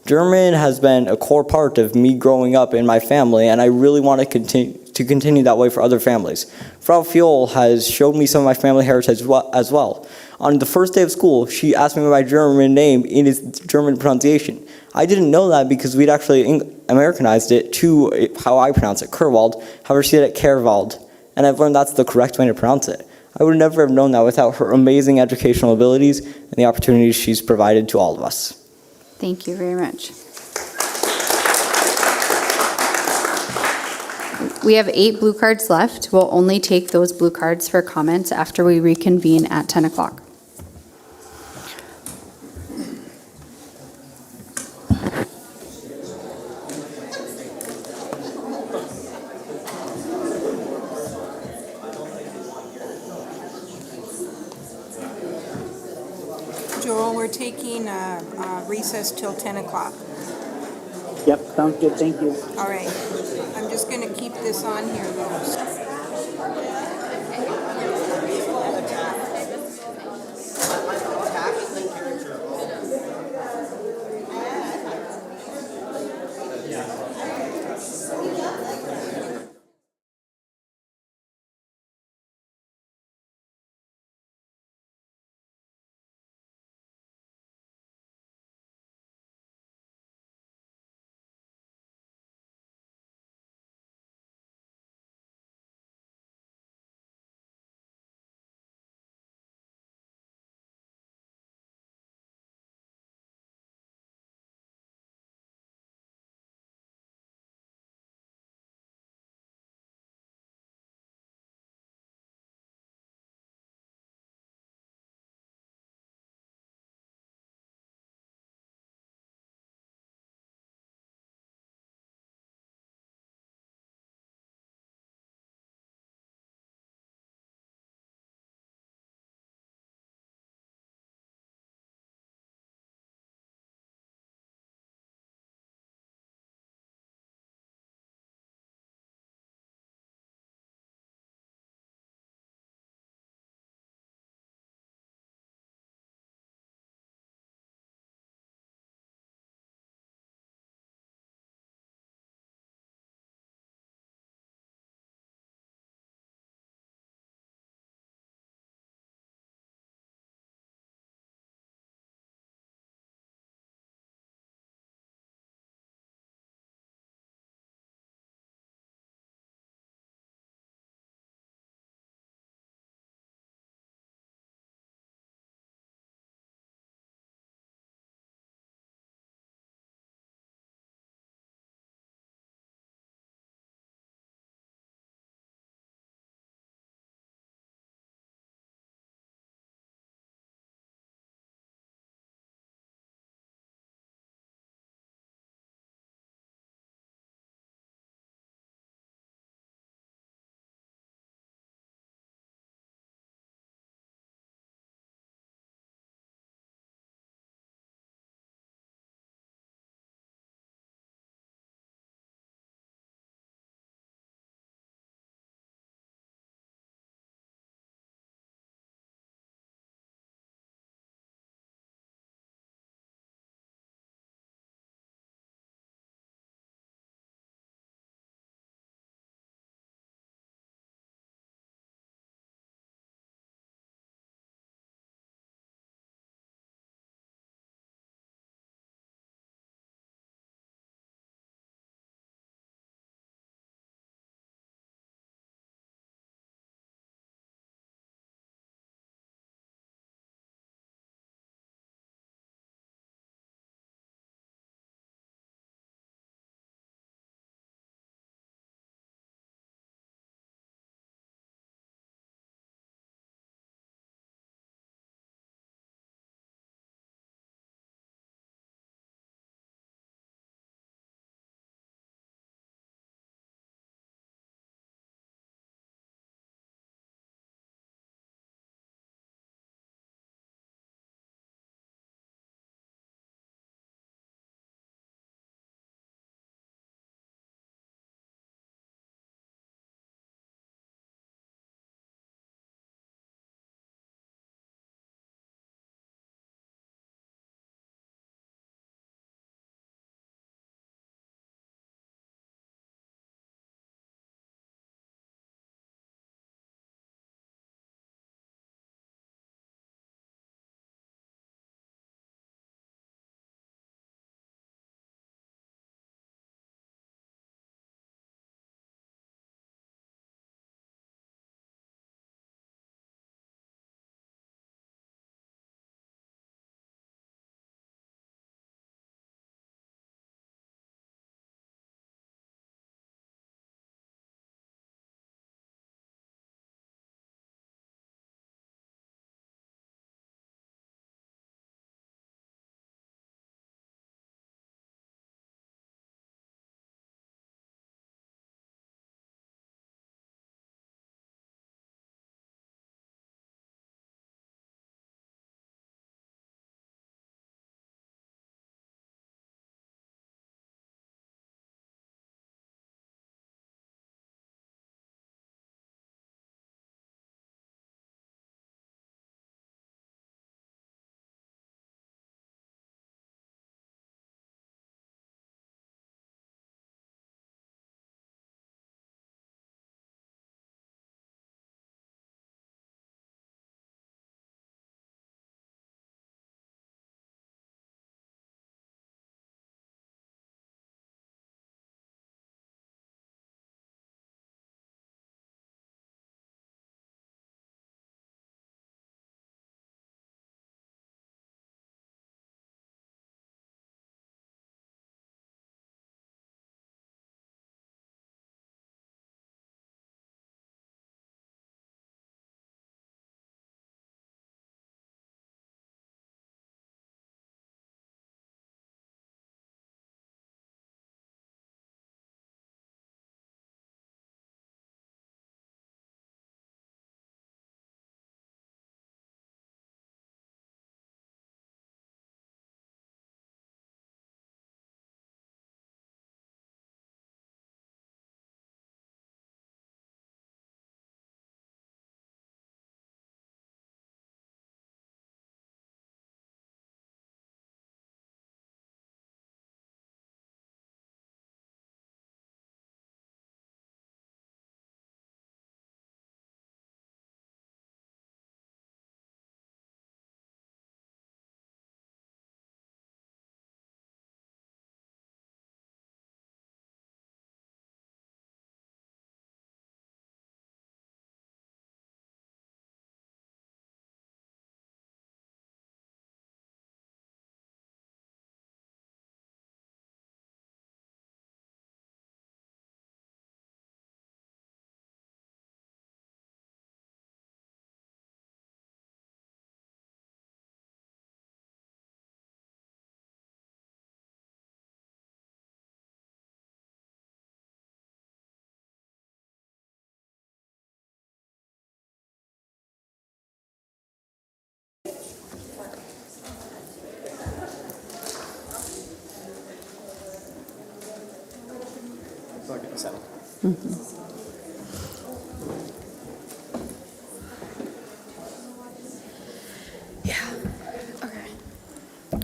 German has been a core part of me growing up in my family, and I really want to to continue that way for other families. Frau Fiol has showed me some of my family heritage as well. On the first day of school, she asked me my German name in its German pronunciation. I didn't know that because we'd actually Americanized it to how I pronounce it, Kerwald. However, she said it Kerwald, and I've learned that's the correct way to pronounce it. I would never have known that without her amazing educational abilities and the opportunities she's provided to all of us. Thank you very much. We have 8 blue cards left. We'll only take those blue cards for comments after we reconvene at 10 o'clock. Joel, we're taking recess till 10 o'clock. Yep, sounds good. Thank you. All right. I'm just going to keep this on here, though.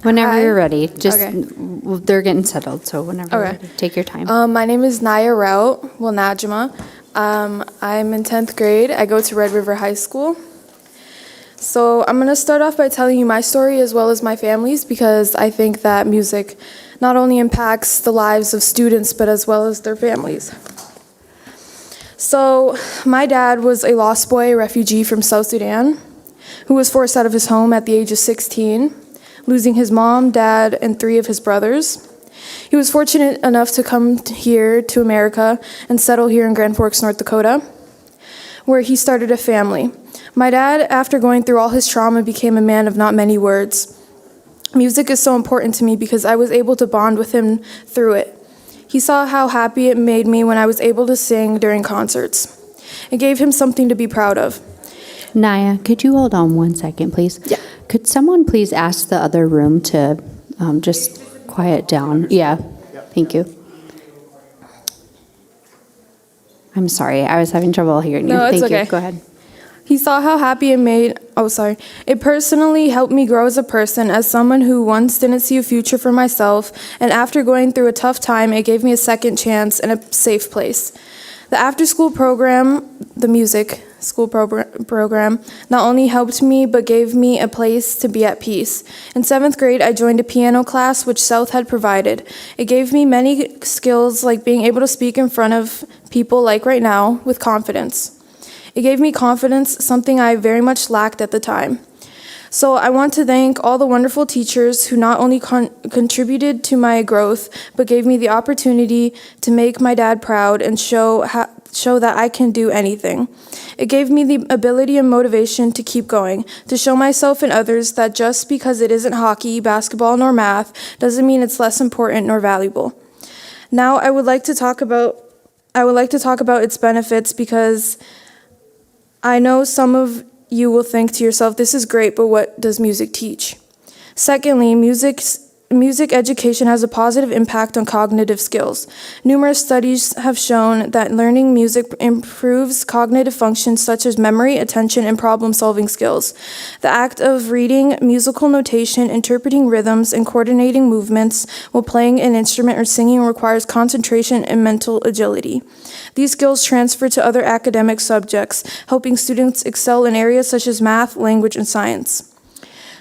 Whenever Hi. you're ready, just Okay. they're getting settled, so whenever you're Okay. ready, take your time. My name is Naya Rout, well, Najma. I'm in 10th grade. I go to Red River High School. So I'm going to start off by telling you my story as well as my family's, because I think that music not only impacts the lives of students, but as well as their families. So my dad was a lost boy refugee from South Sudan who was forced out of his home at the age of 16, losing his mom, dad, and 3 of his brothers. He was fortunate enough to come here to America and settle here in Grand Forks, North Dakota, where he started a family. My dad, after going through all his trauma, became a man of not many words. Music is so important to me because I was able to bond with him through it. He saw how happy it made me when I was able to sing during concerts. It gave him something to be proud of. Naya, could you hold on 1 second, please? Yeah. Could someone please ask the other room to just quiet down? Yeah, thank you. I'm sorry, I was having trouble hearing you. No, it's Thank okay. you. Go ahead. He saw how happy it personally helped me grow as a person, as someone who once didn't see a future for myself, and after going through a tough time, it gave me a second chance and a safe place. The after-school program, the music school program, not only helped me, but gave me a place to be at peace. In 7th grade, I joined a piano class which South had provided. It gave me many skills, like being able to speak in front of people like right now with confidence. It gave me confidence, something I very much lacked at the time. So I want to thank all the wonderful teachers who not only contributed to my growth, but gave me the opportunity to make my dad proud and show that I can do anything. It gave me the ability and motivation to keep going, to show myself and others that just because it isn't hockey, basketball, nor math doesn't mean it's less important nor valuable. Now I would like to talk about its benefits, because I know some of you will think to yourself, this is great, but what does music teach? Secondly, music education has a positive impact on cognitive skills. Numerous studies have shown that learning music improves cognitive functions such as memory, attention, and problem-solving skills. The act of reading musical notation, interpreting rhythms, and coordinating movements while playing an instrument or singing requires concentration and mental agility. These skills transfer to other academic subjects, helping students excel in areas such as math, language, and science.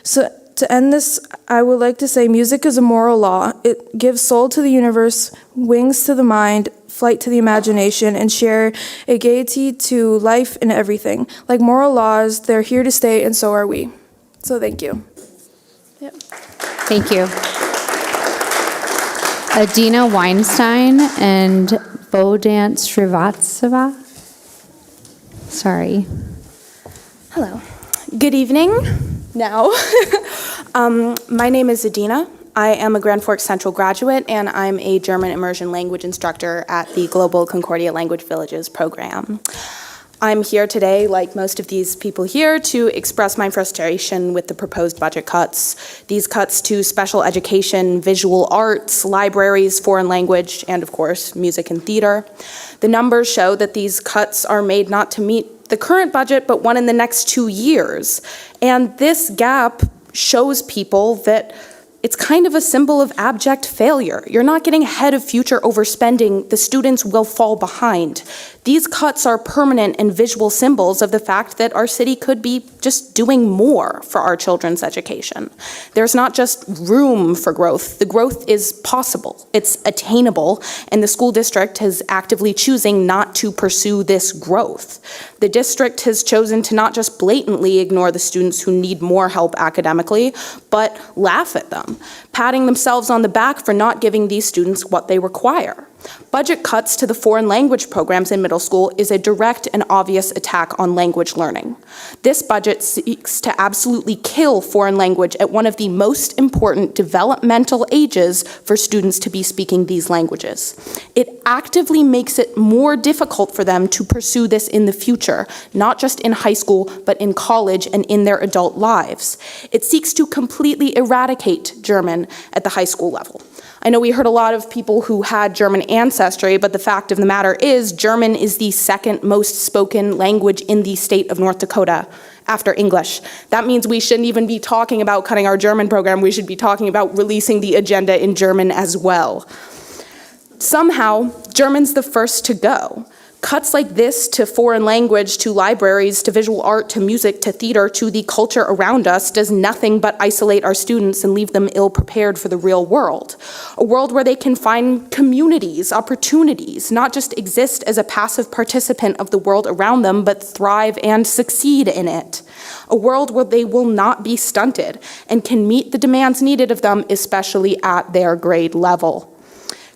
So, to end this, I would like to say music is a moral law. It gives soul to the universe, wings to the mind, flight to the imagination, and share a gaiety to life and everything. Like moral laws, they're here to stay, and so are we. So thank you. Yep. Thank you. Adina Weinstein and Bodan Srivatsava. Sorry. Hello. Good evening. Now, my name is Adina. I am a Grand Forks Central graduate, and I'm a German immersion language instructor at the Global Concordia Language Villages program. I'm here today, like most of these people here, to express my frustration with the proposed budget cuts. These cuts to special education, visual arts, libraries, foreign language, and of course, music and theater. The numbers show that these cuts are made not to meet the current budget, but one in the next 2 years. And this gap shows people that it's kind of a symbol of abject failure. You're not getting ahead of future overspending. The students will fall behind. These cuts are permanent and visual symbols of the fact that our city could be just doing more for our children's education. There's not just room for growth. The growth is possible. It's attainable, and the school district is actively choosing not to pursue this growth. The district has chosen to not just blatantly ignore the students who need more help academically, but laugh at them, patting themselves on the back for not giving these students what they require. Budget cuts to the foreign language programs in middle school is a direct and obvious attack on language learning. This budget seeks to absolutely kill foreign language at one of the most important developmental ages for students to be speaking these languages. It actively makes it more difficult for them to pursue this in the future, not just in high school, but in college and in their adult lives. It seeks to completely eradicate German at the high school level. I know we heard a lot of people who had German ancestry, but the fact of the matter is German is the second most spoken language in the state of North Dakota after English. That means we shouldn't even be talking about cutting our German program. We should be talking about releasing the agenda in German as well. Somehow, German's the first to go. Cuts like this to foreign language, to libraries, to visual art, to music, to theater, to the culture around us does nothing but isolate our students and leave them ill-prepared for the real world. A world where they can find communities, opportunities, not just exist as a passive participant of the world around them, but thrive and succeed in it. A world where they will not be stunted and can meet the demands needed of them, especially at their grade level.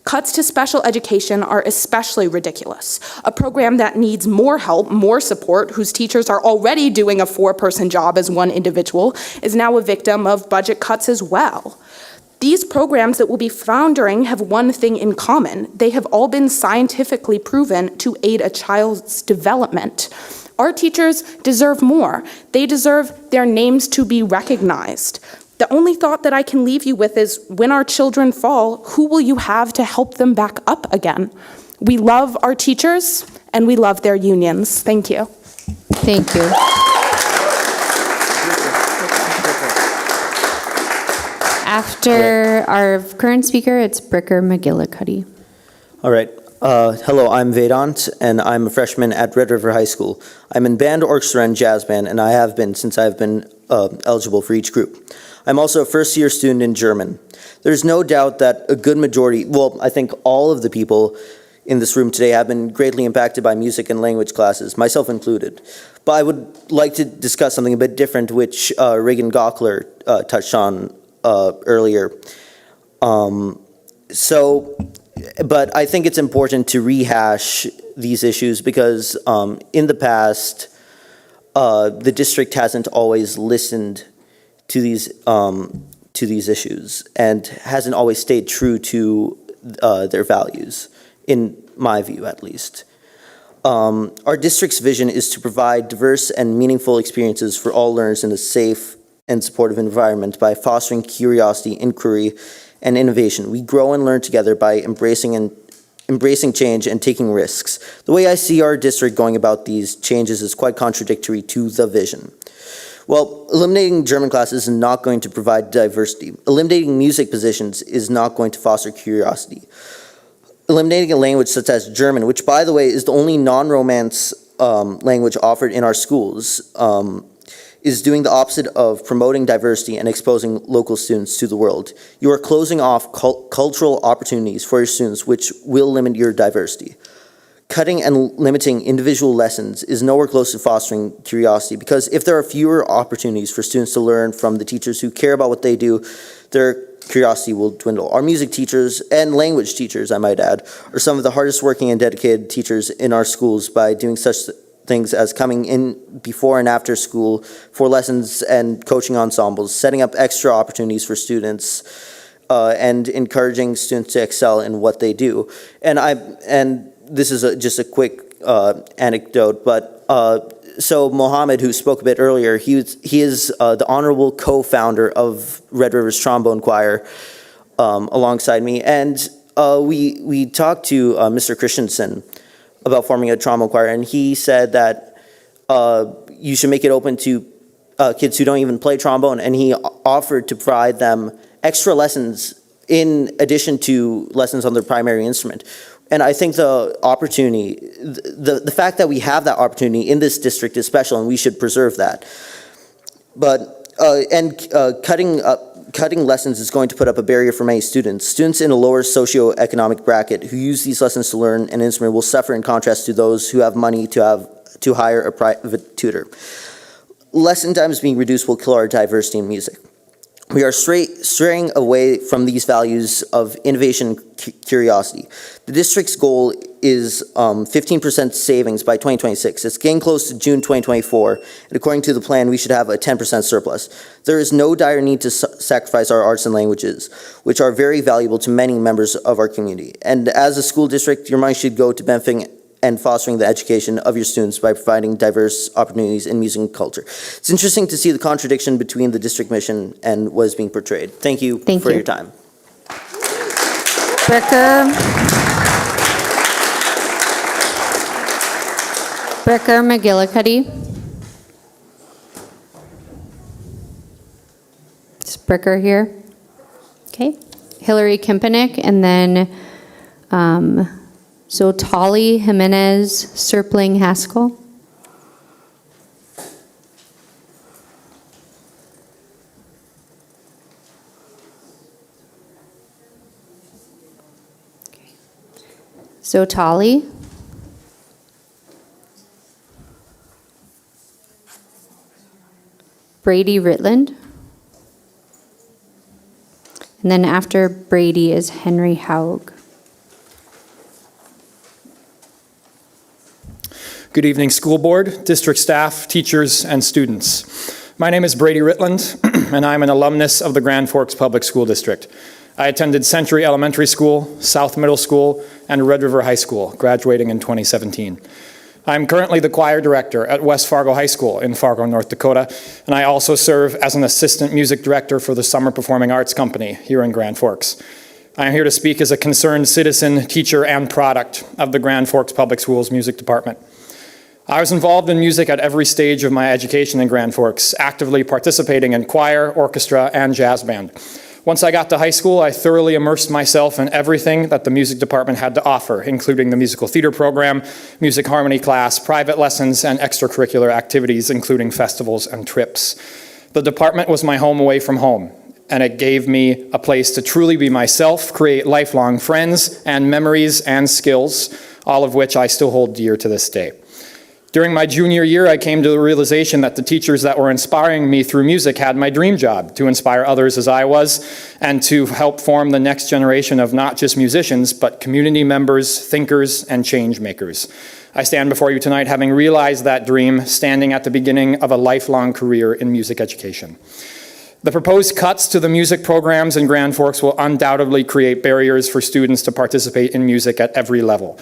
Cuts to special education are especially ridiculous. A program that needs more help, more support, whose teachers are already doing a 4-person job as one individual, is now a victim of budget cuts as well. These programs that will be foundering have one thing in common. They have all been scientifically proven to aid a child's development. Our teachers deserve more. They deserve their names to be recognized. The only thought that I can leave you with is, when our children fall, who will you have to help them back up again? We love our teachers, and we love their unions. Thank you. Thank you. After our current speaker, it's Bricker McGillicuddy. All right. Hello, I'm Vedant, and I'm a freshman at Red River High School. I'm in band, orchestra, and jazz band, and I have been since I've been eligible for each group. I'm also a first-year student in German. There's no doubt that a good majority, well, I think all of the people in this room today have been greatly impacted by music and language classes, myself included. But I would like to discuss something a bit different, which Reagan Gockler touched on earlier. But I think it's important to rehash these issues because in the past, the district hasn't always listened to these issues and hasn't always stayed true to their values, in my view at least. Our district's vision is to provide diverse and meaningful experiences for all learners in a safe and supportive environment by fostering curiosity, inquiry, and innovation. We grow and learn together by embracing change and taking risks. The way I see our district going about these changes is quite contradictory to the vision. Well, eliminating German classes is not going to provide diversity. Eliminating music positions is not going to foster curiosity. Eliminating a language such as German, which by the way is the only non-Romance language offered in our schools, is doing the opposite of promoting diversity and exposing local students to the world. You are closing off cultural opportunities for your students, which will limit your diversity. Cutting and limiting individual lessons is nowhere close to fostering curiosity, because if there are fewer opportunities for students to learn from the teachers who care about what they do, their curiosity will dwindle. Our music teachers, and language teachers I might add, are some of the hardest working and dedicated teachers in our schools by doing such things as coming in before and after school for lessons and coaching ensembles, setting up extra opportunities for students, and encouraging students to excel in what they do. And this is just a quick anecdote, but so Mohammed, who spoke a bit earlier, he is the honorable co-founder of Red River's Trombone Choir alongside me, and we talked to Mr. Christensen about forming a trombone choir, and he said that you should make it open to kids who don't even play trombone, and he offered to provide them extra lessons in addition to lessons on their primary instrument. And I think the opportunity, the fact that we have that opportunity in this district is special, and we should preserve that. But cutting lessons is going to put up a barrier for many students. Students in a lower socioeconomic bracket who use these lessons to learn an instrument will suffer in contrast to those who have money to hire a private tutor. Lesson times being reduced will kill our diversity in music. We are straying away from these values of innovation and curiosity. The district's goal is 15% savings by 2026. It's getting close to June 2024, and according to the plan, we should have a 10% surplus. There is no dire need to sacrifice our arts and languages, which are very valuable to many members of our community. And as a school district, your money should go to benefiting and fostering the education of your students by providing diverse opportunities in music and culture. It's interesting to see the contradiction between the district mission and what is being portrayed. Thank you for your time. Bricker McGillicuddy. Is Bricker here? Okay. Hillary Kimpenick, and then Zotali Jimenez Serpling Haskell. Zotali. Brady Ritland. And then after Brady is Henry Haug. Good evening, school board, district staff, teachers, and students. My name is Brady Ritland, and I'm an alumnus of the Grand Forks Public School District. I attended Century Elementary School, South Middle School, and Red River High School, graduating in 2017. I'm currently the choir director at West Fargo High School in Fargo, North Dakota, and I also serve as an assistant music director for the Summer Performing Arts Company here in Grand Forks. I am here to speak as a concerned citizen, teacher, and product of the Grand Forks Public Schools Music Department. I was involved in music at every stage of my education in Grand Forks, actively participating in choir, orchestra, and jazz band. Once I got to high school, I thoroughly immersed myself in everything that the music department had to offer, including the musical theater program, music harmony class, private lessons, and extracurricular activities, including festivals and trips. The department was my home away from home, and it gave me a place to truly be myself, create lifelong friends and memories and skills, all of which I still hold dear to this day. During my junior year, I came to the realization that the teachers that were inspiring me through music had my dream job, to inspire others as I was, and to help form the next generation of not just musicians, but community members, thinkers, and change makers. I stand before you tonight having realized that dream, standing at the beginning of a lifelong career in music education. The proposed cuts to the music programs in Grand Forks will undoubtedly create barriers for students to participate in music at every level.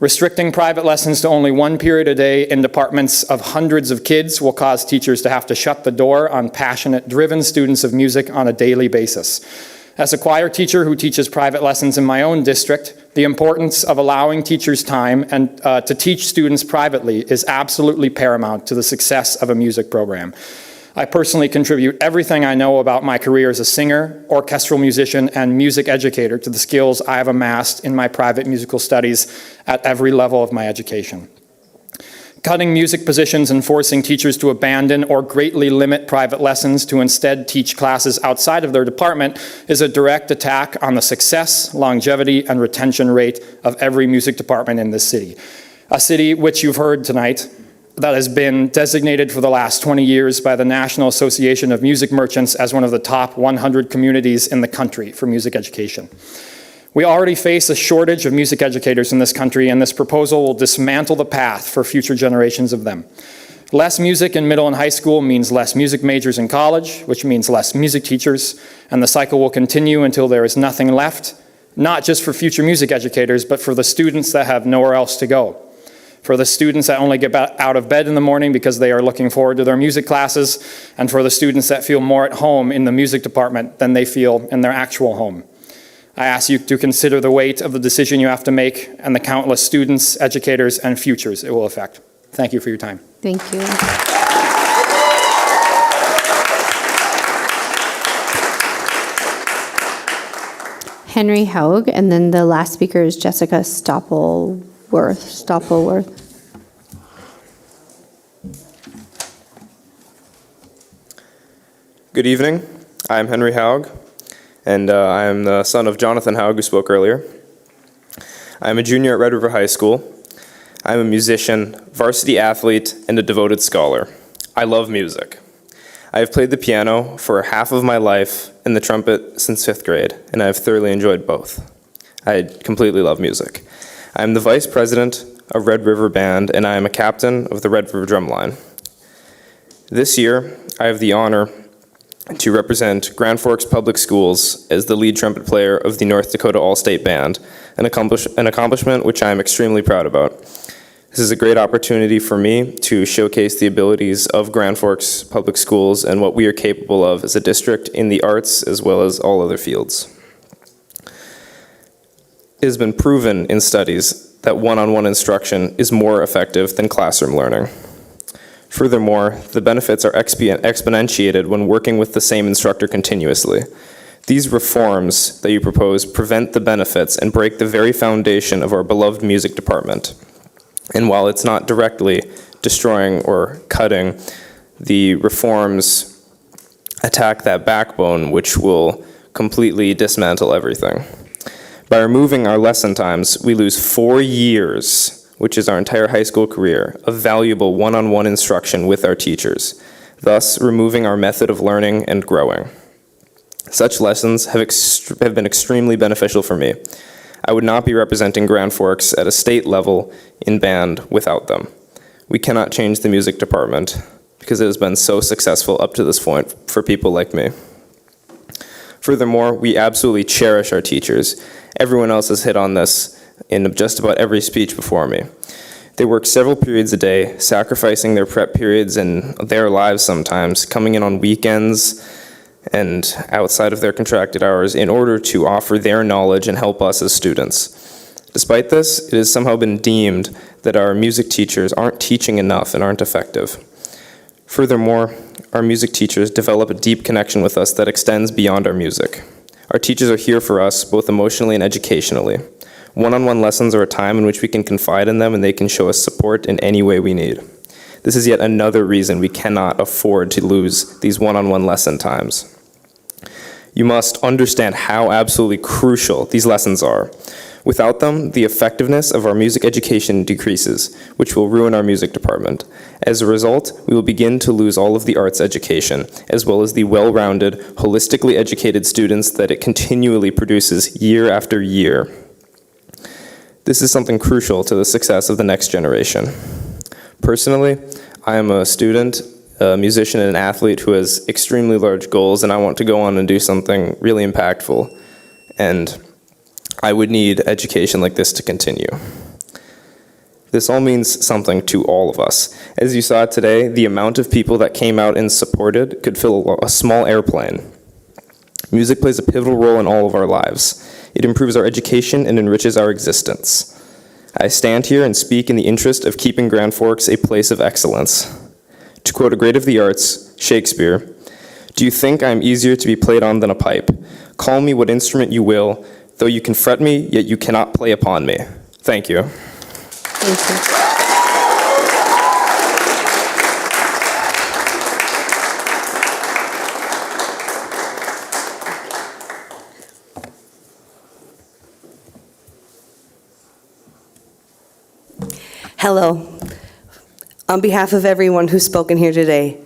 Restricting private lessons to only one period a day in departments of hundreds of kids will cause teachers to have to shut the door on passionate, driven students of music on a daily basis. As a choir teacher who teaches private lessons in my own district, the importance of allowing teachers time and to teach students privately is absolutely paramount to the success of a music program. I personally contribute everything I know about my career as a singer, orchestral musician, and music educator to the skills I have amassed in my private musical studies at every level of my education. Cutting music positions and forcing teachers to abandon or greatly limit private lessons to instead teach classes outside of their department is a direct attack on the success, longevity, and retention rate of every music department in this city. A city which you've heard tonight that has been designated for the last 20 years by the National Association of Music Merchants as one of the top 100 communities in the country for music education. We already face a shortage of music educators in this country, and this proposal will dismantle the path for future generations of them. Less music in middle and high school means less music majors in college, which means less music teachers, and the cycle will continue until there is nothing left, not just for future music educators, but for the students that have nowhere else to go. For the students that only get out of bed in the morning because they are looking forward to their music classes, and for the students that feel more at home in the music department than they feel in their actual home. I ask you to consider the weight of the decision you have to make and the countless students, educators, and futures it will affect. Thank you for your time. Thank you. Henry Haug, and then the last speaker is Jessica Stoppelworth. Good evening. I'm Henry Haug, and I am the son of Jonathan Haug, who spoke earlier. I'm a junior at Red River High School. I'm a musician, varsity athlete, and a devoted scholar. I love music. I have played the piano for half of my life and the trumpet since 5th grade, and I have thoroughly enjoyed both. I completely love music. I am the vice president of Red River Band, and I am a captain of the Red River Drumline. This year, I have the honor to represent Grand Forks Public Schools as the lead trumpet player of the North Dakota All-State Band, an accomplishment which I am extremely proud about. This is a great opportunity for me to showcase the abilities of Grand Forks Public Schools and what we are capable of as a district in the arts as well as all other fields. it has been proven in studies that one-on-one instruction is more effective than classroom learning. Furthermore, the benefits are exponentiated when working with the same instructor continuously. These reforms that you propose prevent the benefits and break the very foundation of our beloved music department. And while it's not directly destroying or cutting, the reforms attack that backbone, which will completely dismantle everything. By removing our lesson times, we lose 4 years, which is our entire high school career, of valuable one-on-one instruction with our teachers, thus removing our method of learning and growing. Such lessons have been extremely beneficial for me. I would not be representing Grand Forks at a state level in band without them. We cannot change the music department because it has been so successful up to this point for people like me. Furthermore, we absolutely cherish our teachers. Everyone else has hit on this in just about every speech before me. They work several periods a day, sacrificing their prep periods and their lives sometimes, coming in on weekends and outside of their contracted hours in order to offer their knowledge and help us as students. Despite this, it has somehow been deemed that our music teachers aren't teaching enough and aren't effective. Furthermore, our music teachers develop a deep connection with us that extends beyond our music. Our teachers are here for us, both emotionally and educationally. One-on-one lessons are a time in which we can confide in them and they can show us support in any way we need. This is yet another reason we cannot afford to lose these one-on-one lesson times. You must understand how absolutely crucial these lessons are. Without them, the effectiveness of our music education decreases, which will ruin our music department. As a result, we will begin to lose all of the arts education, as well as the well-rounded, holistically educated students that it continually produces year after year. This is something crucial to the success of the next generation. Personally, I am a student, a musician, and an athlete who has extremely large goals, and I want to go on and do something really impactful. And I would need education like this to continue. This all means something to all of us. As you saw today, the amount of people that came out and supported could fill a small airplane. Music plays a pivotal role in all of our lives. It improves our education and enriches our existence. I stand here and speak in the interest of keeping Grand Forks a place of excellence. To quote a great of the arts, Shakespeare, "Do you think I am easier to be played on than a pipe? Call me what instrument you will, though you can fret me, yet you cannot play upon me." Thank you. Thank you. Hello. On behalf of everyone who's spoken here today,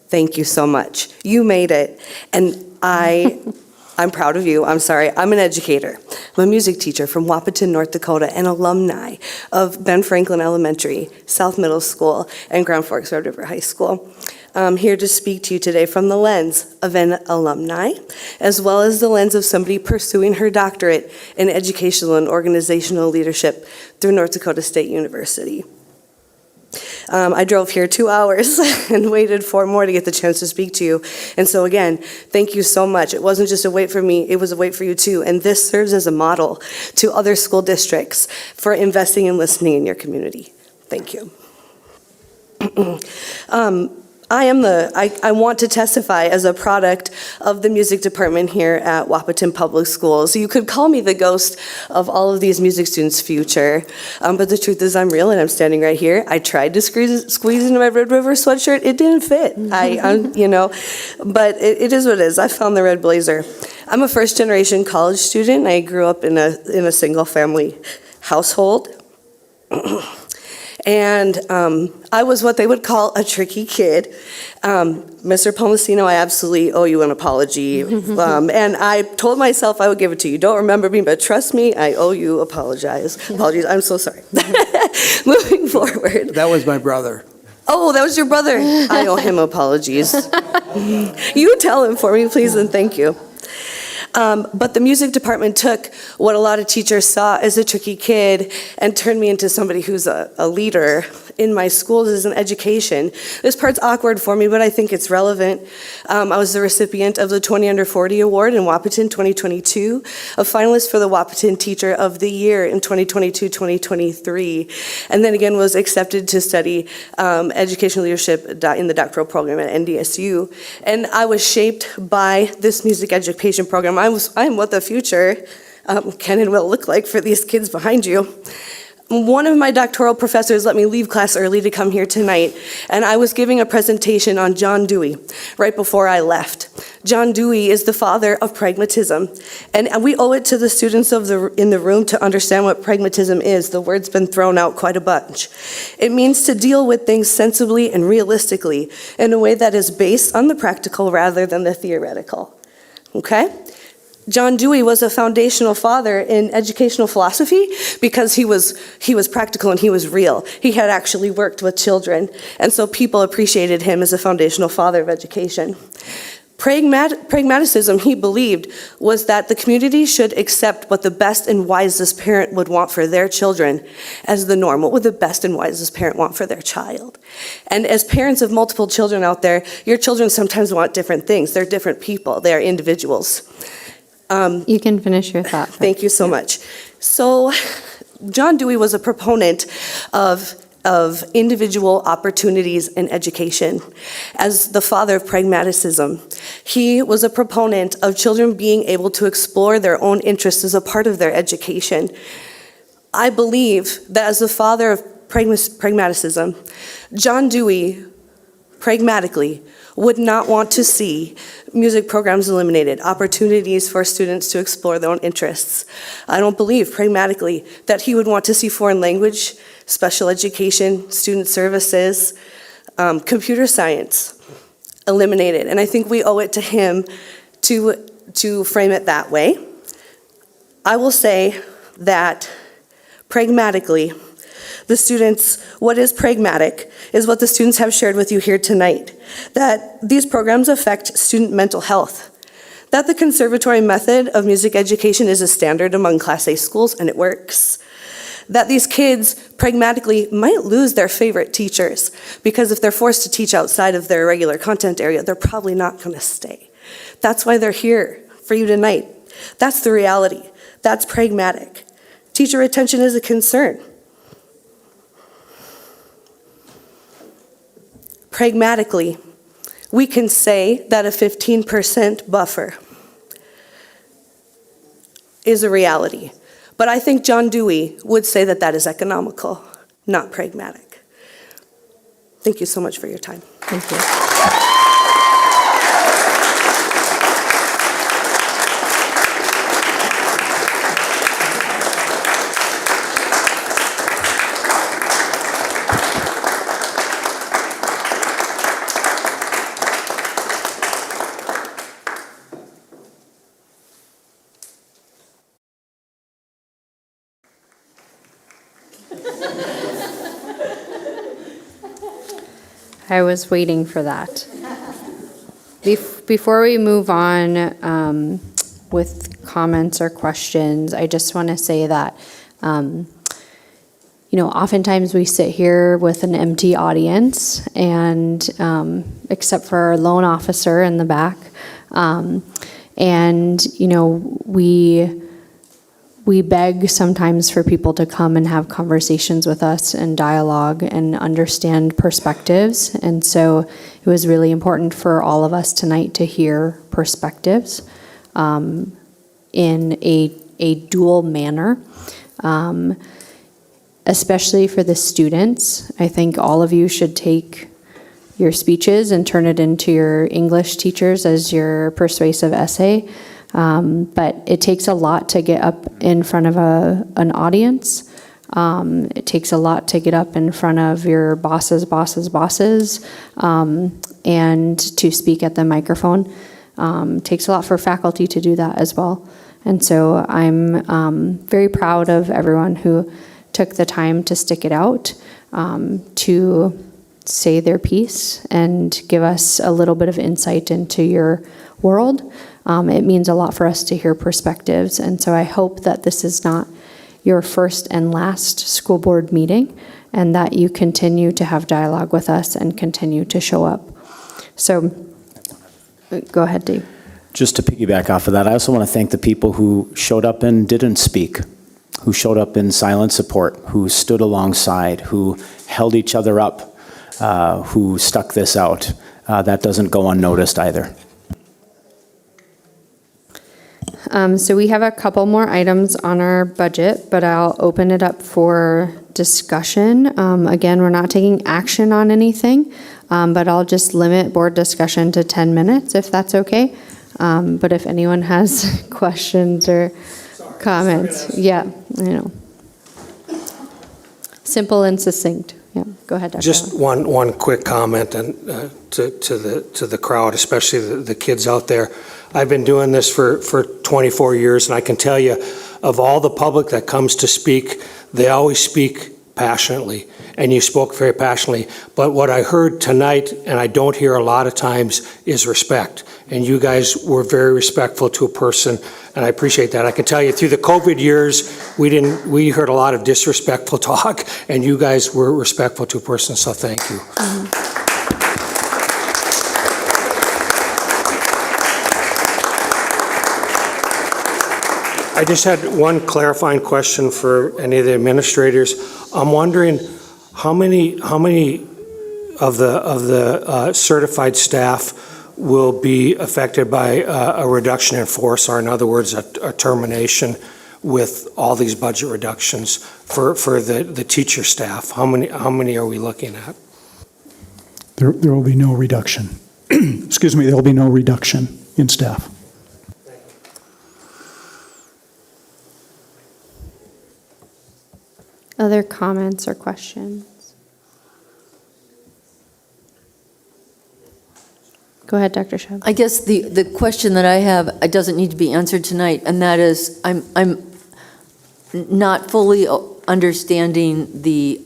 thank you so much. You made it, and I'm proud of you. I'm sorry. I'm an educator. I'm a music teacher from Wahpeton, North Dakota, and alumni of Ben Franklin Elementary, South Middle School, and Grand Forks Red River High School. I'm here to speak to you today from the lens of an alumni, as well as the lens of somebody pursuing her doctorate in educational and organizational leadership through North Dakota State University. I drove here 2 hours and waited 4 more to get the chance to speak to you. And so again, thank you so much. It wasn't just a wait for me, it was a wait for you too. And this serves as a model to other school districts for investing and listening in your community. Thank you. I want to testify as a product of the music department here at Wahpeton Public Schools. You could call me the ghost of all of these music students' future, but the truth is I'm real and I'm standing right here. I tried to squeeze into my Red River sweatshirt. It didn't fit. But it is what it is. I found the red blazer. I'm a first-generation college student. I grew up in a single-family household. And I was what they would call a tricky kid. Mr. Palmasino, I absolutely owe you an apology. And I told myself I would give it to you. Don't remember me, but trust me, I owe you apologies. I'm so sorry. Moving forward. That was my brother. Oh, that was your brother. I owe him apologies. You tell him for me, please, and thank you. But the music department took what a lot of teachers saw as a tricky kid and turned me into somebody who's a leader in my schools is in education. This part's awkward for me, but I think it's relevant. I was the recipient of the 20 Under 40 Award in Wahpeton 2022, a finalist for the Wahpeton Teacher of the Year in 2022-2023, and then again was accepted to study educational leadership in the doctoral program at NDSU. And I was shaped by this music education program. I am what the future can and will look like for these kids behind you. One of my doctoral professors let me leave class early to come here tonight, and I was giving a presentation on John Dewey right before I left. John Dewey is the father of pragmatism, and we owe it to the students in the room to understand what pragmatism is. The word's been thrown out quite a bunch. It means to deal with things sensibly and realistically in a way that is based on the practical rather than the theoretical. Okay? John Dewey was a foundational father in educational philosophy because he was practical and he was real. He had actually worked with children, and so people appreciated him as a foundational father of education. Pragmaticism, he believed, was that the community should accept what the best and wisest parent would want for their children as the norm. What would the best and wisest parent want for their child? And as parents of multiple children out there, your children sometimes want different things. They're different people. They are individuals. You can finish your thought. Thank you so much. So John Dewey was a proponent of individual opportunities in education. As the father of pragmatism, he was a proponent of children being able to explore their own interests as a part of their education. I believe that as the father of pragmatism, John Dewey pragmatically would not want to see music programs eliminated, opportunities for students to explore their own interests. I don't believe pragmatically that he would want to see foreign language, special education, student services, computer science eliminated. And I think we owe it to him to frame it that way. I will say that pragmatically, what is pragmatic is what the students have shared with you here tonight, that these programs affect student mental health, that the conservatory method of music education is a standard among Class A schools and it works, that these kids pragmatically might lose their favorite teachers because if they're forced to teach outside of their regular content area, they're probably not going to stay. That's why they're here for you tonight. That's the reality. That's pragmatic. Teacher retention is a concern. Pragmatically, we can say that a 15% buffer is a reality. But I think John Dewey would say that that is economical, not pragmatic. Thank you so much for your time. Thank you. I was waiting for that. Before we move on with comments or questions, I just want to say that, oftentimes we sit here with an empty audience, and except for our loan officer in the back, we beg sometimes for people to come and have conversations with us and dialogue and understand perspectives. And so it was really important for all of us tonight to hear perspectives in a dual manner, especially for the students. I think all of you should take your speeches and turn it into your English teachers as your persuasive essay. But it takes a lot to get up in front of an audience. It takes a lot to get up in front of your bosses, and to speak at the microphone. It takes a lot for faculty to do that as well. And so I'm very proud of everyone who took the time to stick it out, to say their piece and give us a little bit of insight into your world. It means a lot for us to hear perspectives, and so I hope that this is not your first and last school board meeting, and that you continue to have dialogue with us and continue to show up. So, go ahead, Dave. Just to piggyback off of that, I also want to thank the people who showed up and didn't speak, who showed up in silent support, who stood alongside, who held each other up, who stuck this out. That doesn't go unnoticed either. So we have a couple more items on our budget, but I'll open it up for discussion. Again, we're not taking action on anything, but I'll just limit board discussion to 10 minutes if that's okay. But if anyone has questions or comments, yeah, simple and succinct. Yeah, go ahead, Dr. Just one quick comment and to the crowd, especially the kids out there. I've been doing this for 24 years, and I can tell you, of all the public that comes to speak, they always speak passionately, and you spoke very passionately. But what I heard tonight, and I don't hear a lot of times, is respect. And you guys were very respectful to a person, and I appreciate that. I can tell you, through the COVID years, we heard a lot of disrespectful talk, and you guys were respectful to a person, so thank you. I just had one clarifying question for any of the administrators. I'm wondering how many of the certified staff will be affected by a reduction in force, or in other words, a termination with all these budget reductions for the teacher staff? How many are we looking at? There will be no reduction. Excuse me, there will be no reduction in staff. Other comments or questions? Go ahead, Dr. Shab. I guess the question that I have, it doesn't need to be answered tonight, and that is, I'm not fully understanding the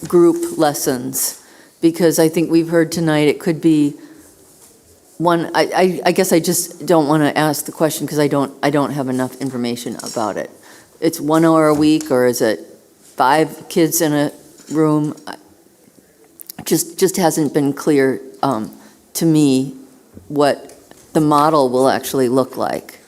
group lessons, because I think we've heard tonight it could be one. I guess I just don't want to ask the question because I don't have enough information about it. It's 1 hour a week, or is it 5 kids in a room? Just hasn't been clear to me what the model will actually look like.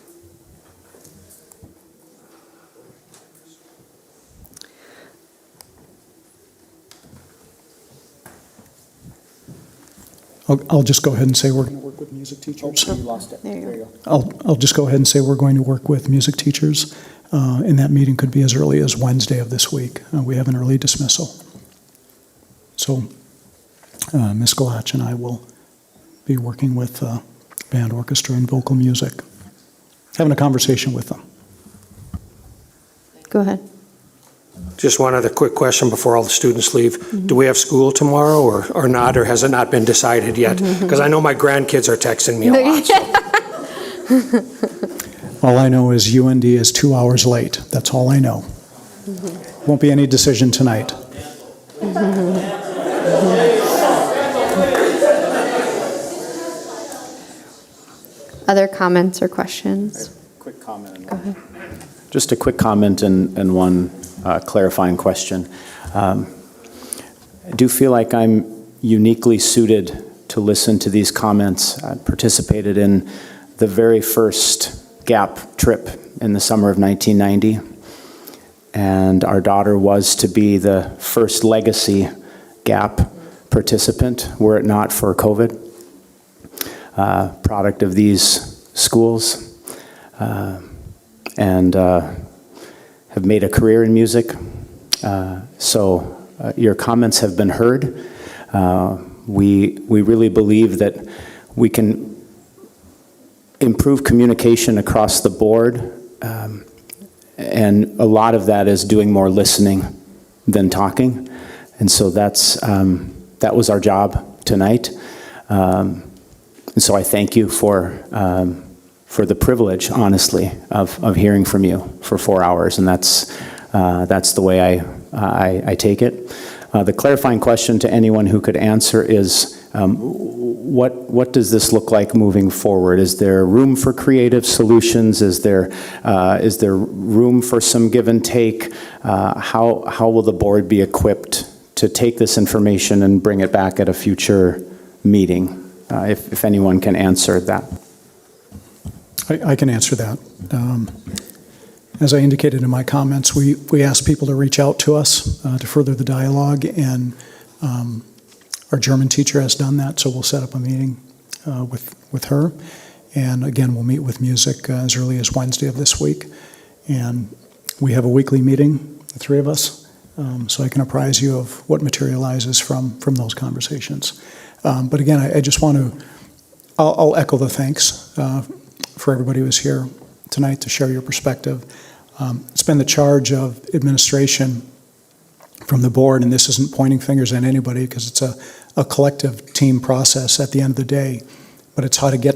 I'll just go ahead and say we're going to work with music teachers. You lost it. There you go. I'll just go ahead and say we're going to work with music teachers, and that meeting could be as early as Wednesday of this week. We have an early dismissal. So Ms. Galach and I will be working with band, orchestra, and vocal music, having a conversation with them. Go ahead. Just one other quick question before all the students leave. Mm-hmm. Do we have school tomorrow or not, or has it not been decided yet? Because I know my grandkids are texting me a lot. So. All I know is UND is 2 hours late. That's all I know. Won't be any decision tonight. Other comments or questions? Quick comment. Go ahead. Just a quick comment and one clarifying question. I do feel like I'm uniquely suited to listen to these comments. I participated in the very first GAP trip in the summer of 1990, and our daughter was to be the first legacy GAP participant were it not for COVID. Product of these schools, and have made a career in music. So your comments have been heard. We really believe that we can improve communication across the board, and a lot of that is doing more listening than talking. And so that was our job tonight. And so I thank you for the privilege, honestly, of hearing from you for 4 hours, and that's the way I take it. The clarifying question to anyone who could answer is, what does this look like moving forward? Is there room for creative solutions? Is there room for some give and take? How will the board be equipped to take this information and bring it back at a future meeting, if anyone can answer that. I can answer that. As I indicated in my comments, we asked people to reach out to us to further the dialogue, and our German teacher has done that, so we'll set up a meeting with her. And again, we'll meet with music as early as Wednesday of this week. And we have a weekly meeting, the three of us, so I can apprise you of what materializes from those conversations. But again, I just want to, I'll echo the thanks for everybody who was here tonight to share your perspective. It's been the charge of administration from the board, and this isn't pointing fingers at anybody because it's a collective team process at the end of the day, but it's how to get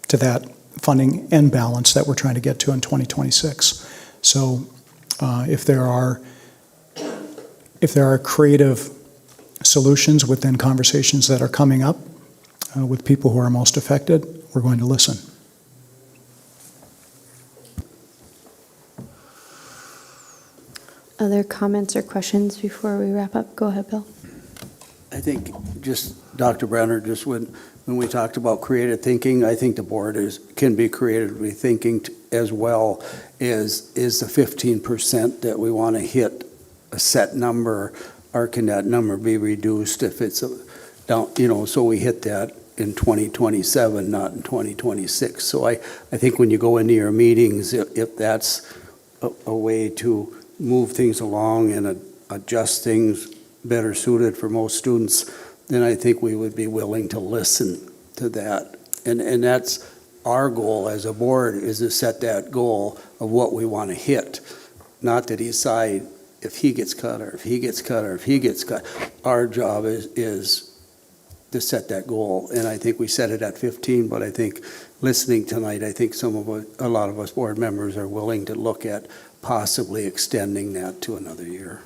to that funding end balance that we're trying to get to in 2026. So if there are creative solutions within conversations that are coming up with people who are most affected, we're going to listen. Other comments or questions before we wrap up? Go ahead, Bill. I think just Dr. Brenner, just when we talked about creative thinking, I think the board can be creatively thinking as well is the 15% that we want to hit a set number, or can that number be reduced if it's down, so we hit that in 2027, not in 2026. So I think when you go into your meetings, if that's a way to move things along and adjust things better suited for most students, then I think we would be willing to listen to that. And that's our goal as a board, is to set that goal of what we want to hit, not to decide if he gets cut or if he gets cut or if he gets cut. Our job is to set that goal, and I think we set it at 15, but I think listening tonight, I think a lot of us board members are willing to look at possibly extending that to another year.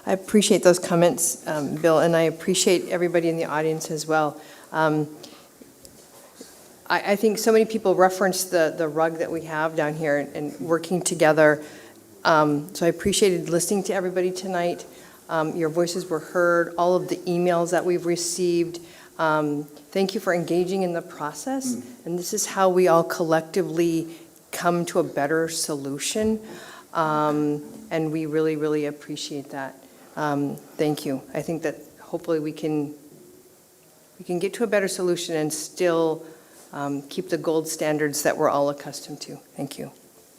I appreciate those comments, Bill, and I appreciate everybody in the audience as well. I think so many people reference the rug that we have down here and working together. So I appreciated listening to everybody tonight. Your voices were heard, all of the emails that we've received. Thank you for engaging in the process. And this is how we all collectively come to a better solution. And we really, really appreciate that. Thank you. I think that hopefully we can get to a better solution and still keep the gold standards that we're all accustomed to. Thank you.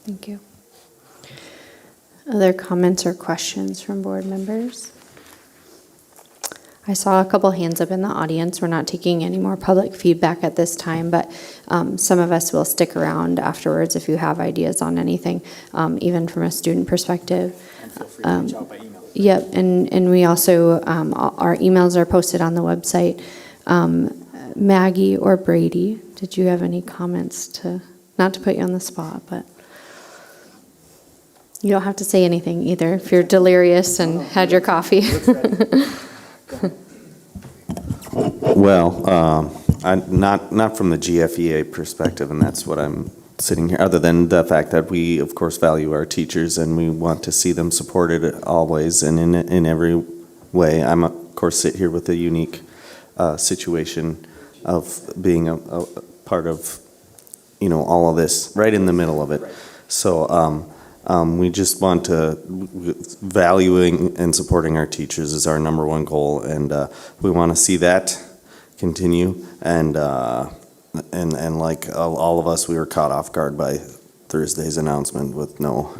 Thank you. Other comments or questions from board members? I saw a couple hands up in the audience. We're not taking any more public feedback at this time, but some of us will stick around afterwards if you have ideas on anything, even from a student perspective. And feel free to reach out by email. Yep, and we also, our emails are posted on the website. Maggie or Brady, did you have any comments not to put you on the spot, but you don't have to say anything either if you're delirious and had your coffee. Well, not from the GFEA perspective, and that's what I'm sitting here, other than the fact that we, of course, value our teachers and we want to see them supported always and in every way. I'm, of course, sit here with a unique situation of being a part of, all of this, right in the middle of it. So we just want to, valuing and supporting our teachers is our number one goal, and we want to see that continue. And like all of us, we were caught off guard by Thursday's announcement with no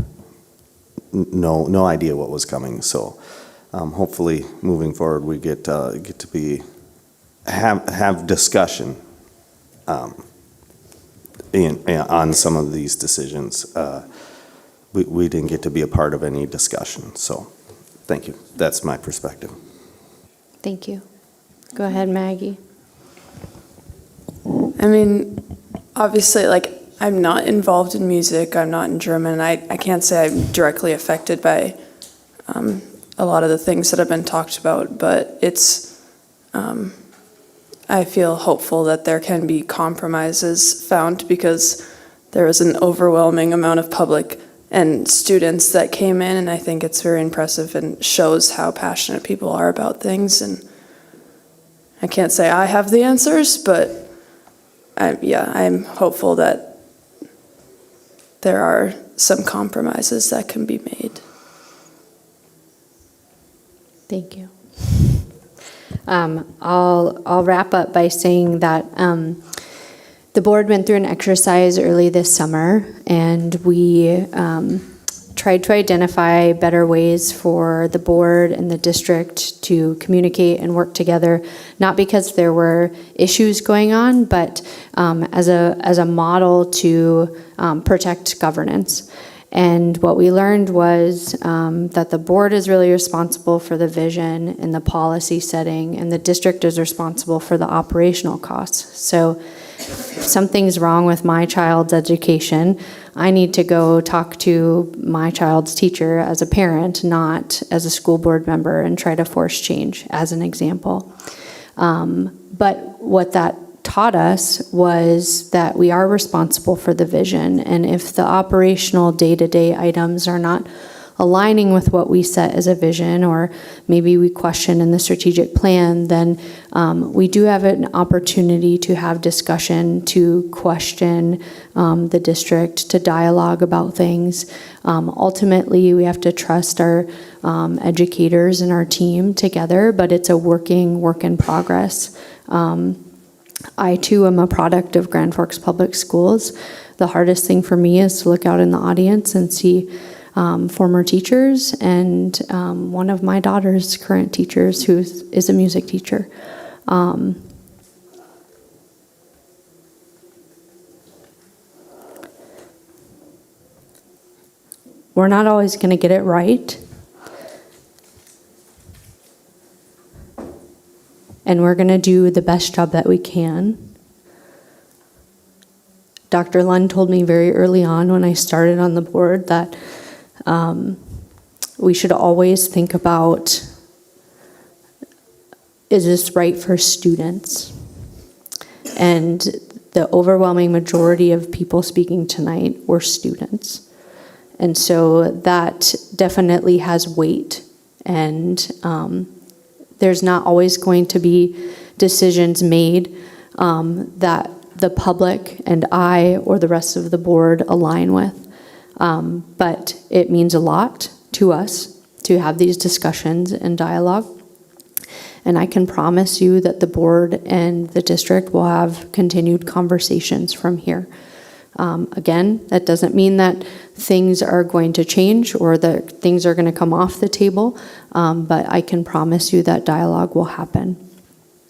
idea what was coming. So hopefully, moving forward, we get to have discussion on some of these decisions. We didn't get to be a part of any discussion, so thank you. That's my perspective. Thank you. Go ahead, Maggie. I mean, obviously, I'm not involved in music, I'm not in German, I can't say I'm directly affected by a lot of the things that have been talked about, but it's, I feel hopeful that there can be compromises found because there is an overwhelming amount of public and students that came in, and I think it's very impressive and shows how passionate people are about things. And I can't say I have the answers, but I'm hopeful that there are some compromises that can be made. Thank you. I'll wrap up by saying that the board went through an exercise early this summer, and we tried to identify better ways for the board and the district to communicate and work together, not because there were issues going on, but as a model to protect governance. And what we learned was that the board is really responsible for the vision and the policy setting, and the district is responsible for the operational costs. So if something's wrong with my child's education, I need to go talk to my child's teacher as a parent, not as a school board member, and try to force change, as an example. But what that taught us was that we are responsible for the vision, and if the operational day-to-day items are not aligning with what we set as a vision, or maybe we question in the strategic plan, then we do have an opportunity to have discussion, to question the district, to dialogue about things. Ultimately, we have to trust our educators and our team together, but it's a work in progress. I, too, am a product of Grand Forks Public Schools. The hardest thing for me is to look out in the audience and see former teachers and one of my daughter's current teachers who is a music teacher. We're not always going to get it right. And we're going to do the best job that we can. Dr. Lund told me very early on when I started on the board that we should always think about, is this right for students? And the overwhelming majority of people speaking tonight were students. And so that definitely has weight, and there's not always going to be decisions made that the public and I or the rest of the board align with. But it means a lot to us to have these discussions and dialogue. And I can promise you that the board and the district will have continued conversations from here. Again, that doesn't mean that things are going to change or that things are going to come off the table, but I can promise you that dialogue will happen.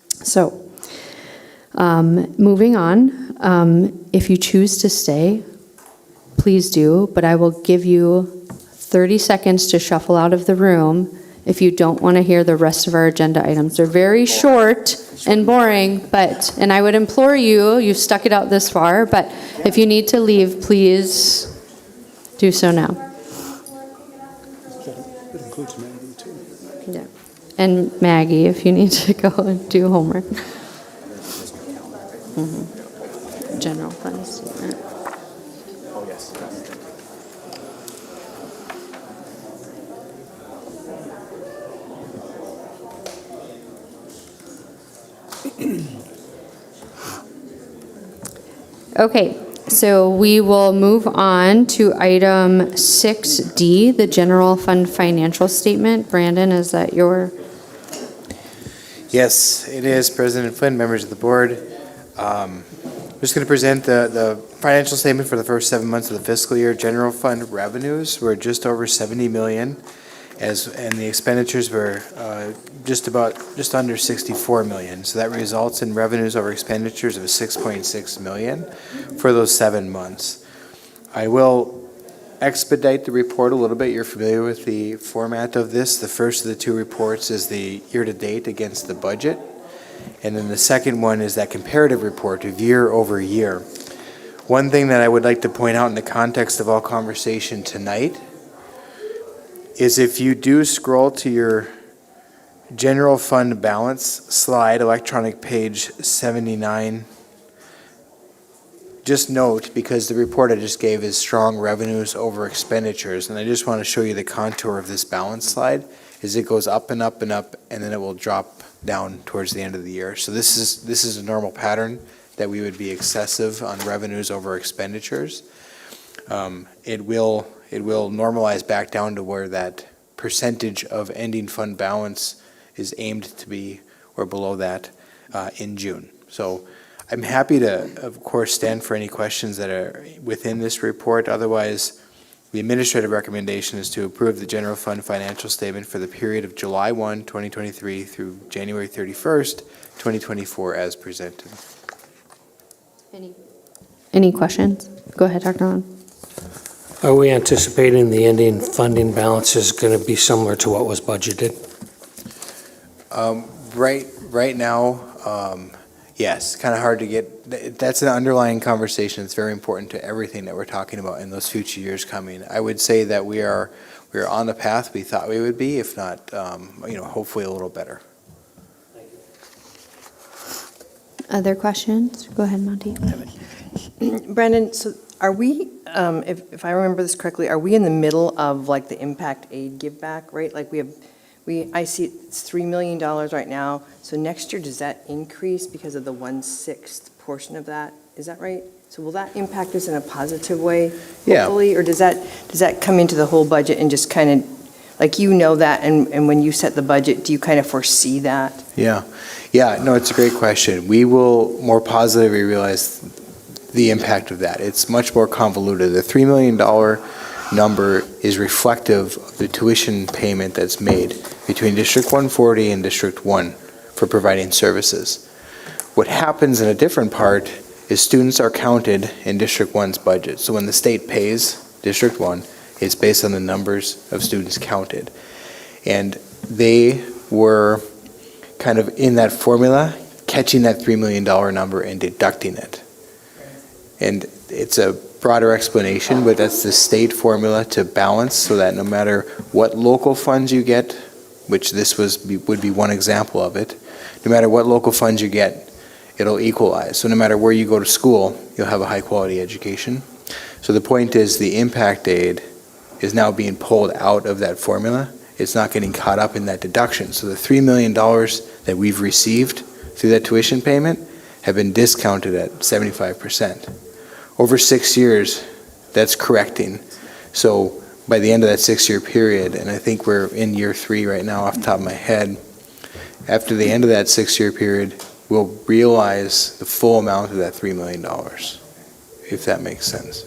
So, moving on, if you choose to stay, please do, but I will give you 30 seconds to shuffle out of the room if you don't want to hear the rest of our agenda items. They're very short and boring, and I would implore you, you've stuck it out this far, but if you need to leave, please do so now. It includes Maggie, too. Yeah. And Maggie, if you need to go and do homework. General fund statement. Oh, yes. Okay, so we will move on to item 6D, the general fund financial statement. Brandon, is that your? Yes, it is. President Flynn, members of the board. I'm just going to present the financial statement for the first 7 months of the fiscal year. General fund revenues were just over 70 million, and the expenditures were just under 64 million. So that results in revenues over expenditures of 6.6 million for those 7 months. I will expedite the report a little bit. You're familiar with the format of this. The first of the two reports is the year-to-date against the budget. And then the second one is that comparative report of year over year. One thing that I would like to point out in the context of our conversation tonight is if you do scroll to your general fund balance slide, electronic page 79, just note, because the report I just gave is strong revenues over expenditures, and I just want to show you the contour of this balance slide, is it goes up and up and up, and then it will drop down towards the end of the year. So this is a normal pattern that we would be excessive on revenues over expenditures. It will normalize back down to where that percentage of ending fund balance is aimed to be, or below that, in June. So I'm happy to, of course, stand for any questions that are within this report. Otherwise, the administrative recommendation is to approve the general fund financial statement for the period of July 1, 2023 through January 31st, 2024 as presented. Any questions? Go ahead, Dr. Lund. Are we anticipating the ending funding balance is going to be similar to what was budgeted? Right now, yes, kind of hard to get. That's an underlying conversation that's very important to everything that we're talking about in those future years coming. I would say that we are on the path we thought we would be, if not, hopefully a little better. Other questions? Go ahead, Monty. Brandon, so are we, if I remember this correctly, are we in the middle of like the impact aid give back, right? Like I see it's $3 million right now. So next year, does that increase because of the 1/6 portion of that? Is that right? So will that impact us in a positive way, hopefully? Yeah. Or does that come into the whole budget and just kind of, like, that, and when you set the budget, do you kind of foresee that? Yeah, no, it's a great question. We will more positively realize the impact of that. It's much more convoluted. The $3 million number is reflective of the tuition payment that's made between District 140 and District 1 for providing services. What happens in a different part is students are counted in District 1's budget. So when the state pays District 1, it's based on the numbers of students counted. And they were kind of in that formula, catching that $3 million number and deducting it. And it's a broader explanation, but that's the state formula to balance, so that no matter what local funds you get, which this would be one example of it, no matter what local funds you get, it'll equalize. So no matter where you go to school, you'll have a high quality education. So the point is, the impact aid is now being pulled out of that formula. It's not getting caught up in that deduction. So the $3 million that we've received through that tuition payment have been discounted at 75%. Over 6 years, that's correcting. So by the end of that 6-year period, and I think we're in year 3 right now off the top of my head, after the end of that 6-year period, we'll realize the full amount of that $3 million, if that makes sense.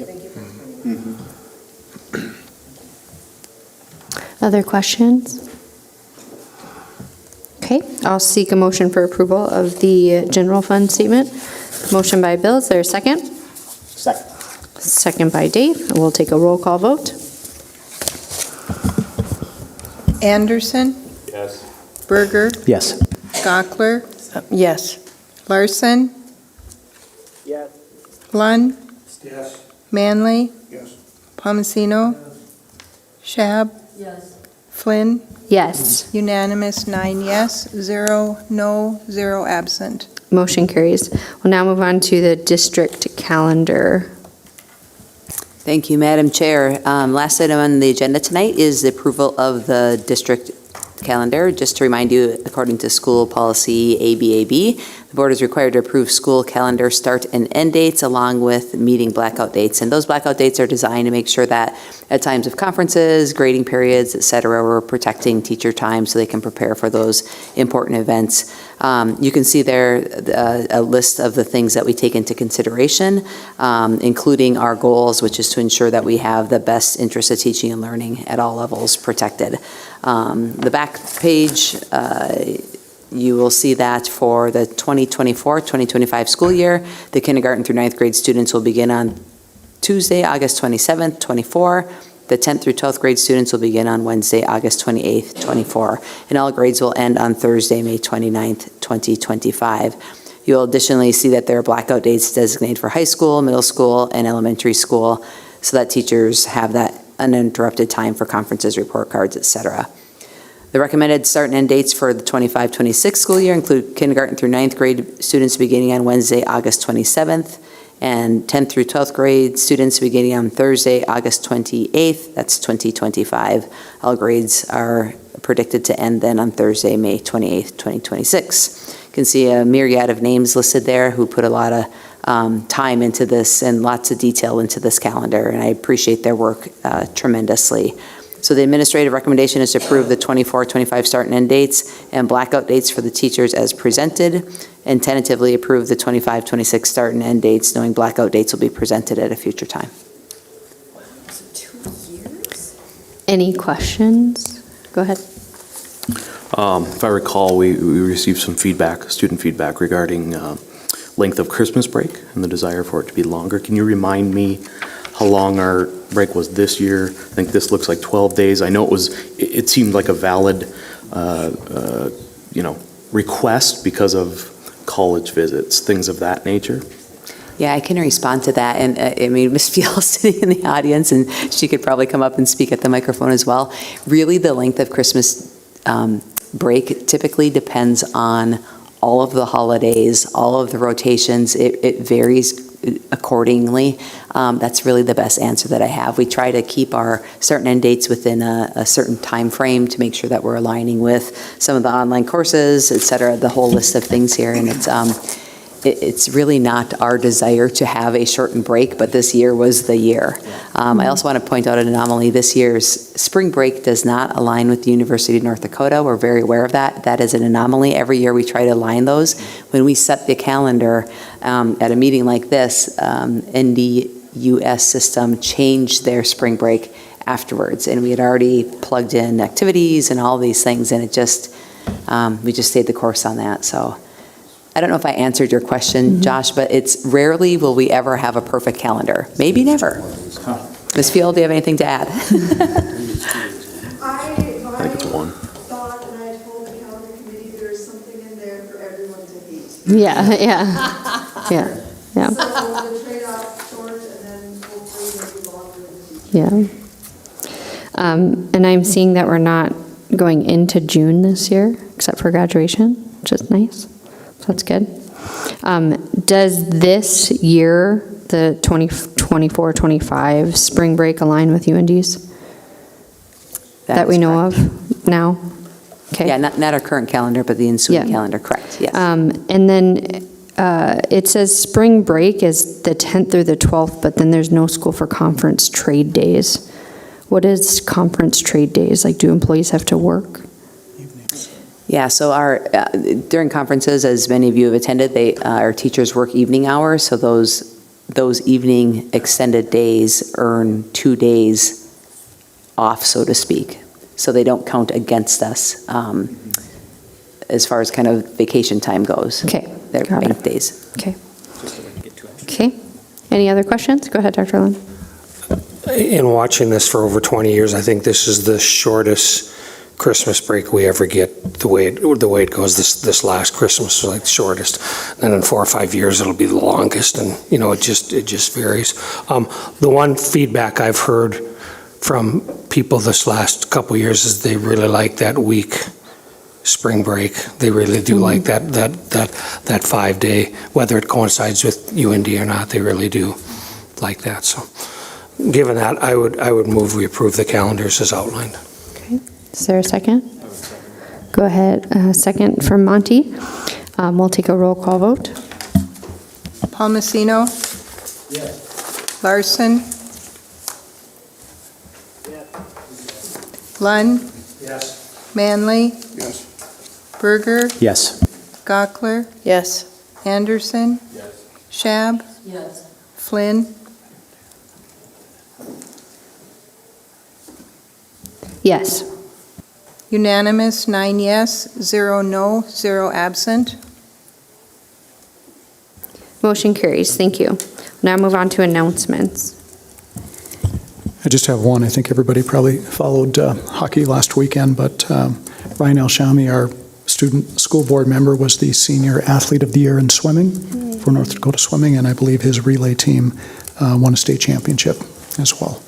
Other questions? Okay, I'll seek a motion for approval of the general fund statement. Motion by Bill, is there a second? Second. Second by Dave. We'll take a roll call vote. Anderson? Yes. Berger? Yes. Gockler? Yes. Larson? Yes. Lund? Yes. Manley? Yes. Palmasino? Shab? Yes. Flynn? Yes. Unanimous, 9 yes, 0 no, 0 absent. Motion carries. We'll now move on to the district calendar. Thank you, Madam Chair. Last item on the agenda tonight is the approval of the district calendar. Just to remind you, according to school policy ABAB, the board is required to approve school calendar start and end dates along with meeting blackout dates. And those blackout dates are designed to make sure that at times of conferences, grading periods, et cetera, we're protecting teacher time so they can prepare for those important events. You can see there a list of the things that we take into consideration, including our goals, which is to ensure that we have the best interest of teaching and learning at all levels protected. The back page, you will see that for the 2024-2025 school year, the kindergarten through 9th grade students will begin on Tuesday, August 27th, 24. The 10th through 12th grade students will begin on Wednesday, August 28th, 24. And all grades will end on Thursday, May 29th, 2025. You'll additionally see that there are blackout dates designated for high school, middle school, and elementary school so that teachers have that uninterrupted time for conferences, report cards, et cetera. The recommended start and end dates for the 25-26 school year include kindergarten through 9th grade students beginning on Wednesday, August 27th, And 10th through 12th grade students beginning on Thursday, August 28th, that's 2025. All grades are predicted to end then on Thursday, May 28th, 2026. You can see a myriad of names listed there who put a lot of time into this and lots of detail into this calendar, and I appreciate their work tremendously. So the administrative recommendation is to approve the 24-25 start and end dates and blackout dates for the teachers as presented, and tentatively approve the 25-26 start and end dates, knowing blackout dates will be presented at a future time. Any questions? Go ahead. If I recall, we received some feedback, student feedback regarding length of Christmas break and the desire for it to be longer. Can you remind me how long our break was this year? I think this looks like 12 days. I know it seemed like a valid, request because of college visits, things of that nature. Yeah, I can respond to that. And Ms. Fiel sitting in the audience, and she could probably come up and speak at the microphone as well. Really, the length of Christmas break typically depends on all of the holidays, all of the rotations. It varies accordingly. That's really the best answer that I have. We try to keep our start and end dates within a certain time frame to make sure that we're aligning with some of the online courses, et cetera, the whole list of things here. And it's really not our desire to have a shortened break, but this year was the year. I also want to point out an anomaly. This year's spring break does not align with the University of North Dakota. We're very aware of that. That is an anomaly. Every year we try to align those. When we set the calendar at a meeting like this, NDUS system changed their spring break afterwards, and we had already plugged in activities and all these things, and we just stayed the course on that. So I don't know if I answered your question, Josh, but it's rarely will we ever have a perfect calendar. Maybe never. Ms. Field, do you have anything to add? I think it's one. Thought, and I told the calendar committee there's something in there for everyone to hate. Yeah. So the trade-off short, and then hopefully maybe longer in the future. Yeah. And I'm seeing that we're not going into June this year, except for graduation, which is nice. So that's good. Does this year, the 24-25 spring break align with UND's? That we know of now? Okay. Yeah, not our current calendar, but the ensuing calendar, correct, yes. And then it says spring break is the 10th through the 12th, but then there's no school for conference trade days. What is conference trade days? Like, do employees have to work? Yeah, so during conferences, as many of you have attended, our teachers work evening hours, so those evening extended days earn 2 days off, so to speak. So they don't count against us as far as kind of vacation time goes. Okay. They're bank days. Okay. Okay. Any other questions? Go ahead, Dr. Lund. In watching this for over 20 years, I think this is the shortest Christmas break we ever get. The way it goes, this last Christmas was like the shortest. Then in 4 or 5 years it'll be the longest, and it just varies. The one feedback I've heard from people this last couple years is they really like that week spring break. They really do like that 5 day, whether it coincides with UND or not. They really do like that. So, given that, I would move we approve the calendars as outlined. Is there a second? Go ahead. Second from Monty. We'll take a roll call vote. Palmasino? Yes. Larson? Yes. Lund? Yes. Manley? Yes. Berger? Yes. Gockler? Yes. Anderson? Yes. Shab? Yes. Flynn? Yes. Unanimous, 9 yes, 0 no, 0 absent. Motion carries. Thank you. Now move on to announcements. I just have one. I think everybody probably followed hockey last weekend, but Ryan Elshami, our school board member, was the senior athlete of the year in swimming for North Dakota Swimming, and I believe his relay team won a state championship as well.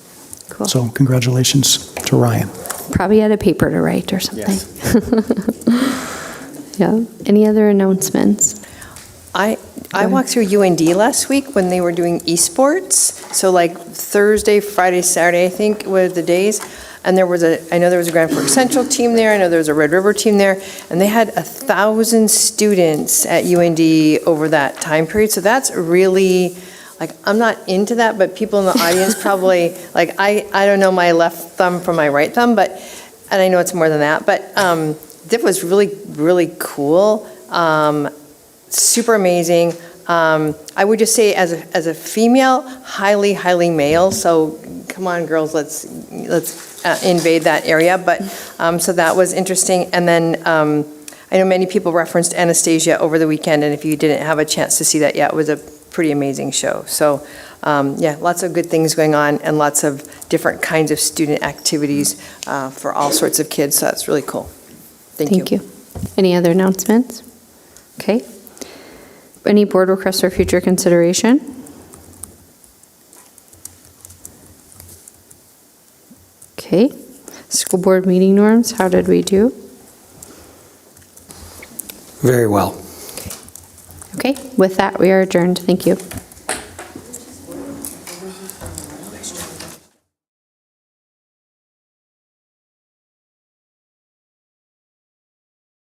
Cool. So congratulations to Ryan. Probably had a paper to write or something. Yes. Yeah. Any other announcements? I walked through UND last week when they were doing esports. So like Thursday, Friday, Saturday, I think were the days. And I know there was a Grand Forks Central team there. I know there was a Red River team there. And they had 1,000 students at UND over that time period. So that's really, like, I'm not into that, but people in the audience probably, like, I don't know my left thumb from my right thumb, and I know it's more than that. But that was really, really cool. Super amazing. I would just say as a female, highly, highly male. So come on, girls, let's invade that area. But so that was interesting. And then I know many people referenced Anastasia over the weekend, and if you didn't have a chance to see that yet, it was a pretty amazing show. So yeah, lots of good things going on and lots of different kinds of student activities for all sorts of kids. So that's really cool. Thank you. Any other announcements? Okay. Any board requests for future consideration? Okay. School board meeting norms, how did we do? Very well. Okay, with that, we are adjourned. Thank you.